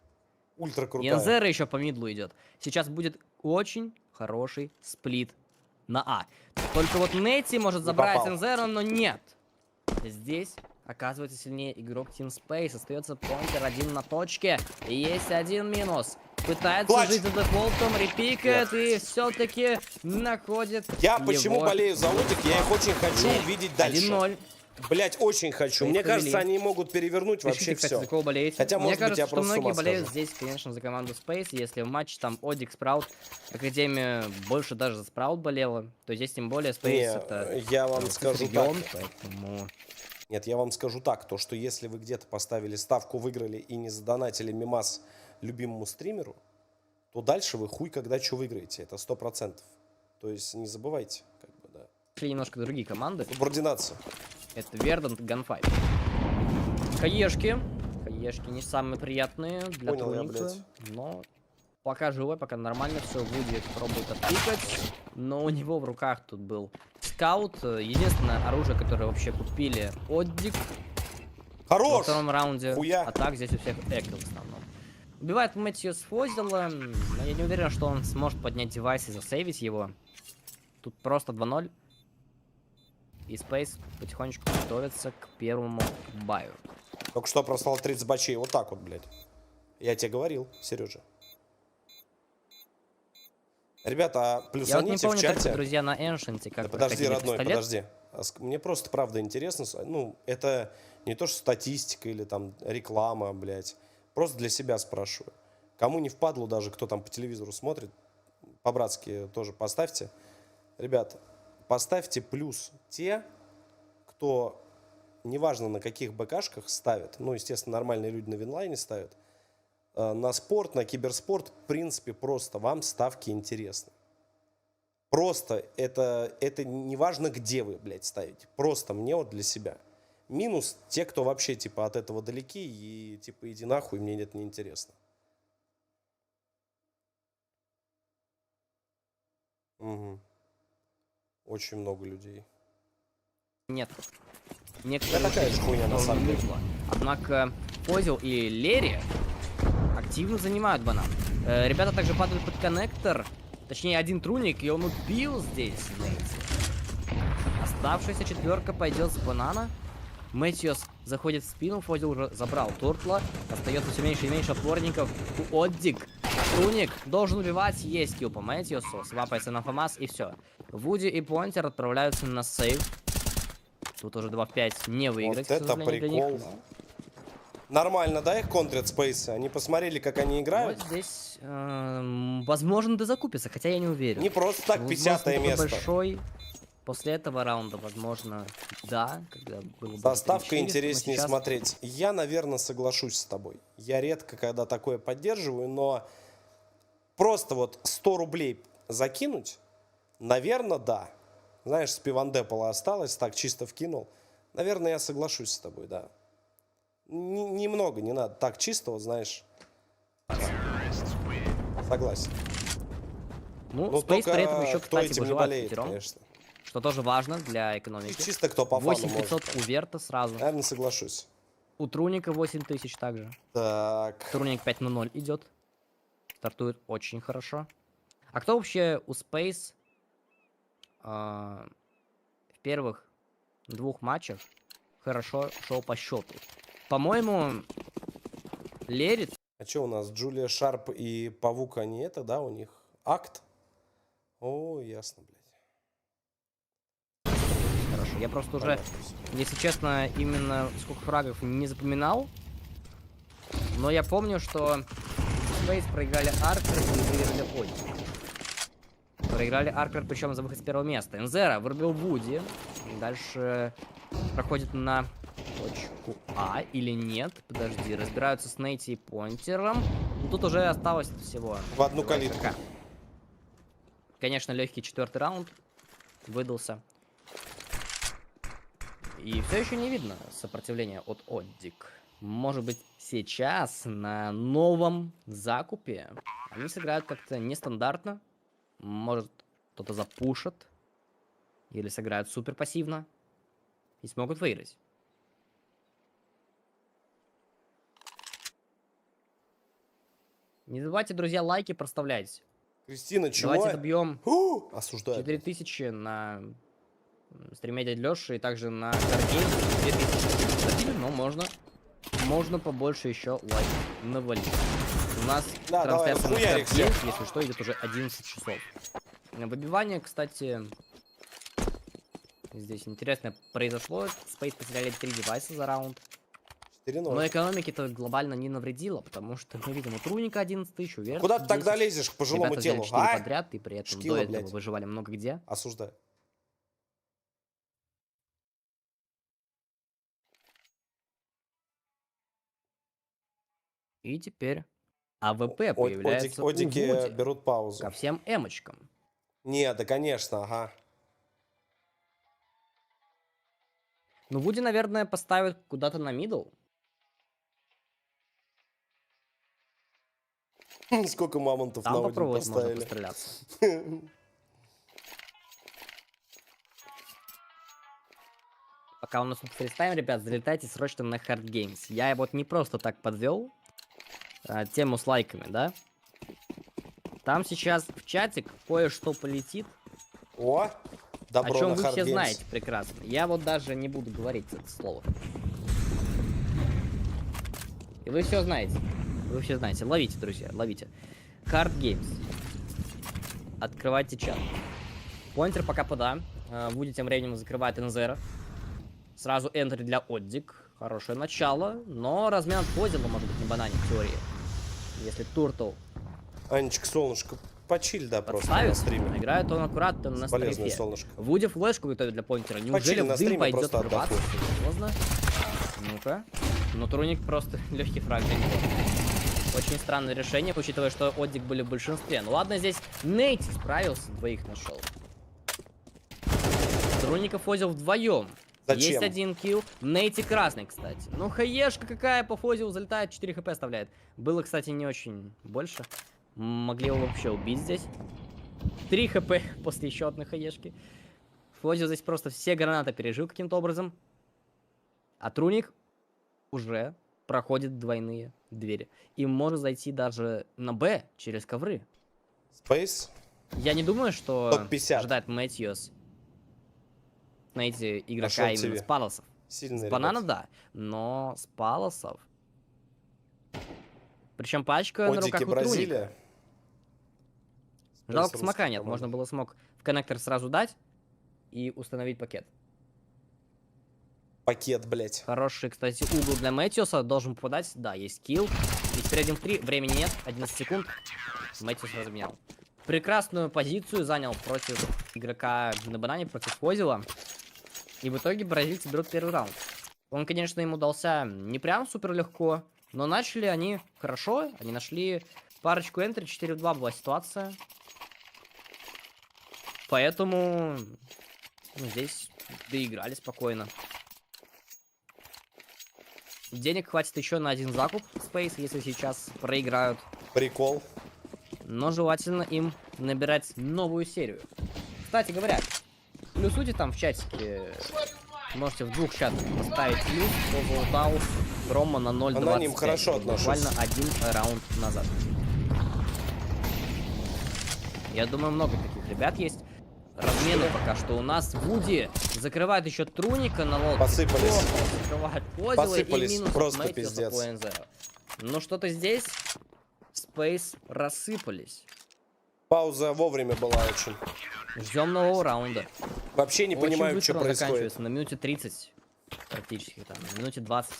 Ультра крутая. Янзера еще по мидлу идет. Сейчас будет очень хороший сплит на А. Только вот Нетти может забрать попал. Янзера, но нет. Здесь оказывается сильнее игрок Team Space. Остается Понтер один на точке. И есть один минус. Пытается Клатч. жить за дефолтом, репикает и все-таки находит Я его почему болею за лодик? Я их очень хочу Лерри. увидеть дальше. 1-0. Блять, очень хочу. Мне кажется, они могут перевернуть вообще Пишите, кстати, все. за кого болеете. Хотя, Мне может быть, кажется, я что просто с ума многие болеют схожу. здесь, конечно, за команду Space. Если в матче там Одик, Спраут, Академия больше даже за Спраут болела, то здесь тем более Space Не, это я вам скажу регион, так. поэтому... Нет, я вам скажу так, то что если вы где-то поставили ставку, выиграли и не задонатили мимас любимому стримеру, то дальше вы хуй когда что выиграете, это 100%. То есть не забывайте, как бы, да. Шли немножко другие команды. Субординация. Это Вердант, Ганфайт. Хаешки. Хаешки не самые приятные для Понял я, Труника, блядь. но пока живой, пока нормально все. Вуди пробует отпикать, но у него в руках тут был скаут. Единственное оружие, которое вообще купили Оддик. Хорош! Во втором раунде. Хуя. А так здесь у всех эквил в основном. Убивает Мэтью с Фозила, но я не уверен, что он сможет поднять девайс и засейвить его. Тут просто 2-0. И Space потихонечку готовится к первому баю. Только что прослал 30 бачей. Вот так вот, блядь. Я тебе говорил, Сережа. Ребята, Я вот не плюсаните в помню, как чате. друзья на Эншенте, как Да подожди, проходили родной, пистолет. подожди. Мне просто правда интересно. Ну, это не то, что статистика или там реклама, блядь. Просто для себя спрашиваю. Кому не впадло даже, кто там по телевизору смотрит, по-братски тоже поставьте. Ребят, поставьте плюс те, кто, неважно на каких БКшках ставят, ну, естественно, нормальные люди на винлайне ставят, на спорт, на киберспорт, в принципе, просто вам ставки интересны. Просто это неважно, где вы, блядь, ставите. Просто мне вот для себя. Минус те, кто вообще, типа, от этого далеки и, типа, иди нахуй, мне это не интересно. Угу. Очень много людей. Нет. Да такая же хуйня, на самом деле. Однако Фозил и Лерри активно занимают банан. Ребята также падают под коннектор. Точнее, один Труник, и он убил здесь Нейти. Оставшаяся четверка пойдет с банана. Мэтьюс заходит в спину, Фозил уже забрал Туртла. Остается все меньше и меньше опорников. У Оддик. Труник должен убивать, есть килл по Мэтьюсу, свапается на ФАМАС и все. Вуди и Понтер отправляются на сейв. Тут уже 2 в 5 не выиграть, Вот к это сожалению, для прикол. них. Нормально, да, их контрят Спейсы? Они посмотрели, как они играют? Вот здесь, возможно, дозакупится, хотя я не уверен. Не просто так, 50-е место. Большой. После этого раунда, возможно, да. Когда было бы Доставка 3-4, интереснее но сейчас... смотреть. Я, наверное, соглашусь с тобой. Я редко, когда такое поддерживаю, но просто вот 100 рублей закинуть, наверное, да. Знаешь, с пивандепола осталось, так чисто вкинул. Наверное, я соглашусь с тобой, да. Немного, не надо. Так чисто, вот, знаешь. Согласен. Ну, Но Space только при этом еще, кто кстати, этим не выживает болеет, пятером. конечно. что тоже важно для экономики. Чисто кто по фану 8500 у Верта сразу. Наверное, соглашусь. У Труника 8000 также. Так. Труник 5 на 0 идет. Стартует очень хорошо. А кто вообще у Space в первых 2 матчах хорошо шел по счету? По-моему, Лерит. А что у нас? Джулия Шарп и Павук, они это, да, у них? Акт? О, ясно, блядь. Хорошо. Я просто уже, если честно, именно сколько фрагов не запоминал. Но я помню, что Space проиграли Аркер и выиграли Одик. Проиграли Аркер, причем за выход с 1-го места. Энзера вырубил Вуди. Дальше проходит на точку А или нет. Подожди, разбираются с Нейти и Понтером. Тут уже осталось всего в одну калитку. Конечно, легкий 4-й раунд выдался. И все еще не видно сопротивления от Одик. Может быть, сейчас на новом закупе они сыграют как-то нестандартно. Может, кто-то запушит. Или сыграют супер пассивно. И смогут выиграть. Не забывайте, друзья, лайки проставлять. Кристина, чего? Давайте добьем осуждаю. 4000 на стриме дяди Лёши и также на Cargame 2000. Но можно побольше еще лайков навалить. У нас трансляция на Cargame, если что, идет уже 11 часов. Выбивание, кстати, здесь интересно произошло. Space потеряли 3 девайса за раунд. Но экономике-то глобально не навредило, потому что мы видим у Труника 11 тысяч, у Верта Куда ты тогда лезешь к пожилому Ребята телу? 4 подряд, и при этом Шкила, до этого блядь. выживали много где. Осуждаю. И теперь АВП появляется Одики у Вуди берут паузу. ко всем эмочкам. Не, да конечно, ага. Ну, Вуди, наверное, поставит куда-то на мидл. Сколько мамонтов Там на Один попробовать можно поставили. постреляться. Пока у нас тут фристайм, ребят, залетайте срочно на Hard Games. Я вот не просто так подвел тему с лайками, да? Там сейчас в чатик кое-что полетит. О, добро о чем на вы Hard все Games. знаете прекрасно. Я вот даже не буду говорить это слово. И вы все знаете. Вы все знаете. Ловите, друзья, ловите. Hard Games. Открывайте чат. Понтер пока пода. Вуди тем временем закрывает НЗР. Сразу энтри для Одик. Хорошее начало. Но размен от Фозила может быть на банане в теории. Если Туртл Анечка, солнышко, почиль, да, просто на подставится, стриме. играет он аккуратно на Полезное стрейфе. солнышко. Вуди флешку готовит для Понтера. Неужели Почили на в дым стриме, пойдет просто врываться? отдохнуть. Серьезно? Ну-ка. Но Труник просто легкий фраг для него. Очень странное решение, учитывая, что Одик были в большинстве. Ну ладно, здесь Нейти справился, двоих нашел. Труника Фозил вдвоем. Зачем? Есть один килл. Нейти красный, кстати. Ну, хаешка какая по Фозилу залетает, 4 хп оставляет. Было, кстати, не очень больше. Могли его вообще убить здесь. 3 хп после еще одной хаешки. Фозил здесь просто все гранаты пережил каким-то образом. А Труник уже проходит двойные двери. И может зайти даже на Б через ковры. Space? Я не думаю, что Топ-50. ожидает Мэтьюс найти игрока Нашел именно тебе. с палосов. Сильные С банана, ребята. да. Но с палосов. Причем пачка на Одики, руках у Труника. Бразилия. Жалко, Space смока русская нет. команда. Можно было смог в коннектор сразу дать и установить пакет. Пакет, блять. Хороший, кстати, угол для Мэтьюса. Должен попадать. Да, есть килл. И теперь 1 в 3. Времени нет. 11 секунд. Мэтьюс разменял. Прекрасную позицию занял против игрока на банане, против Фозила. И в итоге бразильцы берут первый раунд. Он, конечно, им удался не прям супер легко, но начали они хорошо. Они нашли парочку энтри, 4 в 2 была ситуация. Поэтому здесь доиграли спокойно. Денег хватит еще на один закуп Space, если сейчас проиграют. Прикол. Но желательно им набирать новую серию. Кстати говоря, Плюсуйте там в чатике. Можете в двух чатах поставить плюс по Волтау Грома на 0.25. Аноним, хорошо отношусь. Буквально один раунд назад. Я думаю, много таких ребят есть. Размены пока что у нас. Вуди закрывает еще Труника на лодке. Посыпались. Закрывает Козела Посыпались, и минус просто от Мэтьюса пиздец. по НЗ. Ну что-то здесь Space рассыпались. Пауза вовремя была очень. Ждем нового раунда. Вообще не Очень понимаю, быстро что он происходит. заканчивается, на минуте 30 практически, там, на минуте 20.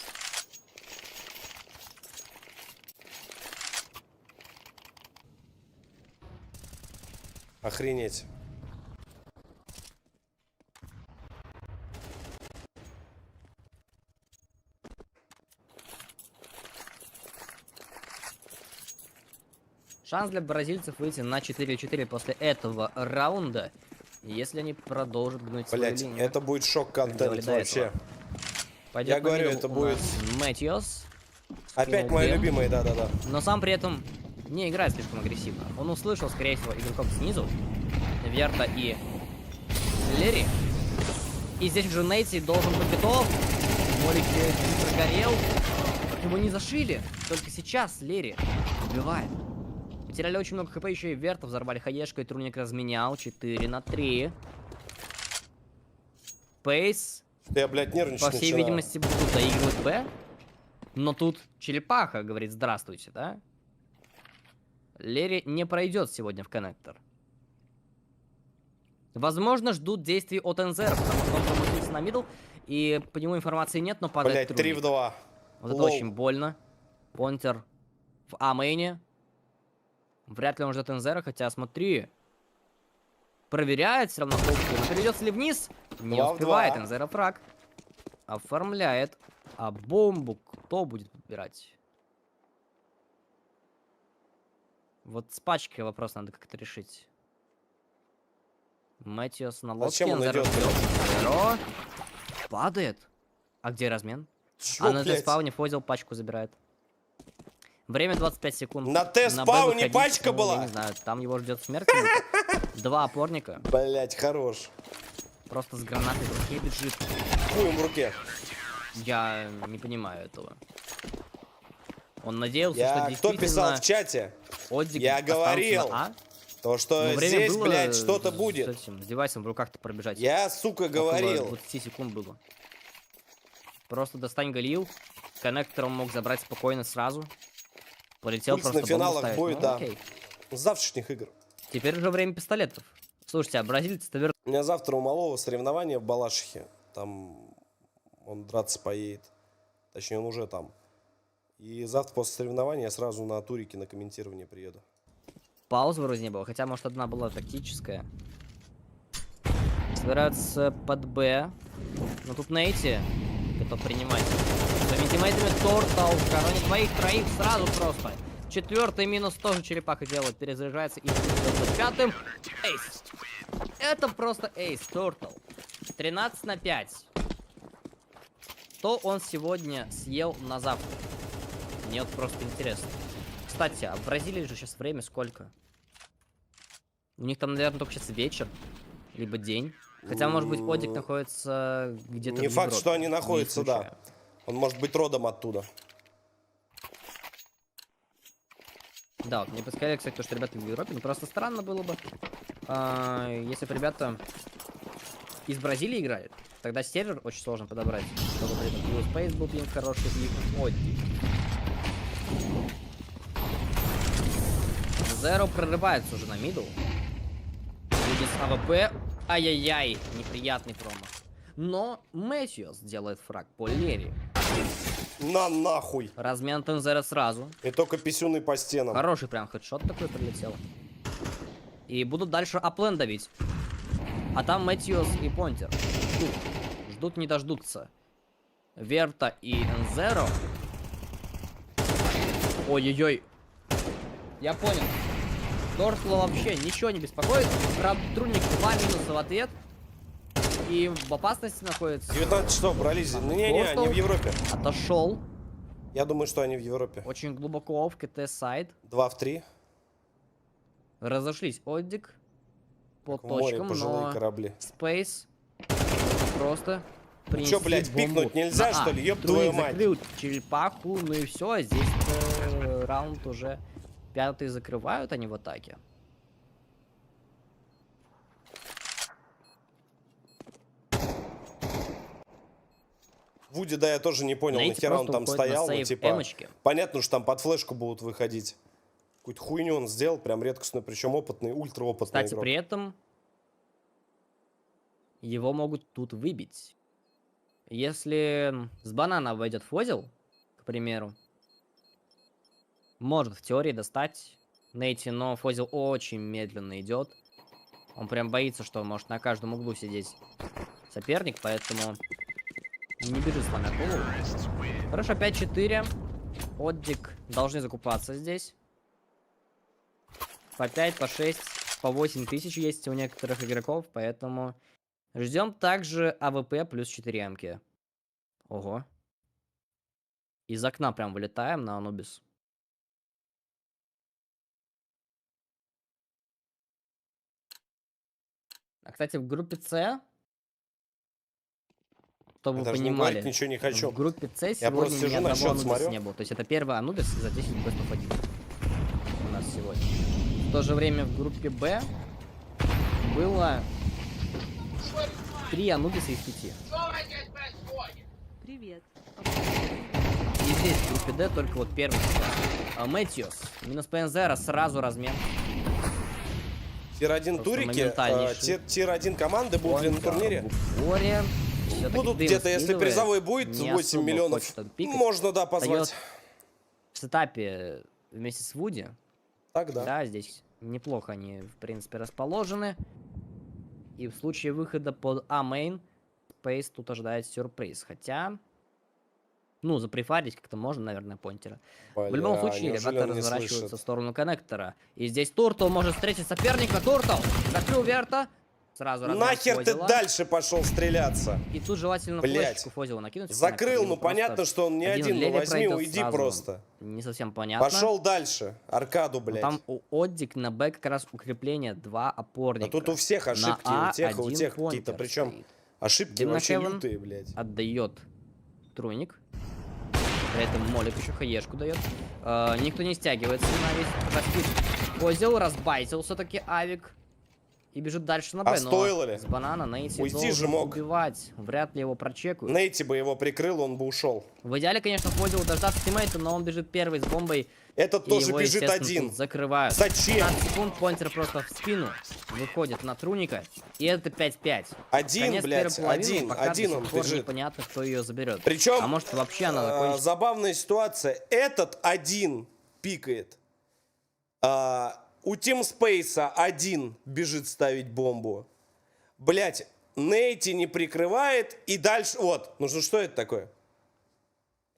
Охренеть. Шанс для бразильцев выйти на 4-4 после этого раунда, если они продолжат гнуть свою Блять, линию. это будет шок-контент вообще. Пойдет Я на говорю, мидл это у будет... нас Мэтьюс. Опять Скинул мои Бен. любимые, да-да-да. Но сам при этом не играет слишком агрессивно. Он услышал, скорее всего, игроков снизу. Верта и Лерри. И здесь уже Нейти должен быть готов. Молик чуть прогорел. Его не зашили. Только сейчас Лерри убивает. Потеряли очень много хп, еще и Верта взорвали хаешкой. Труник разменял. 4-3. Пейс. Я, блядь, нервничать По всей начинаю. видимости, будут доигрывать Б. Но тут Черепаха говорит здравствуйте, да? Лерри не пройдет сегодня в коннектор. Возможно, ждут действий от Энзера, потому что он промахнулся на мидл, и по нему информации нет, но падает Блять, 3 в 2. Вот это очень больно. Понтер в А-мейне. Вряд ли он ждет Энзера, хотя смотри. Проверяет все равно холки. Но перейдется ли вниз? Не 2 в успевает. 2. Энзера фраг. Оформляет. А бомбу кто будет подбирать? Вот с пачкой вопрос надо как-то решить. Мэтьюс на лодке. Зачем он Энзера идет, ждет. Зеро. Падает. А где размен? Чё, А на блядь? Т-спауне Фозил пачку забирает. Время 25 секунд. На Т-спауне Б выходить, пачка ну, была? Я не знаю, там его ждет смерть. Два опорника. Блять, хорош. Просто с гранатой в руке бежит. Хуем в руке. Я не понимаю этого. Он надеялся, Я... что Кто действительно... писал в чате? Одик Я останутся говорил, на А. то, что Но время здесь, было блядь, что-то с будет. этим, с девайсом в руках-то пробежать. Я, сука, Около говорил. 20 секунд было. Просто достань Галил. Коннектор он мог забрать спокойно сразу. Полетел Пульс просто на финалах бомбу ставить. будет, Ну, да. окей. С завтрашних игр. Теперь уже время пистолетов. Слушайте, а бразильцы-то вернулись. У меня завтра у малого соревнования в Балашихе. Там он драться поедет. Точнее, он уже там. И завтра после соревнования я сразу на турике на комментирование приеду. Паузы вроде не было, хотя, может, одна была тактическая. Собираются под Б. Но тут Нейти готов принимать. Своими тиммейтами Тортал коронит двоих, троих сразу просто. Четвертый минус тоже Черепаха делает. Перезаряжается и идет пятым. Эйс. Это просто эйс. Тортал. 13-5. Что он сегодня съел на завтра? Мне вот просто интересно. Кстати, а в Бразилии же сейчас время сколько? У них там, наверное, только сейчас вечер. Либо день. Хотя, может быть, Одик находится где-то Не в факт, Европе. что они Не находятся, да. исключаю. Он может быть родом оттуда. Да, вот мне подсказали, кстати, что ребята в Европе. Ну, просто странно было бы, если бы ребята из Бразилии играли. Тогда сервер очень сложно подобрать. Чтобы при этом и Space был пинг хороший, и Одик. Зеро прорывается уже на мидл. Будет с АВП. Ай-яй-яй, неприятный промах. Но Мэтьюс делает фраг по Лерри. На нахуй. Размен Тензера сразу. И только писюны по стенам. Хороший прям хедшот такой прилетел. И будут дальше аплен давить. А там Мэтьюс и Понтер. Ждут не дождутся. Верта и Энзеро. Ой-ой-ой. Я понял. Торсло вообще ничего не беспокоит. Правда, Трунник 2 минуса в ответ. И в опасности находится. 19 часов брались. Не-не, они в Европе. Отошел. Я думаю, что они в Европе. Очень глубоко в КТ-сайд. 2 в 3. Разошлись Одик по В море точкам, пожилые но корабли. Space просто принести чё, блядь, бомбу пикнуть нельзя, на что А. ли? Ёб Труник твою мать. закрыл черепаху, ну и все. Здесь раунд уже 5-й закрывают они в атаке. Вуди, да, я тоже не понял, Нейти нахера он просто там уходит на стоял, ну, сейв типа, эмочки. понятно, что там под флешку будут выходить. Какую-то хуйню он сделал, прям редкостную, причем опытный, ультраопытный Кстати, игрок. при этом его могут тут выбить. Если с банана войдет Фозил, к примеру, может в теории достать Нейти, но Фозил очень медленно идет. Он прям боится, что может на каждом углу сидеть соперник, поэтому не бежит сломя голову. Хорошо, 5-4. Отдик должны закупаться здесь. По 5, по 6, по 8 тысяч есть у некоторых игроков, поэтому ждем также АВП плюс 4 амки. Ого. Из окна прям вылетаем на Анубис. А, кстати, в группе С, чтобы Я вы даже не понимали, говорить ничего не хочу. в группе С Я сегодня просто ни сижу на одного счет, Анубиса смотрю. не было. То есть это первый Анубис за 10 бестов 1 у нас сегодня. В то же время в группе Б было 3 Анубиса из 5. Привет. И здесь в группе Д только вот первый. Мэтьюс. Минус ПНЗ, сразу размен. Тир-1 Просто турики, моментальнейший. тир-1 команды будут ли на турнире? Горе. Будут где-то, если призовой будет 8 миллионов, можно, да, позвать. В сетапе вместе с Вуди. Тогда. Да, здесь неплохо они, в принципе, расположены. И в случае выхода под А-мейн, Space тут ожидает сюрприз. Хотя, ну, запрефарить как-то можно, наверное, Понтера. В любом случае, неужели ребята он не разворачиваются слышит? в сторону коннектора. И здесь Туртл может встретить соперника. Туртл закрыл Верта. Сразу размен Нахер ты Фозила. дальше пошел стреляться? И тут желательно Блядь. флешечку Фозила накинуть. в Закрыл, коннектор, ну либо просто понятно, что он не один, ну левее возьми, пройдет уйди сразу. просто. Не совсем понятно. Пошел дальше, аркаду, Но блядь. там у Оддик на Б как раз укрепление, 2 опорника. А тут у всех ошибки, На у тех и у один тех какие-то, Понтер причем стоит. ошибки Димна вообще Хевен лютые, блядь. отдает Труник. При этом Молик еще хаешку дает. Никто не стягивается на весь распит. Козел разбайтил все-таки Авик. И бежит дальше на Б. А стоило ли? С банана Нейти Уйти должен же мог. убивать. Вряд ли его прочекают. Нейти бы его прикрыл, он бы ушел. В идеале, конечно, Фозил дождаться тиммейта, но он бежит первый с бомбой. Этот и тоже его, бежит естественно, один. тут закрывают. Зачем? 15 секунд, Понтер просто в спину выходит на Труника. И это 5-5. Один, Конец блядь, первой половины, один, пока один до он сих пор бежит. непонятно, кто ее заберет. Причем, А может вообще она закончится. забавная ситуация. Этот один пикает. У Team Space один бежит ставить бомбу. Блять, Нейти не прикрывает. И дальше, вот, ну что это такое?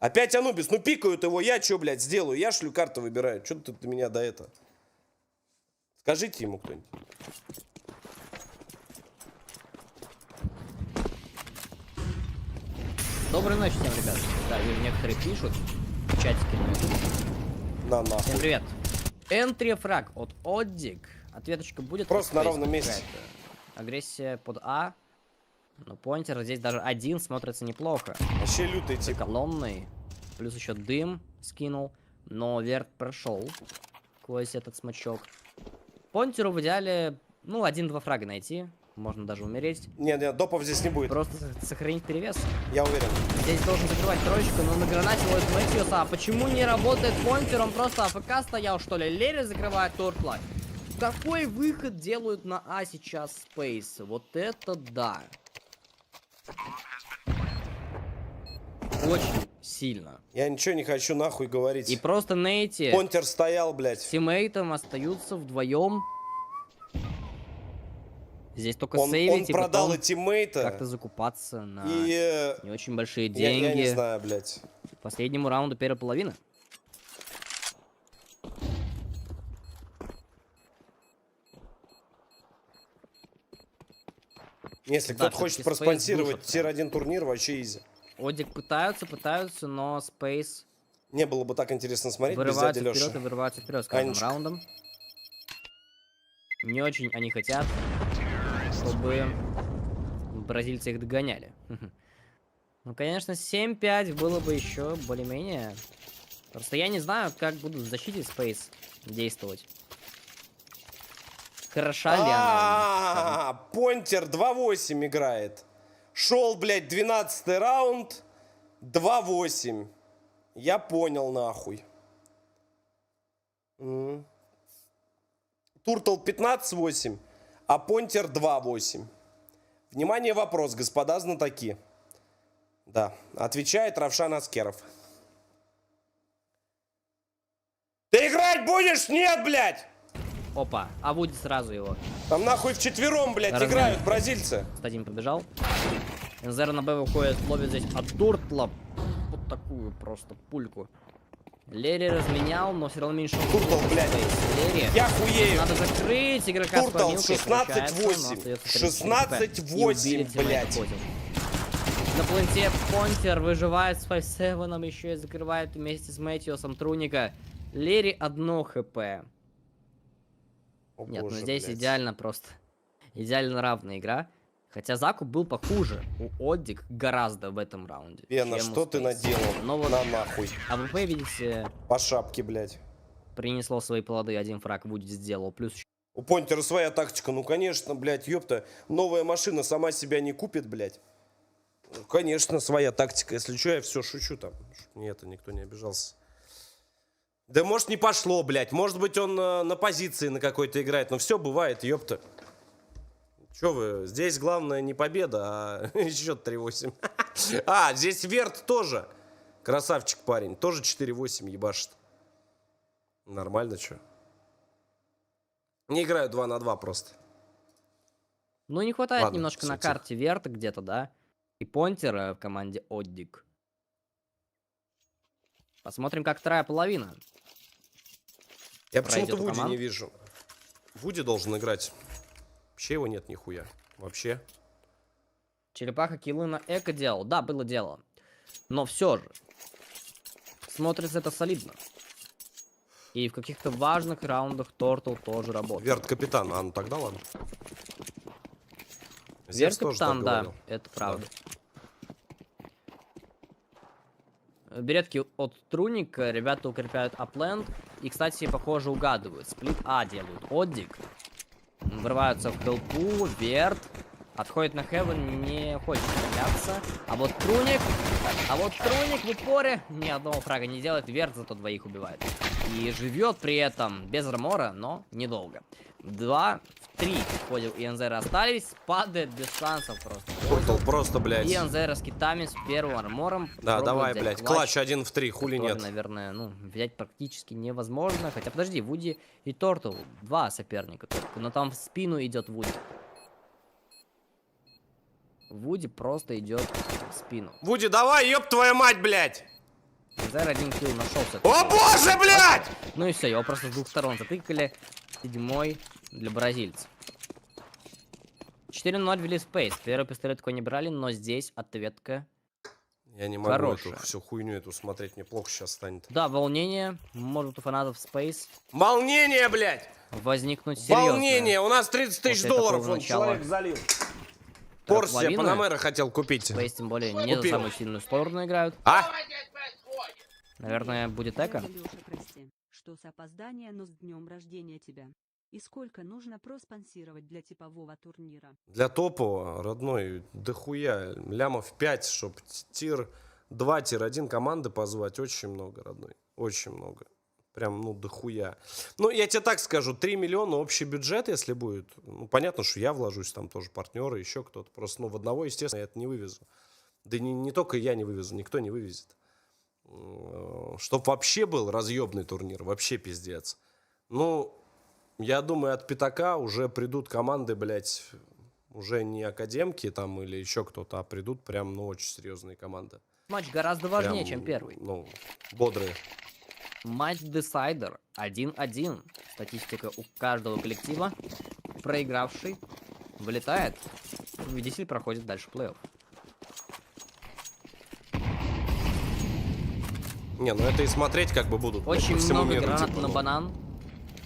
Опять Анубис, ну пикают его, я что, блядь, сделаю? Я шлю карты выбираю. Что ты меня до этого? Скажите ему кто-нибудь. Доброй ночи всем, ребят. Да, вижу, некоторые пишут в чатике. На нахуй. Всем привет. Энтри фраг от Оддик. Ответочка будет. Просто на Space ровном месте. какая-то. Агрессия под А. Но Понтер здесь даже один смотрится неплохо. Вообще лютый тип. Колонный. Плюс еще дым скинул. Но Верт прошел сквозь этот смачок. Понтеру в идеале, ну, 1-2 фрага найти. Можно даже умереть. Не, допов здесь не будет. Просто сохранить перевес. Я уверен. Здесь должен закрывать троечку, но на гранате ловит Мэтьюса. А почему не работает Понтер? Он просто АФК стоял, что ли? Лерри закрывает Тортла. Какой выход делают на А сейчас Space? Вот это да. Очень сильно. Я ничего не хочу нахуй говорить. И просто Нейти Понтер стоял, блядь. с тиммейтом остаются вдвоем. Здесь только Он сейвить и продал потом и тиммейта. как-то закупаться на И не очень большие я деньги. не знаю, блядь. К последнему раунду первой половины. Если Да, кто-то хочет всё-таки Space проспонсировать душат тир-1 турнир, вообще изи. Одик пытаются, но Space Не было бы так интересно смотреть без вырываются дяди вперед Лёши. и вырываются вперед с каждым Анечка. раундом. Не очень они хотят, чтобы бразильцы их догоняли. Ну, конечно, 7-5 было бы еще более-менее. Просто я не знаю, как будут в защите Space действовать. Хороша ли она? Понтер 2-8 играет. Шел, блядь, 12-й раунд. 2-8. Я понял, нахуй. Туртл 15-8, а Понтер 2-8. Внимание, вопрос, господа знатоки. Да, отвечает Равшан Аскеров. Ты играть будешь? Нет, блядь! Опа, а Вуди сразу его. Там нахуй вчетвером, блядь, играют бразильцы. Стадин побежал. НЗР на Б выходит, ловит здесь от Туртла. Вот такую просто пульку. Лерри разменял, но все равно меньше. Туртл, блядь. Лерри. Я хуею. Надо закрыть игрока. Туртл 16-8. 16-8, блядь. На пленте Понтер выживает с 5-7, еще и закрывает вместе с Мэтьюсом Труника. Лерри 1 хп. О, нет, боже, ну здесь блядь. идеально просто. Идеально равная игра. Хотя Заку был похуже. У Оддик гораздо в этом раунде. Пена, чем у что ты Space. наделал? Но вот На нахуй. АВП, видите, По шапке, блядь. принесло свои плоды. Один фраг Вуди сделал. Плюс еще У Понтера своя тактика. Ну, конечно, блядь, ёпта. Новая машина сама себя не купит, блядь. Ну, конечно, своя тактика. Если что, я все шучу там. Чтоб мне это никто не обижался. Да может не пошло, блядь. Может быть он на позиции на какой-то играет. Но все бывает, ёпта. Че вы, здесь главное не победа, а счет 3-8. А, здесь Верт тоже. Красавчик парень. Тоже 4-8 ебашит. Нормально, что? Не играю 2 на 2 просто. Ну, не хватает Ладно, немножко на всё, тихо. карте Верта где-то, да? И Понтера в команде Оддик. Посмотрим, как вторая половина. Я почему-то пройдет у Вуди команд. не вижу. Вуди должен играть. Вообще его нет нихуя. Вообще. Черепаха киллы на эко делал. Да, было дело. Но все же. Смотрится это солидно. И в каких-то важных раундах Тортл тоже работает. Верт капитан. А, ну тогда ладно. Верт Зевс тоже капитан, так да, говорил. это правда. Беретки от Труника, ребята укрепляют апленд. И, кстати, похоже, угадывают. Сплит А делают. Оддик. Врываются в хелпу. Верт. Отходит на Хевен, не хочет справляться. А вот Труник в упоре ни одного фрага не делает. Верт зато двоих убивает. И живет при этом без армора, но недолго. 2 в 3 входил и НЗР остались. Падает без шансов просто. Туртл просто, блядь. И НЗР с китами с первым армором. Да, пробует давай, взять блядь. Клатч 1 в 3, хули который, нет. наверное, ну, взять практически невозможно. Хотя, подожди, Вуди и Тортл. 2 соперника только. Но там в спину идет Вуди. Вуди просто идет в спину. Вуди, давай, ёб твою мать, блядь! НЗР 1 килл нашелся. О боже, блядь! Ну и все, его просто с двух сторон затыкали. 7-й для бразильцев. 4-0 ввели Space. Первый пистолет такой не брали, но здесь ответка Я не могу хорошая. эту всю хуйню эту смотреть, мне плохо сейчас станет. Да, волнение может у фанатов Space Волнение, блядь! возникнуть серьезное. Волнение! У нас 30 тысяч После долларов такого он начала. человек залил. Порш себе половины. Панамера хотел купить. Space тем более не за Купил. самую сильную сторону играют. А? Наверное, будет эко. Дядя Лёша, прости, что с опозданием, но с днем рождения тебя. И сколько нужно проспонсировать для типового турнира? Для топового, родной, дохуя. Лямов 5, чтоб тир 2, тир 1 команды позвать. Очень много, родной. Очень много. Прям, ну, дохуя. Ну, я тебе так скажу, 3 миллиона общий бюджет, если будет. Ну, понятно, что я вложусь, там тоже партнеры, еще кто-то. Просто, ну, в одного, естественно, я это не вывезу. Да не только я не вывезу, никто не вывезет. Чтоб вообще был разъебный турнир, вообще пиздец. Ну, я думаю, от пятака уже придут команды, блядь, уже не академки там или еще кто-то, а придут прям, ну, очень серьезные команды. Матч гораздо важнее, Прям, чем первый. Ну, бодрые. Матч Decider 1-1. Статистика у каждого коллектива. Проигравший вылетает. Победитель проходит дальше плей-офф. Не, ну это и смотреть как бы будут. блядь, Очень по всему много миру, гранат типа, на ну, банан.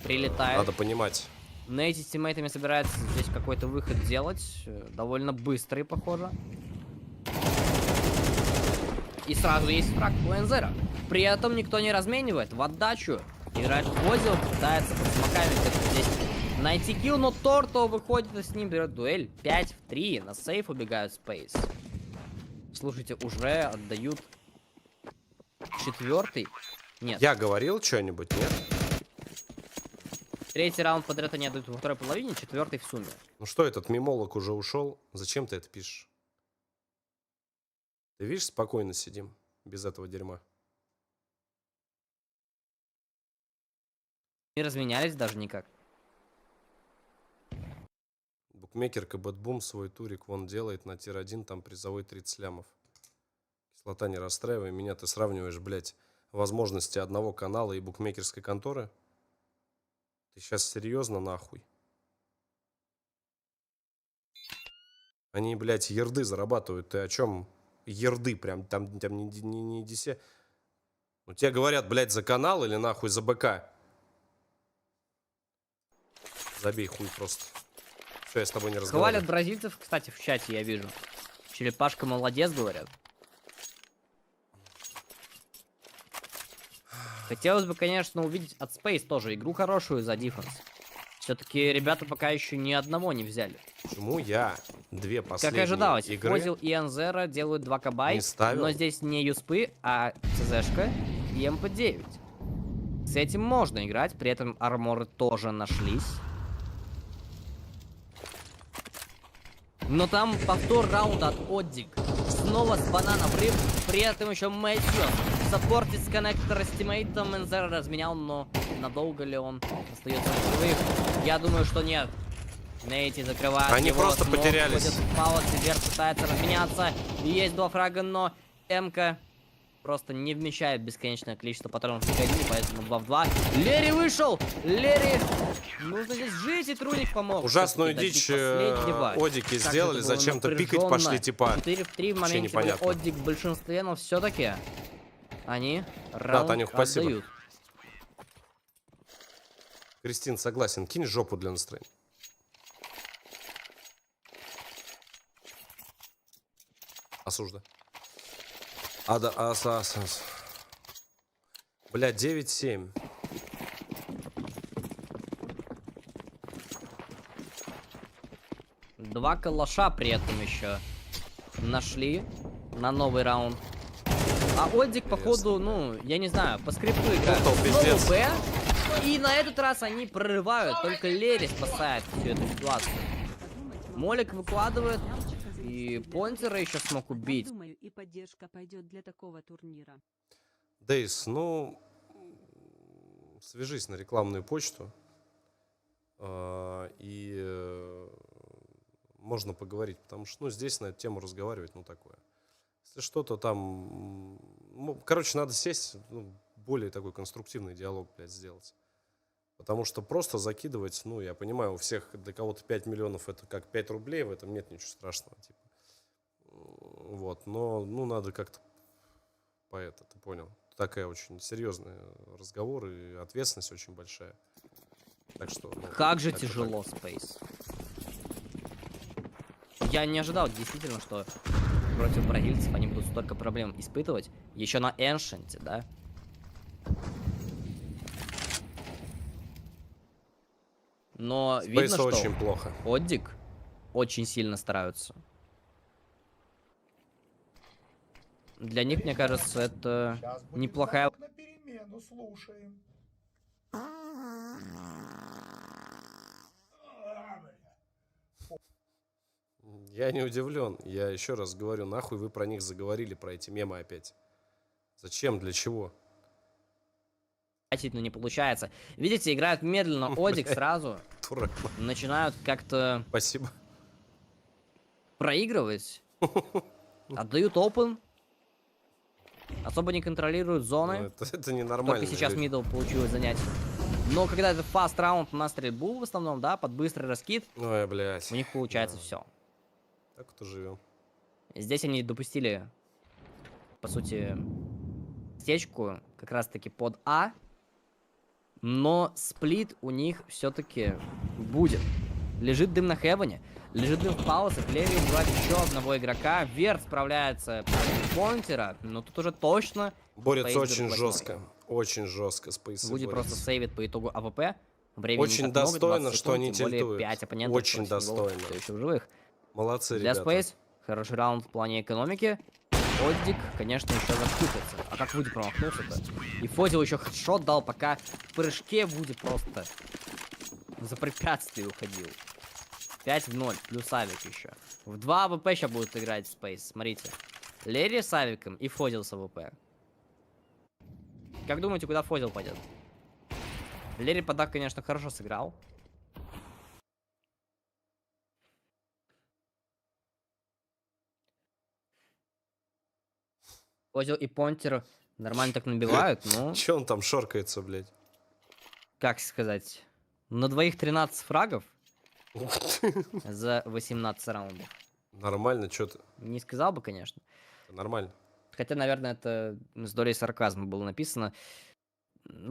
Прилетает. Надо понимать. Нейти с тиммейтами собирается здесь какой-то выход делать. Довольно быстрый, похоже. И сразу есть фраг у Энзера. При этом никто не разменивает. В отдачу играет Озил, пытается под смоками здесь найти килл, но Торто выходит и с ним берет дуэль. 5 в 3. На сейф убегают Спейс. Слушайте, уже отдают 4-й. Нет. Я говорил что-нибудь, нет? 3-й раунд подряд они отдают во второй половине, 4-й в сумме. Ну что, этот мимолог уже ушел? Зачем ты это пишешь? Ты видишь, спокойно сидим, без этого дерьма. Не разменялись даже никак. Букмекерка Бэтбум свой турик вон делает на тир-1, там призовой 30 лямов. Кислота, не расстраивай меня, ты сравниваешь, блядь, возможности одного канала и букмекерской конторы? Ты сейчас серьезно, нахуй? Они, блядь, ерды зарабатывают, ты о чем? Ерды прям, там не дисе. Ну тебе говорят, блядь, за канал или нахуй за БК? Забей хуй просто. Все, я с тобой не разговариваю. Хвалят бразильцев, кстати, в чате я вижу. Черепашка молодец, говорят. Хотелось бы, конечно, увидеть от Space тоже игру хорошую за диффенс. Все-таки ребята пока еще ни одного не взяли. Почему я две последние как и ожидалось, игры Фозил и Анзера делают 2 кабай, не ставил? но здесь не юспы, а ЦЗшка и МП-9. С этим можно играть, при этом арморы тоже нашлись. Но там повтор раунда от Оддик. Снова с банана врыв, при этом еще Мэтью. Саппортит с коннектора с тиммейтом, Энзера разменял, но надолго ли он остается в живых? Я думаю, что нет. Нейти закрывает Они его, просто потерялись. Паус, Сидер пытается разменяться. И есть 2 фрага, но МК просто не вмещает бесконечное количество патронов в магазине, поэтому 2 в 2. Лерри вышел! Лерри! Нужно здесь жить, и Труник помог. Ужасную дичь Одики сделали, зачем-то пикать пошли, типа. 4 в 3 в моменте был Одик в большинстве, но все-таки они раунд Танюх, спасибо. отдают. Кристин, согласен, кинь жопу для настроения. Осужда. Бля, 9-7. Два калаша при этом еще нашли на новый раунд. А Одик, походу, ну, я не знаю, по скрипту играет снова Б. И на этот раз они прорывают, только Лерри спасает всю эту ситуацию. Молик выкладывает, и Понтера еще смог убить. Думаю, и поддержка пойдет для такого турнира. Дейс, ну, свяжись на рекламную почту, и можно поговорить, потому что, ну, здесь на эту тему разговаривать, ну, такое. Если что-то там, ну, короче, надо сесть, ну, более такой конструктивный диалог, блядь, сделать. Потому что просто закидывать, ну, я понимаю, у всех, для кого-то 5 миллионов это как 5 рублей, в этом нет ничего страшного, типа. Вот, но, ну, надо как-то по это, ты понял. Такая очень серьезный разговор и ответственность очень большая. Так что... Ну, как же тяжело, Space. Я не ожидал, действительно, что против бразильцев они будут столько проблем испытывать. Еще на Эншенте, да? Но Space видно, что очень плохо. Оддик очень сильно стараются. Для них, мне кажется, это неплохая... На перемену слушаем. Я не удивлен. Я еще раз говорю, нахуй вы про них заговорили, про эти мемы опять. Зачем? Для чего? Но не получается. Видите, играют медленно. Одик сразу начинают как-то... Спасибо. Проигрывать. Отдают open. Особо не контролируют зоны. Ну, это ненормально. Только сейчас мидл получилось занять. Но когда это фаст раунд на стрельбу в основном, да, под быстрый раскид, ой, блядь, у них получается все. Так вот и живем. Здесь они допустили, по сути, стечку как раз-таки под А. Но сплит у них все-таки будет. Лежит дым на Хевене, лежит дым в паузах, Леви убивает еще одного игрока, Верт справляется против Понтера, но тут уже точно... Борется Space очень будет жестко. Очень жестко Space Вуди борется. просто сейвит по итогу АВП. Времени Очень не так много, достойно, 20 что секунд, они тем более тильтуют. 5 оппонентов Очень против него достойно. всё еще в живых. Молодцы, Для ребята. Space хороший раунд в плане экономики. Оддик, конечно, еще закупится. А как Вуди промахнулся-то? И Фозил еще хедшот дал, пока в прыжке Вуди просто за препятствие уходил. 5-0, плюс Авик еще. В 2 АВП сейчас будут играть Space, смотрите. Лерри с Авиком и Фозил с АВП. Как думаете, куда Фозил пойдет? Лерри подак, конечно, хорошо сыграл. Фозил и Понтер нормально так набивают, но... Че он там шоркается, блядь? Как сказать? На двоих 13 фрагов за 18 раундов. Нормально, что ты? Не сказал бы, конечно. Нормально. Хотя, наверное, это с долей сарказма было написано.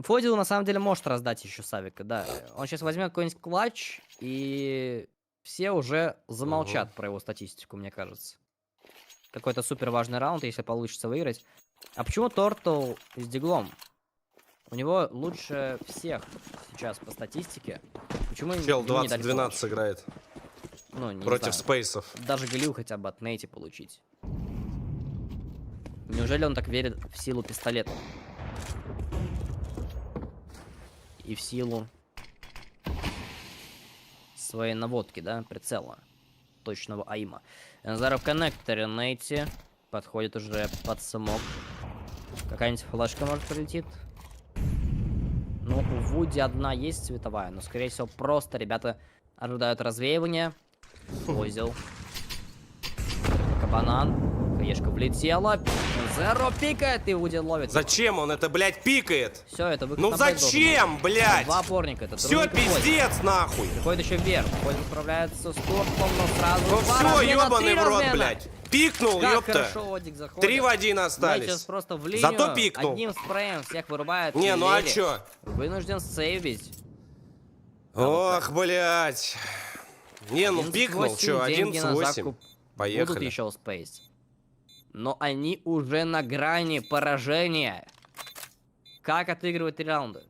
Фозил на самом деле может раздать еще Савика, да. Он сейчас возьмет какой-нибудь клатч, и все уже замолчат про его статистику, мне кажется. Какой-то супер важный раунд, если получится выиграть. А почему Тортл с диглом? У него лучше всех сейчас по статистике. Почему Чел ему не дали 20-12 клатч? сыграет. Ну, не против знаю. спейсов. Даже Галил хотя бы от Нейти получить. Неужели он так верит в силу пистолета? И в силу своей наводки, да, прицела. Точного аима. Энзара в коннекторе Нейти. Подходит уже под смог. Какая-нибудь флешка, может, прилетит? Ну, у Вуди одна есть световая, но, скорее всего, просто ребята ожидают развеивания. Фозил. Банан. Хаешка влетела. Зеро пикает, и Вуди ловит. Зачем он это, блядь, пикает? Все, это выход Ну на бэк зачем, должен быть. блядь? Два опорника. Это Все, Труник и Фозил. пиздец, нахуй. Приходит еще вверх. Фозил справляется с Тортлом, но сразу... Ну два все, размена, ебаный три в рот, размена. блядь. Пикнул, Как ёпта. хорошо Одик заходит. 3 в 1 остались. Сейчас просто в линию. Зато пикнул. Одним спреем всех вырубает. Не, ну а Леви чё? Вынужден сейвить. Ох, блядь. Не, ну пикнул, 11-8, чё, деньги на 11-8. закуп. Будут Поехали. еще у Space. Но они уже на грани поражения. Как отыгрывать 3 раунда?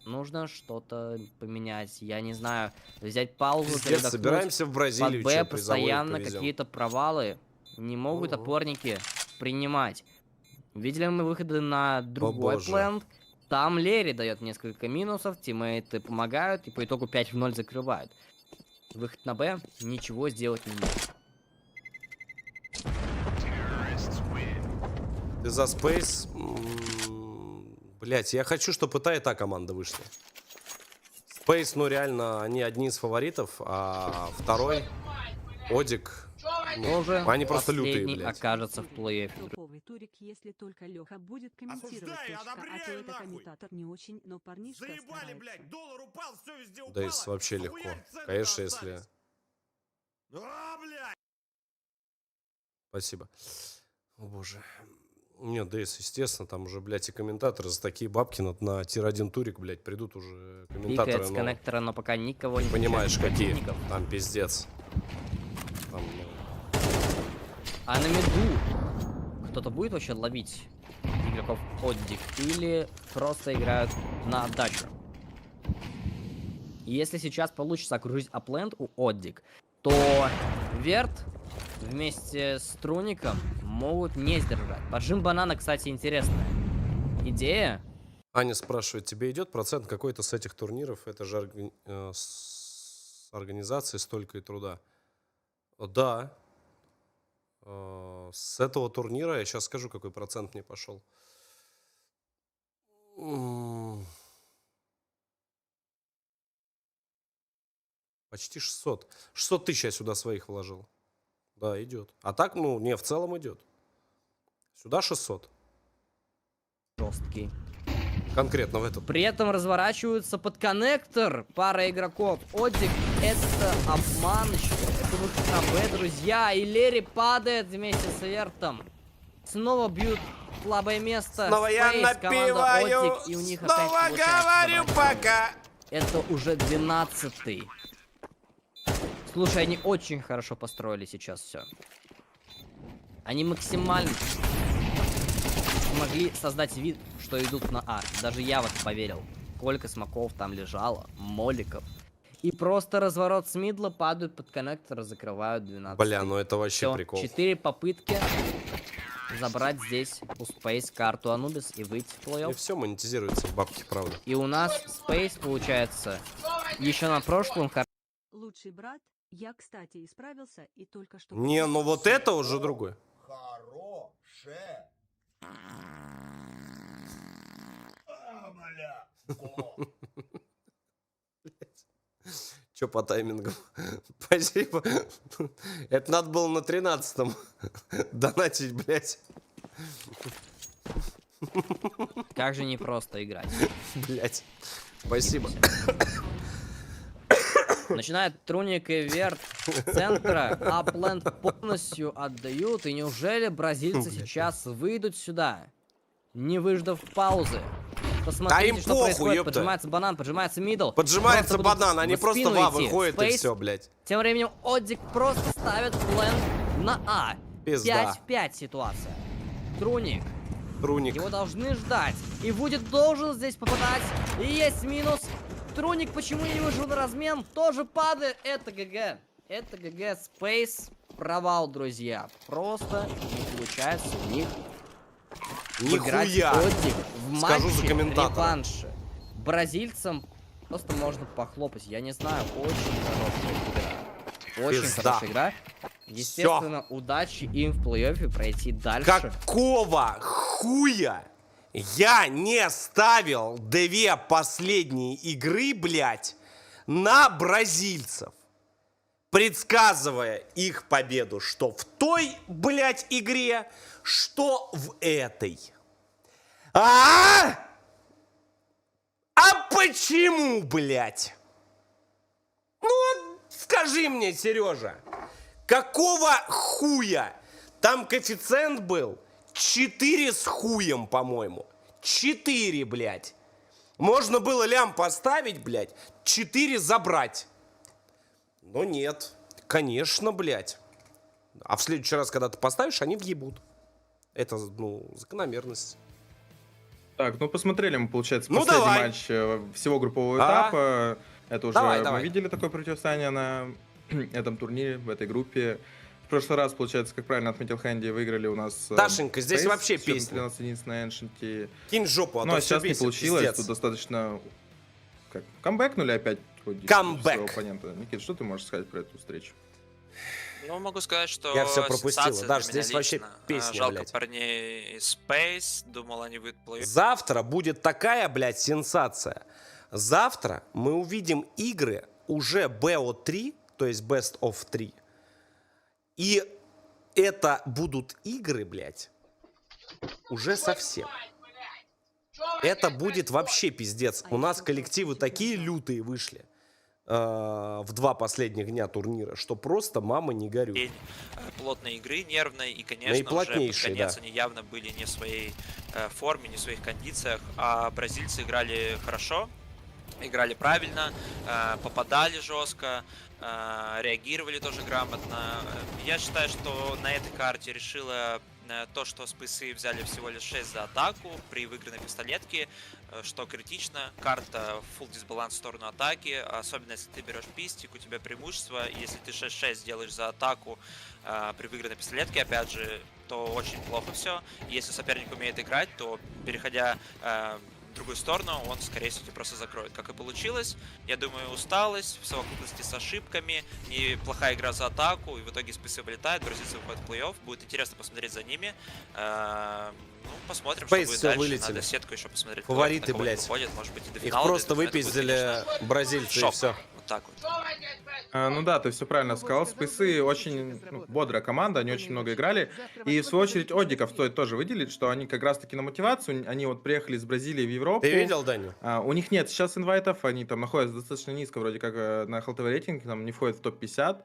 Нужно что-то поменять. Я не знаю. Взять паузу. Пиздец, передохнуть. собираемся в Бразилию, Под Б чё, призовой постоянно повезем. какие-то провалы. Не могут опорники принимать. Видели мы выходы на другой боже. плент. Там Лерри дает несколько минусов, тиммейты помогают, и по итогу 5 в 0 закрывают. Выход на Б ничего сделать не может. Ты за Space? Блять, я хочу, чтобы и та команда вышла. Space, ну реально, они одни из фаворитов, а второй, Одик, ну, Тоже они просто лютые, последний блядь. окажется в плей-оффе. Топовый турик, если только Леха будет комментировать. Осуждаю, точка, а то одобряю, это нахуй. комментатор не очень, но парнишка Заебали, старается. блядь, доллар упал, все везде упало. Да и вообще легко. Хуяль цены Конечно, остались. если... А, блядь. Спасибо. О боже. Нет, Дейс, естественно, там уже, блядь, и комментаторы за такие бабки на тир-1 турик, блядь, придут уже комментаторы. Пикает с коннектора, но пока никого не Понимаешь, встречает какие. противников. Там пиздец. Там, ну, А на миду кто-то будет вообще ловить игроков Оддик или просто играют на отдачу? И если сейчас получится окружить апленд у Оддик, то Верт вместе с Труником могут не сдержать. Поджим банана, кстати, интересная идея. Аня спрашивает, тебе идет процент какой-то с этих турниров? Это же с организации столько и труда. Да. С этого турнира, я сейчас скажу, какой процент мне пошел. Почти 600. 600 тысяч я сюда своих вложил. Да, идет. А так, ну, не, в целом идет. Сюда 600. Жесткий. Конкретно в этот. При этом разворачиваются под коннектор пара игроков. Оддик это обманщик. Это выход на Б, друзья. И Лерри падает вместе с Вертом. Снова бьют слабое место. Снова я Space, команда напиваю, Отик, и у них снова опять получается говорю забрать. пока. Это уже 12-й. Слушай, они очень хорошо построили сейчас все. Они максимально смогли создать вид, что идут на А. Даже я в это поверил. Сколько смоков там лежало, моликов. И просто разворот с мидла, падают под коннектор, закрывают 12. Бля, ну это вообще Всё, прикол. 4 попытки забрать здесь у Space карту Анубис и выйти в И плей-офф. все монетизируется в бабки, правда. И у нас Space получается еще на прошлом Лучший брат, я, кстати, исправился и только что... Не, ну вот это уже другое. Хорошее. Че по таймингу? Спасибо. Это надо было на 13-м донатить, блядь. Как же непросто играть. Блядь. Спасибо. Начинает Труник и Верт с центра, апленд полностью отдают. И неужели бразильцы сейчас выйдут сюда, не выждав паузы? Посмотрите, им что похуй, происходит. ёпта. Поджимается банан, поджимается мидл. Поджимается Просто будут банан, они в просто спину ва идти. выходят и Space. все, блядь. Тем временем Оддик просто ставит план на А. Пизда. 5 в 5 ситуация. Труник. Труник. Его должны ждать. И будет должен здесь попадать. И есть минус. Труник почему не вышел на размен? Тоже падает. Это ГГ. Это ГГ. Space. Провал, друзья. Просто не получается у них выиграть Нихуя. Оддик в Скажу за матче комментатора. реванше. Бразильцам просто можно похлопать. Я не знаю, очень хорошая игра. Очень Пизда. хорошая игра. Естественно, удачи им в плей-оффе пройти дальше. Какого хуя я не ставил две последние игры, блядь, на бразильцев, предсказывая их победу, что в той, блядь, игре, что в этой. А почему, блядь? Ну, скажи мне, Сережа, какого хуя? Там коэффициент был 4 с хуем, по-моему. 4, блядь. Можно было лям поставить, блядь, 4 забрать. Но нет. Конечно, блядь. А в следующий раз, когда ты поставишь, они въебут. Это, ну, закономерность. Так, ну посмотрели мы, получается, Ну, последний давай. матч всего группового А? этапа. Это уже Давай, мы давай. видели такое противостояние на этом турнире, в этой группе. В прошлый раз, получается, как правильно отметил Хэнди, выиграли у нас... Дашенька, здесь Space, вообще счетом песня. 13 единиц на Ancient. Кинь жопу, а Ну, то а всё сейчас не бесит, получилось. пиздец. Тут достаточно... Как? Камбэкнули опять против Камбэк. своего оппонента. Никит, что ты можешь сказать про эту встречу? Ну, могу сказать, что Я всё пропустил. сенсация Даш, для меня здесь вообще лично. песня, Жалко блядь. парней из Space. Думал, они выйдут в плей-офф. Завтра будет такая, блядь, сенсация. Завтра мы увидим игры уже BO3, то есть Best of 3. И это будут игры, блядь, уже совсем. Это будет вообще пиздец. У нас коллективы такие лютые вышли в 2 последних дня турнира, что просто мама не горюй. День плотной игры, нервной, и, конечно, уже под Наиплотнейшей, конец да. они явно были не в своей форме, не в своих кондициях, а бразильцы играли хорошо, играли правильно, попадали жестко, реагировали тоже грамотно. Я считаю, что на этой карте решила то, что спейсы взяли всего лишь 6 за атаку при выигранной пистолетке, что критично. Карта full дисбаланс в сторону атаки, особенно если ты берешь пистик, у тебя преимущество. Если ты 6-6 делаешь за атаку при выигранной пистолетке, опять же, то очень плохо все. Если соперник умеет играть, то переходя в другую сторону, он, скорее всего, тебя просто закроет. Как и получилось. Я думаю, усталость в совокупности с ошибками, неплохая игра за атаку, и в итоге списы вылетают, бразильцы выходят в плей-офф. Будет интересно посмотреть за ними. Ну, посмотрим, Space что будет всё дальше. вылетели. Надо сетку еще посмотреть. Фавориты, кто на кого блядь. выходит, может быть, и до Их финала просто дойдут. Это будет, выпиздили конечно, бразильцы и шок. все. Вот так вот. Ну да, ты все правильно сказал. Спейсы очень бодрая команда, они очень много играли. И в свою очередь Одиков стоит тоже выделить, что они как раз таки на мотивацию, они вот приехали из Бразилии в Европу. Ты видел, Даню? У них нет сейчас инвайтов, они там находятся достаточно низко, вроде как на HLTV рейтинге, там не входят в топ-50.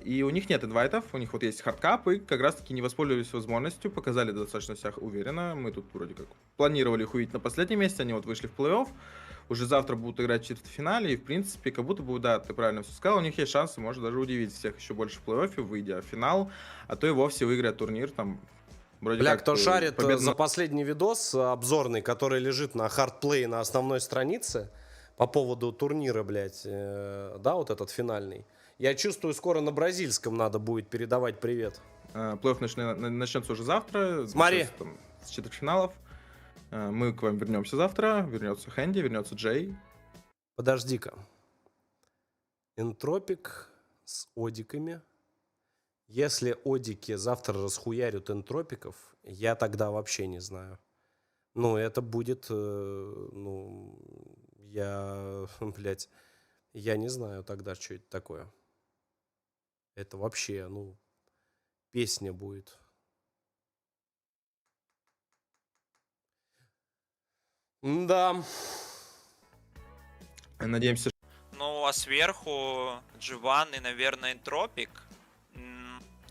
И у них нет инвайтов, у них вот есть хардкап, и как раз таки не воспользовались возможностью, показали достаточно себя уверенно. Мы тут вроде как планировали их увидеть на последнем месте, они вот вышли в плей-офф. Уже завтра будут играть в четвертьфинале, и в принципе, как будто бы, да, ты правильно все сказал, у них есть шансы, может даже удивить всех еще больше в плей-оффе, выйдя в финал, а то и вовсе выиграть турнир, там, вроде Бля, как... кто шарит победа за последний видос обзорный, который лежит на хардплей на основной странице по поводу турнира, блядь, да, вот этот финальный. Я чувствую, скоро на бразильском надо будет передавать привет. Плей-офф начнется уже завтра. Смотри. Там, с четвертьфиналов. Мы к вам вернемся завтра. Вернется Хэнди, вернется Джей. Подожди-ка. Энтропик с одиками. Если одики завтра расхуярят энтропиков, я тогда вообще не знаю. Ну, это будет, ну, блядь, я не знаю тогда, что это такое. Это вообще, ну, песня будет. Да. Надеемся, Ну, а сверху Дживан и, наверное, Энтропик.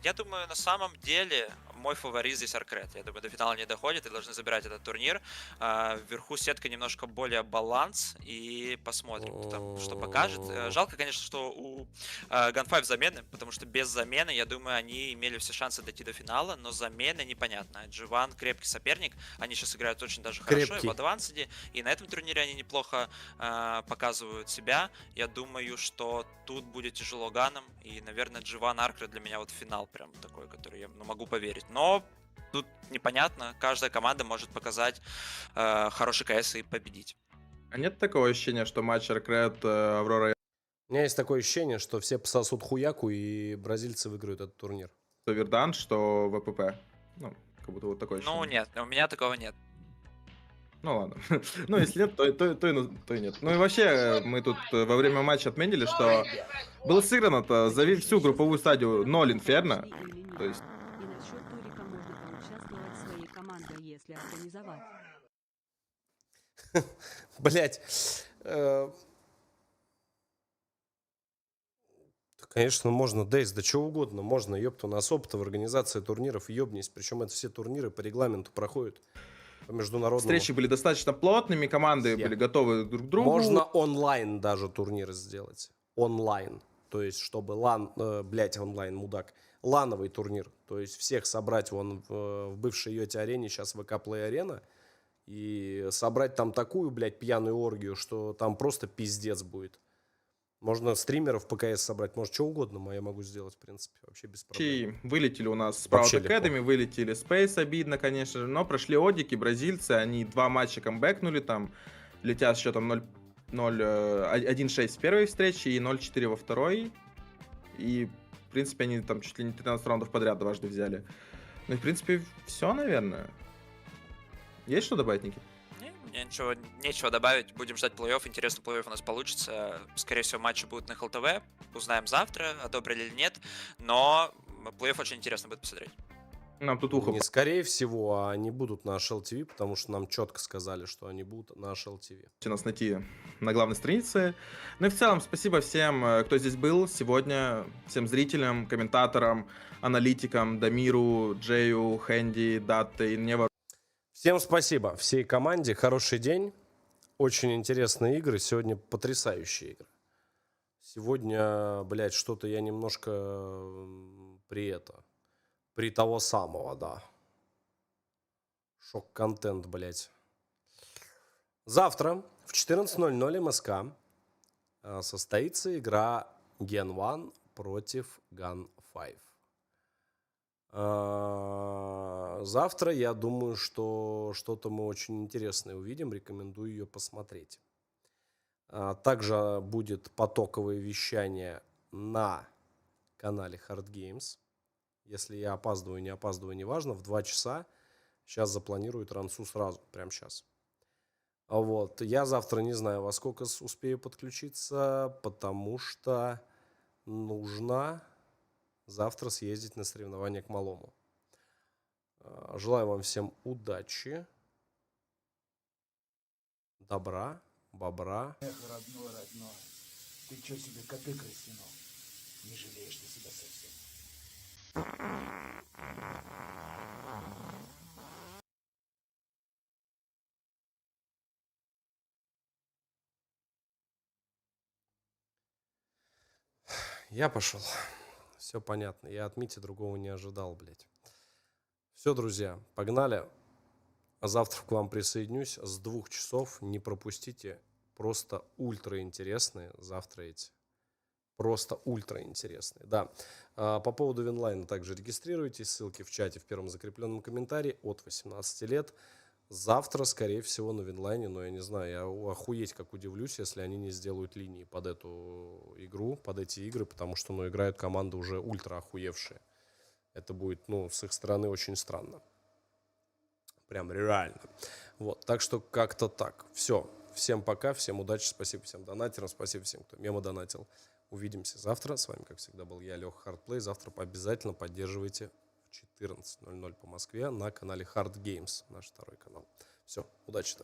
Я думаю, на самом деле мой фаворит здесь Аркрет. Я думаю, до финала не доходит и должны забирать этот турнир. Вверху сетка немножко более баланс. И посмотрим, там, что покажет. Жалко, конечно, что у Gun5 замены, потому что без замены, я думаю, они имели все шансы дойти до финала, но замены непонятно. Дживан крепкий соперник. Они сейчас играют очень даже хорошо и в адвансиде. И на этом турнире они неплохо показывают себя. Я думаю, что тут будет тяжело ганам. И, наверное, Дживан Аркрет для меня вот финал прям такой, который я могу поверить. Но тут непонятно. Каждая команда может показать хороший КС и победить. А нет такого ощущения, что матч Аркрет, Аврора... У меня есть такое ощущение, что все пососут хуяку и бразильцы выиграют этот турнир. Что Вердан, что ВПП. Ну, как будто вот такое ощущение. Ну, нет, у меня такого нет. Ну ладно. Ну, если нет, то и нет. Ну и вообще, мы тут во время матча отметили, что было сыграно-то за всю групповую стадию 0 инферно. То есть... И насчет турика можно поучаствовать своей командой, если организовать. Блять. Конечно, можно, Дейс, да чего угодно. Можно, ёпта, у нас опыта в организации турниров, ёбнись. Причем это все турниры по регламенту проходят. По международному. Встречи были достаточно плотными, команды были готовы друг к другу. Можно онлайн даже турниры сделать. Онлайн. То есть, чтобы онлайн, мудак. Лановый турнир. То есть, всех собрать вон в бывшей Йоте-арене, сейчас ВК Play Arena. И собрать там такую, блядь, пьяную оргию, что там просто пиздец будет. Можно стримеров по КС собрать, может, что угодно я могу сделать, в принципе, вообще без проблем. Вылетели у нас Sprout Academy, вылетели Space, обидно, конечно же, но прошли одики, бразильцы, они 2 матча камбэкнули, там, летят с счетом 1-6 в первой встрече и 0-4 во второй, и, в принципе, они там чуть ли не 13 раундов подряд дважды взяли. Ну и, в принципе, все, наверное. Есть что добавить, Никит? Мне нечего добавить. Будем ждать плей-офф. Интересно, плей-офф у нас получится. Скорее всего, матчи будут на HLTV. Узнаем завтра, одобрили или нет. Но плей-офф очень интересно будет посмотреть. Нам тут ухо... Не скорее всего, а они будут на HLTV, потому что нам четко сказали, что они будут на HLTV. Нас найти на главной странице. Ну и в целом, спасибо всем, кто здесь был сегодня. Всем зрителям, комментаторам, аналитикам, Дамиру, Джею, Хэнди, Датте, Нева. Всем спасибо, всей команде, хороший день, очень интересные игры, сегодня потрясающие игры. Сегодня, блядь, что-то я немножко при того самого, да. Шок-контент, блядь. Завтра в 14:00 МСК состоится игра Gen 1 против Gun 5. Завтра, я думаю, что что-то мы очень интересное увидим. Рекомендую ее посмотреть. Также будет потоковое вещание на канале Hard Games. Если я опаздываю, не опаздываю, неважно. В 2 часа. Сейчас запланирую трансу сразу, прямо сейчас. Вот. Я завтра не знаю, во сколько успею подключиться, потому что нужно завтра съездить на соревнования к малому. Желаю вам всем удачи, добра, бобра. Эх, родной, ты чё себе копейк растянул? Не жалеешь ты себя совсем. Я пошел. Все понятно. Я от Мити другого не ожидал, блядь. Все, друзья, погнали. А завтра к вам присоединюсь с 2 часов. Не пропустите. Просто ультра интересные завтра эти. Просто ультра интересные. Да. По поводу Винлайна также регистрируйтесь. Ссылки в чате в первом закрепленном комментарии. От 18 лет. Завтра, скорее всего, на Винлайне, но я не знаю, я охуеть как удивлюсь, если они не сделают линии под эту игру, под эти игры, потому что, ну, играют команды уже ультра охуевшие. Это будет, ну, с их стороны очень странно. Прям реально. Вот, так что как-то так. Все. Всем пока, всем удачи, спасибо всем донатерам, спасибо всем, кто мемо донатил. Увидимся завтра. С вами, как всегда, был я, Леха Hardplay. Завтра обязательно поддерживайте в 14:00 по Москве на канале Hard Games, наш второй канал. Все, удачи, товарищи.